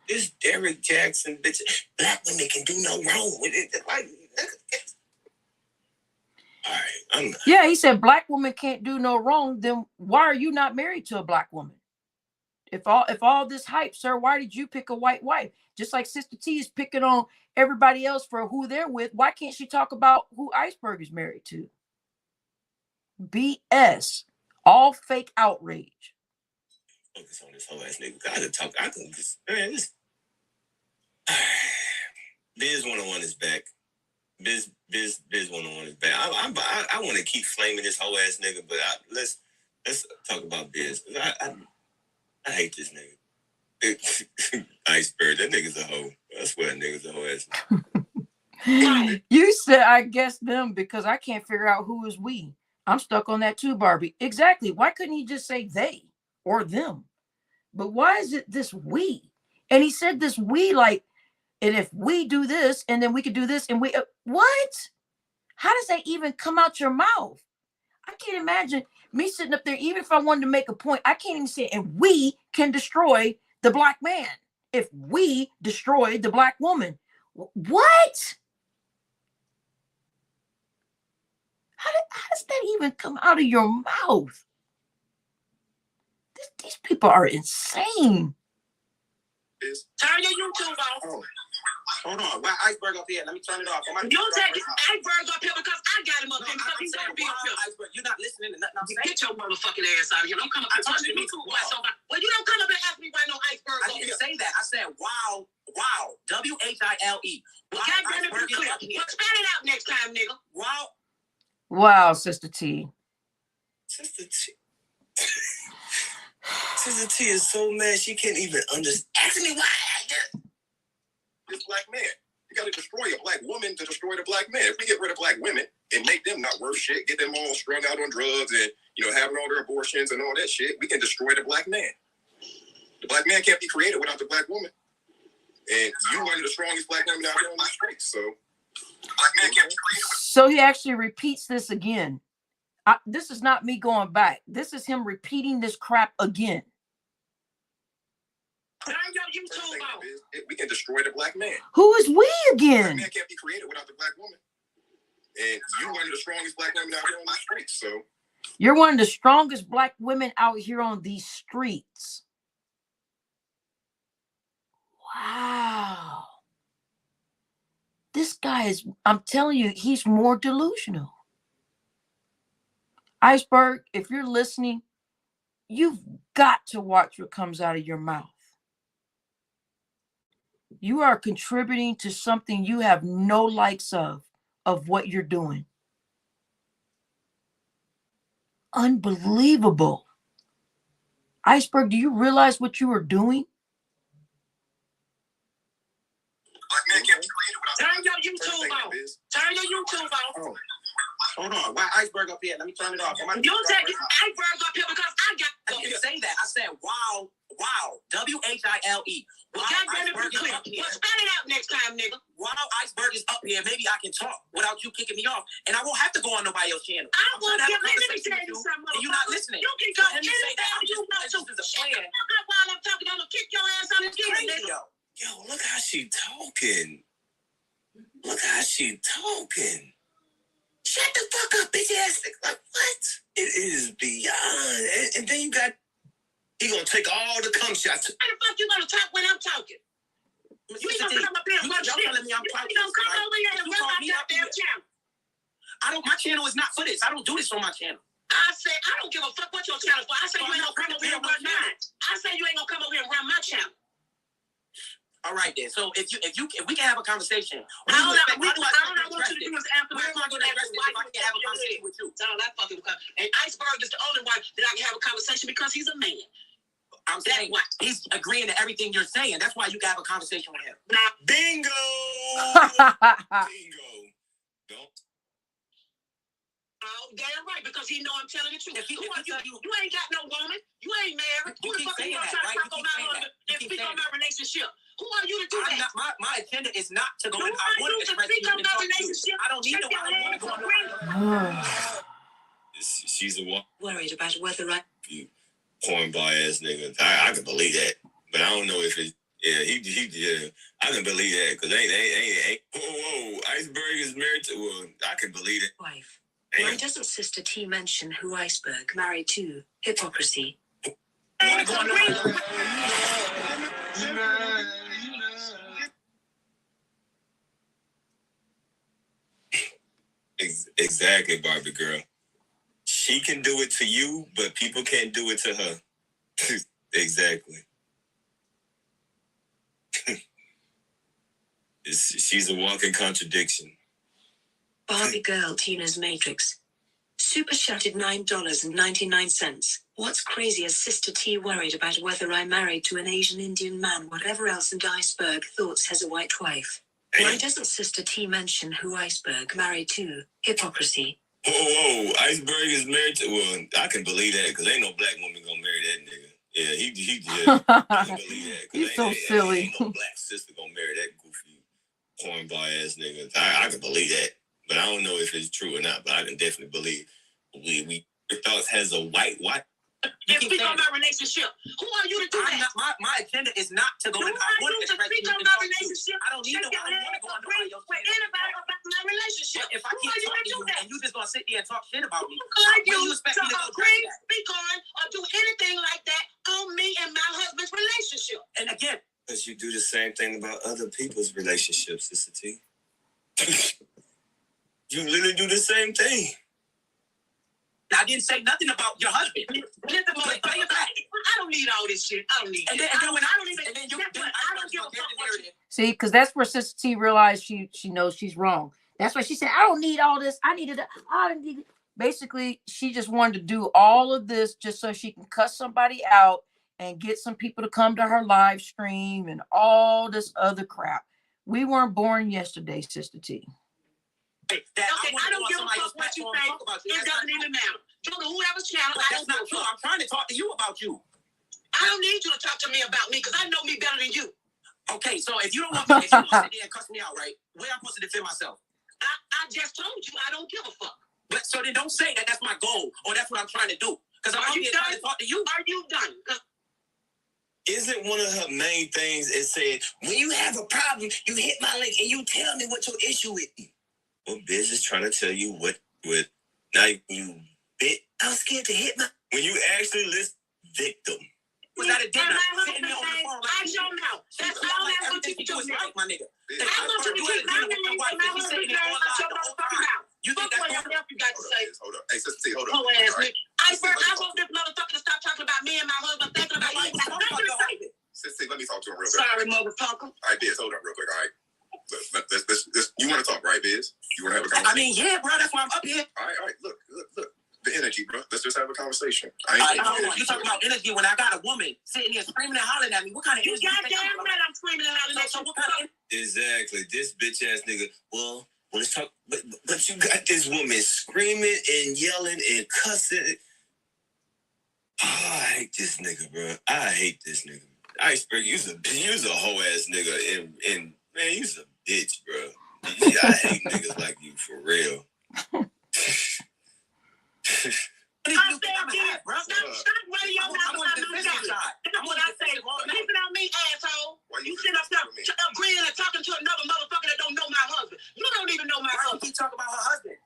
This Derek Jackson bitch. Black women can do no wrong with it. Like, all right, yeah, he said black women can't do no wrong. Then why are you not married to a black woman? If all this hype, sir, why did you pick a white wife? Just like Sister T is picking on everybody else for who they're with. Why can't she talk about who Iceberg is married to? BS. All fake outrage. focus on this whole ass nigga. I could talk. I can just, man, this. Biz 101 is back. Biz 101 is back. I want to keep flaming this whole ass nigga, but let's talk about Biz. I hate this nigga. Iceberg, that nigga's a hoe. I swear that nigga's a hoe ass. You said I guess them because I can't figure out who is we. I'm stuck on that too, Barbie. Exactly. Why couldn't he just say they or them? But why is it this we? And he said this we like, and if we do this, and then we could do this, and we what? How does that even come out your mouth? I can't imagine me sitting up there, even if I wanted to make a point, I can't even say, and we can destroy the black man. If we destroy the black woman. What? How does that even come out of your mouth? These people are insane. Turn your YouTube off. Oh, hold on. Why iceberg up here? Let me turn it off. You take this iceberg up here because I got him up here because he's gonna be up here. Iceberg. You're not listening to nothing I'm saying. Get your motherfucking ass out of here. Don't come up here touching me. Well, you don't come up and ask me why no iceberg I up didn't here. say that. I said wow. WHILE. Well, goddamn it, be clear. Well, spell it out next time, nigga. Wow. Wow, Sister T. Sister T. Sister T is so mad she can't even understand. Ask me why I did. This black man. You got to destroy a black woman to destroy the black man. If we get rid of black women and make them not worth shit, get them all strung out on drugs and, having all their abortions and all that shit, we can destroy the black man. The black man can't be created without the black woman. And you are the strongest black woman out here on the streets. So, black man can't be created. So he actually repeats this again. This is not me going back. This is him repeating this crap again. Turn your YouTube off. We can destroy the black man. Who is we The again? black man can't be created without the black woman. And you are the strongest black woman out here on the streets. So, You're one of the strongest black women out here on these streets. Wow. This guy is, I'm telling you, he's more delusional. Iceberg, if you're listening, you've got to watch what comes out of your mouth. You are contributing to something you have no likes of what you're doing. Unbelievable. Iceberg, do you realize what you are doing? black man can't be created without Turn your YouTube off. Turn your YouTube off. Oh. Hold on. Why iceberg up here? Let me turn it off. You take this iceberg up here because I got I didn't say that. I said wow. WHILE. Well, goddamn it, be clear. Well, spell it out next time, nigga. While iceberg is up here, maybe I can talk without you kicking me off, and I won't have to go on nobody else's channel. I won't give let me tell you something. And you're not listening. You can go anything you want to. This is a plan. While I'm talking, I'm gonna kick your ass out of here, nigga. Yo, look how she talking. Look how she talking. Shut the fuck up, bitch ass nigga. Like, what? It is beyond. And then you got, he gonna take all the cum shots. How the fuck you gonna talk when I'm talking? You ain't gonna come up here and run shit. You ain't gonna come over here and run my goddamn channel. My channel is not for this. I don't do this on my channel. I say, I don't give a fuck what your channel for. I say you ain't gonna come over here and run mine. I say you ain't gonna come over here and run my channel. All right then. So if we can have a conversation. I don't know what you to do is after my conversation. If I can have a conversation with you. No, that fucking and Iceberg is the only one that I can have a conversation because he's a man. I'm saying what? He's agreeing to everything you're saying. That's why you can have a conversation with him. Bingo! Bingo. Don't. Oh, damn right, because he know I'm telling the truth. You ain't got no woman. You ain't married. You keep saying that, right? You keep saying that. And speak on my relationship. Who are you to do that? My agenda is not to go in. I want to speak on my relationship. I don't need to. I want to go. She's a one. Worried about whether I... You cornball ass nigga. I can believe that. But I don't know if it... Yeah, I can believe that. Because ain't... Whoa, Iceberg is married to... Well, I can believe it. Wife. Why doesn't Sister T mention who Iceberg married to? Hypocrisy. Exactly, Barbie girl. She can do it to you, but people can't do it to her. Exactly. She's a walking contradiction. Barbie girl Tina's Matrix. Super chatted $9.99. What's crazy is Sister T worried about whether I married to an Asian Indian man, whatever else, and Iceberg thoughts has a white wife. Why doesn't Sister T mention who Iceberg married to? Hypocrisy. Whoa, Iceberg is married to... Well, I can believe that, because ain't no black woman gonna marry that nigga. Yeah, I can believe that. He's so silly. Ain't no black sister gonna marry that goofy cornball ass nigga. I can believe that. But I don't know if it's true or not, but I can definitely believe we thoughts has a white wife. You speak on my relationship. Who are you to do that? My agenda is not to go in. I want to speak on my relationship. I don't need to. I don't want to go on nobody else's with anybody about my relationship. If I keep talking to you and you just gonna sit there and talk shit about me, who are you expect me to agree, speak on, or do anything like that on me Because you do the same thing about other people's relationships, Sister T. You literally do the same thing. I didn't say nothing about your husband. Listen, motherfucker, I don't need all this shit. I don't need. And then when I don't even, and then you, then I don't give a fuck what you. See, because that's where Sister T realized she knows she's wrong. That's why she said, I don't need all this. I don't need it. Basically, she just wanted to do all of this just so she can cuss somebody out and get some people to come to her live stream and all this other crap. We weren't born yesterday, Sister T. I don't give a fuck what you think. It doesn't even matter. Go to whoever's channel. I don't know. I'm trying to talk to you about you. I don't need you to talk to me about me because I know me better than you. Okay, so if you don't want me, if you want to sit there and cuss me out, right? Where I'm supposed to defend myself? I just told you I don't give a fuck. But so then don't say that that's my goal or that's what I'm trying to do. Because I'm here trying to talk to you. Are you done? Isn't one of her main things is saying, when you have a problem, you hit my link and you tell me what your issue with me. Well, Biz is trying to tell you what now you bit. I was scared to hit my. When you actually list victim. Was that a dinner? Sitting there on the phone I don't know. That's all I want you to do. Right, my nigga. I want you to keep my name and my husband's name out your motherfucking mouth. You think what that's else you got to say? Hold up. Hey, Sister T, hold up. Oh, ass nigga. I want this motherfucker to stop talking about me and my husband, thinking about you. Sister T, let me talk to him real quick. Sorry, motherfucker. All right, Biz, hold up real quick. All right. Let's, you want to talk, right, Biz? You want to have a conversation? I mean, yeah, bro, that's why I'm up here. All right. Look. The energy, bro. Let's just have a conversation. You talking about energy when I got a woman sitting here screaming and hollering at me. What kind of energy? You goddamn right I'm screaming and hollering at you. What kind of Exactly. This bitch ass nigga. Well, let's talk. But you got this woman screaming and yelling and cussing. Oh, I hate this nigga, bro. I hate this nigga. Iceberg, you's a hoe ass nigga, and man, you's a bitch, bro. I hate niggas like you for real. I said this, bro. Stop running your mouth about my side. That's what I say. Leave it on me, asshole. You sit up there agreeing and talking to another motherfucker that don't know my husband. You don't even know my husband. Why you keep talking about her husband?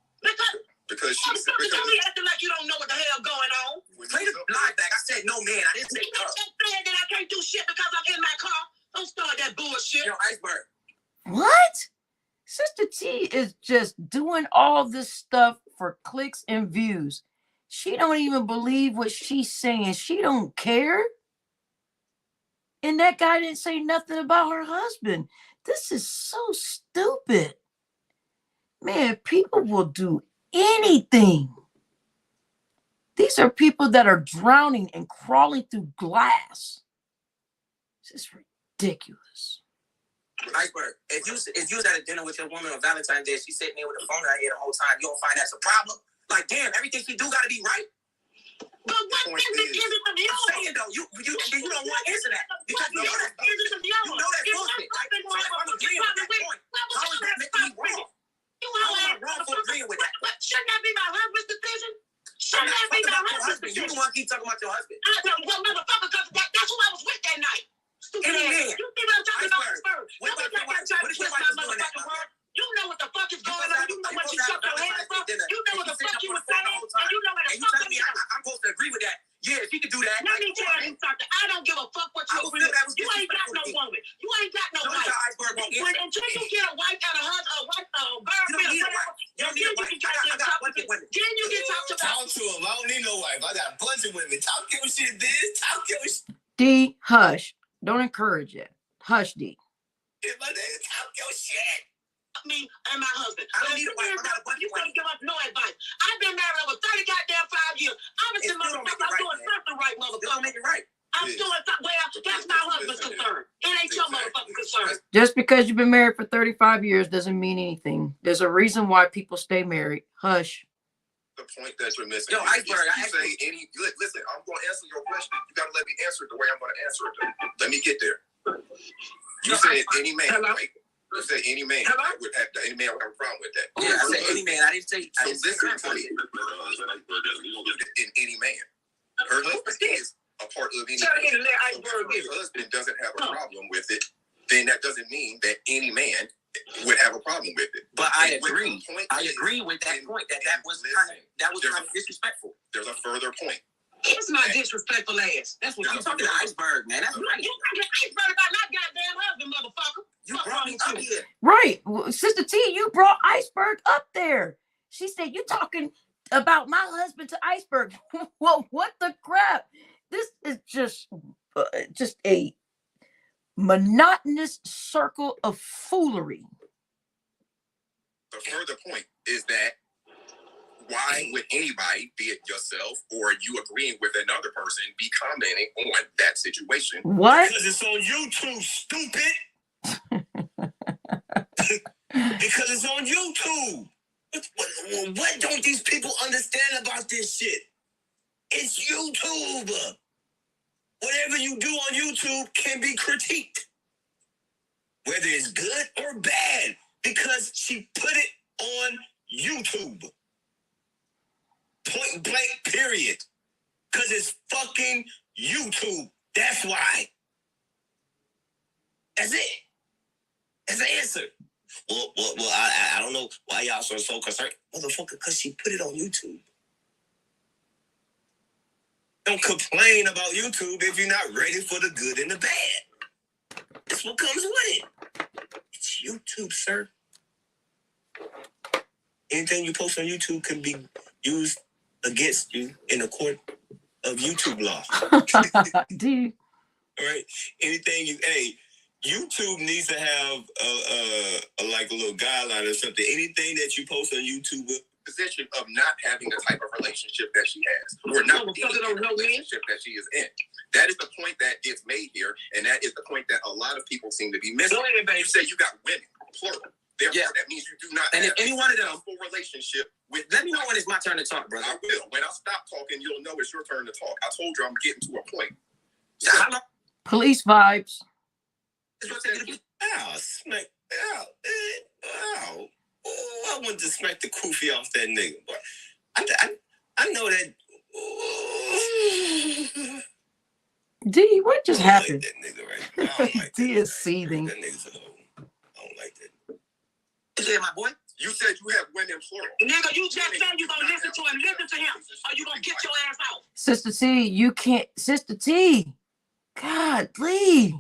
Because she's don't be acting like you don't know what the hell going on. Play the lie back. I said no, man. I didn't say you just said that I can't do shit because I'm in my car. Don't start that bullshit. Yo, Iceberg. What? Sister T is just doing all this stuff for clicks and views. She don't even believe what she's saying. She don't care. And that guy didn't say nothing about her husband. This is so stupid. Man, people will do anything. These are people that are drowning and crawling through glass. This is ridiculous. Iceberg, if you was at a dinner with your woman on Valentine's Day, she's sitting there with the phone in her ear the whole time, you don't find that's a problem? Like, damn, everything she do gotta be right. But what business is it of yours? I'm saying though, you don't want to answer that because you know that bullshit. You know that bullshit. So if I'm agreeing with that point, how is that making me wrong? How am I wrong for agreeing with that? Shouldn't that be my husband's decision? Shouldn't that be my husband's decision? You the one keep talking about your husband. Well, motherfucker, because that's who I was with that night. Stupid ass. You think I'm talking about this first? What if your wife is doing that? You know what the fuck is going on. You know what you shut your hands up. You know what the fuck you were saying. And you know what the fuck you I'm supposed to agree with that. Yeah, she can do that. Let me tell you something. I don't give a fuck what you agree with. You ain't got no woman. You ain't got no wife. Until you get a wife and a husband, a wife, a girlfriend, then you can talk to them. Then you can talk to them. Talk to him. I don't need no wife. I got a bunch of women. Talk your shit, Biz. Talk your shit. D, hush. Don't encourage it. Hush, D. Yeah, my nigga, talk your shit. Me and my husband. I don't need a wife. I got a bunch You of women. can't give us no advice. I've been married over 30 goddamn 5 years. I'm doing something right, motherfucker. Don't make it right. I'm doing something. Well, that's my husband's concern. It ain't your motherfucking concern. Just because you've been married for 35 years doesn't mean anything. There's a reason why people stay married. Hush. The point that you're missing. Yo, Iceberg, listen, I'm going to answer your question. You got to let me answer it the way I'm going to answer it. Let me get there. You said any man, right? You said any man would have a problem with that. Yeah, I said any man. I didn't say. So listen to me. In any man, her husband is a part of any man. So if her husband doesn't have a problem with it, then that doesn't mean that any man would have a problem with it. But I agree. I agree with that point. That was kind of disrespectful. There's a further point. It's my disrespectful ass. That's what you're talking to Iceberg, man. That's right. You talking to Iceberg about my goddamn up here. Right. Well, Sister T, you brought Iceberg up there. She said, you talking about my husband to Iceberg. Well, what the crap? This is just a monotonous circle of foolery. The further point is that why would anybody, be it yourself or you agreeing with another person, be commenting on that situation? What? Because it's on YouTube, stupid. Because it's on YouTube. What don't these people understand about this shit? It's YouTube. Whatever you do on YouTube can be critiqued, whether it's good or bad, because she put it on YouTube. Point blank, period. Because it's fucking YouTube. That's why. That's it. That's the answer. Well, I don't know why y'all so concerned. Motherfucker, because she put it on YouTube. Don't complain about YouTube if you're not ready for the good and the bad. That's what comes with it. It's YouTube, sir. Anything you post on YouTube can be used against you in a court of YouTube law. Dude. All right. YouTube needs to have a little guideline or something. Anything that you post on YouTube, Position of not having the type of relationship that she has, or not being in the relationship that she is in. That is the point that gets made here, and that is the point that a lot of people seem to be missing. You say you got women, plural. Therefore, that means you do not And have if any one of them, a full relationship with. let me know when it's my turn to talk, brother. I will. When I stop talking, you'll know it's your turn to talk. I told you I'm getting to a point. So, how long Police vibes. is it gonna be? ow, smack, ow. Oh, I wanted to smack the kufi off that nigga. Boy, I know that. D, what just happened? Like that nigga right now. I don't like D that is seething. That nigga's a hoe. I don't like that. Yeah, my boy. You said you have women plural. Nigga, you just said you gonna listen to him. Listen to him, or you gonna get your ass out. Sister T, you can't. Sister T. God, please.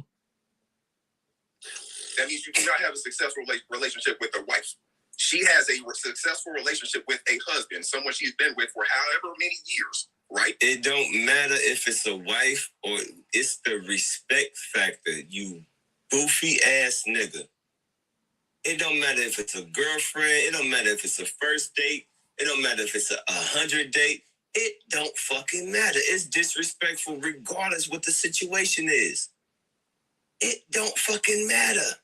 That means you do not have a successful relationship with a wife. She has a successful relationship with a husband, someone she's been with for however many years, right? It don't matter if it's a wife or it's the respect factor, you goofy ass nigga. It don't matter if it's a girlfriend. It don't matter if it's a first date. It don't matter if it's a 100 date. It don't fucking matter. It's disrespectful regardless what the situation is. It don't fucking matter.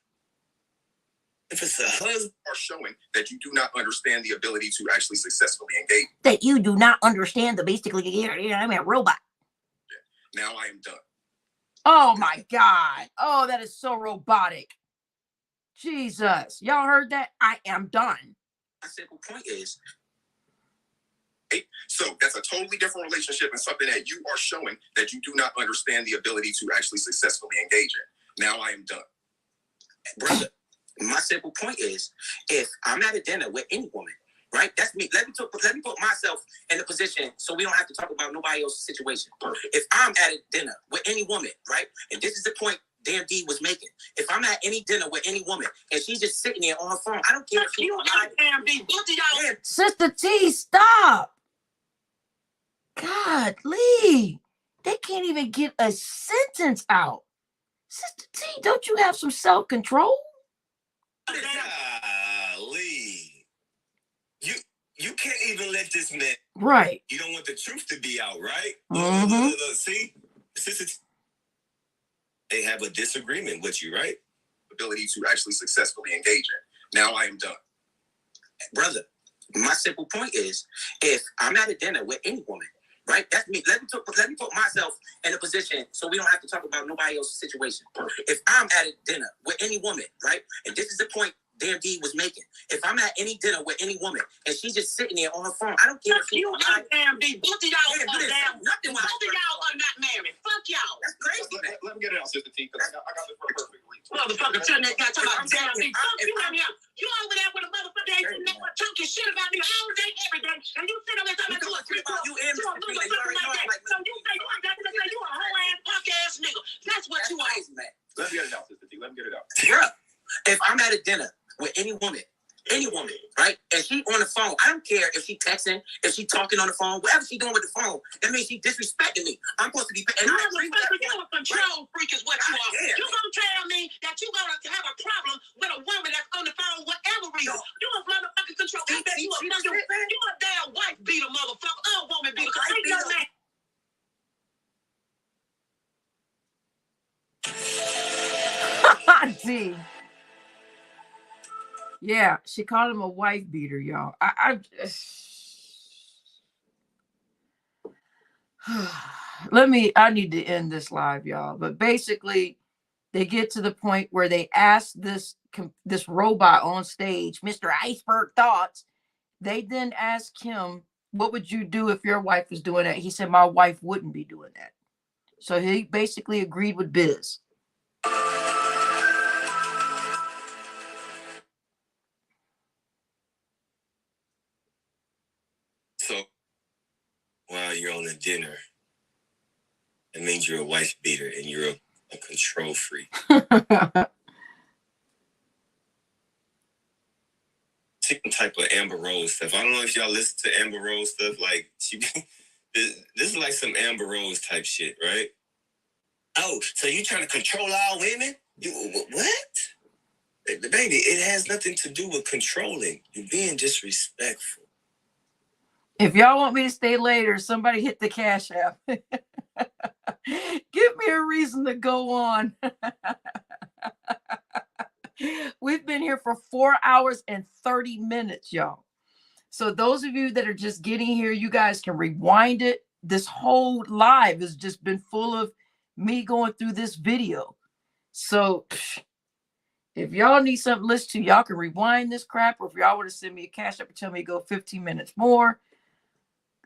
If it's a husband, Are showing that you do not understand the ability to actually successfully engage. That you do not understand the basically, I'm a robot. Now I am done. Oh my God. Oh, that is so robotic. Jesus. Y'all heard that? I am done. My simple point is, Right? So that's a totally different relationship and something that you are showing that you do not understand the ability to actually successfully engage in. Now I am done. brother, my simple point is, if I'm at a dinner with any woman, right? That's me. Let me put myself in a position so we don't have to talk about nobody else's situation. Perfect. If I'm at a dinner with any woman, right? And this is the point Damn D was making. If I'm at any dinner with any woman and she's just sitting there on her phone, I don't care if she's Damn D, both of y'all. Yeah, Sister T, stop. God, Lee. They can't even get a sentence out. Sister T, don't you have some self-control? Golly. You can't even let this man. Right. You don't want the truth to be out, right? Mhm. Look, see? They have a disagreement with you, right? Ability to actually successfully engage in. Now I am done. brother, my simple point is, if I'm at a dinner with any woman, right? That's me. Let me put myself in a position so we don't have to talk about nobody else's situation. Perfect. If I'm at a dinner with any woman, right? And this is the point Damn D was making. If I'm at any dinner with any woman and she's just sitting there on her phone, I don't care if You she's damn D, both of y'all Yeah, are but damn. nothing Both of y'all are not married. Fuck y'all. That's crazy, man. Let me get it out, Sister T, because I got this for a perfect reason. Motherfucker, telling that guy talking about damn D. Fuck If you, I'm- man. You over there with a motherfucker ain't sitting there talking shit about me all day, every day, and you sit over there talking about you a about you and you a Mr. P, motherfucker like, like that. like, So you say you a whole ass punk ass nigga. That's what That's you are. crazy, man. Let me get it out, Sister T. Let me get it out. Bruh, if I'm at at a dinner with any woman, right? And she on the phone. I don't care if she texting, if she talking on the phone, whatever she doing with the phone. That means she disrespecting me. I'm supposed to be. And you a control freak is what you are. Yeah. You gonna tell me that you gonna have a problem with a woman that's on the phone, whatever reason? You a motherfucking control. You a damn wife beater, motherfucker. Woman beater. D. Yeah, she called him a wife beater, y'all. I need to end this live, y'all. But basically, they get to the point where they ask this robot on stage, Mr. Iceberg Thoughts. They then ask him, what would you do if your wife was doing that? He said, my wife wouldn't be doing that. So he basically agreed with Biz. So while you're on a dinner, it means you're a wife beater and you're a control freak. Some type of Amber Rose stuff. I don't know if y'all listen to Amber Rose stuff. Like this is like some Amber Rose type shit, right? Oh, so you trying to control all women? What? Baby, it has nothing to do with controlling. You're being disrespectful. If y'all want me to stay later, somebody hit the Cash App. Give me a reason to go on. We've been here for 4 hours and 30 minutes, y'all. So those of you that are just getting here, you guys can rewind it. This whole live has just been full of me going through this video. So if y'all need something to listen to, y'all can rewind this crap. Or if y'all want to send me a Cash App and tell me to go 15 minutes more,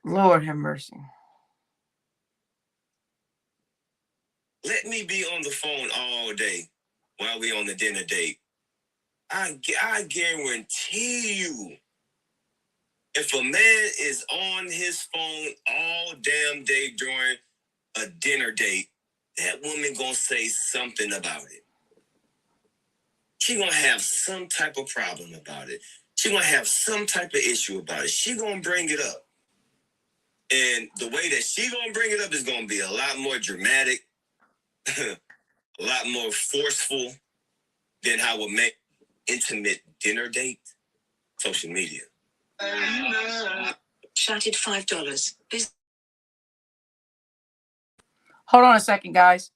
Lord have mercy. Let me be on the phone all day while we on the dinner date. I guarantee you, if a man is on his phone all damn day during a dinner date, that woman gonna say something about it. She gonna have some type of problem about it. She gonna have some type of issue about it. She gonna bring it up. And the way that she gonna bring it up is gonna be a lot more dramatic, a lot more forceful than how a man intimate dinner date, social media. Shouted $5. Hold on a second, guys.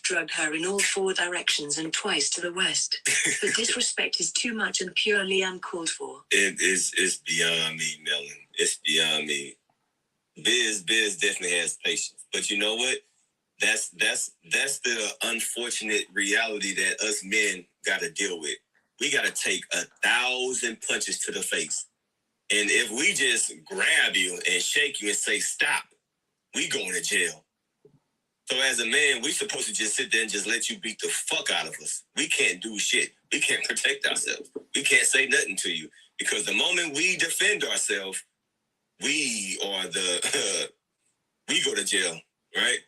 Drug her in all 4 directions and twice to the west. The disrespect is too much and purely uncalled for. It's beyond me, Melon. It's beyond me. Biz definitely has patience. But you know what? That's the unfortunate reality that us men gotta deal with. We gotta take 1,000 punches to the face. And if we just grab you and shake you and say stop, we going to jail. So as a man, we supposed to just sit there and just let you beat the fuck out of us. We can't do shit. We can't protect ourselves. We can't say nothing to you. Because the moment we defend ourselves, we are we go to jail, right?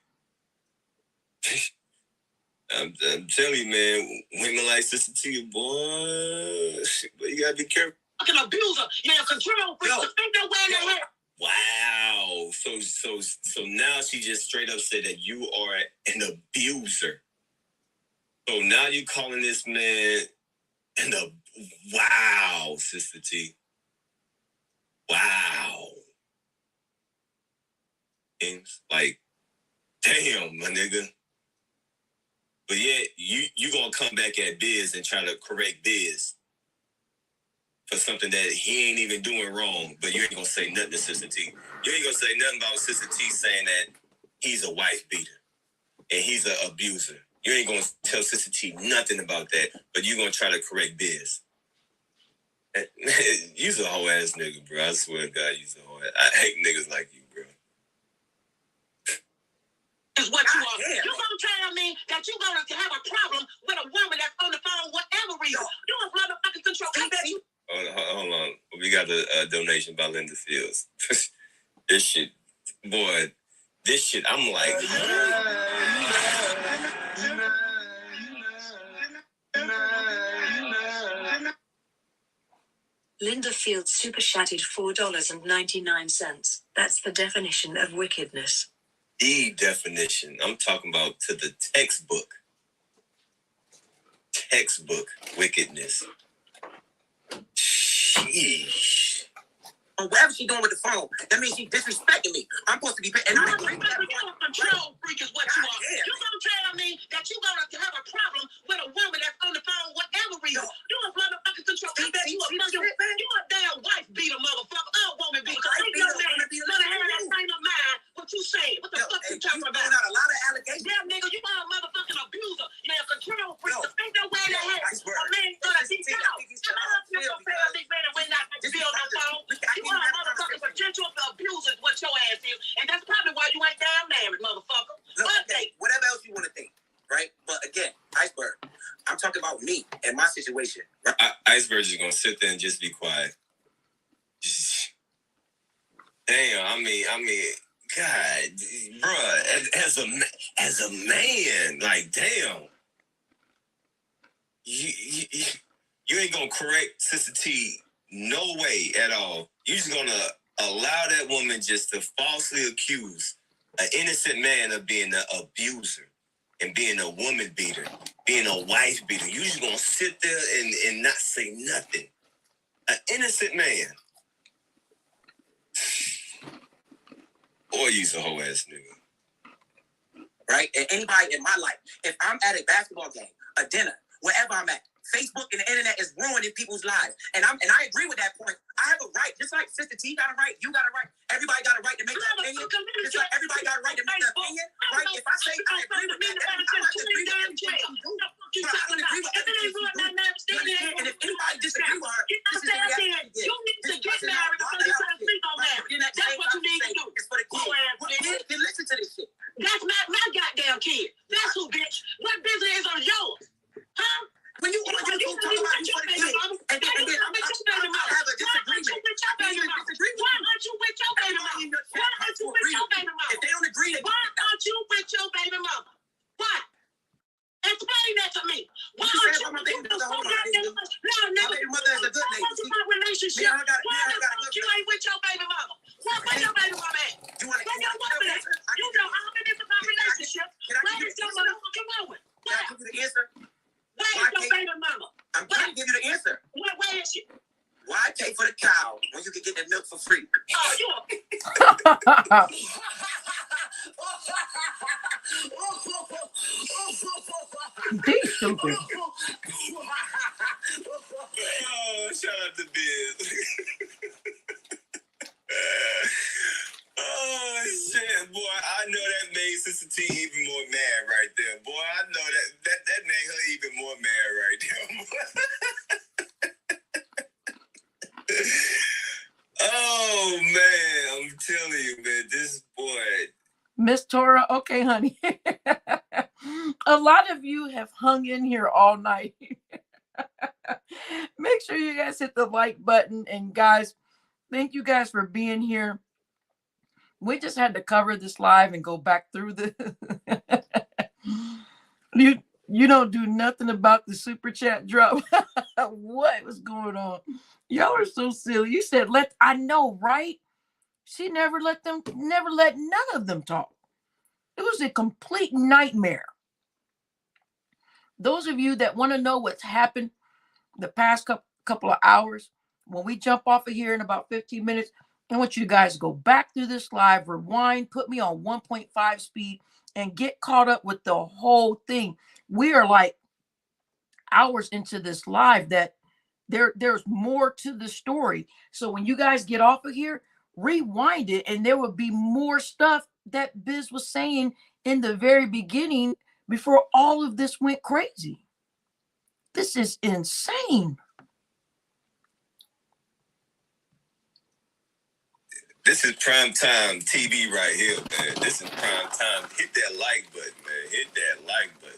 I'm telling you, man, women like Sister T, boy, you gotta be careful. Fucking abuser. You're a control freak. Ain't no way in the hell. Wow. So now she just straight up said that you are an abuser. So now you calling this man wow, Sister T. Wow. Like, damn, my nigga. But yeah, you gonna come back at Biz and try to correct Biz for something that he ain't even doing wrong, but you ain't gonna say nothing to Sister T. You ain't gonna say nothing about Sister T saying that he's a wife beater and he's an abuser. You ain't gonna tell Sister T nothing about that, but you gonna try to correct Biz. You's a whole ass nigga, bro. I swear to God, you's a whole ass. I hate niggas like you, bro. Is what you are. You gonna tell me that you gonna have a problem with a woman that's on the phone, whatever reason? You a motherfucking control. Hold on. We got got a donation by Linda Fields. This shit, boy, this shit, I'm like, Linda Fields super chatted $4.99. That's the definition of wickedness. the definition. I'm talking about to the textbook wickedness. Sheesh. Whatever she doing with the phone, that means she disrespecting me. I'm supposed to be, and I'm Control freak is what you are. You gonna tell me that you gonna have a problem with a woman that's on the phone, whatever reason? You a motherfucking control. You a damn wife beater, motherfucker. Woman beater. Your man gonna have that same of mind. What you saying? What the fuck you talking about? Out a lot of allegations. Yeah, nigga, you are a motherfucking abuser. You're a control freak. Ain't no way that a man gonna beat you out. You gonna tell a big man that we're not gonna be on the phone. You are a motherfucking potential abuser is what your ass is. And that's probably why you ain't damn married, motherfucker. Whatever else you want to think, right? But again, Iceberg, I'm talking about me and my situation. Right? Iceberg is gonna sit there and just be quiet. Damn, I mean, God, bruh, as a man, like, damn, you ain't gonna correct Sister T, no way at all. You just gonna allow that woman just to falsely accuse an innocent man of being an abuser and being a woman beater, being a wife beater. You just gonna sit there and not say nothing. An innocent man. Or you's a whole ass nigga. Right? And anybody in my life, if I'm at a basketball game, a dinner, wherever I'm at, Facebook and the internet is ruining people's lives. And I agree with that point. I have a right, just like Sister T got a right, you got a right, everybody got a right to make their opinion. Just like everybody got a right to make their opinion. Right? If I say I agree with that, I have to agree with everything you do. I have to agree with everything you do. And if anybody disagree with her, this is the reality. You need to get married before you try to sleep on marriage. That's what you need to do. It's for the kids. Then listen to this shit. That's my goddamn kid. That's who, bitch. What business is of yours? Huh? When you talk about you for the kids, and then I have a disagreement. Why aren't you with your baby mama? Why aren't you with your baby mama? If they don't agree, why aren't you with your baby mama? Why? Explain that to me. Why aren't you with your baby mama? No, mother is a good lady. What's my relationship? Why the fuck you ain't with your baby mama? Where your baby mama at? Where your woman at? You know all of this about relationship. Where is your motherfucking woman? Can I give you the answer? Where is your baby mama? I'm trying to give you the answer. Where is she? Why pay for the cow when you can get the milk for free? Oh, you He's stupid. Oh, shout out to Biz. Oh, shit, boy. I know that made Sister T even more mad right there. Boy, I know that made her even more mad right there. Oh, man. I'm telling you, man, this boy. Miss Tora, okay, honey. A lot of you have hung in here all night. Make sure you guys hit the like button. And guys, thank you guys for being here. We just had to cover this live and go back through the you don't do nothing about the super chat drop. What was going on? Y'all are so silly. You said I know, right? She never let none of them talk. It was a complete nightmare. Those of you that want to know what's happened the past couple of hours, when we jump off of here in about 15 minutes, I want you guys to go back through this live, rewind, put me on 1.5 speed, and get caught up with the whole thing. We are like hours into this live that there's more to the story. So when you guys get off of here, rewind it, and there will be more stuff that Biz was saying in the very beginning before all of this went crazy. This is insane. This is prime time TV right here, man. This is prime time. Hit that like button, man. Hit that like button.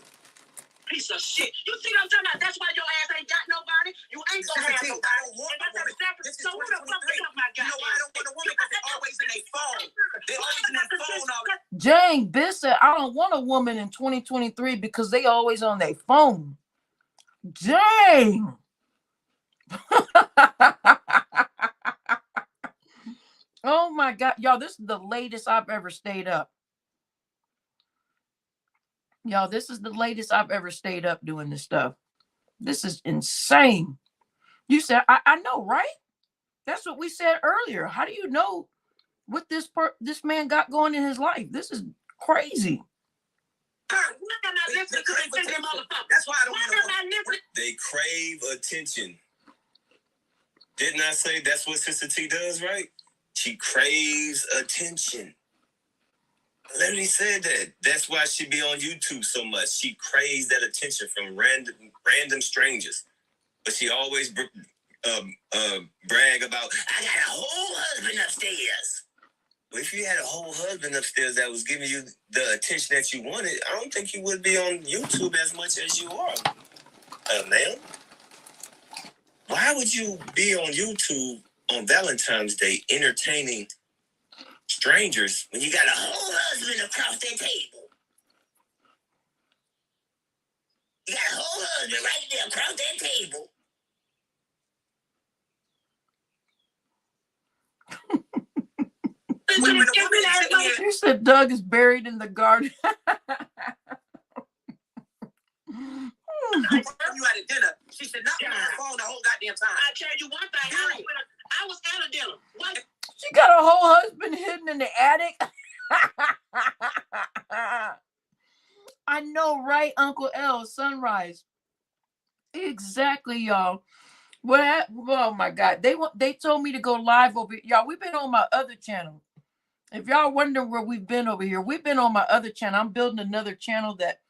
Piece of shit. You see what I'm talking about? That's why your ass ain't got nobody. You ain't gonna have nobody. And that's exactly since So what the fuck 2023. you talking about, You know why I don't want a woman? Because they're always in their phone. They're always in their phone all the time. Jane Biss said, I don't want a woman in 2023 because they always on their phone. Jane. Oh my God. Y'all, this is the latest I've ever stayed up. Y'all, this is the latest I've ever stayed up doing this stuff. This is insane. You said, I know, right? That's what we said earlier. How do you know what this man got going in his life? This is crazy. That's why I don't want to. They crave attention. Didn't I say that's what Sister T does, right? She craves attention. I literally said that. That's why she be on YouTube so much. She craves that attention from random strangers. But she always brag about, I got a whole husband upstairs. Well, if you had a whole husband upstairs that was giving you the attention that you wanted, I don't think you would be on YouTube as much as you are, ma'am. Why would you be on YouTube on Valentine's Day entertaining strangers when you got a whole husband across that table? You got a whole husband right there across that table. She said Doug is buried in the garden. You at a dinner. She said, not on her phone the whole goddamn time. I tell you one thing. I was at a dinner. What? She got a whole husband hidden in the attic. I know, right, Uncle L, Sunrise. Exactly, y'all. What? Oh my God! They told me to go live over here. Y'all. We've been on my other channel. If y'all wonder where we've been over here, we've been on my other channel. I'm building another channel that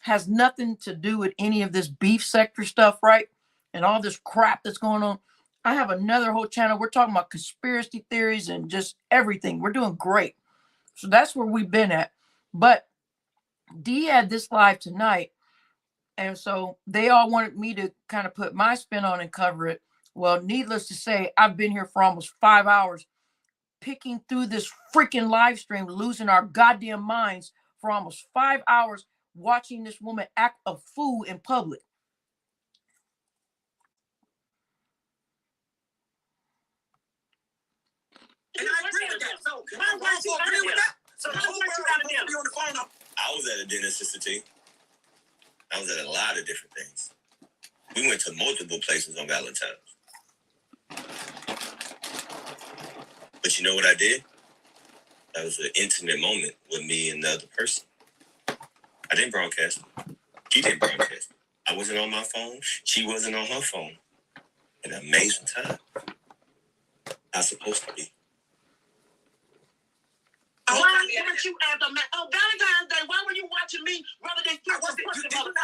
has nothing to do with any of this beef sector stuff, right? And all this crap that's going on. I have another whole channel. We're talking about conspiracy theories and just everything. We're doing great. So that's where we've been at. But Dee had this live tonight. And so they all wanted me to kind of put my spin on and cover it. Well, needless to say, I've been here for almost 5 hours picking through this freaking live stream, losing our goddamn minds for almost 5 hours watching this woman act a fool in public. And I agree with that. So, why you agree with that? So, the whole world supposed to be on the phone. I was at a dinner, Sister T. I was at a lot of different things. We went to multiple places on Valentine's. But you know what I did? That was an intimate moment with me and the other person. I didn't broadcast. She didn't broadcast. I wasn't on my phone. She wasn't on her phone. An amazing time. I was supposed to be. Why weren't you at the Valentine's Day? Why were you watching me rather than get some pussy? Why were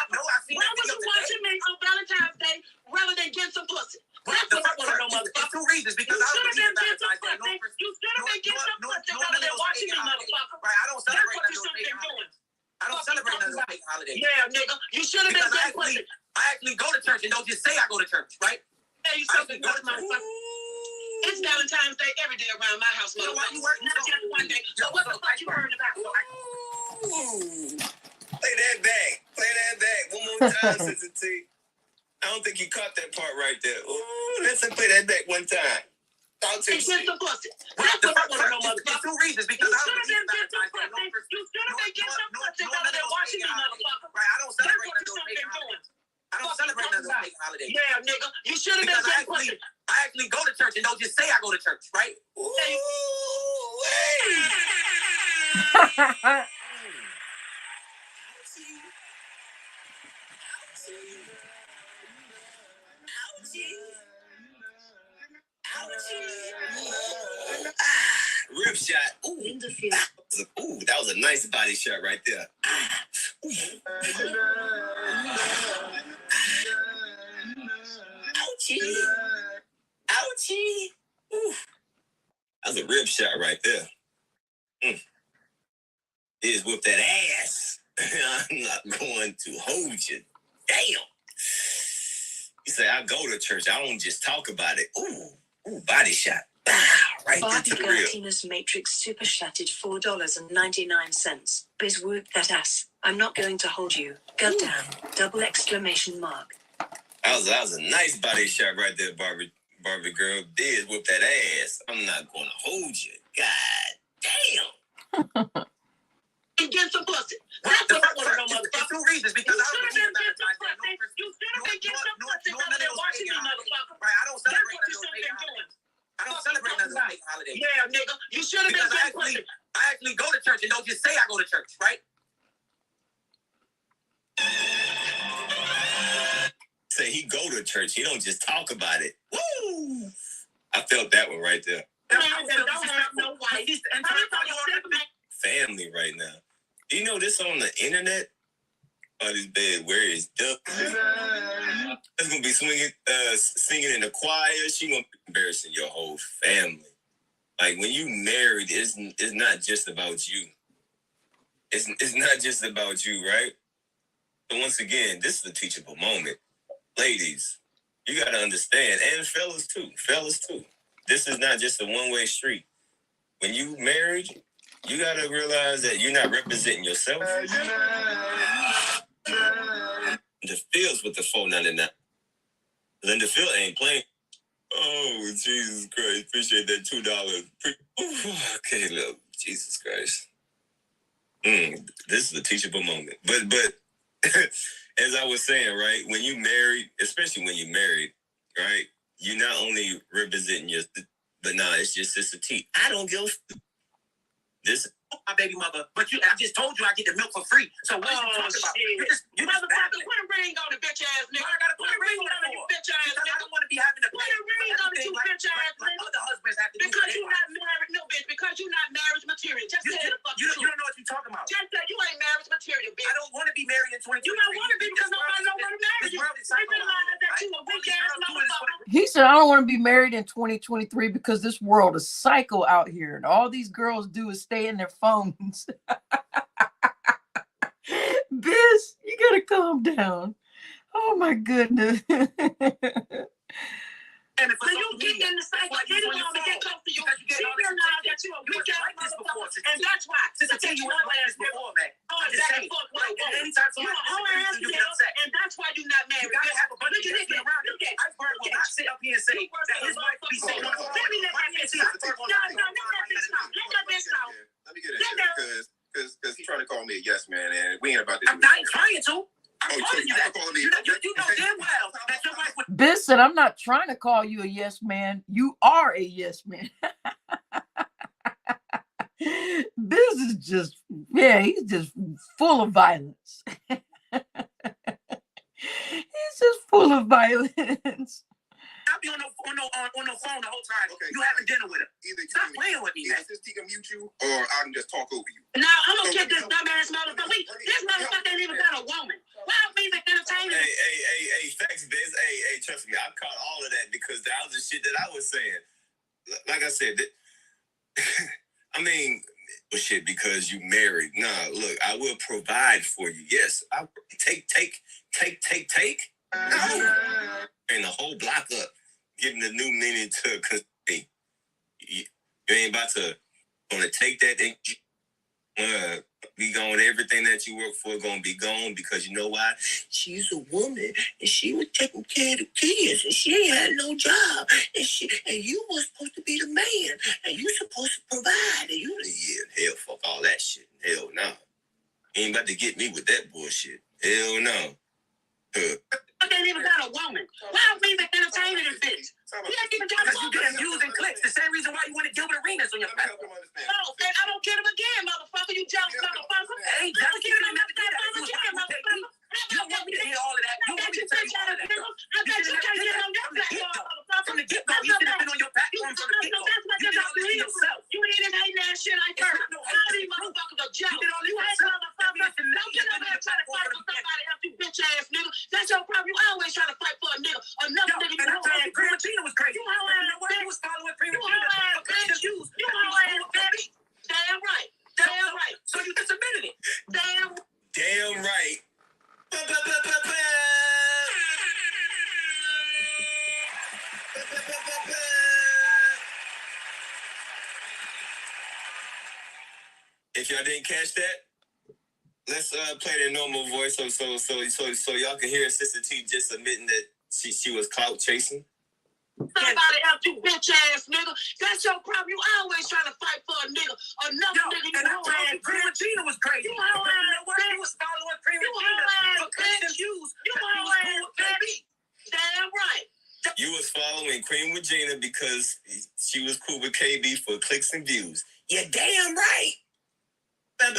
you watching me on Valentine's Day rather than get some pussy? That's what I want to know, motherfucker. 2 reasons. Because you should have been getting some pussy. You should have been getting some pussy rather than watching me, motherfucker. Right, I don't celebrate That's what you should have been doing. I don't celebrate none of those fake holidays. Yeah, nigga. You should have been getting pussy. I actually go to church and don't just say I go to church, right? Yeah, you should have been good, motherfucker. It's Valentine's Day every day around my house, motherfucker. Why you working? Not just one day. So what the fuck you heard about? Play that back. Play that back. One more time, Sister T. I don't think you caught that part right there. Ooh, let's play that back one time. Talk to me. Get some pussy. That's what I want to know, motherfucker. 2 reasons. Because you should have been getting some pussy. You should have been getting some pussy rather than watching me, motherfucker. Right, I don't celebrate none of those fake holidays. I don't celebrate none of those fake holidays. Yeah, nigga. You should have been getting pussy. I actually go to church and don't just say I go to church, right? Ooh, rib shot. Ooh, that was a nice body shot right there. Ouchie. Ouchie. Ooh. That was a rib shot right there. He just whipped that ass. I'm not going to hold you. Damn. He said, I go to church. I don't just talk about it. Ooh. Ooh, body shot. Right Barbie into the girl real. Tina's Matrix super chatted $4.99. Biz whoop that ass. I'm not going to hold you. Goddamn. Double exclamation mark. That was a nice body shot right there, Barbie girl. Did whoop that ass. I'm not gonna hold you. God damn. And get some pussy. Well, That's what I want to know, for motherfucker. two reasons, because You I should don't have believe been in getting some pussy. You should have been getting some pussy nor over none of there those watching me, pagan holidays. motherfucker. Right, I don't That's celebrate what none you of those should have pagan been doing. holidays. I don't celebrate none of those pagan holidays. Yeah, nigga. You should have been Because getting pussy. I actually go to church and don't just say I go to church, right? Say he go to church. He don't just talk about it. Woo! I felt that one right there. Man, that don't have no wife. And Family right now. You know this on the internet? On his bed where his duck. That's gonna be singing in the choir. She gonna be embarrassing your whole family. Like when you married, it's not just about you. It's not just about you, right? So once again, this is a teachable moment. Ladies, you gotta understand, and fellas too. This is not just a one-way street. When you married, you gotta realize that you're not representing yourself. The Fields with the $4.99. Linda Field ain't playing. Oh, Jesus Christ. Appreciate that $2. Okay, look. Jesus Christ. This is a teachable moment. But as I was saying, right, when you married, especially when you married, right, you're not only representing your, but nah, it's your sister T. I don't give a this. My baby mother, but I just told you I get the milk for free. So what are you talking about? You motherfucker, put a ring on the bitch ass nigga. I gotta Put a ring on the bitch ass I nigga. don't want to be having a Put a ring on the bitch ass like nigga. other husbands have to do. Because you not married, no bitch. Because you not marriage material. Just say the fuck you don't know what you're talking about. Just say you ain't marriage material, bitch. I don't want to be married in 2023. You don't want to be because nobody don't want to marry you. They realize that you a weak ass motherfucker. He said, I don't want to be married in 2023 because this world is psycho out here. And all these girls do is stay in their phones. Biz, you gotta calm down. Oh my goodness. And so you get in the cycle, any woman get close to you, she realized that you a weak ass motherfucker, and that's why. Sister T, you were like this before, man. I'm just saying. Anytime You a somebody whole ass you get upset. and that's why you not married. You gotta have a bunch of Look at niggas around you. Iceberg will not sit up here and say that his wife be saying, Let me let that bitch talk. No, let that bitch talk. Let that bitch talk. Let me get in here because he's trying to call me a yes man, and we ain't about this. I'm not trying to. I'm calling you that. Calling me. You know damn well that your wife would. Biz said, I'm not trying to call you a yes man. You are a yes man. Biz is just, he's just full of violence. He's just full of violence. I'll be on no phone the whole time. Okay. You having dinner with him. Either Stop playing with me, man. Sis T can mute you, or I can just talk over you. Now, I'm gonna get this dumbass motherfucker. This motherfucker ain't even got a woman. Why are we even entertaining? Hey, facts, Biz. Hey, trust me, I caught all of that because that was the shit that I was saying. Like I said, I mean, shit, because you married. Nah, look, I will provide for you. Yes, I take. No. And the whole block up, giving the new meaning to, cause hey, you ain't about to gonna take that and be gone. Everything that you work for gonna be gone because you know why? She's a woman and she was taking care of the kids and she ain't had no job and you was supposed to be the man and you supposed to provide and you hell fuck all that shit. Hell no. You ain't about to get me with that bullshit. Hell no. I ain't even got a woman. Why are we even entertaining this bitch? We ain't even got a Because you woman. get using clicks. The same reason why you wanted Gilbert Arenas on your Let me help platform. him understand. No, and I don't get him again, motherfucker. You jealous motherfucker. Hey, I don't get him never did that. again, motherfucker. You don't want me to hear all of that. You want me to tell you all of that. I bet you can't get on your platform, motherfucker. From the get-go, you should have been on your platform from the get-go. You did all this to yourself. You ain't even hating that shit like her. All these motherfuckers are jealous. You hate motherfuckers. Don't get over here trying to fight for somebody else, you bitch ass nigga. That's your problem. You always trying to fight for a nigga. Another nigga you hoe ass. Prima Tina was crazy. You hoe ass bitch. You was following Prima You Tina. hoe ass bitch. You hoe ass bitch. Damn right. Damn right. So you just admitted it. Damn right. If y'all didn't catch that, let's play their normal voice so y'all can hear Sister T just admitting that she was clout chasing. Somebody else, you bitch ass nigga. That's your problem. You always trying to fight for a nigga. Another nigga, you hoe ass. Prima Gina was crazy. You hoe ass. You was following Prima Gina for Christian views. You hoe ass, baby. Damn right. You was following Queen Regina because she was cool with KB for clicks and views. You're damn right. Damn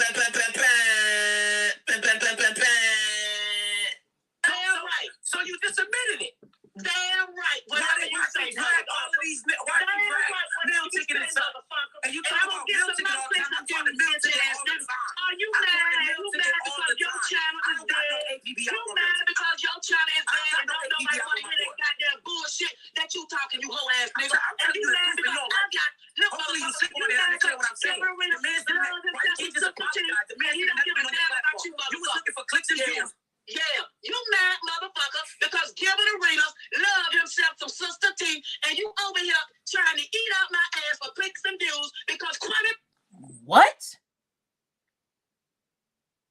right. So you just admitted it. Damn right. Whatever you say, drag all of these. Why you drag meal ticket and stuff? And you talk about meal ticket all the time. I'm talking meal ticket all the time. Are you mad? You mad because your channel is dead? You mad because your channel is dead and don't nobody want to hear that goddamn bullshit that you talking, you hoe ass nigga? And you mad because I got hopefully you sleep on it. I understand what I'm saying. The man's the man. Why you just apologize? The man, he don't give a damn about you, motherfucker. You was looking for clicks and views. Yeah, you mad motherfucker because Gilbert Arenas love himself some Sister T and you over here trying to eat out my ass for clicks and views because Kwame. What?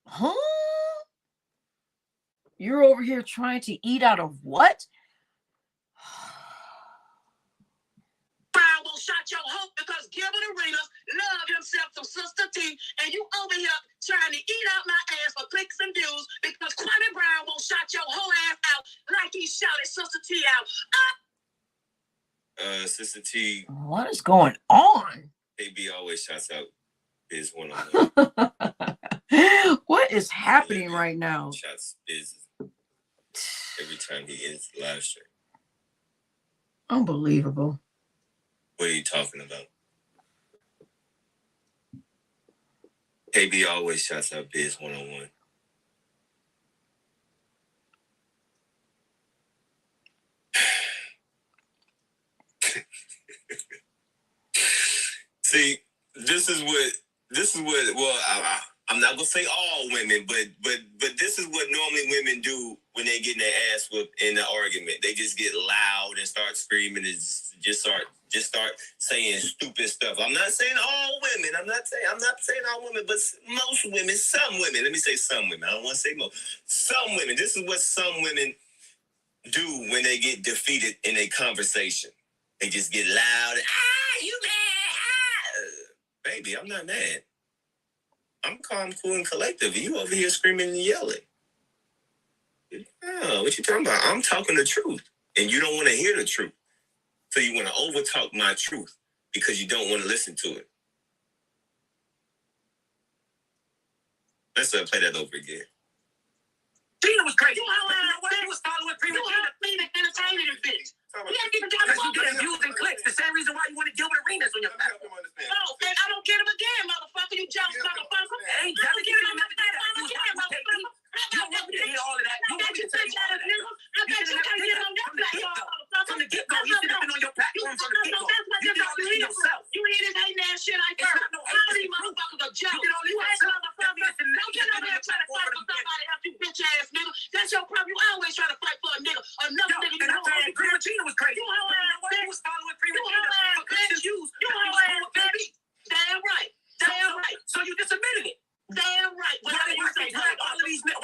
Huh? You're over here trying to eat out of what? Brown will shot your hope because Gilbert Arenas love himself some Sister T and you over here trying to eat out my ass for clicks and views because Kwame Brown won't shot your whole ass out like he shouted Sister T out. Sister T. What is going on? KB always shouts out Biz 101. What is happening right now? Shots Biz every time he ends the live stream. Unbelievable. What are you talking about? KB always shouts out Biz 101. See, this is what. Well, I'm not gonna say all women, but this is what normally women do when they get their ass whooped in an argument. They just get loud and start screaming and just start saying stupid stuff. I'm not saying all women. I'm not saying all women, but most women, some women. Let me say some women. I don't want to say most. Some women. This is what some women do when they get defeated in a conversation. They just get loud. You mad? Baby, I'm not mad. I'm calm, cool, and collective. You over here screaming and yelling. Oh, what you talking about? I'm talking the truth, and you don't want to hear the truth. So you want to overtalk my truth because you don't want to listen to it. Let's play that over again. Tina was crazy. You was following Prima Gina. You helped me to entertain this bitch. You ain't even got to get views and clicks. The same reason why you wanted Gilbert Arenas on your platform. Oh, then I don't get him again, motherfucker. You jealous motherfucker. I ain't jealous. You don't want me to hear all of that. You want me to tell you all of that. I bet you can't get on your platform, motherfucker. From the get-go, you should have been on your platform from the get-go. You did all this to yourself. You hear this hating ass shit I heard. All these motherfuckers are jealous. You ass motherfucker. Don't get over here trying to fight for somebody else, you bitch ass nigga. That's your problem. You always trying to fight for a nigga. Another nigga you know. Prima Gina was crazy. You hoe ass, bitch. You was following Prima Gina for Christian views. You hoe ass, baby. Damn right. Damn right. So you just admitted it. Damn right. Whatever you say, drag all of these meal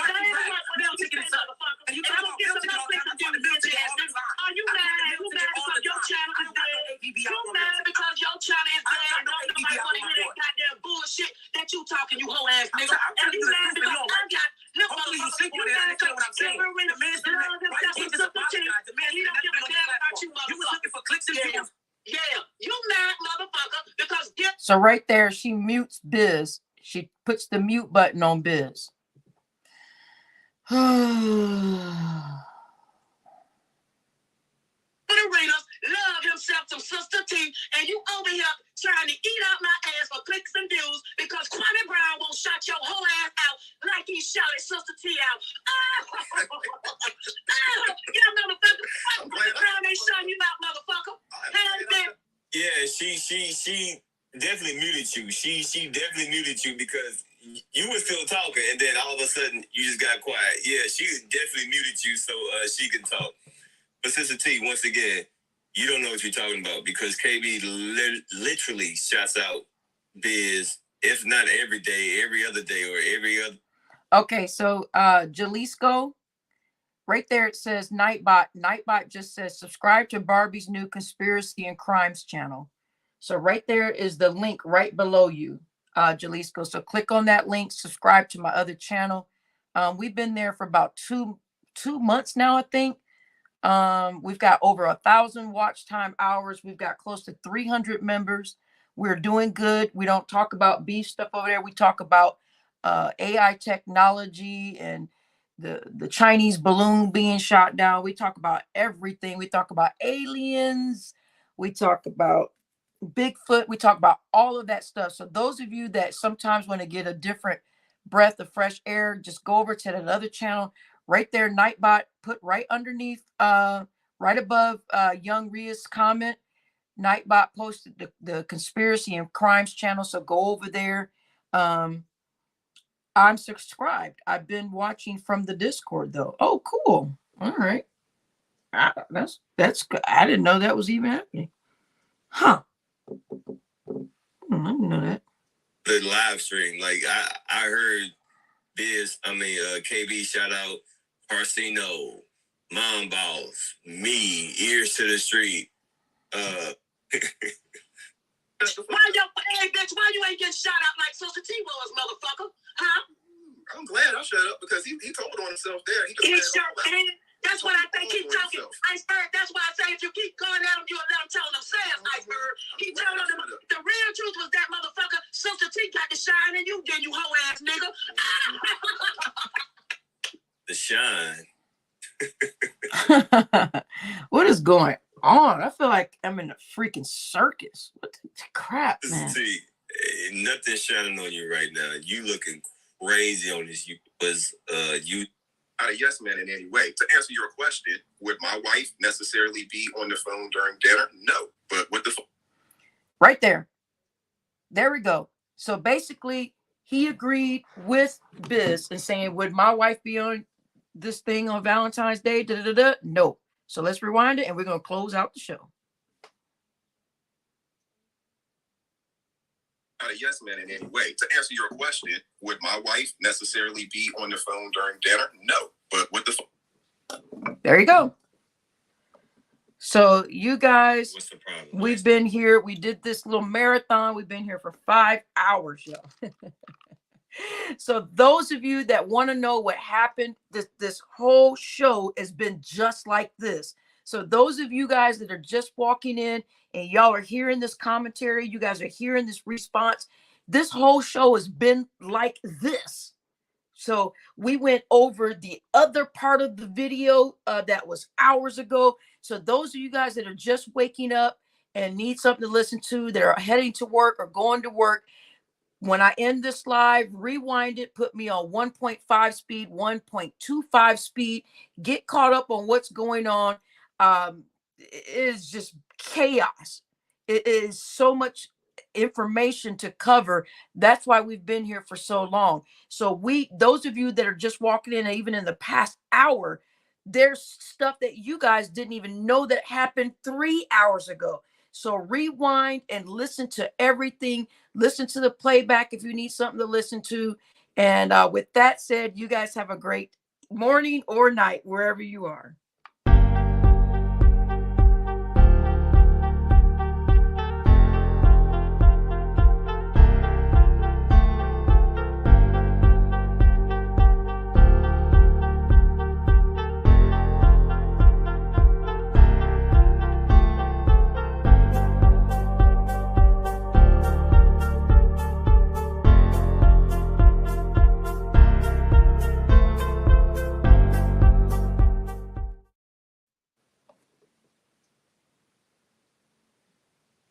ticket and stuff. And you talk about meal ticket all the time. I'm talking meal ticket all the time. Are you mad? You mad because your channel is dead? You mad because your channel is dead? Don't nobody want to hear that goddamn bullshit that you talking, you hoe ass nigga. And you mad because I got hopefully you sleep on it. I understand what I'm saying. The man's the man. Why you just apologize? The man, he don't give a damn about you, motherfucker. You was looking for clicks and views. Yeah, you mad, motherfucker, because so right there, she mutes Biz. She puts the mute button on Biz. Arenas love himself some Sister T, and you over here trying to eat out my ass for clicks and views because Kwame Brown won't shot your whole ass out like he shouted Sister T out. Yeah, motherfucker. Kwame Brown ain't shutting you out, motherfucker. Yeah, she definitely muted you. She definitely muted you because you were still talking, and then all of a sudden you just got quiet. Yeah, she definitely muted you so she can talk. But Sister T, once again, you don't know what you're talking about because KB literally shouts out Biz if not every day, every other day, or every other. Okay, so Jalisco, right there it says Nightbot. Nightbot just says subscribe to Barbie's new conspiracy and crimes channel. So right there is the link right below you, Jalisco. So click on that link, subscribe to my other channel. We've been there for about two months now, I think. We've got over 1,000 watch time hours. We've got close to 300 members. We're doing good. We don't talk about beef stuff over there. We talk about AI technology and the Chinese balloon being shot down. We talk about everything. We talk about aliens. We talk about Bigfoot. We talk about all of that stuff. So those of you that sometimes want to get a different breath of fresh air, just go over to that other channel right there. Nightbot put right underneath, right above Young Ria's comment. Nightbot posted the conspiracy and crimes channel. So go over there. I'm subscribed. I've been watching from the Discord though. Oh, cool. All right. That's good. I didn't know that was even happening. Huh. I didn't know that. The live stream, like I heard KB shout out Parcino, Mom Boss, me, Ears to the Street. Why you ain't getting shot out like Sister T was, motherfucker? Huh? I'm glad I shut up because he told on himself there. That's what I think. Keep talking, Iceberg. That's why I say if you keep going at him, you'll let him tell themselves, Iceberg. Keep telling them the real truth was that motherfucker Sister T got the shine in you, then you hoe ass nigga. The shine. What is going on? I feel like I'm in a freaking circus. What the crap, man? See, nothing shining on you right now. You looking crazy on this. You Not a yes man in any way. To answer your question, would my wife necessarily be on the phone during dinner? No. But what the Right there. There we go. So basically, he agreed with Biz and saying, would my wife be on this thing on Valentine's Day? No. So let's rewind it and we're going to close out the show. Not a yes man in any way. To answer your question, would my wife necessarily be on the phone during dinner? No. But what the There you go. So you guys, what's the problem? We've been here. We did this little marathon. We've been here for 5 hours, y'all. So those of you that want to know what happened, this whole show has been just like this. So those of you guys that are just walking in and y'all are hearing this commentary, you guys are hearing this response. This whole show has been like this. So we went over the other part of the video that was hours ago. So those of you guys that are just waking up and need something to listen to, that are heading to work or going to work, when I end this live, rewind it, put me on 1.5 speed, 1.25 speed, get caught up on what's going on. It is just chaos. It is so much information to cover. That's why we've been here for so long. So those of you that are just walking in, even in the past hour, there's stuff that you guys didn't even know that happened 3 hours ago. So rewind and listen to everything. Listen to the playback if you need something to listen to. And with that said, you guys have a great morning or night, wherever you are.